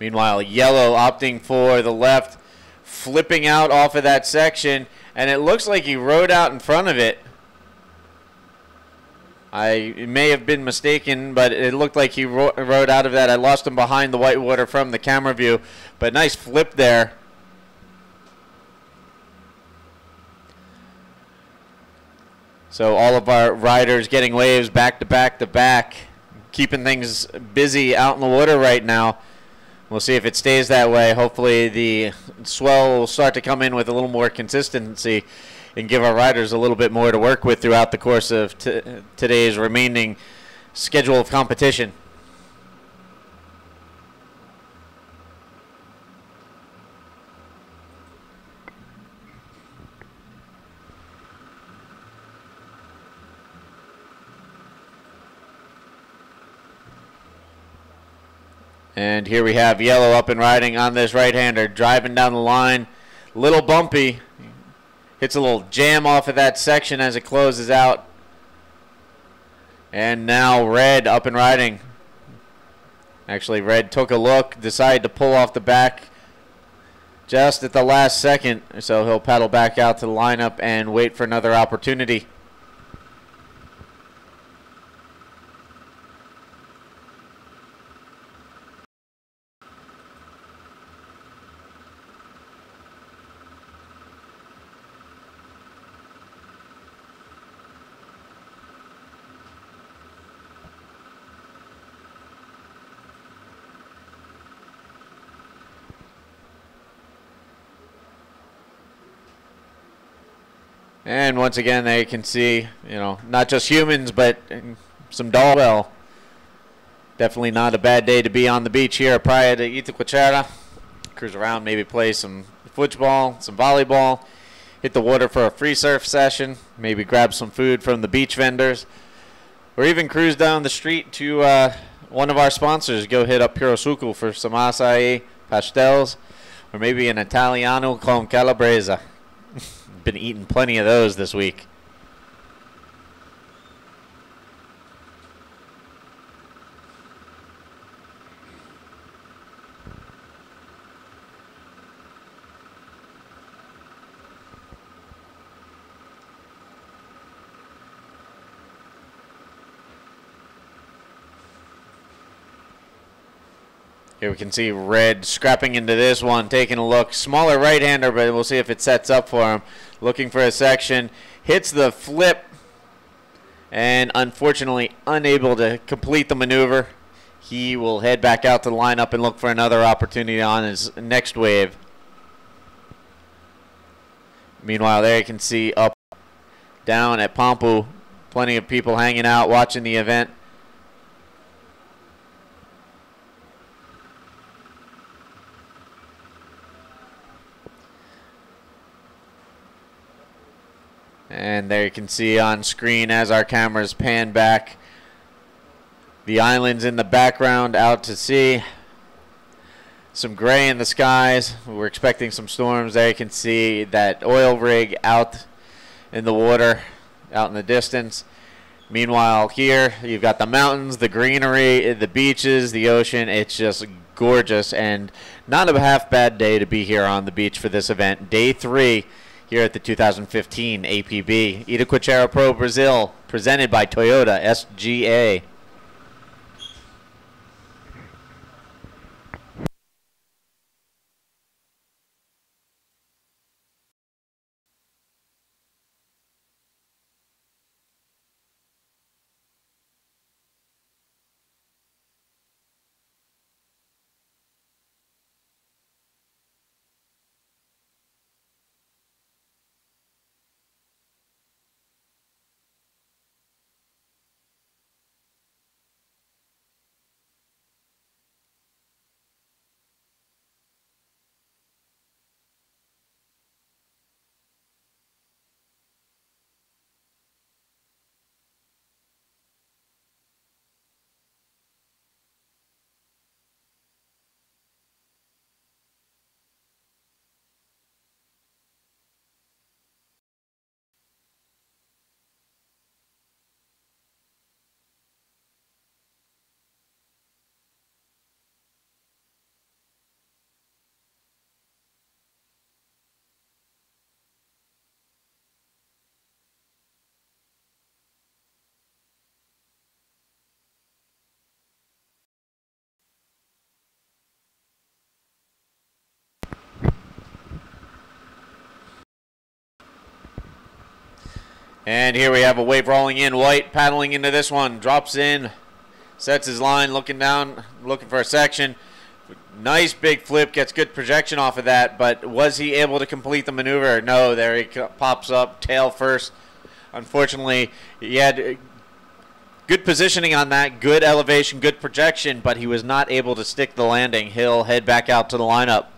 Meanwhile, Yellow opting for the left, flipping out off of that section, and it looks like he rode out in front of it. I may have been mistaken, but it looked like he rode out of that. I lost him behind the whitewater from the camera view, but nice flip there. So all of our riders getting waves back to back to back, keeping things busy out in the water right now. We'll see if it stays that way. Hopefully the swell will start to come in with a little more consistency and give our riders a little bit more to work with throughout the course of today's remaining schedule of competition. And here we have Yellow up and riding on this right-hander, driving down the line. Little bumpy. Hits a little jam off of that section as it closes out. And now Red up and riding. Actually, Red took a look, decided to pull off the back just at the last second. So he'll paddle back out to the lineup and wait for another opportunity. And once again, there you can see, you know, not just humans, but some doll. Well, definitely not a bad day to be on the beach here prior to Itacoatiara. Cruise around, maybe play some football, some volleyball, hit the water for a free surf session, maybe grab some food from the beach vendors, or even cruise down the street to one of our sponsors. Go hit up Pirosuku for some acai, pastels, or maybe an Italiano con calabresa. been eating plenty of those this week. Here we can see Red scrapping into this one, taking a look. Smaller right-hander, but we'll see if it sets up for him. Looking for a section. Hits the flip. And unfortunately unable to complete the maneuver. He will head back out to the lineup and look for another opportunity on his next wave. Meanwhile, there you can see up, down at Pampu, plenty of people hanging out, watching the event. And there you can see on screen as our cameras pan back, the islands in the background out to sea. Some gray in the skies. We're expecting some storms. There you can see that oil rig out in the water, out in the distance. Meanwhile here, you've got the mountains, the greenery, the beaches, the ocean. It's just gorgeous and not a half bad day to be here on the beach for this event. Day 3. Here at the 2015 APB Itacoatiara Pro Brazil, presented by Toyota SGA. And here we have a wave rolling in. White paddling into this one. Drops in. Sets his line. Looking down. Looking for a section. Nice big flip. Gets good projection off of that. But was he able to complete the maneuver? No. There he pops up. Tail first. Unfortunately, he had good positioning on that. Good elevation. Good projection. But he was not able to stick the landing. He'll head back out to the lineup.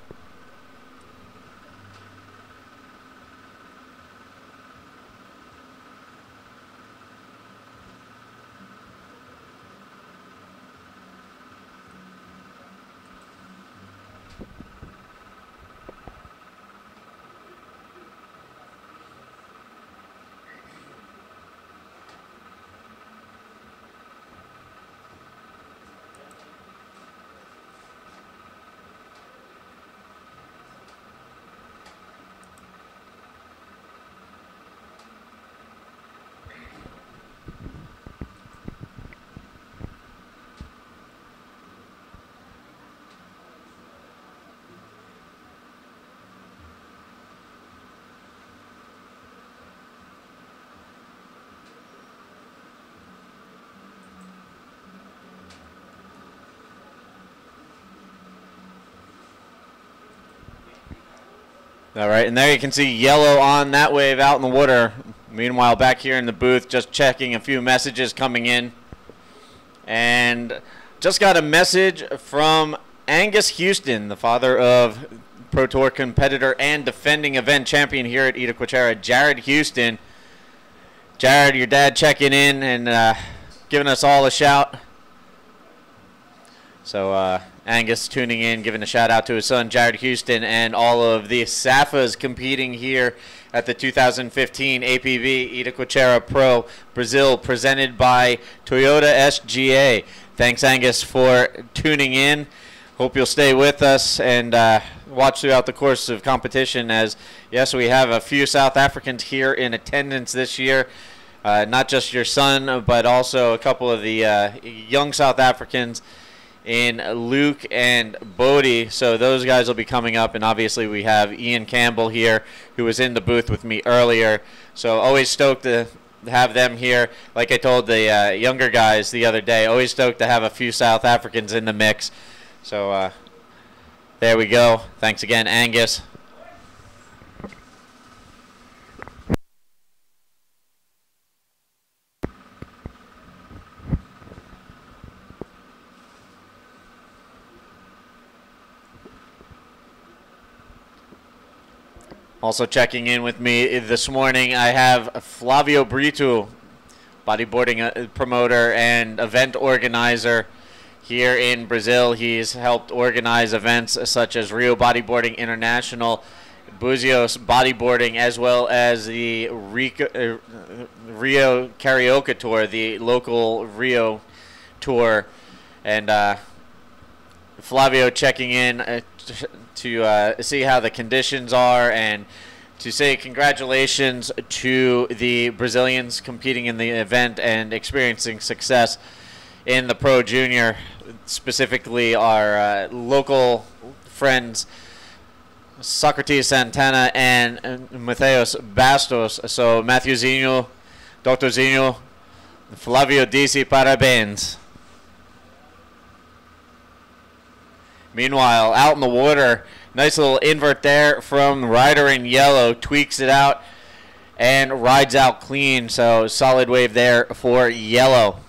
All right, and there you can see yellow on that wave out in the water. Meanwhile, back here in the booth, just checking a few messages coming in. And just got a message from Angus Houston, the father of Pro Tour competitor and defending event champion here at Itacoatiara, Jared Houston. Jared, your dad checking in and giving us all a shout. So Angus tuning in, giving a shout out to his son Jared Houston and all of the SAFAs competing here at the 2015 APV Itacoatiara Pro Brazil, presented by Toyota SGA. Thanks, Angus, for tuning in. Hope you'll stay with us and watch throughout the course of competition, as yes, we have a few South Africans here in attendance this year. Not just your son, but also a couple of the young South Africans in Luke and Bodie. So those guys will be coming up, and obviously we have Ian Campbell here, who was in the booth with me earlier. So always stoked to have them here. Like I told the younger guys the other day, always stoked to have a few South Africans in the mix. So there we go. Thanks again, Angus. Also checking in with me this morning, I have Flavio Brito, bodyboarding promoter and event organizer here in Brazil. He's helped organize events such as Rio Bodyboarding International, Buzios Bodyboarding, as well as the Rio Karaoke Tour, the local Rio tour. And Flavio checking in to see how the conditions are, and to say congratulations to the Brazilians competing in the event and experiencing success in the Pro Junior, specifically our local friends Socrates Santana and Matheus Bastos. So Matthew Zinho, Dr. Zinho, Flavio disse parabéns. Meanwhile, out in the water, nice little invert there from rider in yellow, tweaks it out and rides out clean. So solid wave there for yellow.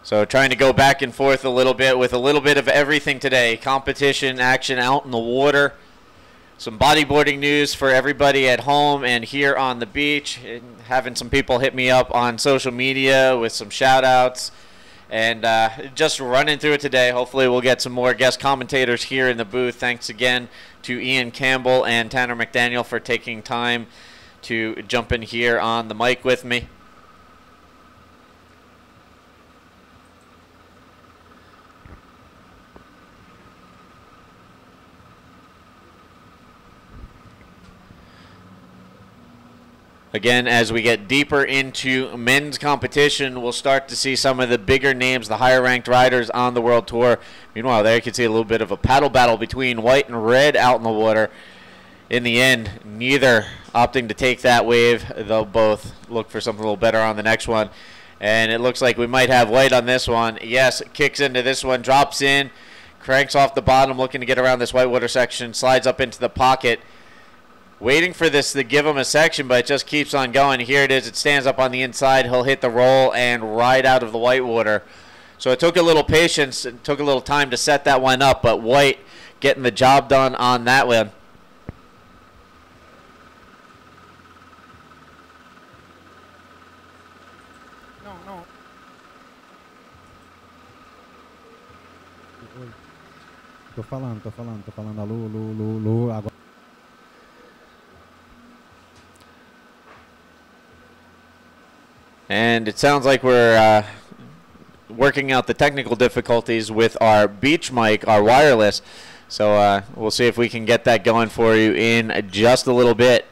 So trying to go back and forth a little bit with a little bit of everything today. Competition action out in the water. Some bodyboarding news for everybody at home and here on the beach. And having some people hit me up on social media with some shout outs. And just running through it today. Hopefully we'll get some more guest commentators here in the booth. Thanks again to Ian Campbell and Tanner McDaniel for taking time to jump in here on the mic with me. Again, as we get deeper into men's competition, we'll start to see some of the bigger names, the higher-ranked riders on the World Tour. Meanwhile, there you can see a little bit of a paddle battle between white and red out in the water. In the end, neither opting to take that wave. They'll both look for something a little better on the next one. And it looks like we might have white on this one. Yes, kicks into this one, drops in, cranks off the bottom, looking to get around this whitewater section, slides up into the pocket. Waiting for this to give him a section, but it just keeps on going. Here it is. It stands up on the inside. He'll hit the roll and ride out of the whitewater. So it took a little patience. It took a little time to set that one up, but White getting the job done on that one. No. Tô falando. Alô, agora. And it sounds like we're working out the technical difficulties with our beach mic, our wireless. So we'll see if we can get that going for you in just a little bit.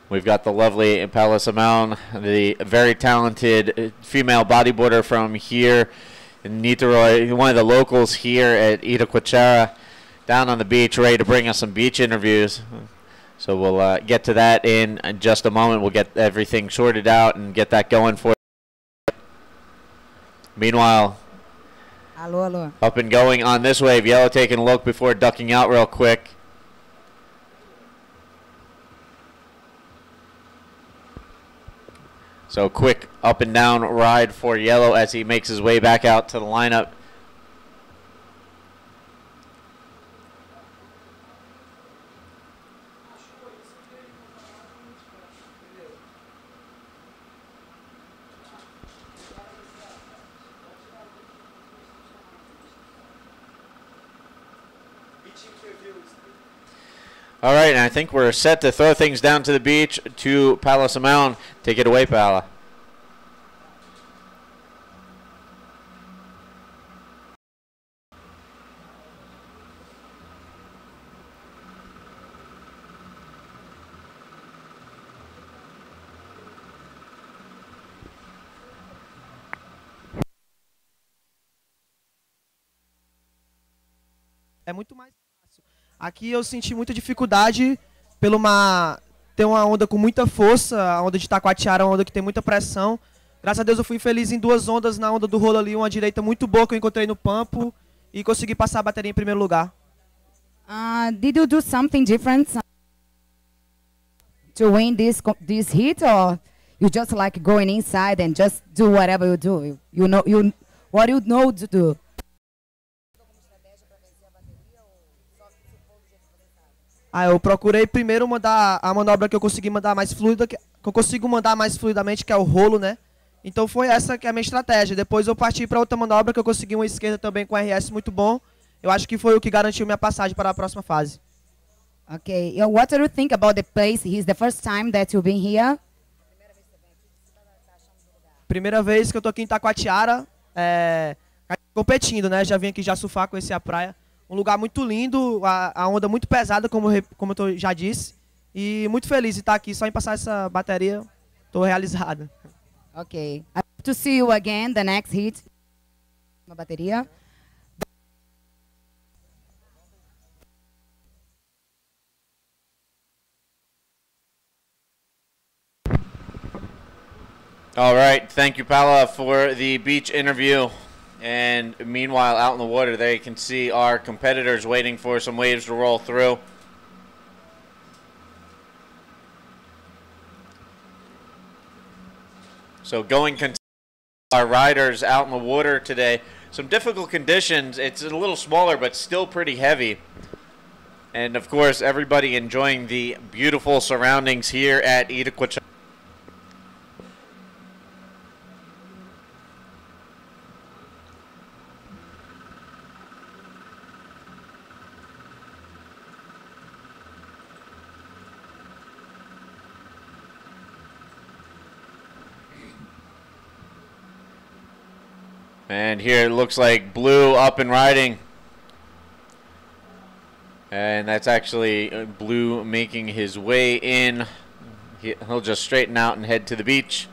We've got the lovely Impala Simone, the very talented female bodyboarder from here in Niterói, one of the locals here at Itacoatiara, down on the beach, ready to bring us some beach interviews. So we'll get to that in just a moment. We'll get everything sorted out and get that going for you. Meanwhile, Alô. up and going on this wave. Yellow taking a look before ducking out real quick. So quick up and down ride for Yellow as he makes his way back out to the lineup. All right, and I think we're set to throw things down to the beach to Paula Simão. Take it away, Paula. É muito mais fácil. Aqui eu senti muita dificuldade ter uma onda com muita força, a onda de Itacoatiara é uma onda que tem muita pressão. Graças a Deus eu fui feliz em 2 ondas na onda do rolo ali, uma direita muito boa que eu encontrei no pampo e consegui passar a bateria em primeiro lugar. Did you do something different to win this heat, or you just like going inside and just do whatever you do? What you know to do? Eu procurei primeiro mandar a manobra que eu consegui mandar mais fluida, que eu consigo mandar mais fluidamente, que é o rolo, né? Então foi essa que é a minha estratégia. Depois eu parti para outra manobra que eu consegui uma esquerda também com RS muito bom. Eu acho que foi o que garantiu minha passagem para a próxima fase. Okay, what do you think about the place? Is the first time that you've been here? Primeira vez que eu tô aqui em Itacoatiara, competindo, né? Já vim aqui já surfar, conhecer a praia. Um lugar muito lindo, a onda muito pesada, como eu já disse. E muito feliz de estar aqui, só em passar essa bateria, estou realizado. Okay, I hope to see you again the next hit. Uma bateria. All right, thank you, Paula, for the beach interview. And meanwhile, out in the water, there you can see our competitors waiting for some waves to roll through. So our riders out in the water today. Some difficult conditions. It's a little smaller, but still pretty heavy. And of course, everybody enjoying the beautiful surroundings here at Itacoatiara. And here it looks like Blue up and riding. And that's actually Blue making his way in. He'll just straighten out and head to the beach.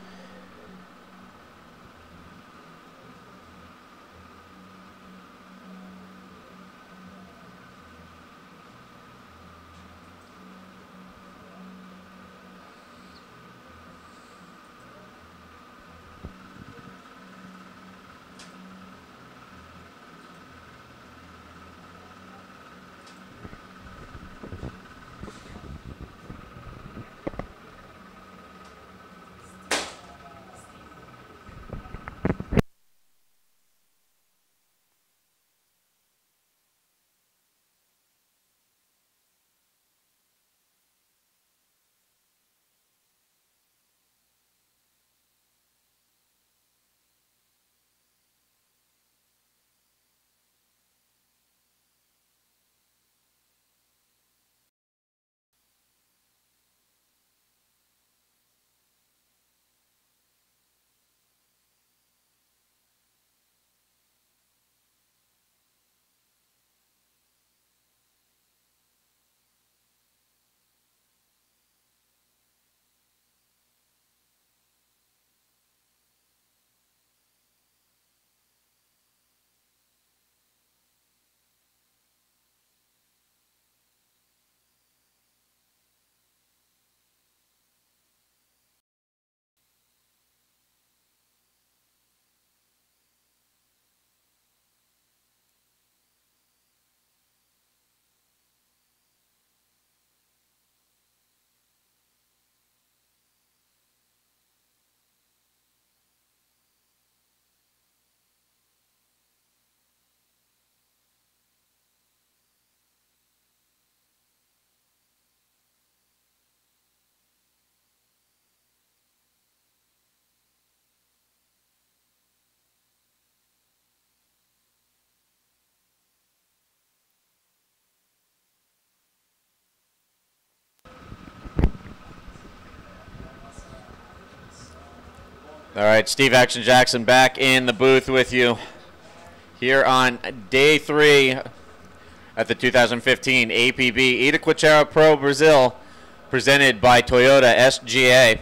All right, Steve Action Jackson back in the booth with you here on day 3 at the 2015 APB Itacoatiara Pro Brazil, presented by Toyota SGA.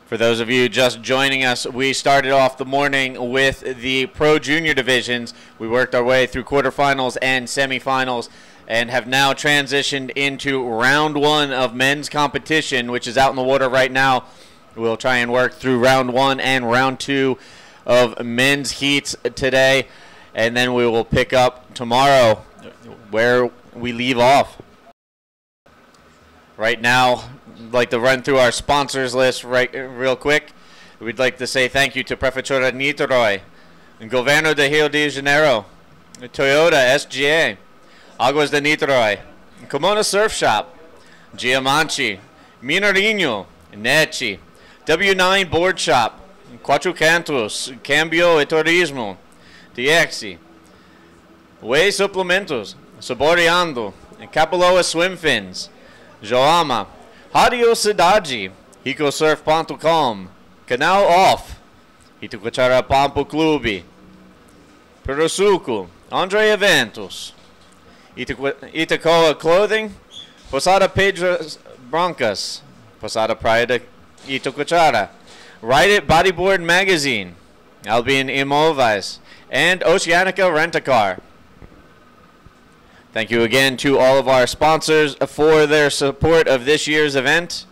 For those of you just joining us, we started off the morning with the Pro Junior divisions. We worked our way through quarterfinals and semifinals and have now transitioned into round 1 of men's competition, which is out in the water right now. We'll try and work through round 1 and round 2 of men's heats today, and then we will pick up tomorrow where we leave off. Right now, I'd like to run through our sponsors list real quick. We'd like to say thank you to Prefeitura Niterói, Governo de Rio de Janeiro, Toyota SGA, Águas de Niterói, Kimona Surf Shop, Giamanci, Mineirinho, Neti, W9 Board Shop, Quatro Cantos, Cambio e Turismo, DX, Whey Suplementos, Saboreando, Capaloa Swim Fins, Joama, Radio Cidade, RicoSurf.com, Canal Off, Itacoatiara Pampo Clube, Perusuco, Andre Eventos, Itacoa Clothing, Posada Pedras Brancas, Posada Praia de Itacoatiara, Ride It Bodyboard Magazine, Albion Imóveis, and Oceanica Rent-A-Car. Thank you again to all of our sponsors for their support of this year's event.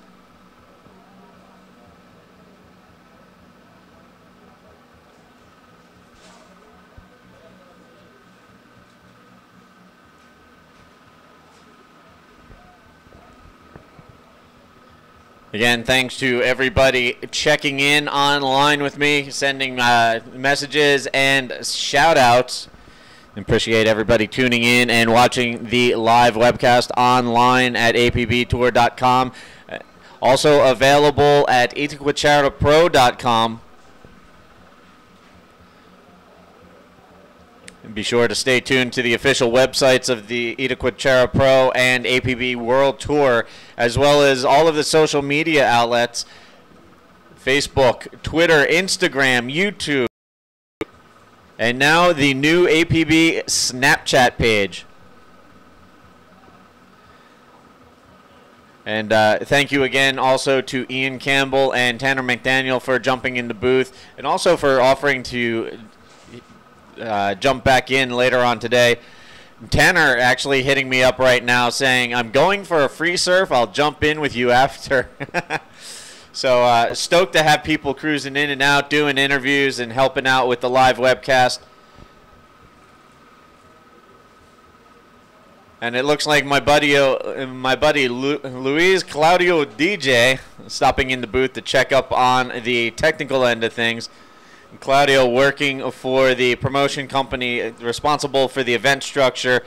Again, thanks to everybody checking in online with me, sending messages and shout-outs. Appreciate everybody tuning in and watching the live webcast online at apbtour.com. Also available at Itacoatiarapro.com. Be sure to stay tuned to the official websites of the Itacoatiara Pro and APB World Tour, as well as all of the social media outlets, Facebook, Twitter, Instagram, YouTube, and now the new APB Snapchat page. And thank you again also to Ian Campbell and Tanner McDaniel for jumping in the booth, and also for offering to jump back in later on today. Tanner actually hitting me up right now saying, I'm going for a free surf, I'll jump in with you after. So stoked to have people cruising in and out, doing interviews and helping out with the live webcast. And it looks like my buddy Luis Claudio DJ stopping in the booth to check up on the technical end of things. Claudio working for the promotion company responsible for the event structure,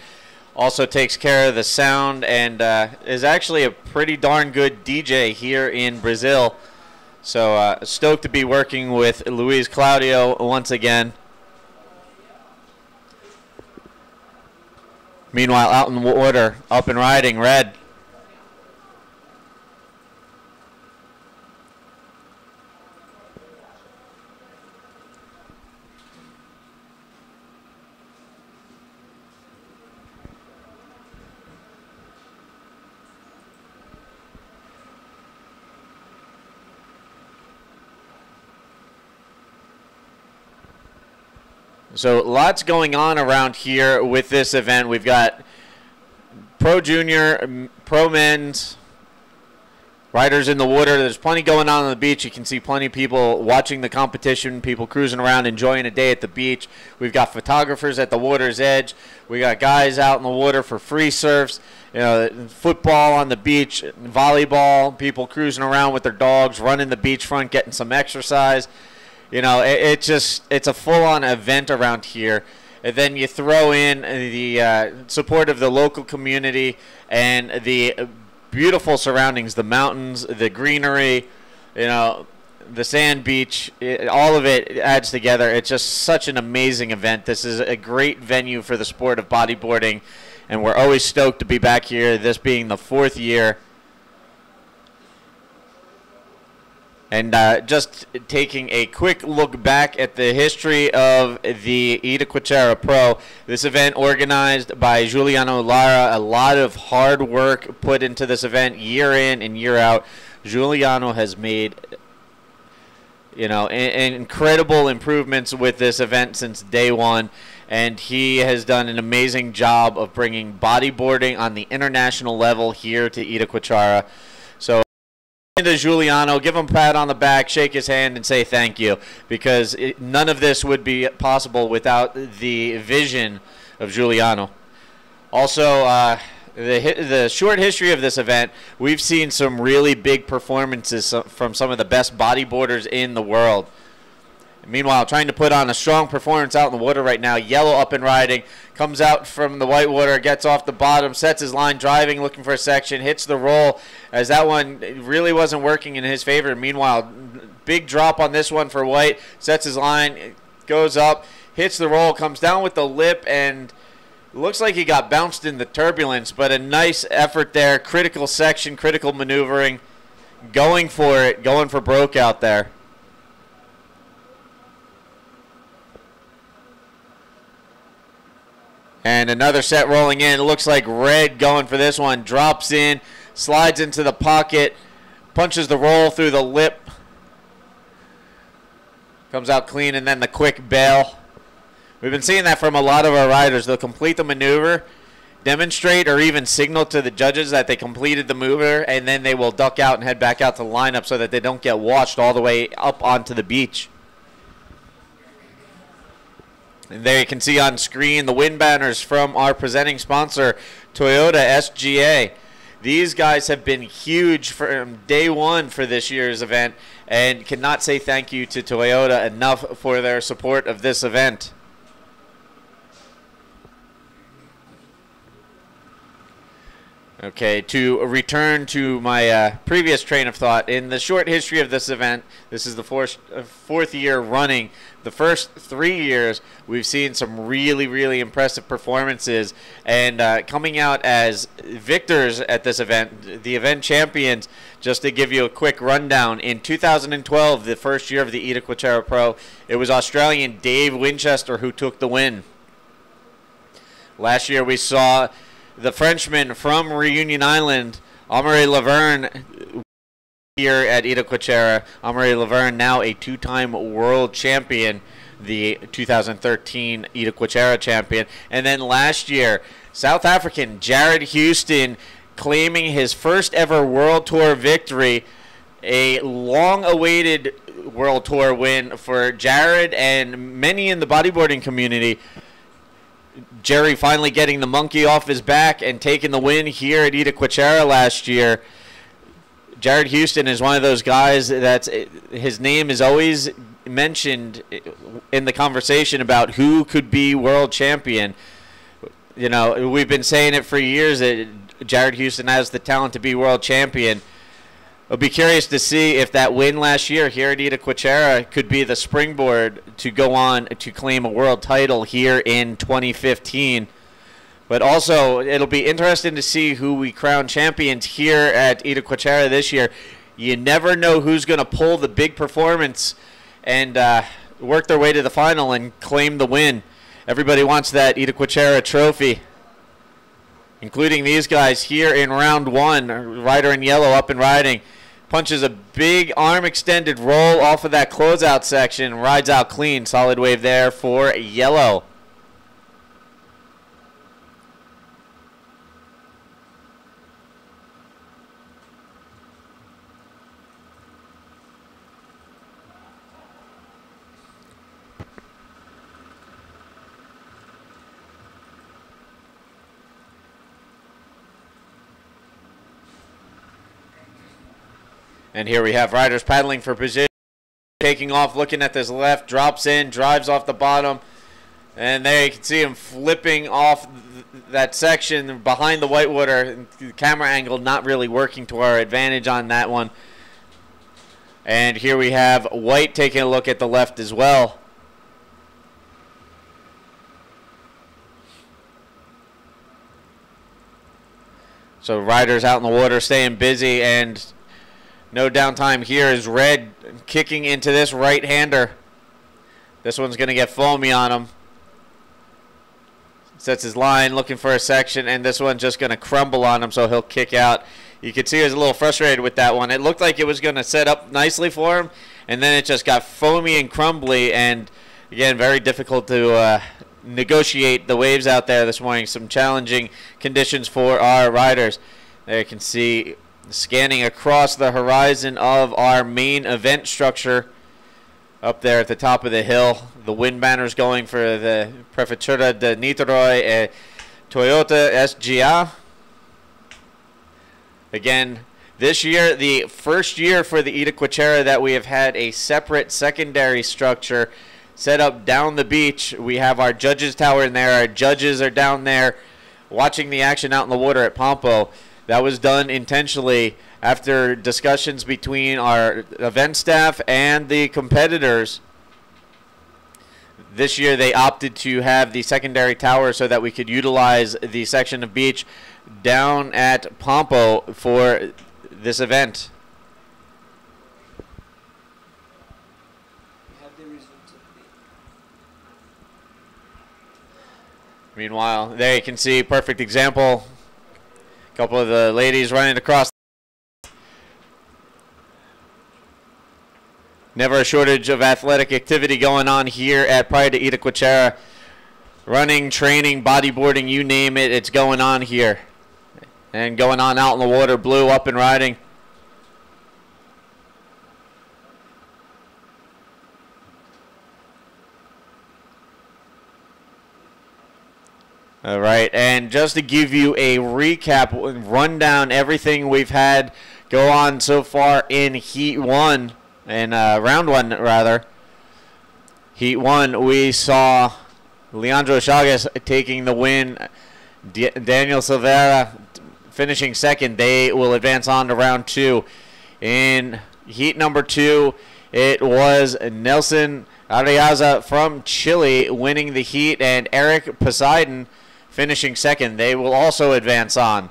also takes care of the sound, and is actually a pretty darn good DJ here in Brazil. So stoked to be working with Luis Claudio once again. Meanwhile, out in the water, up and riding, Red. So lots going on around here with this event. We've got Pro Junior, Pro Men's, riders in the water. There's plenty going on the beach. You can see plenty of people watching the competition, people cruising around, enjoying a day at the beach. We've got photographers at the water's edge. We got guys out in the water for free surfs, you know, football on the beach, volleyball, people cruising around with their dogs, running the beachfront, getting some exercise. You know, it's a full-on event around here. And then you throw in the support of the local community and the beautiful surroundings, the mountains, the greenery, you know, the sand beach, all of it adds together. It's just such an amazing event. This is a great venue for the sport of bodyboarding, and we're always stoked to be back here, this being the 4th year. And just taking a quick look back at the history of the Itacoatiara Pro, this event organized by Giuliano Lara, a lot of hard work put into this event year in and year out. Giuliano has made, you know, incredible improvements with this event since day one, and he has done an amazing job of bringing bodyboarding on the international level here to Itacoatiara. So to Giuliano, give him a pat on the back, shake his hand, and say thank you, because none of this would be possible without the vision of Giuliano. Also, the short history of this event, we've seen some really big performances from some of the best bodyboarders in the world. Meanwhile, trying to put on a strong performance out in the water right now. Yellow up and riding, comes out from the white water, gets off the bottom, sets his line, driving, looking for a section, hits the roll, as that one really wasn't working in his favor. Meanwhile, big drop on this one for white, sets his line, goes up, hits the roll, comes down with the lip, and looks like he got bounced in the turbulence, but a nice effort there, critical section, critical maneuvering, going for it, going for broke out there. And another set rolling in. It looks like red going for this one. Drops in, slides into the pocket, punches the roll through the lip. Comes out clean, and then the quick bail. We've been seeing that from a lot of our riders. They'll complete the maneuver, demonstrate, or even signal to the judges that they completed the maneuver, and then they will duck out and head back out to the lineup so that they don't get washed all the way up onto the beach. And there you can see on screen the win banners from our presenting sponsor, Toyota SGA. These guys have been huge from day one for this year's event, and cannot say thank you to Toyota enough for their support of this event. Okay, to return to my previous train of thought, in the short history of this event, this is the fourth year running. The first 3 years, we've seen some really, really impressive performances, and coming out as victors at this event, the event champions. Just to give you a quick rundown, in 2012, the first year of the Itacoatiara Pro, it was Australian Dave Winchester who took the win. Last year, we saw the Frenchman from Reunion Island, Amaury Laverne, here at Itacoatiara. Amaury Laverne, now a two-time world champion, the 2013 Itacoatiara champion. And then last year, South African Jared Houston claiming his first ever World Tour victory, a long-awaited World Tour win for Jared and many in the bodyboarding community. Jerry finally getting the monkey off his back and taking the win here at Itacoatiara last year. Jared Houston is one of those guys that's, his name is always mentioned in the conversation about who could be world champion. You know, we've been saying it for years that Jared Houston has the talent to be world champion. I'll be curious to see if that win last year here at Itacoatiara could be the springboard to go on to claim a world title here in 2015. But also, it'll be interesting to see who we crown champions here at Itacoatiara this year. You never know who's going to pull the big performance and work their way to the final and claim the win. Everybody wants that Itacoatiara trophy, including these guys here in round one. Rider in yellow up and riding. Punches a big arm extended roll off of that closeout section. Rides out clean. Solid wave there for yellow. And here we have riders paddling for position, taking off, looking at this left, drops in, drives off the bottom, and there you can see him flipping off that section behind the whitewater. The camera angle not really working to our advantage on that one. And here we have White taking a look at the left as well. So riders out in the water staying busy, and No downtime here as Red kicking into this right-hander. This one's going to get foamy on him. Sets his line, looking for a section, and this one's just going to crumble on him, so he'll kick out. You could see he was a little frustrated with that one. It looked like it was going to set up nicely for him, and then it just got foamy and crumbly, and again, very difficult to negotiate the waves out there this morning. Some challenging conditions for our riders. There you can see scanning across the horizon of our main event structure up there at the top of the hill. The wind banners going for the Prefeitura de Niterói Toyota SGA. Again, this year, the first year for the Itacoatiara that we have had a separate secondary structure set up down the beach. We have our judges tower in there. Our judges are down there watching the action out in the water at Pompo. That was done intentionally after discussions between our event staff and the competitors. This year they opted to have the secondary tower so that we could utilize the section of beach down at Pompo for this event. Meanwhile, there you can see perfect example. A couple of the ladies running across. Never a shortage of athletic activity going on here at Praia de Itacoatiara. Running, training, bodyboarding, you name it, it's going on here. And going on out in the water, blue up and riding. All right, and just to give you a recap, run down everything we've had go on so far in Heat 1, and Round 1 rather. Heat 1, we saw Leandro Chagas taking the win, Daniel Silveira finishing second. They will advance on to Round 2. In Heat number 2, it was Nelson Ariaza from Chile winning the heat, and Eric Poseidon finishing second. They will also advance on.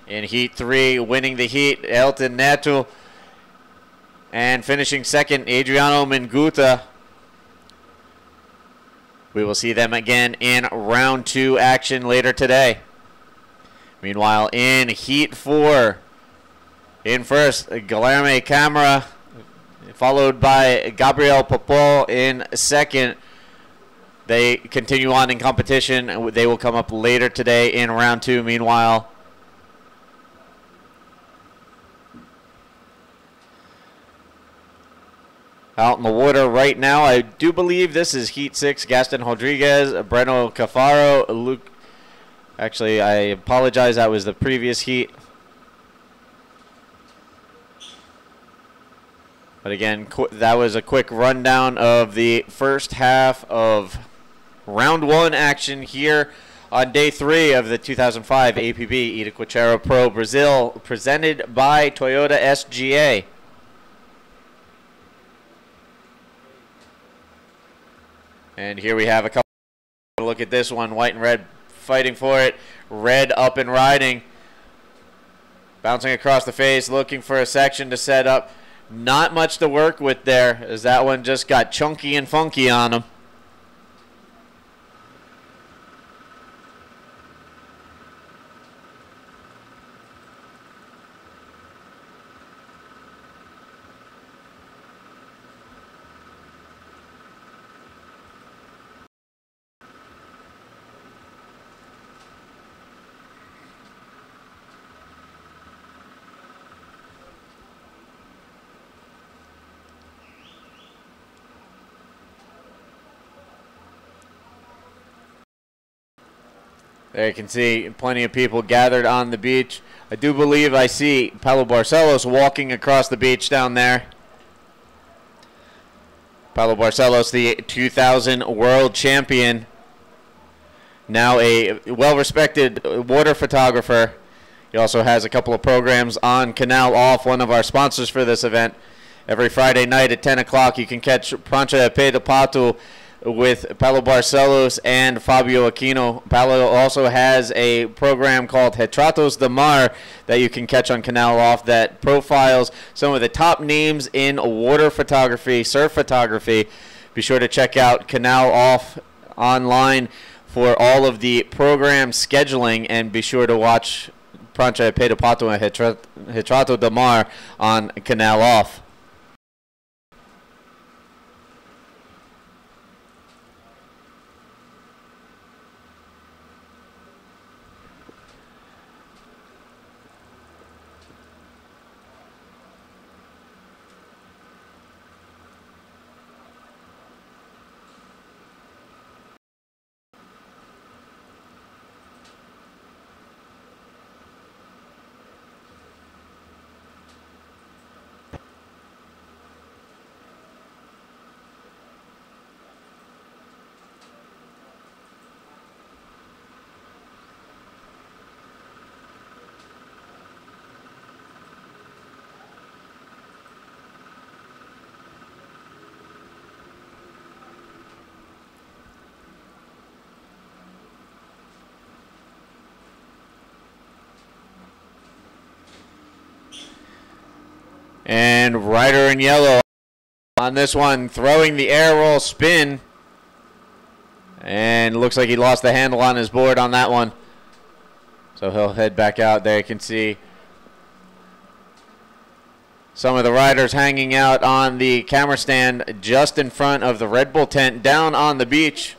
In Heat 3, winning the heat, Elton Neto, and finishing second, Adriano Minguta. We will see them again in Round 2 action later today. Meanwhile, in Heat 4, in first, Guilherme Camara, followed by Gabriel Popol in second. They continue on in competition. They will come up later today in Round 2. Meanwhile, out in the water right now, I do believe this is Heat 6. Gaston Rodriguez, Breno Cafaro, Luke. Actually, I apologize. That was the previous heat. But again, that was a quick rundown of the first half of Round 1 action here on Day 3 of the 2005 APB Itacoatiara Pro Brazil, presented by Toyota SGA. And here we have a couple. Look at this one, white and red fighting for it. Red up and riding. Bouncing across the face, looking for a section to set up. Not much to work with there, as that one just got chunky and funky on him. There you can see plenty of people gathered on the beach. I do believe I see Paulo Barcelos walking across the beach down there. Paulo Barcelos, the 2000 world champion. Now a well-respected water photographer. He also has a couple of programs on Canal Off, one of our sponsors for this event. Every Friday night at 10 o'clock, you can catch Prancha Pe de Pato with Paulo Barcelos and Fabio Aquino. Paulo also has a program called Retratos de Mar that you can catch on Canal Off that profiles some of the top names in water photography, surf photography. Be sure to check out Canal Off online for all of the program scheduling, and be sure to watch Prancha Pedro Pato and Retrato de Mar on Canal Off. And rider in yellow on this one, throwing the air roll spin. And looks like he lost the handle on his board on that one. So he'll head back out there. You can see some of the riders hanging out on the camera stand just in front of the Red Bull tent down on the beach.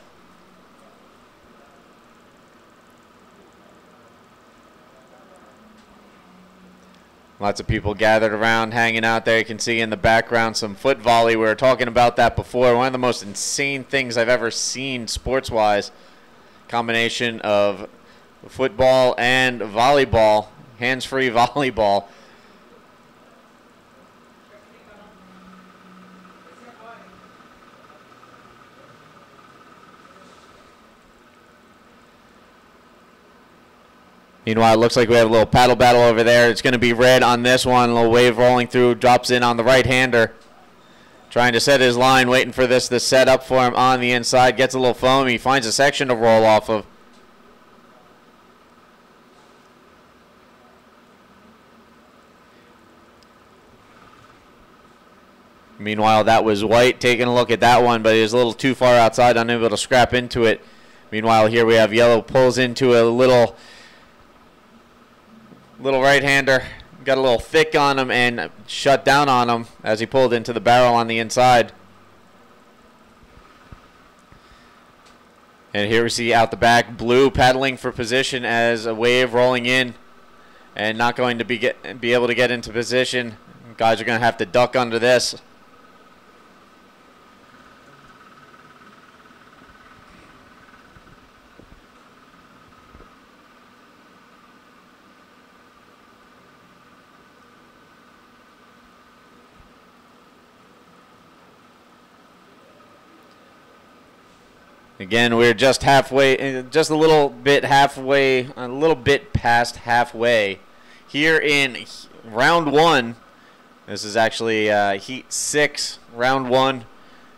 Lots of people gathered around, hanging out there. You can see in the background some foot volley. We were talking about that before. One of the most insane things I've ever seen sports-wise. Combination of football and volleyball, hands-free volleyball. Meanwhile, it looks like we have a little paddle battle over there. It's going to be red on this one. A little wave rolling through, drops in on the right-hander. Trying to set his line, waiting for this to set up for him on the inside. Gets a little foam. He finds a section to roll off of. Meanwhile, that was White taking a look at that one, but he was a little too far outside, unable to scrap into it. Meanwhile, here we have Yellow pulls into a little right-hander, got a little thick on him and shut down on him as he pulled into the barrel on the inside. And here we see out the back, Blue paddling for position as a wave rolling in and not going to be able to get into position. Guys are going to have to duck under this. Again, we're just halfway, just a little bit past halfway here in round one. This is actually heat 6, round 1.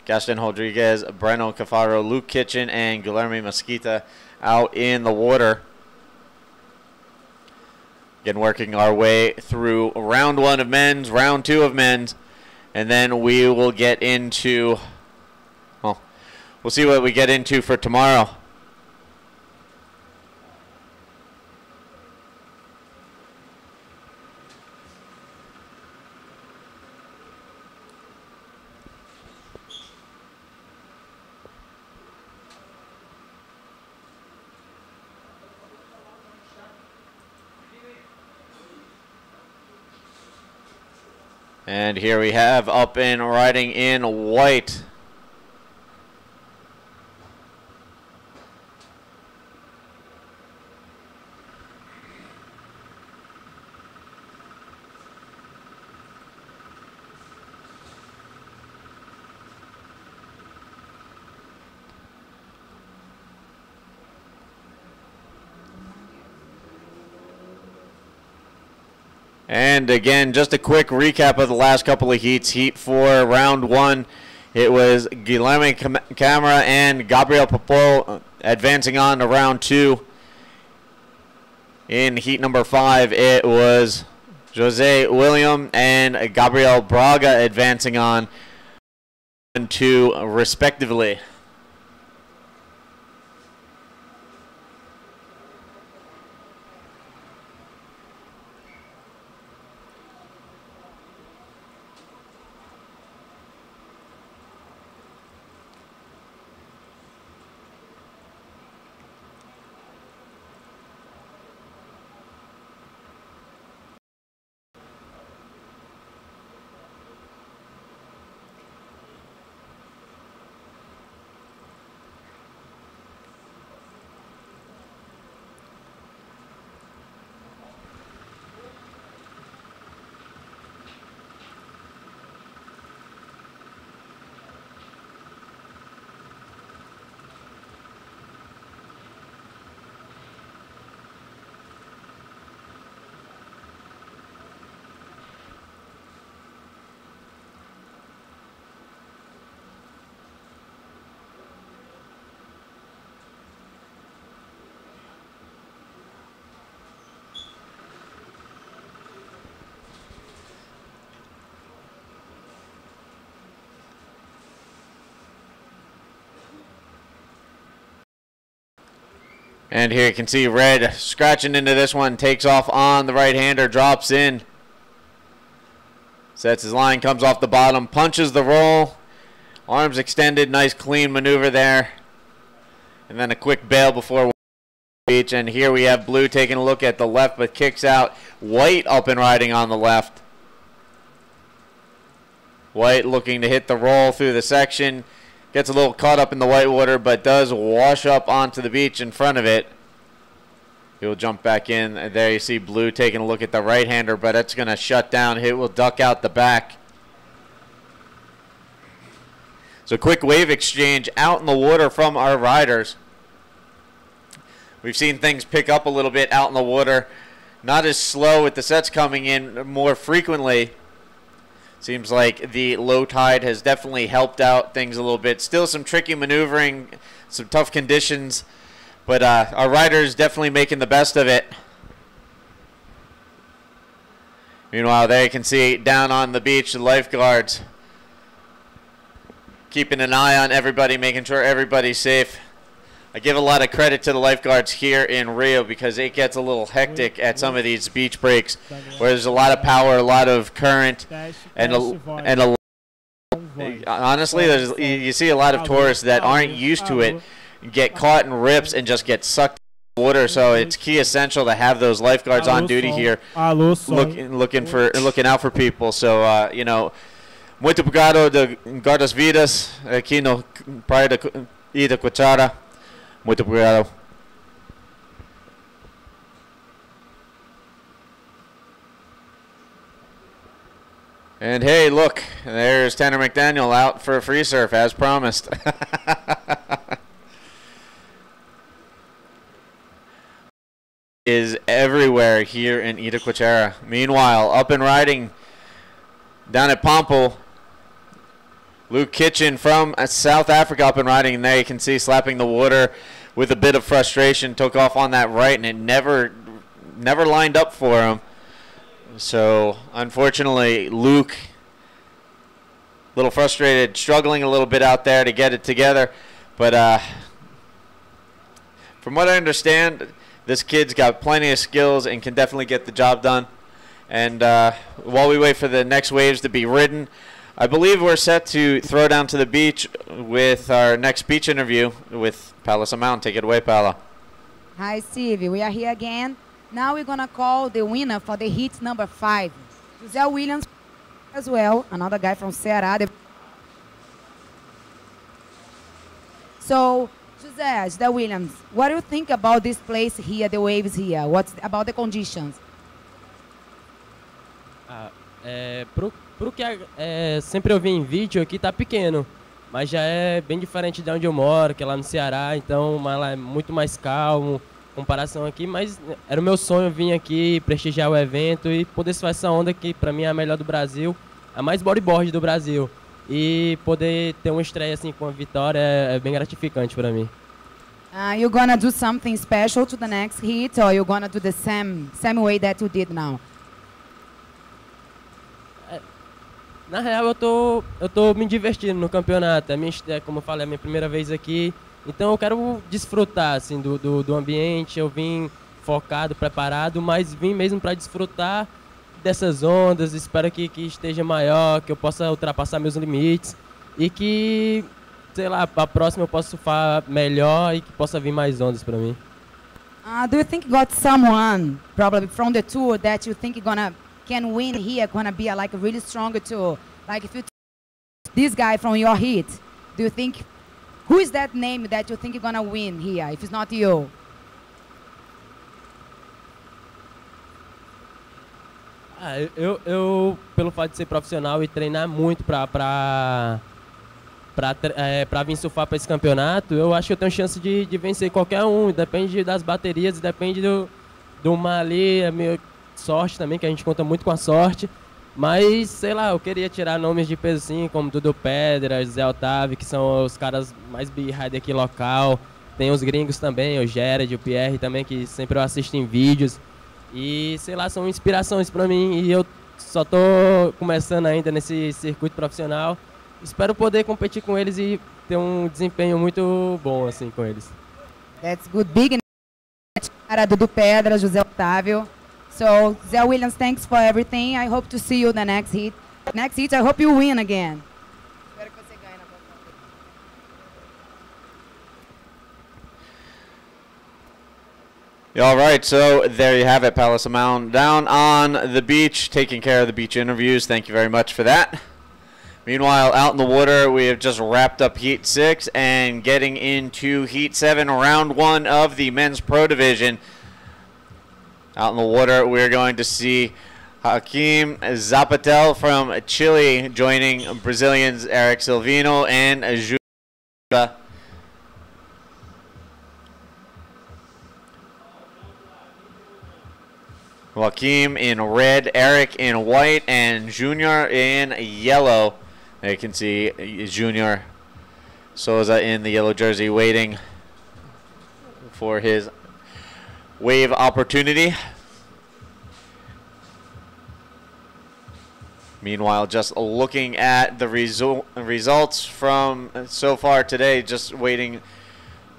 Gaston Rodriguez, Breno Cafaro, Luke Kitchen, and Guilherme Mesquita out in the water. Again, working our way through round 1 of men's, round 2 of men's, and then we will get into... We'll see what we get into for tomorrow. And here we have up and riding in white. And again, just a quick recap of the last couple of heats. Heat 4, round 1. It was Guilherme Câmara and Gabriel Popol advancing on to round 2. In heat number 5, it was Jose William and Gabriel Braga advancing on and 2 respectively. And here you can see Red scratching into this one, takes off on the right-hander, drops in. Sets his line, comes off the bottom, punches the roll. Arms extended, nice clean maneuver there. And then a quick bail before beach. And here we have Blue taking a look at the left, but kicks out. White up and riding on the left. White looking to hit the roll through the section. Gets a little caught up in the white water, but does wash up onto the beach in front of it. He'll jump back in. And there you see Blue taking a look at the right-hander, but it's going to shut down. It will duck out the back. So quick wave exchange out in the water from our riders. We've seen things pick up a little bit out in the water. Not as slow with the sets coming in more frequently. Seems like the low tide has definitely helped out things a little bit. Still some tricky maneuvering, some tough conditions, but our riders definitely making the best of it. Meanwhile, there you can see down on the beach the lifeguards keeping an eye on everybody, making sure everybody's safe. I give a lot of credit to the lifeguards here in Rio because it gets a little hectic at some of these beach breaks where there's a lot of power, a lot of current, and honestly, you see a lot of tourists that aren't used to it get caught in rips and just get sucked in the water. So it's key essential to have those lifeguards on duty here, looking out for people. So you know, muito obrigado de guardas vidas aqui no praia de Itacoatiara. Muito obrigado. And hey, look, there's Tanner McDaniel out for a free surf as promised. Is everywhere here in Itacoatiara. Meanwhile, up and riding down at Pompo, Luke Kitchen from South Africa up and riding, and there you can see slapping the water with a bit of frustration. Took off on that right, and it never lined up for him. So, unfortunately, Luke, a little frustrated, struggling a little bit out there to get it together. But from what I understand, this kid's got plenty of skills and can definitely get the job done. And while we wait for the next waves to be ridden, I believe we're set to throw down to the beach with our next beach interview with Paula Samão. Take it away, Paula. Hi, Steve. We are here again. Now we're going to call the winner for the heat number 5. José Williams as well, another guy from Ceará. So, José Williams, what do you think about this place here, the waves here? What's about the conditions? Pro que sempre eu vi em vídeo aqui tá pequeno, mas já é bem diferente de onde eu moro, que é lá no Ceará, então lá é muito mais calmo, comparação aqui, mas era o meu sonho vir aqui, prestigiar o evento e poder surfar essa onda que pra mim é a melhor do Brasil, a mais bodyboard do Brasil. e poder ter uma estreia assim com a vitória é bem gratificante para mim. You're gonna do something special to the next heat, or you're gonna do the same way that you did now? Na real, eu tô me divertindo no campeonato. Como eu falei, é a minha primeira vez aqui. Então eu quero desfrutar assim, do ambiente. Eu vim focado, preparado, mas vim mesmo para desfrutar dessas ondas. Espero que esteja maior, que eu possa ultrapassar meus limites. E que, sei lá, a próxima eu possa surfar melhor e que possa vir mais ondas para mim. Do you think you got someone, probably from the tour, that you think can win here, gonna be a really stronger tour? Like if you this guy from your heat, do you think, who is that name that you think you're gonna win here, if it's not you? Eu pelo fato de ser profissional e treinar muito pra vir surfar para esse campeonato, eu acho que eu tenho chance de vencer qualquer um. Depende das baterias, depende do mar ali, é meio sorte também, que a gente conta muito com a sorte. Mas, sei lá, eu queria tirar nomes de peso assim, como Dudu Pedra, Zé Otávio, que são os caras mais big-ride aqui local. Tem os gringos também, o Jared, o Pierre também, que sempre eu assisto em vídeos. E, sei lá, são inspirações para mim e eu só tô começando ainda nesse circuito profissional. Espero poder competir com eles e ter um desempenho muito bom assim com eles. That's good. Big cara, Dudu Pedra, José Otávio. So, Zé Williams, thanks for everything. I hope to see you in the next heat. Next heat, I hope you win again. Espero que você ganhe na próxima. All right, so there you have it, Palace Mound down on the beach, taking care of the beach interviews. Thank you very much for that. Meanwhile, out in the water, we have just wrapped up Heat 6 and getting into Heat 7, Round 1 of the Men's Pro Division. Out in the water, we're going to see Hakeem Zapatel from Chile joining Brazilians Eric Silvino and Júlia. Joaquim in red, Eric in white, and Junior in yellow. There you can see Junior Souza in the yellow jersey waiting for his wave opportunity. Meanwhile, just looking at the results from so far today, just waiting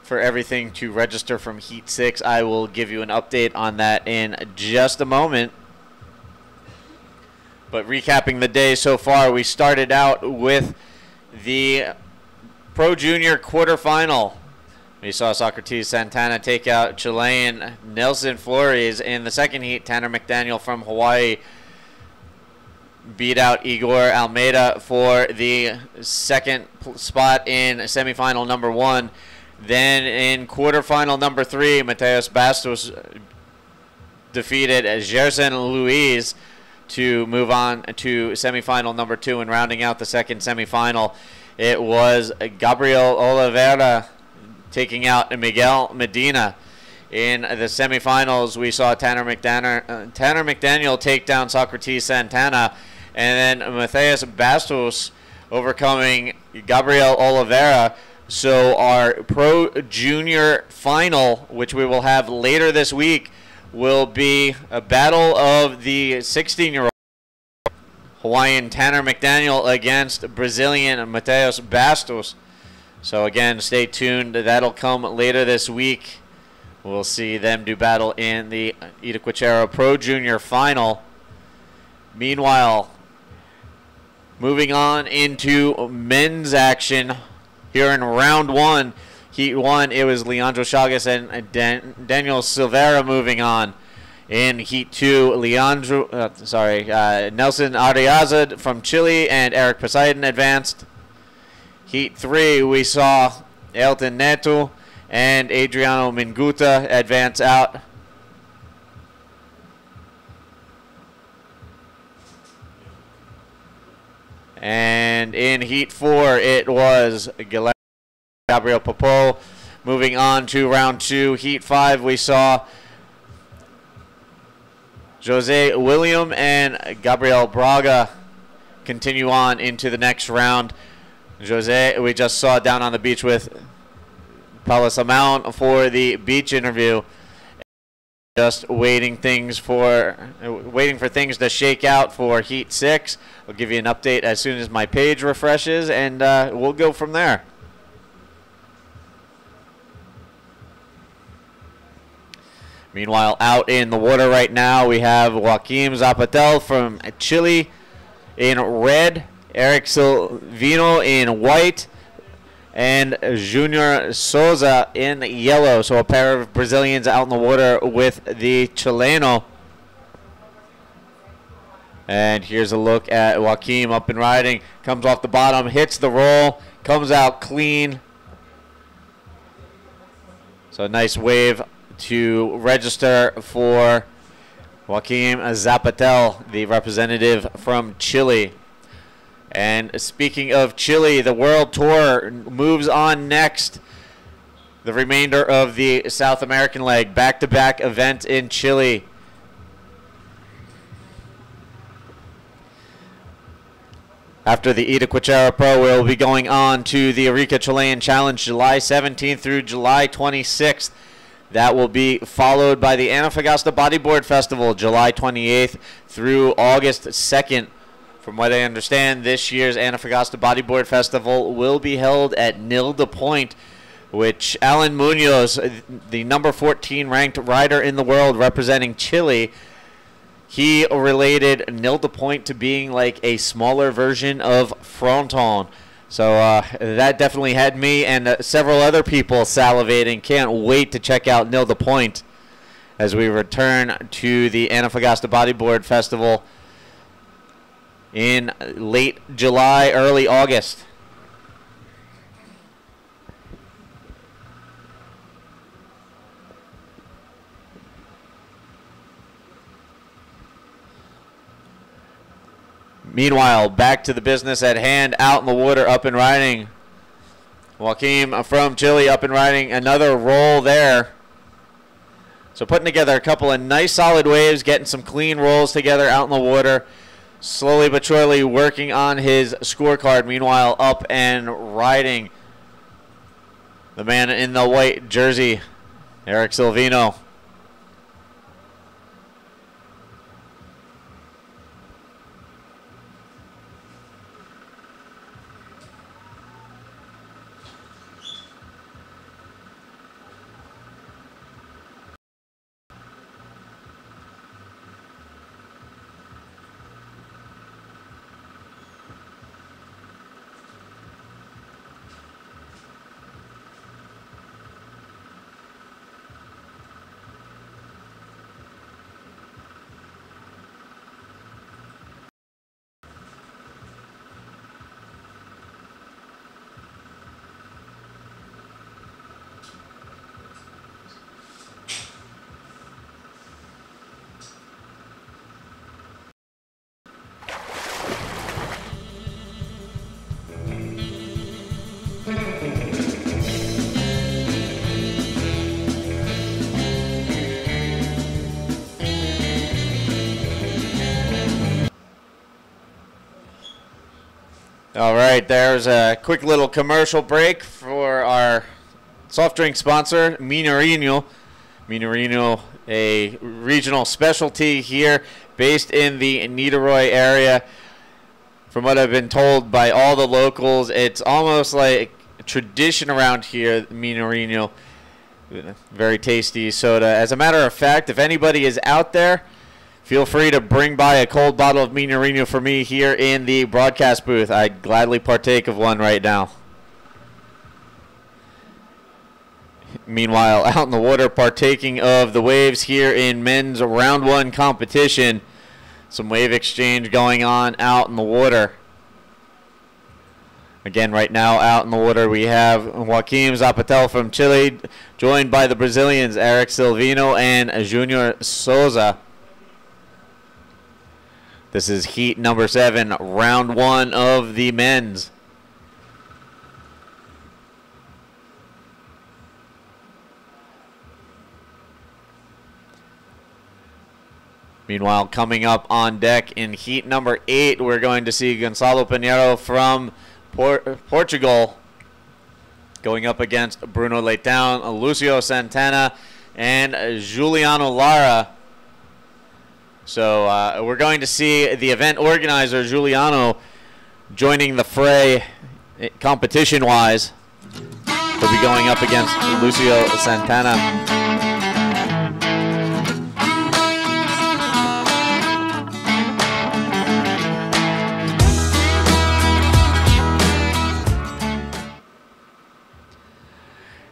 for everything to register from Heat 6. I will give you an update on that in just a moment. But recapping the day so far, we started out with the Pro Junior quarterfinal. We saw Socrates Santana take out Chilean Nelson Flores. In the second heat, Tanner McDaniel from Hawaii beat out Igor Almeida for the second spot in semifinal number 1. Then in quarterfinal number 3, Mateus Bastos defeated Gerson Luiz to move on to semifinal number 2. And rounding out the second semifinal, it was Gabriel Oliveira taking out Miguel Medina. In the semifinals, we saw Tanner McDaniel take down Socrates Santana, and then Mateus Bastos overcoming Gabriel Oliveira. So our Pro Junior final, which we will have later this week, will be a battle of the 16-year-old Hawaiian Tanner McDaniel against Brazilian Mateus Bastos. So again, stay tuned. That'll come later this week. We'll see them do battle in the Itacoatiara Pro Junior final. Meanwhile, moving on into men's action here in round 1. Heat 1, it was Leandro Chagas and Daniel Silveira moving on. In Heat 2, Nelson Ariaza from Chile and Eric Poseidon advanced. Heat 3, we saw Elton Neto and Adriano Minguta advance out. And in Heat 4, it was Gabriel Popo. Moving on to round 2, Heat 5, we saw Jose William and Gabriel Braga continue on into the next round. Jose, we just saw down on the beach with Palasamount for the beach interview. Just waiting for things to shake out for Heat 6. I'll give you an update as soon as my page refreshes, and we'll go from there. Meanwhile, out in the water right now, we have Joaquim Zapatel from Chile in red, Eric Silvino in white, and Junior Souza in yellow. So a pair of Brazilians out in the water with the Chileno. And here's a look at Joaquim up and riding. Comes off the bottom, hits the roll, comes out clean. So a nice wave to register for Joaquim Zapatel, the representative from Chile. And speaking of Chile, the World Tour moves on next. The remainder of the South American leg, back-to-back event in Chile. After the Itacoatiara Pro, we'll be going on to the Arica Chilean Challenge July 17th through July 26th. That will be followed by the Antofagasta Bodyboard Festival, July 28th through August 2nd. From what I understand, this year's Antofagasta Bodyboard Festival will be held at Nilda Point, which Alan Munoz, the number 14 ranked rider in the world representing Chile, he related Nilda Point to being like a smaller version of Fronton. So that definitely had me and several other people salivating. Can't wait to check out Nilda Point as we return to the Antofagasta Bodyboard Festival in late July, early August. Meanwhile, back to the business at hand, out in the water, up and riding. Joaquim from Chile up and riding, another roll there. So putting together a couple of nice solid waves, getting some clean rolls together out in the water. Slowly but surely working on his scorecard. Meanwhile, up and riding the man in the white jersey, Eric Silvino. All right, there's a quick little commercial break for our soft drink sponsor, Mineirinho. Mineirinho, a regional specialty here based in the Niterói area. From what I've been told by all the locals, it's almost like a tradition around here, Mineirinho. Very tasty soda. As a matter of fact, if anybody is out there, feel free to bring by a cold bottle of Mineirinho for me here in the broadcast booth. I'd gladly partake of one right now. Meanwhile, out in the water, partaking of the waves here in men's round one competition. Some wave exchange going on out in the water. Again, right now out in the water, we have Joaquim Zapatel from Chile, joined by the Brazilians, Eric Silvino and Junior Souza. This is heat number 7, round 1 of the men's. Meanwhile, coming up on deck in heat number 8, we're going to see Gonçalo Pinheiro from Portugal going up against Bruno Leitão, Lucio Santana, and Juliano Lara. So we're going to see the event organizer, Juliano, joining the fray competition-wise. He'll be going up against Lucio Santana.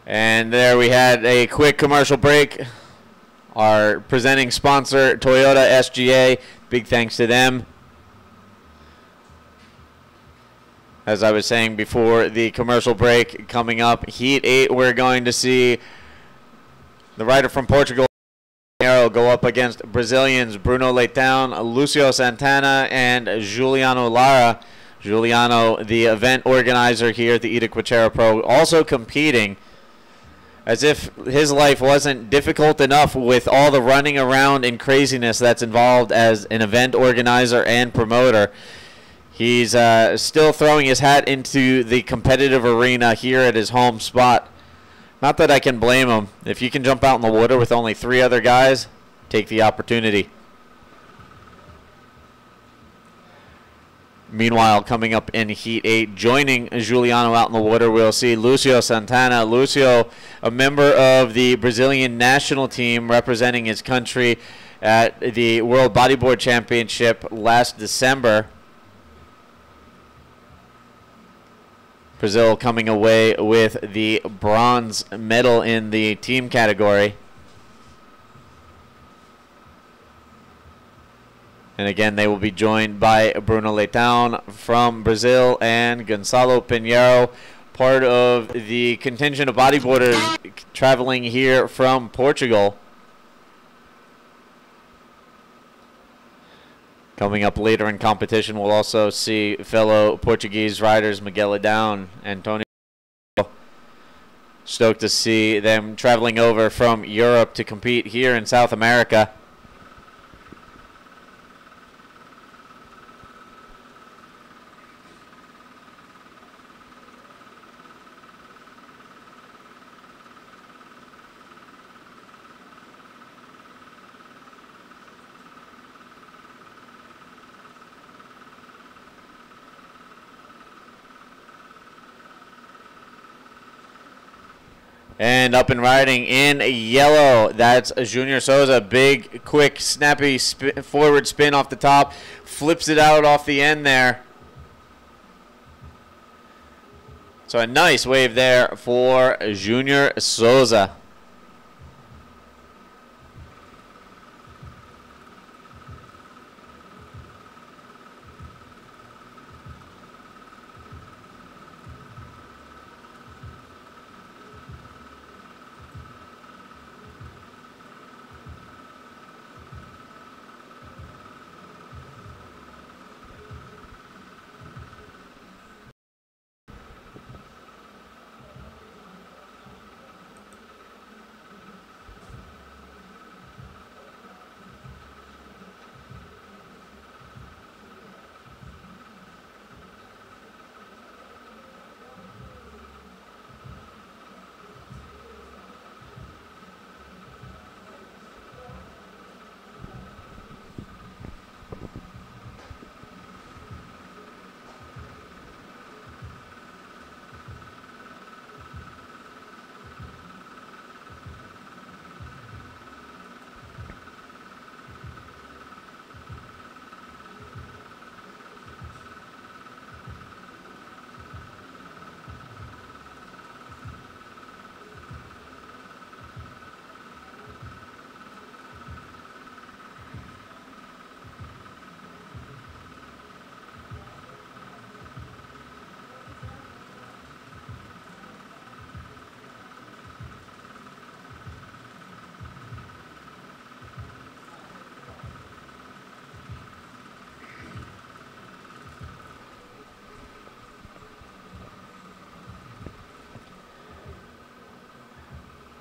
And there we had a quick commercial break. Our presenting sponsor, Toyota SGA, big thanks to them. As I was saying before the commercial break, coming up, Heat 8, we're going to see the rider from Portugal go up against Brazilians Bruno Leitão, Lucio Santana, and Juliano Lara. Juliano, the event organizer here at the Itacoatiara Pro, also competing. As if his life wasn't difficult enough with all the running around and craziness that's involved as an event organizer and promoter. He's still throwing his hat into the competitive arena here at his home spot. Not that I can blame him. If you can jump out in the water with only 3 other guys, take the opportunity. Meanwhile, coming up in Heat 8, joining Juliano out in the water, we'll see Lucio Santana. Lucio, a member of the Brazilian national team representing his country at the World Bodyboard Championship last December. Brazil coming away with the bronze medal in the team category. And again, they will be joined by Bruno Leitão from Brazil and Gonçalo Pinheiro, part of the contingent of bodyboarders traveling here from Portugal. Coming up later in competition, we'll also see fellow Portuguese riders Miguel Adão, Antonio. Stoked to see them traveling over from Europe to compete here in South America. And up and riding in yellow, that's Junior Souza. Big, quick, snappy forward spin off the top. Flips it out off the end there. So a nice wave there for Junior Souza.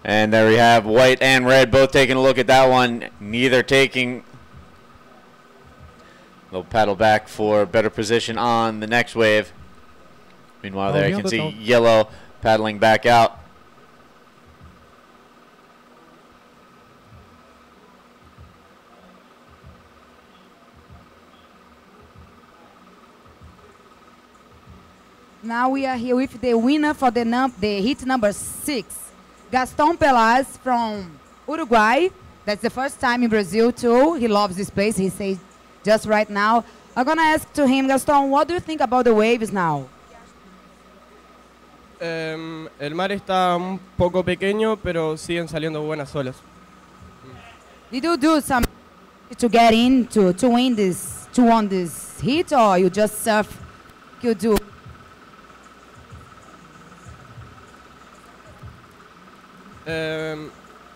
And there we have white and red both taking a look at that one. Neither taking They'll paddle back for better position on the next wave. Meanwhile, there you can see yellow paddling back out. Now we are here with the winner for the heat number 6, Gaston Pelas from Uruguay. That's the first time in Brazil too. He loves this place, he says just right now. I'm gonna ask to him, Gaston, what do you think about the waves now? El mar está un poco pequeño, pero siguen saliendo buenas olas. Did you do some to get in to win this, to win this heat, or you just surf? You do.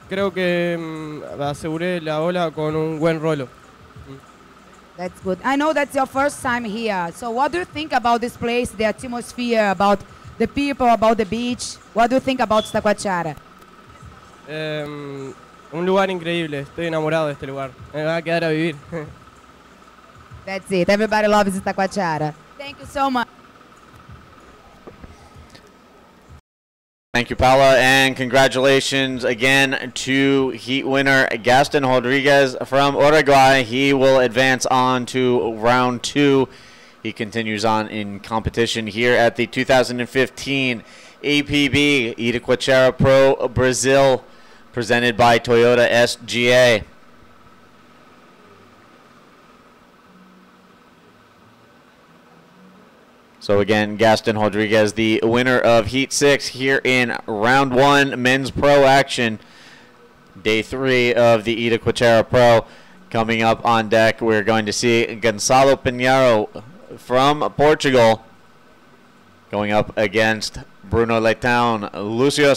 Creo que aseguré la ola con un buen rolo. That's good. I know that's your first time here. So what do you think about this place, the atmosphere, about the people, about the beach? What do you think about Itacoatiara? Un lugar increíble. Estoy enamorado de este lugar. Me voy a quedar a vivir. That's it. Everybody loves Itacoatiara. Thank you so much. Thank you, Paula, and congratulations again to heat winner Gaston Rodriguez from Uruguay. He will advance on to round 2. He continues on in competition here at the 2015 APB Itacoatiara Pro Brazil, presented by Toyota SGA. So again, Gaston Rodriguez, the winner of Heat 6 here in Round 1 Men's Pro action. Day 3 of the Itacoatiara Pro. Coming up on deck, we're going to see Gonçalo Pinheiro from Portugal going up against Bruno Leitão, Lucio,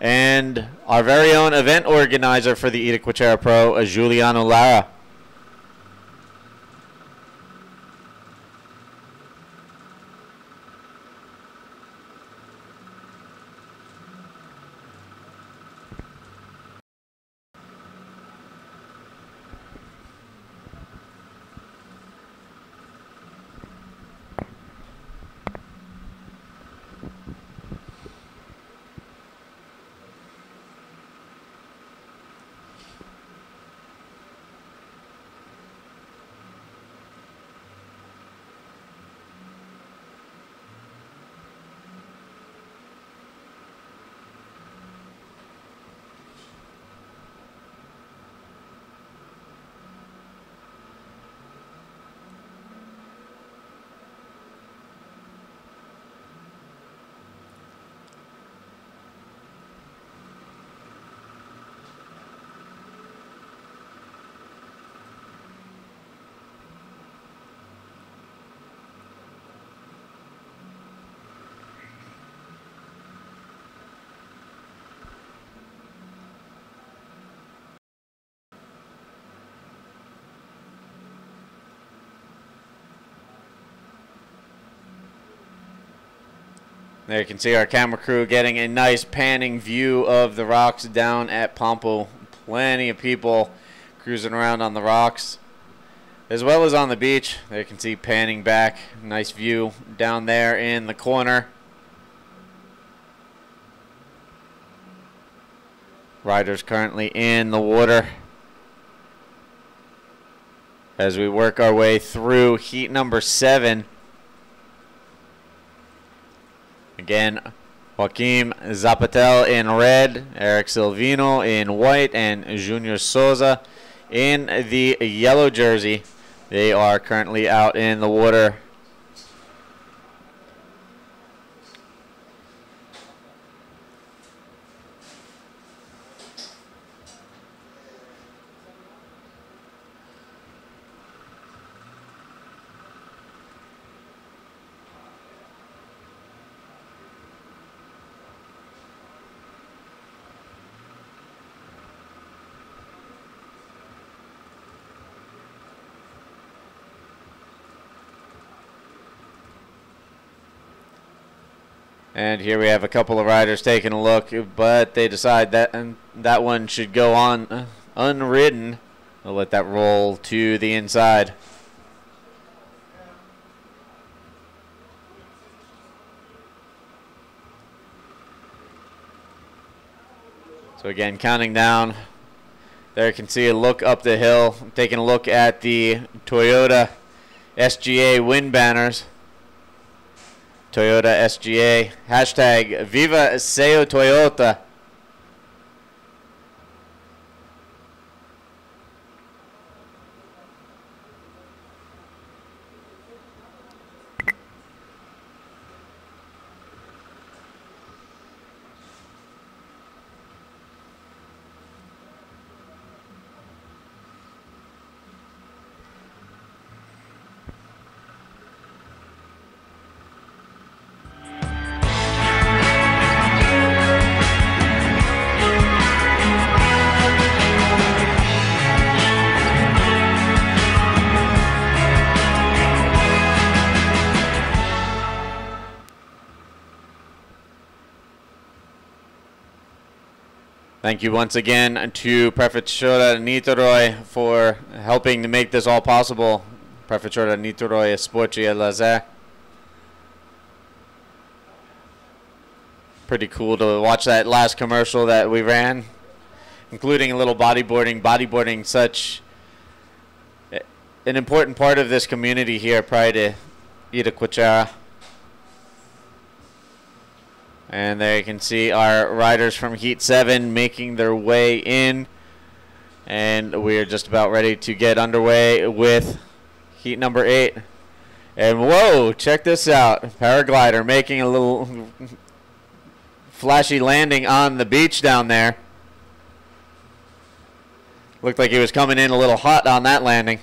and our very own event organizer for the Itacoatiara Pro, Juliano Lara. There you can see our camera crew getting a nice panning view of the rocks down at Pompo. Plenty of people cruising around on the rocks, as well as on the beach. There you can see panning back. Nice view down there in the corner. Riders currently in the water as we work our way through heat number 7. Again, Joaquim Zapatel in red, Eric Silvino in white, and Junior Souza in the yellow jersey. They are currently out in the water. And here we have a couple of riders taking a look, but they decide that that one should go on unridden. We'll let that roll to the inside. So again, counting down. There you can see a look up the hill. I'm taking a look at the Toyota SGA win banners. Toyota SGA. Hashtag Viva Seo Toyota. Thank you once again to Prefectura Niteroi for helping to make this all possible. Prefectura Niteroi Sporci e Laser. Pretty cool to watch that last commercial that we ran, including a little bodyboarding. Bodyboarding, such an important part of this community here prior to Itacoatiara. And there you can see our riders from Heat 7 making their way in. And we are just about ready to get underway with Heat number 8. And whoa, check this out. Paraglider making a little flashy landing on the beach down there. Looked like he was coming in a little hot on that landing.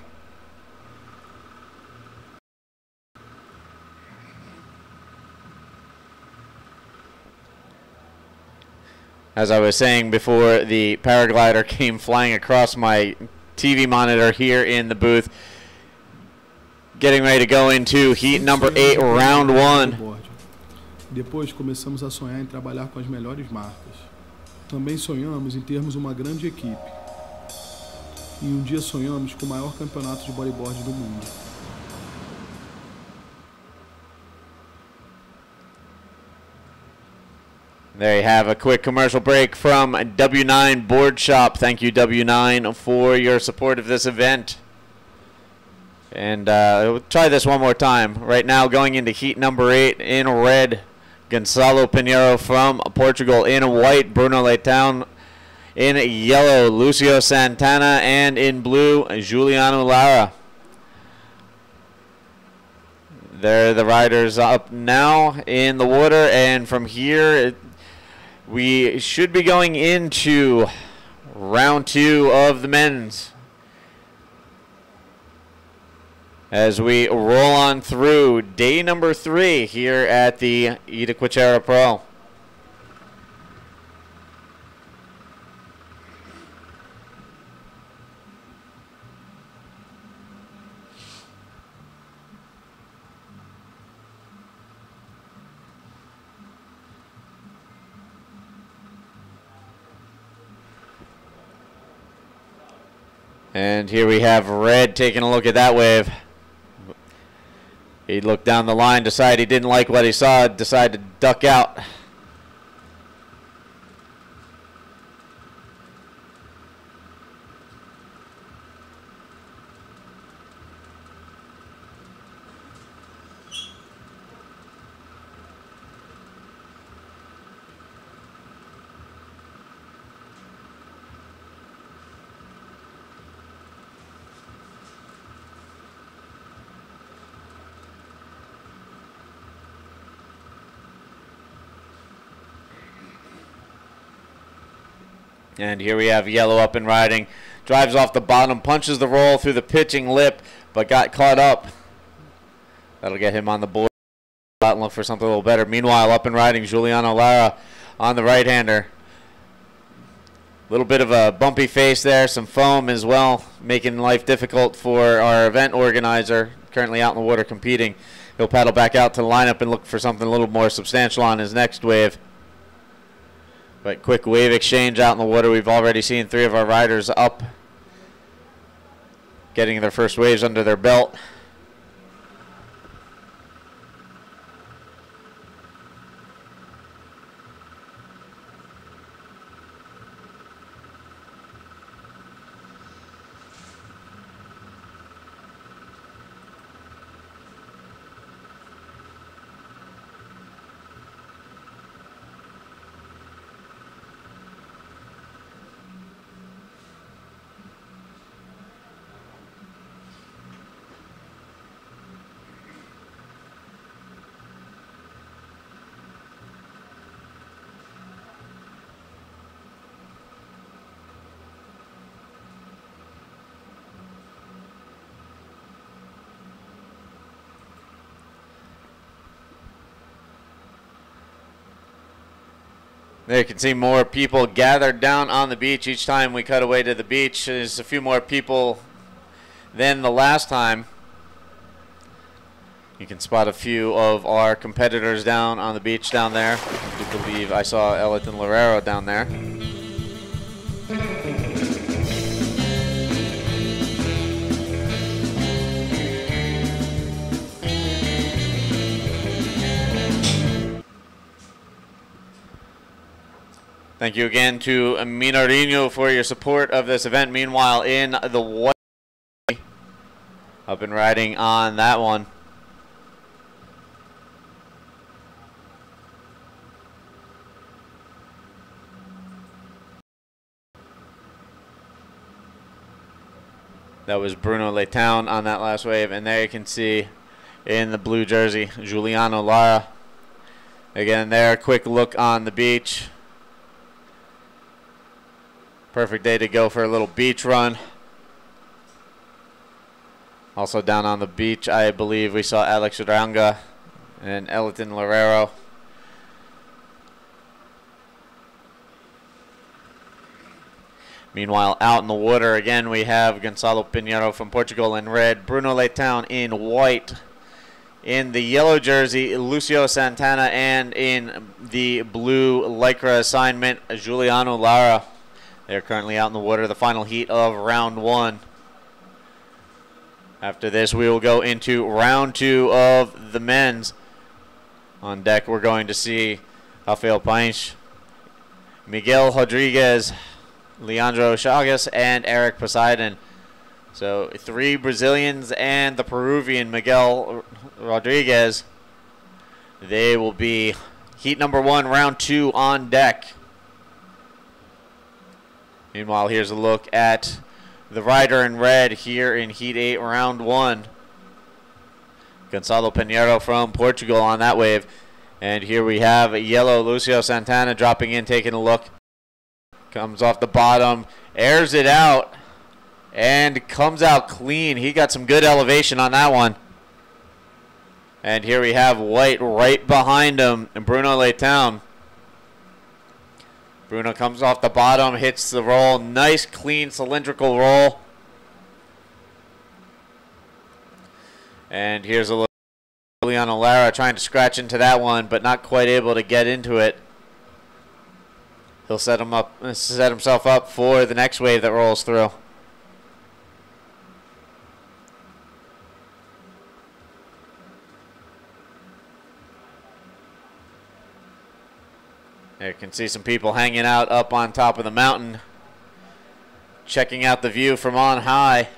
As I was saying before, the paraglider came flying across my TV monitor here in the booth. Getting ready to go into Heat number 8, round 1. Depois começamos a sonhar em trabalhar com as melhores marcas. Também sonhamos em termos uma grande equipe. E um dia sonhamos com o maior campeonato de bodyboard do mundo. There you have a quick commercial break from W9 Board Shop. Thank you, W9, for your support of this event. And we'll try this one more time. Right now, going into Heat number 8 in red, Gonçalo Pinheiro from Portugal. In white, Bruno Leitão. In yellow, Lucio Santana. And in blue, Juliano Lara. There are the riders up now in the water. And from here, we should be going into round 2 of the men's as we roll on through day number 3 here at the Itacoatiara Pro. And here we have Red taking a look at that wave. He looked down the line, decided he didn't like what he saw, decided to duck out. And here we have Yellow up and riding. Drives off the bottom, punches the roll through the pitching lip, but got caught up. That'll get him on the board. Look for something a little better. Meanwhile, up and riding, Juliano Lara on the right-hander. A little bit of a bumpy face there, some foam as well, making life difficult for our event organizer, currently out in the water competing. He'll paddle back out to the lineup and look for something a little more substantial on his next wave. But quick wave exchange out in the water. We've already seen 3 of our riders up, getting their first waves under their belt. There you can see more people gathered down on the beach. Each time we cut away to the beach, there's a few more people than the last time. You can spot a few of our competitors down on the beach down there. I do believe I saw Elton Lorero down there. Thank you again to Minarino for your support of this event. Meanwhile, in the white, up and riding on that one. That was Bruno Leitown on that last wave. And there you can see in the blue jersey, Giuliano Lara. Again, there, quick look on the beach. Perfect day to go for a little beach run. Also down on the beach, I believe we saw Alex Uranga and Elton Lorero. Meanwhile, out in the water again, we have Gonçalo Pinheiro from Portugal in red, Bruno Leitown in white. In the yellow jersey, Lucio Santana, and in the blue Lycra assignment, Giuliano Lara. They're currently out in the water, the final heat of round one. After this, we will go into round two of the men's. On deck, we're going to see Rafael Paes, Miguel Rodriguez, Leandro Chagas, and Eric Poseidon. So 3 Brazilians and the Peruvian Miguel Rodriguez. They will be heat number 1, round 2 on deck. Meanwhile, here's a look at the rider in red here in heat 8, round 1. Gonçalo Pinheiro from Portugal on that wave. And here we have yellow Lucio Santana dropping in, taking a look. Comes off the bottom, airs it out, and comes out clean. He got some good elevation on that one. And here we have white right behind him, and Bruno Leitown. Bruno comes off the bottom, hits the roll. Nice, clean, cylindrical roll. And here's a look at Giuliano Lara trying to scratch into that one, but not quite able to get into it. He'll set himself up for the next wave that rolls through. There you can see some people hanging out up on top of the mountain, checking out the view from on high.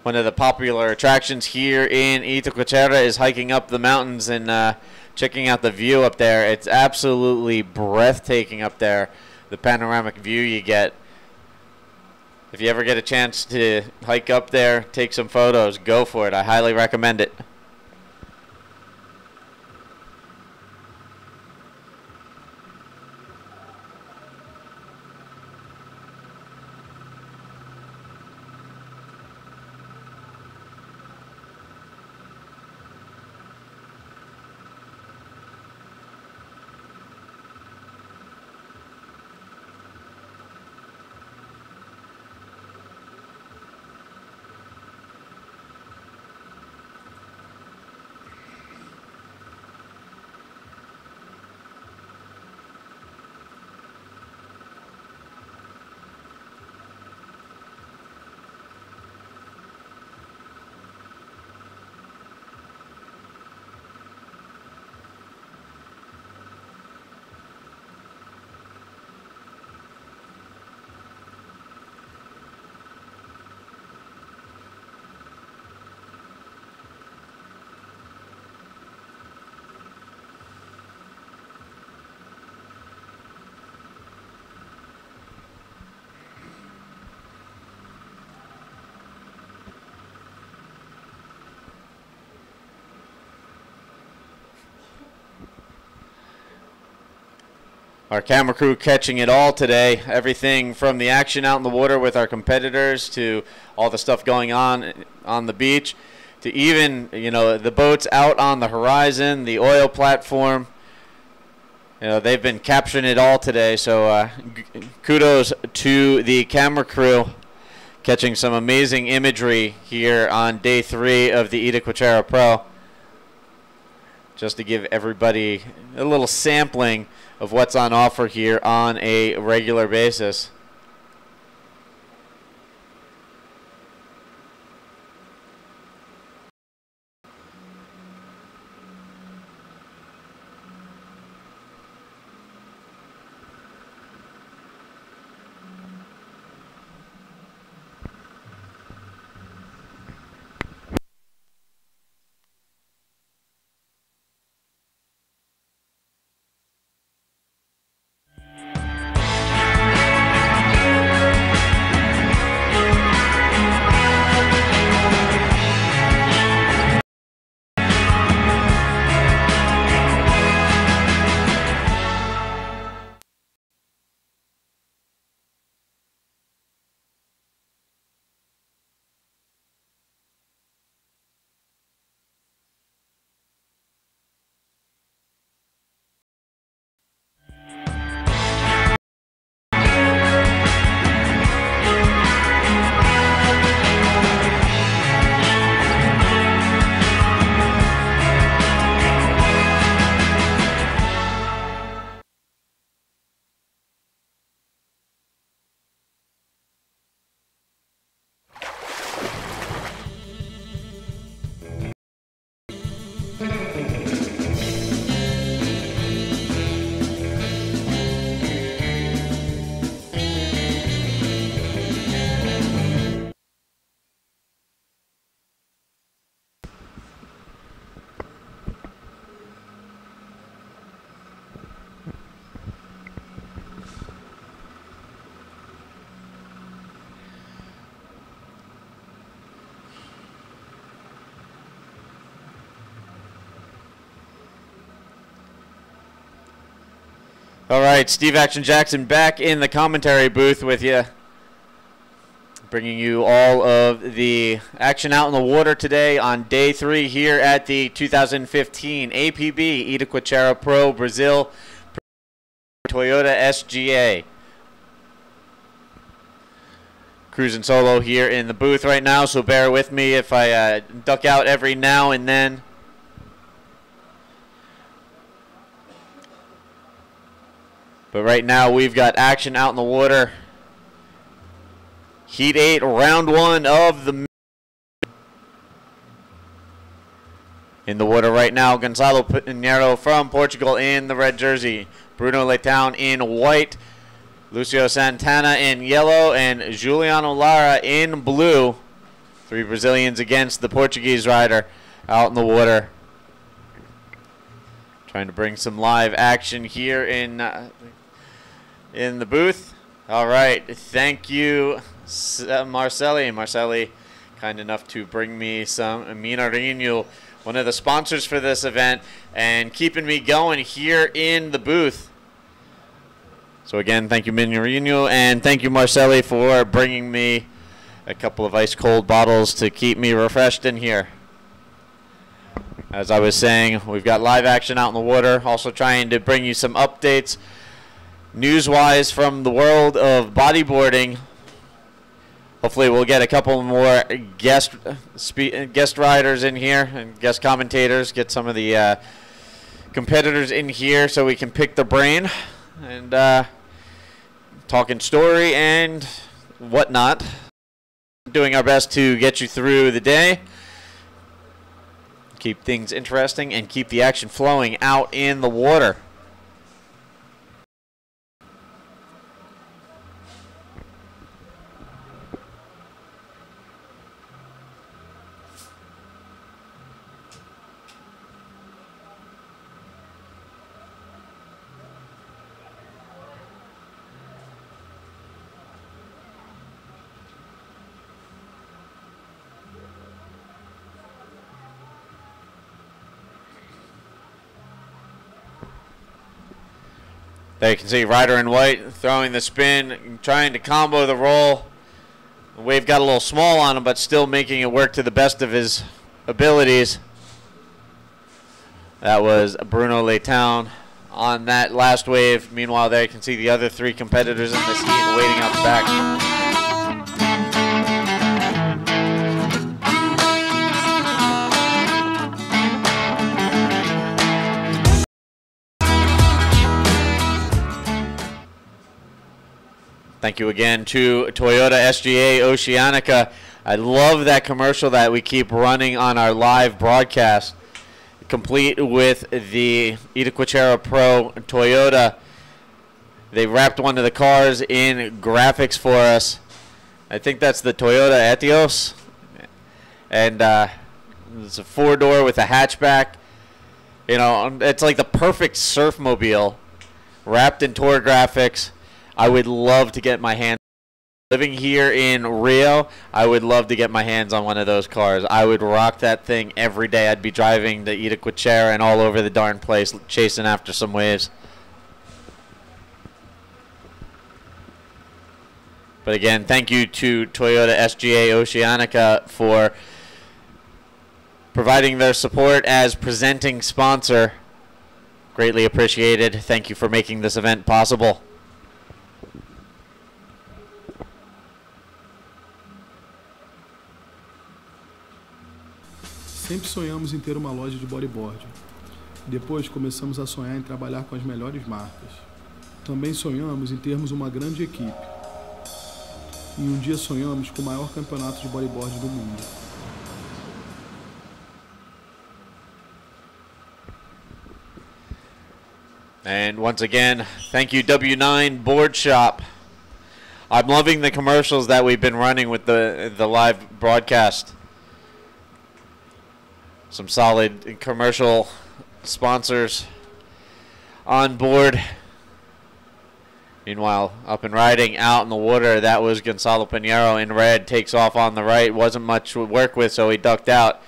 One of the popular attractions here in Itacoatiara is hiking up the mountains and checking out the view up there. It's absolutely breathtaking up there, the panoramic view you get. If you ever get a chance to hike up there, take some photos, go for it. I highly recommend it. Our camera crew catching it all today. Everything from the action out in the water with our competitors to all the stuff going on the beach to even, you know, the boats out on the horizon, the oil platform. You know, they've been capturing it all today. So kudos to the camera crew catching some amazing imagery here on day 3 of the Itacoatiara Pro. Just to give everybody a little sampling of what's on offer here on a regular basis. All right, Steve Action Jackson back in the commentary booth with you, bringing you all of the action out in the water today on day 3 here at the 2015 APB Itacoatiara Pro Brazil Toyota SGA. Cruising solo here in the booth right now, so bear with me if I duck out every now and then. But right now we've got action out in the water. Heat 8, round 1 of the... In the water right now, Gonçalo Pinheiro from Portugal in the red jersey. Bruno Leitão in white. Lucio Santana in yellow. And Juliano Lara in blue. 3 Brazilians against the Portuguese rider out in the water. Trying to bring some live action here in the booth. All right, thank you, Marcelli, kind enough to bring me some Minarinho, one of the sponsors for this event, and keeping me going here in the booth. So again, thank you, Minarinho, and thank you, Marcelli, for bringing me a couple of ice-cold bottles to keep me refreshed in here. As I was saying, we've got live action out in the water, also trying to bring you some updates news-wise from the world of bodyboarding. Hopefully we'll get a couple more guest riders in here and guest commentators, get some of the competitors in here so we can pick the brain and talking story and whatnot. Doing our best to get you through the day, keep things interesting, and keep the action flowing out in the water. There you can see Rider in white throwing the spin, trying to combo the roll. The wave got a little small on him, but still making it work to the best of his abilities. That was Bruno Leitão on that last wave. Meanwhile, there you can see the other three competitors in this heat waiting out the back. Thank you again to Toyota SGA Oceanica. I love that commercial that we keep running on our live broadcast, complete with the Itacoatiara Pro Toyota. They wrapped one of the cars in graphics for us. I think that's the Toyota Etios. And it's a four-door with a hatchback. You know, it's like the perfect surfmobile wrapped in tour graphics. I would love to get my hands. Living here in Rio, I would love to get my hands on one of those cars. I would rock that thing every day. I'd be driving the Itacoatiara and all over the darn place, chasing after some waves. But again, thank you to Toyota SGA Oceanica for providing their support as presenting sponsor. Greatly appreciated. Thank you for making this event possible. Sempre sonhamos em ter uma loja de bodyboard. Depois começamos a sonhar em trabalhar com as melhores marcas. Também sonhamos em termos uma grande equipe. E um dia sonhamos com o maior campeonato de bodyboard do mundo. And once again, thank you W9 Board Shop. I'm loving the commercials that we've been running with the live broadcast. Some solid commercial sponsors on board. Meanwhile, up and riding out in the water, that was Gonzalo Pinheiro in red. Takes off on the right. Wasn't much to work with, so he ducked out.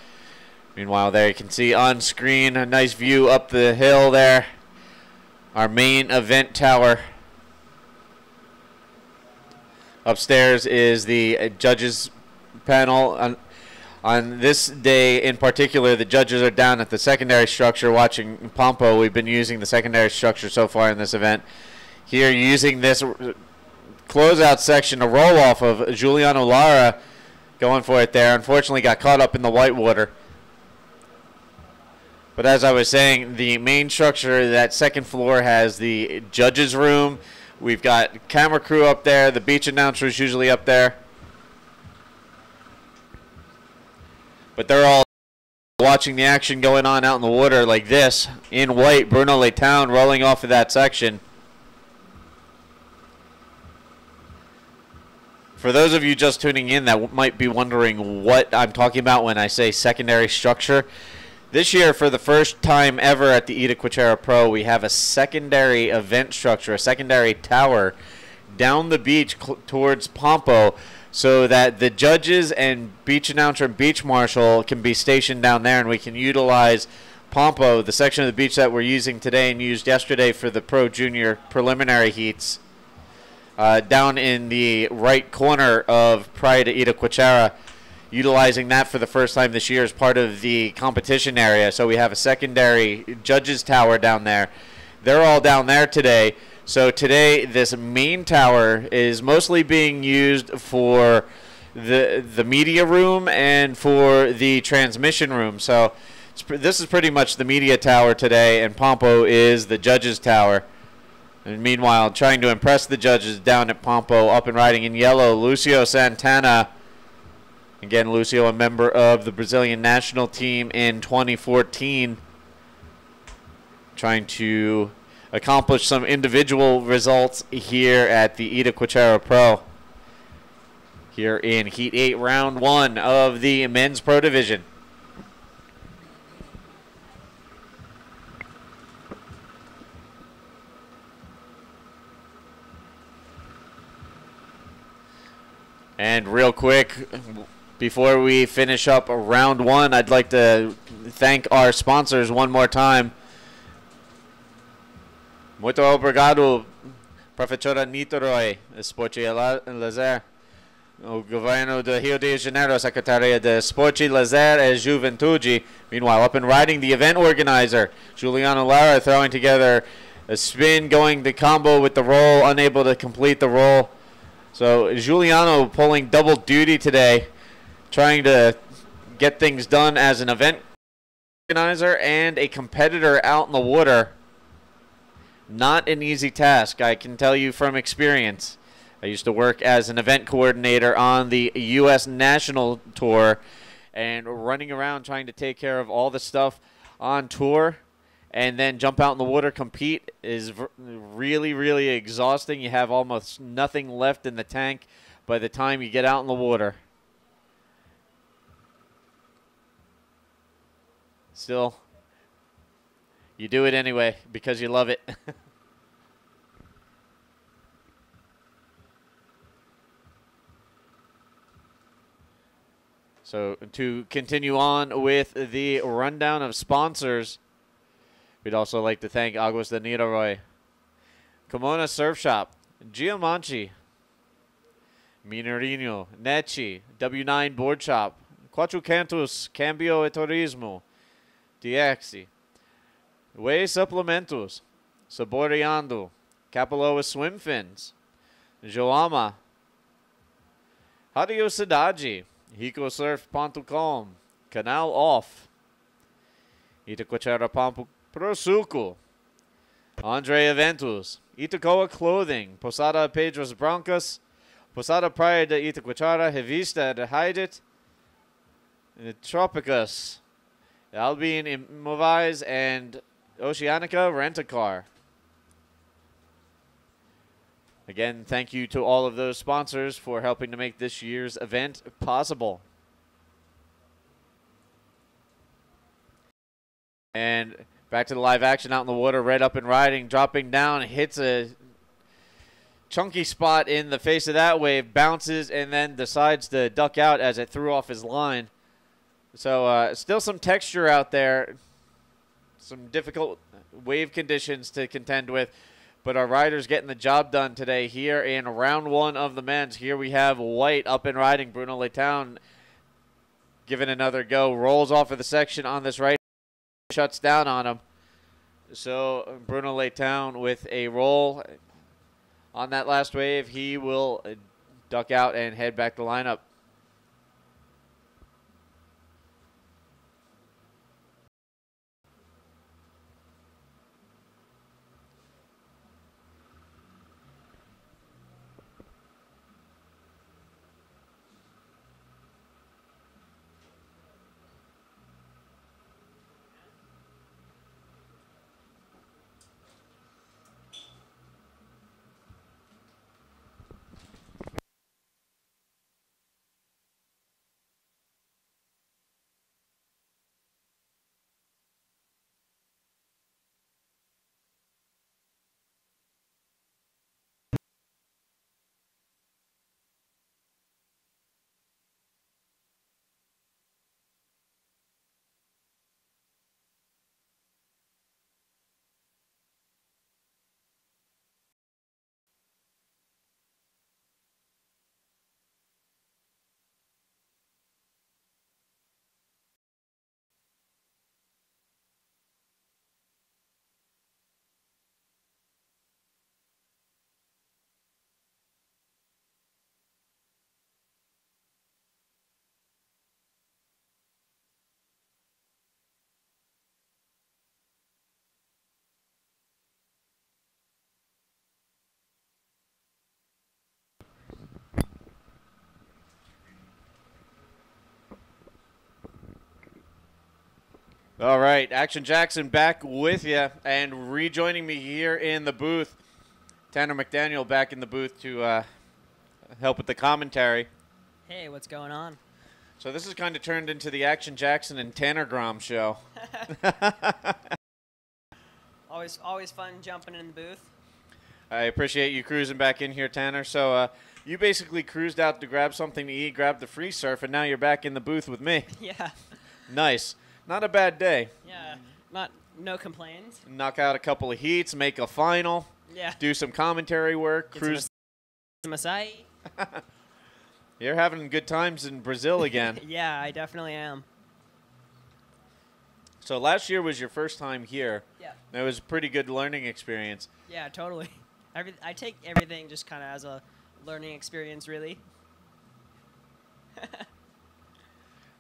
Meanwhile, there you can see on screen a nice view up the hill there. Our main event tower. Upstairs is the judges panel. On this day in particular, the judges are down at the secondary structure watching Pompo. We've been using the secondary structure so far in this event. Here, using this closeout section to roll off of Giuliano Lara, going for it there. Unfortunately, got caught up in the white water. But as I was saying, the main structure, that second floor, has the judges' room. We've got camera crew up there. The beach announcer is usually up there. But they're all watching the action going on out in the water like this. In white, Bruno Leitão rolling off of that section. For those of you just tuning in that might be wondering what I'm talking about when I say secondary structure, this year, for the first time ever at the Itacoatiara Pro, we have a secondary event structure, a secondary tower down the beach towards Pompo, so that the judges and beach announcer and beach marshal can be stationed down there, and we can utilize Pompo, the section of the beach that we're using today and used yesterday for the Pro Junior preliminary heats, down in the right corner of Praia de Itacoatiara, utilizing that for the first time this year as part of the competition area. So we have a secondary judges tower down there. They're all down there today. So today, this main tower is mostly being used for the media room and for the transmission room. So this is pretty much the media tower today, and Pompo is the judges tower. And meanwhile, trying to impress the judges down at Pompo, up and riding in yellow, Lucio Santana. Again, Lucio, a member of the Brazilian national team in 2014, trying to accomplish some individual results here at the Itacoatiara Pro. Here in Heat 8, Round 1 of the Men's Pro Division. And real quick, before we finish up Round 1, I'd like to thank our sponsors one more time. Muito obrigado, Professora Niterói, Esporte e Lazer. O governo do Rio de Janeiro, Secretaria de Esporte, Lazer e Juventude. Meanwhile, up and riding, the event organizer, Juliano Lara, throwing together a spin, going the combo with the roll, unable to complete the roll. So Juliano pulling double duty today, trying to get things done as an event organizer and a competitor out in the water. Not an easy task, I can tell you from experience. I used to work as an event coordinator on the U.S. National Tour and running around trying to take care of all the stuff on tour and then jump out in the water, compete is really, really exhausting. You have almost nothing left in the tank by the time you get out in the water. Still, you do it anyway because you love it. So to continue on with the rundown of sponsors, we'd also like to thank Aguas de Niterói, Kimona Surf Shop, Giamanci, Minerino, Necci, W9 Board Shop, Quatro Cantos, Cambio e Turismo, DXI, Whey Suplementos, Saboreando, Capaloa Swim Fins, Joama, Radio Cidade, RicoSurf.com, Canal Off, Itacoatiara Pro Suco, Andre Eventos, Itacoa Clothing, Posada Pedras Brancas, Posada Praia de Itacoatiara, Revista de Haidet, Tropicus, Albin Immobilize, and Oceanica Rent-A-Car. Again, thank you to all of those sponsors for helping to make this year's event possible. And back to the live action out in the water, Red up and riding, dropping down, hits a chunky spot in the face of that wave, bounces, and then decides to duck out as it threw off his line. So still some texture out there, some difficult wave conditions to contend with. But our riders getting the job done today here in round one of the men's. Here we have White up and riding. Bruno Leitown giving another go. Rolls off of the section on this right. Shuts down on him. So Bruno Leitown with a roll on that last wave. He will duck out and head back to lineup. All right, Action Jackson back with you, and rejoining me here in the booth, Tanner McDaniel back in the booth to help with the commentary. Hey, what's going on? So this has kind of turned into the Action Jackson and Tanner Grom show. Always fun jumping in the booth. I appreciate you cruising back in here, Tanner. So you basically cruised out to grab something to eat, grab the free surf, and now you're back in the booth with me. Yeah. Nice. Not a bad day. Yeah. No complaints. knock out a couple of heats, make a final, Yeah. do some commentary work, Get cruise. some acai. You're having good times in Brazil again. Yeah, I definitely am. So last year was your first time here. Yeah. It was a pretty good learning experience. Yeah, totally. I take everything just kind of as a learning experience, really.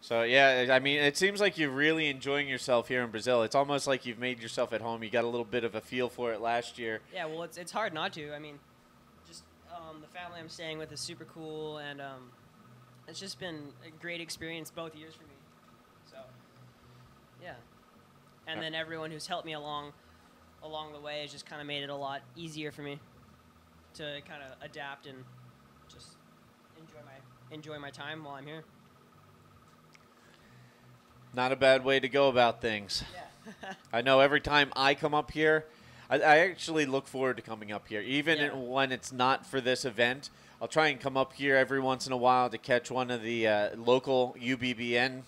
So yeah, I mean, it seems like you're really enjoying yourself here in Brazil. It's almost like you've made yourself at home. You got a little bit of a feel for it last year. Yeah, well, it's hard not to. I mean, just the family I'm staying with is super cool, and it's just been a great experience both years for me. So, yeah. And then everyone who's helped me along the way has just kind of made it a lot easier for me to kind of adapt and just enjoy my time while I'm here. Not a bad way to go about things. Yeah. I know every time I come up here, I actually look forward to coming up here. Even Yeah. when it's not for this event, I'll try and come up here every once in a while to catch one of the local UBBN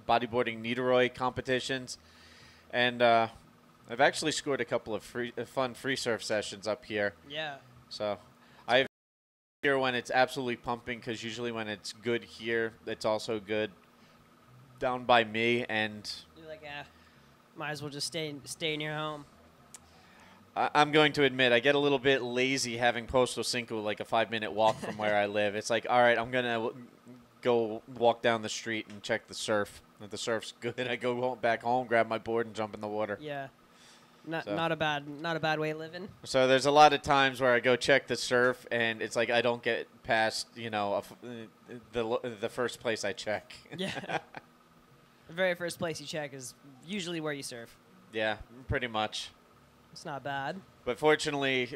bodyboarding Niteroi competitions. And I've actually scored a couple of fun free surf sessions up here. Yeah. So I've here when it's absolutely pumping, because usually when it's good here, it's also good down by me. And You're like, might as well just stay near home. I'm going to admit, I get a little bit lazy having Posto Cinco like a 5-minute walk from where I live. It's like, all right, I'm going to go walk down the street and check the surf. If the surf's good, I go back home, grab my board, and jump in the water. Yeah. Not a bad way of living. So there's a lot of times where I go check the surf, and it's like I don't get past, the first place I check. Yeah. The very first place you check is usually where you surf. Yeah, pretty much. It's not bad. But fortunately,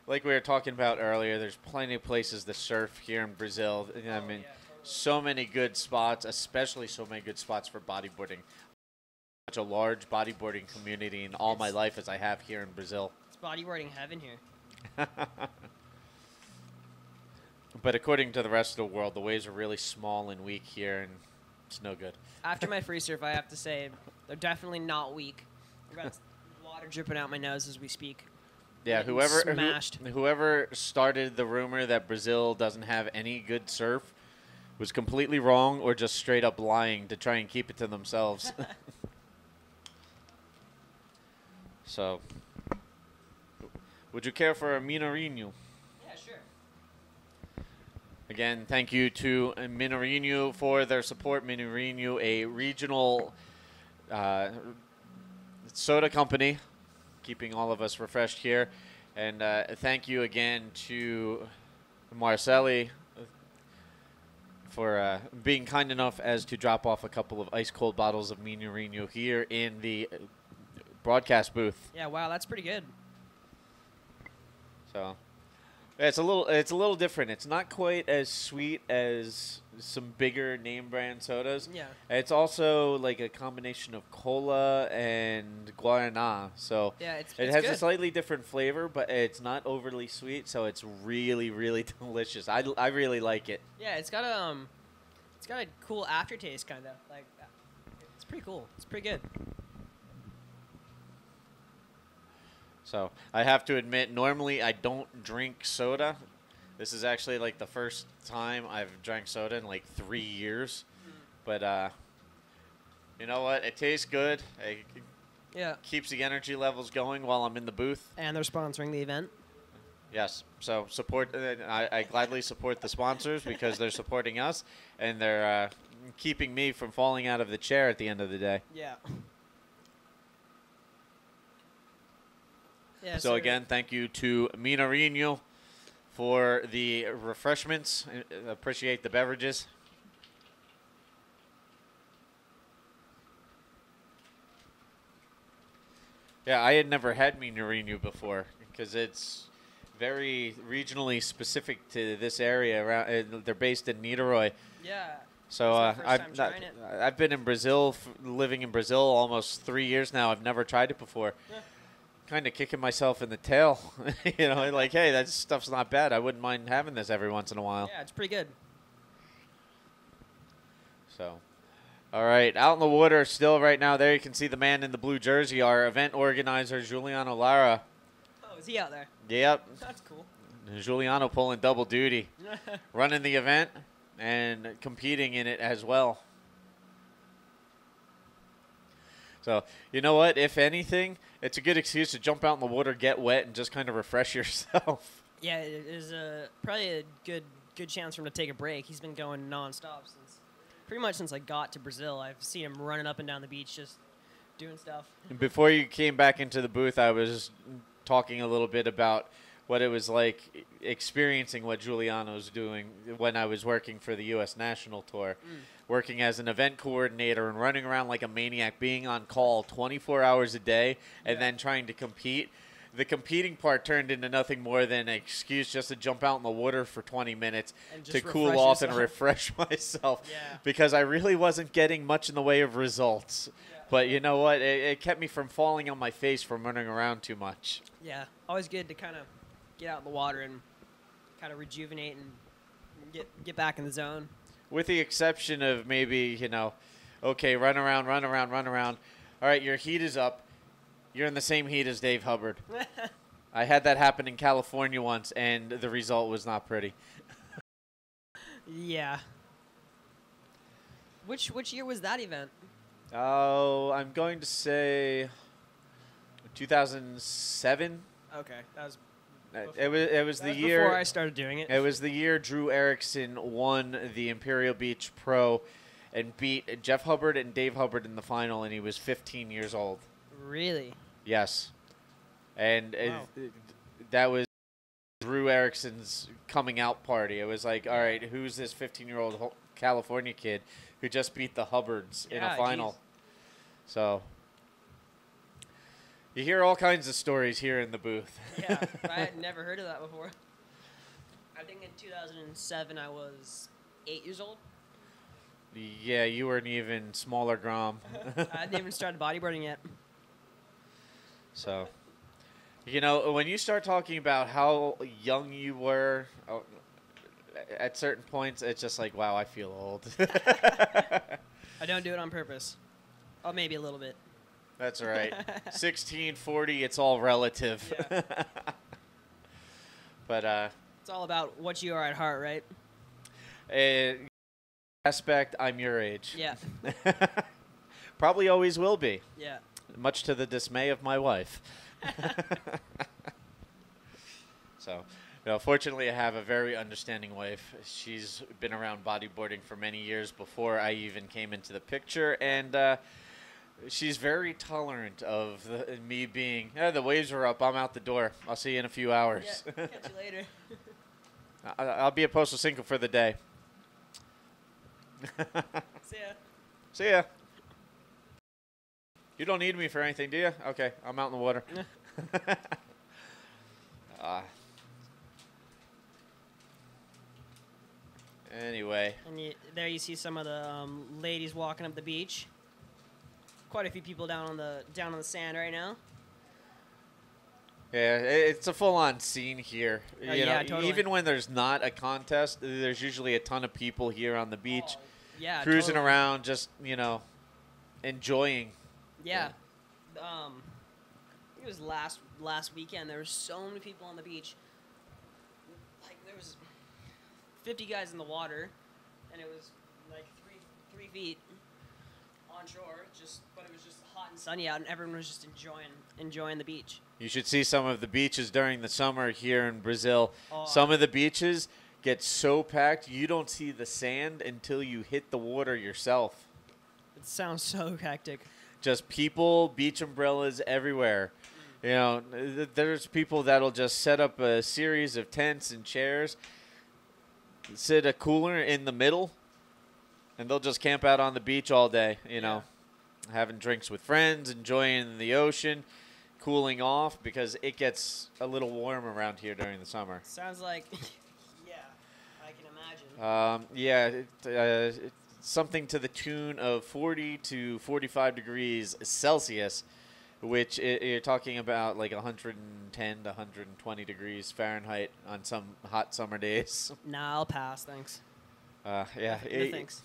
like we were talking about earlier, there's plenty of places to surf here in Brazil. I mean, so many good spots, especially so many good spots for bodyboarding. Such a large bodyboarding community in all my life as I have here in Brazil. It's bodyboarding heaven here. But according to the rest of the world, the waves are really small and weak here, and it's no good. After my free surf, I have to say they're definitely not weak. I've got water dripping out my nose as we speak. Yeah, Getting whoever started the rumor that Brazil doesn't have any good surf was completely wrong, or just straight up lying to try and keep it to themselves. So, would you care for a Mineirinho? Yeah, sure. Again, thank you to Mineirinho for their support. Mineirinho, a regional soda company, keeping all of us refreshed here. And thank you again to Marcelli for being kind enough as to drop off a couple of ice-cold bottles of Mineirinho here in the broadcast booth. Yeah, wow, that's pretty good. So it's a little different. It's not quite as sweet as some bigger name brand sodas. Yeah. It's also like a combination of cola and guaraná. So Yeah, it's it has good. a slightly different flavor, but it's not overly sweet, so it's really, really delicious. I really like it. Yeah, it's got a cool aftertaste kind of. Like it's pretty cool. It's pretty good. So I have to admit, normally I don't drink soda. This is actually like the first time I've drank soda in like 3 years. But you know what? It tastes good. It keeps the energy levels going while I'm in the booth. And they're sponsoring the event. Yes. So support. I gladly support the sponsors because they're supporting us, and they're keeping me from falling out of the chair at the end of the day. Yeah. So again, thank you to Mineirinho for the refreshments. Appreciate the beverages. Yeah, I had never had Mineirinho before because it's very regionally specific to this area. Around, they're based in Niteroi. Yeah. So I've been in Brazil, living in Brazil almost 3 years now. I've never tried it before. Yeah. Kind of kicking myself in the tail, like, hey, that stuff's not bad. I wouldn't mind having this every once in a while. Yeah, it's pretty good. So, All right, out in the water still right now. There you can see the man in the blue jersey, our event organizer, Giuliano Lara. Oh, is he out there? Yep. That's cool. Giuliano pulling double duty, running the event and competing in it as well. So, you know what? If anything, it's a good excuse to jump out in the water, get wet, and just kind of refresh yourself. Yeah, it is probably a good chance for him to take a break. He's been going nonstop pretty much since I got to Brazil. I've seen him running up and down the beach just doing stuff. Before you came back into the booth, I was talking a little bit about what it was like experiencing what Giuliano's doing when I was working for the U.S. National Tour, working as an event coordinator and running around like a maniac, being on call 24 hours a day and then trying to compete. The competing part turned into nothing more than an excuse just to jump out in the water for 20 minutes to cool off and refresh myself because I really wasn't getting much in the way of results. But you know what? It kept me from falling on my face from running around too much. Yeah, always good to kind of get out in the water and kind of rejuvenate and get back in the zone. With the exception of maybe, you know, okay, run around. All right, your heat is up. You're in the same heat as Dave Hubbard. I had that happen in California once, and the result was not pretty. Yeah. Which year was that event? Oh, I'm going to say 2007. Okay, that was. It was the year before I started doing it. It was the year Drew Erickson won the Imperial Beach Pro and beat Jeff Hubbard and Dave Hubbard in the final, and he was 15 years old. Really? Yes. And that was Drew Erickson's coming out party. It was like, all right, who's this 15-year-old California kid who just beat the Hubbards in a final? Geez. So you hear all kinds of stories here in the booth. Yeah, I had never heard of that before. I think in 2007 I was 8 years old. Yeah, you were an even smaller Grom. I hadn't even started bodyboarding yet. So, you know, when you start talking about how young you were at certain points, it's just like, wow, I feel old. I don't do it on purpose. Oh, maybe a little bit. That's right. 16, 40, it's all relative. Yeah. But it's all about what you are at heart, right? Aspect, I'm your age. Yeah. Probably always will be. Yeah. Much to the dismay of my wife. So, you know, fortunately, I have a very understanding wife. She's been around bodyboarding for many years before I even came into the picture, and she's very tolerant of me being, the waves are up, I'm out the door. I'll see you in a few hours. Yeah, catch you later. I'll be a postal single for the day. See ya. See ya. You don't need me for anything, do you? Okay, I'm out in the water. Anyway. And there you see some of the ladies walking up the beach. Quite a few people down on the sand right now. Yeah, it's a full-on scene here. You know, totally. Even when there's not a contest, there's usually a ton of people here on the beach, cruising totally. around, just, you know, enjoying. Yeah. I think it was last weekend. There were so many people on the beach. Like there was 50 guys in the water, and it was like three feet on shore. But it was just hot and sunny out, and everyone was just enjoying the beach. You should see some of the beaches during the summer here in Brazil. Oh, some of the beaches get so packed you don't see the sand until you hit the water yourself. It sounds so hectic. Just people, beach umbrellas everywhere. You know, there's people that'll just set up a series of tents and chairs, sit a cooler in the middle, and they'll just camp out on the beach all day, you know, having drinks with friends, enjoying the ocean, cooling off because it gets a little warm around here during the summer. Sounds like, yeah, I can imagine. Something to the tune of 40 to 45 degrees Celsius, which you're talking about like 110 to 120 degrees Fahrenheit on some hot summer days. Nah, I'll pass, thanks. Yeah. No thanks.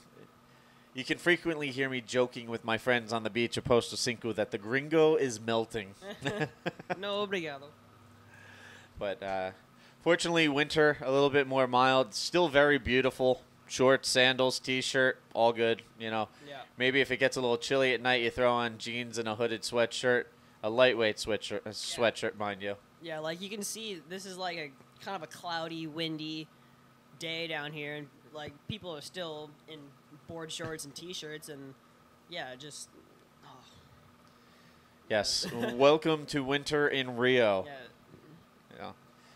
You can frequently hear me joking with my friends on the beach of Posto Cinco that the gringo is melting. No, obrigado. But fortunately, winter, a little bit more mild. Still very beautiful. Shorts, sandals, T-shirt, all good. You know, Yeah. maybe if it gets a little chilly at night, you throw on jeans and a hooded sweatshirt. A lightweight sweatshirt, mind you. Yeah, like you can see, this is like a kind of a cloudy, windy day down here, and like people are still in board shorts and T-shirts, and yeah, just Yes, welcome to winter in Rio. yeah. Yeah.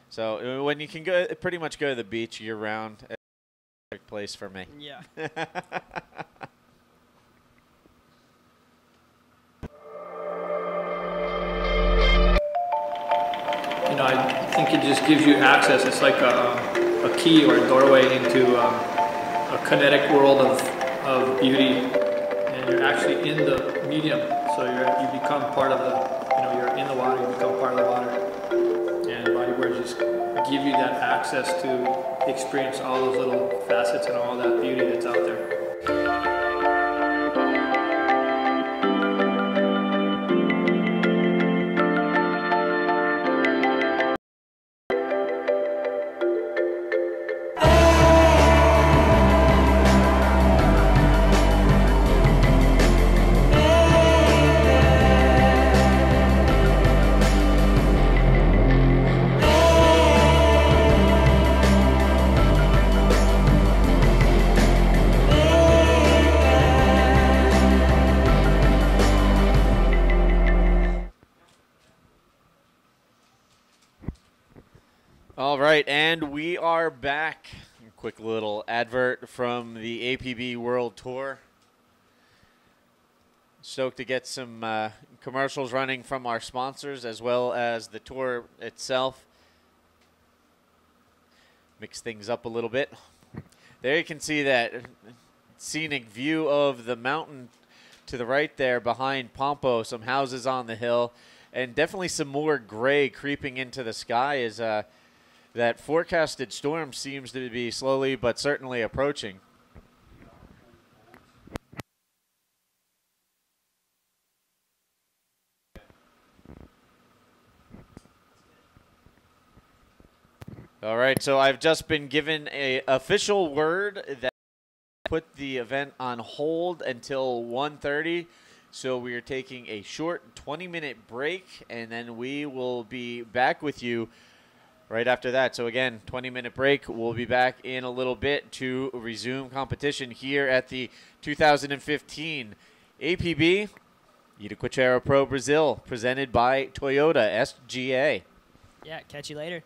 So when you can go, pretty much go to the beach year round, it's a perfect place for me. Yeah. You know, I think it just gives you access. It's like a key or a doorway into a kinetic world of beauty, and you're actually in the medium. So you become part of the, you know, you're in the water, you become part of the water. And bodyboards just give you that access to experience all those little facets and all that beauty that's out there. All right, and we are back. Quick little advert from the APB World Tour. Stoked to get some commercials running from our sponsors as well as the tour itself. Mix things up a little bit. There you can see that scenic view of the mountain to the right there behind Pompo, some houses on the hill, and definitely some more gray creeping into the sky as that forecasted storm seems to be slowly but certainly approaching. All right, so I've just been given an official word that put the event on hold until 1:30. So we are taking a short 20-minute break, and then we will be back with you right after that. So again, 20-minute break. We'll be back in a little bit to resume competition here at the 2015 APB Itacoatiara Pro Brazil, presented by Toyota SGA. Yeah, catch you later.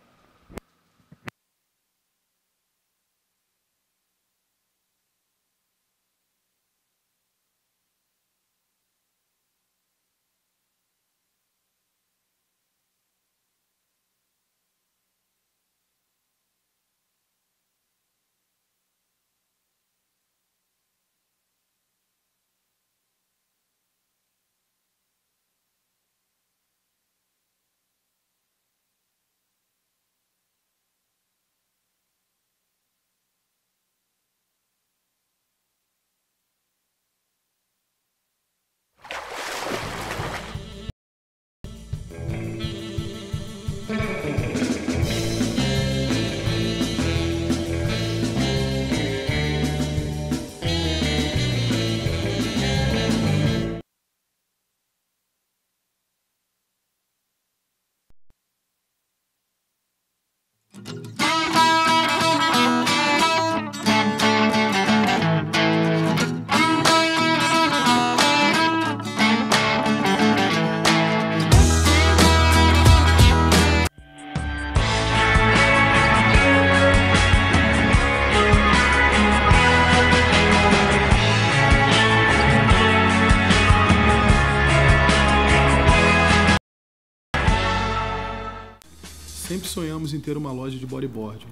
Sempre sonhamos em ter uma loja de bodyboard.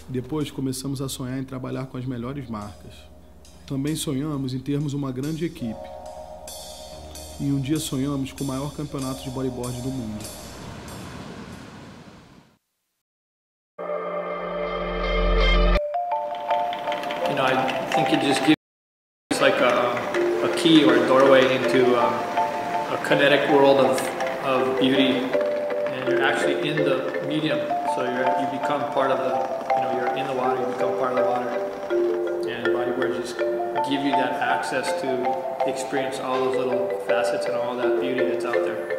Depois começamos a sonhar em trabalhar com as melhores marcas. Também sonhamos em termos uma grande equipe. E um dia sonhamos com o maior campeonato de bodyboard do mundo. You know, I think it just gives like a key or a doorway into a kinetic world of beauty, and you're actually in the medium. So you become part of the, you're in the water, you become part of the water. And bodyboards just give you that access to experience all those little facets and all that beauty that's out there.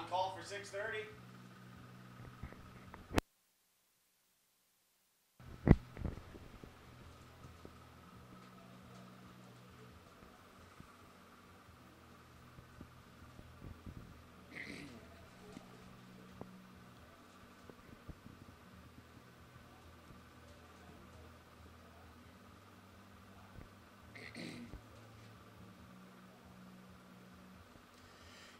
call for 6:30.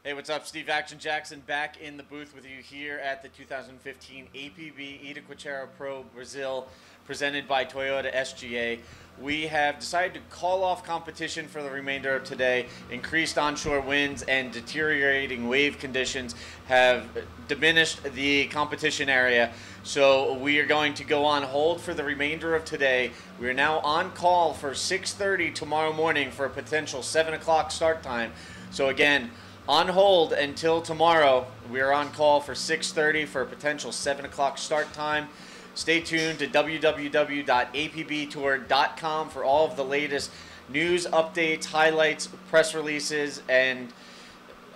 Hey, what's up? Steve Action Jackson back in the booth with you here at the 2015 APB Itacoatiara Pro Brazil, presented by Toyota SGA. We have decided to call off competition for the remainder of today. Increased onshore winds and deteriorating wave conditions have diminished the competition area. So we are going to go on hold for the remainder of today. We are now on call for 6:30 tomorrow morning for a potential 7 o'clock start time. So again, on hold until tomorrow. We are on call for 6:30 for a potential 7 o'clock start time. Stay tuned to www.apbtour.com for all of the latest news, updates, highlights, press releases, and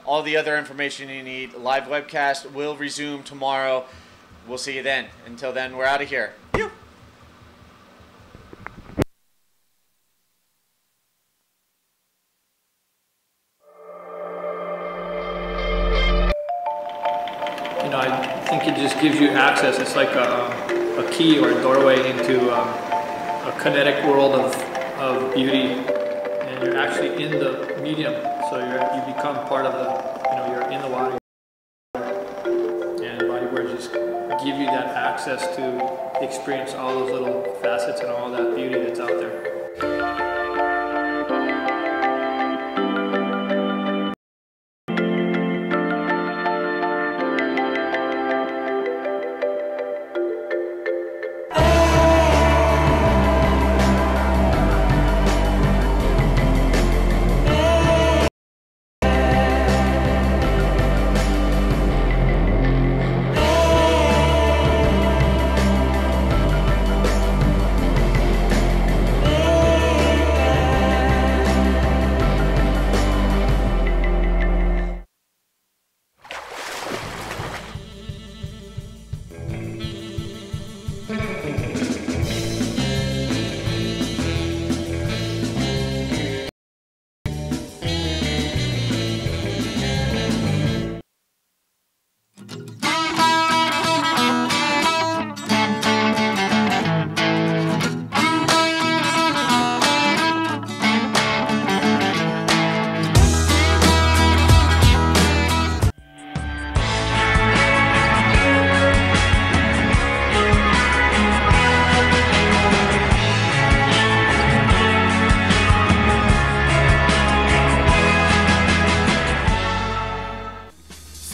all the other information you need. Live webcast will resume tomorrow. We'll see you then. Until then, we're out of here. Pew! I think it just gives you access. It's like a key or a doorway into a kinetic world of beauty, and you're actually in the medium. So you become part of the, you're in the water, and bodyboards just give you that access to experience all those little facets and all that beauty that's out there.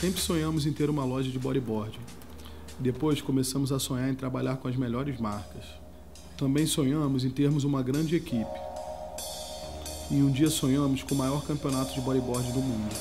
Sempre sonhamos em ter uma loja de bodyboard. Depois começamos a sonhar em trabalhar com as melhores marcas. Também sonhamos em termos uma grande equipe. E um dia sonhamos com o maior campeonato de bodyboard do mundo.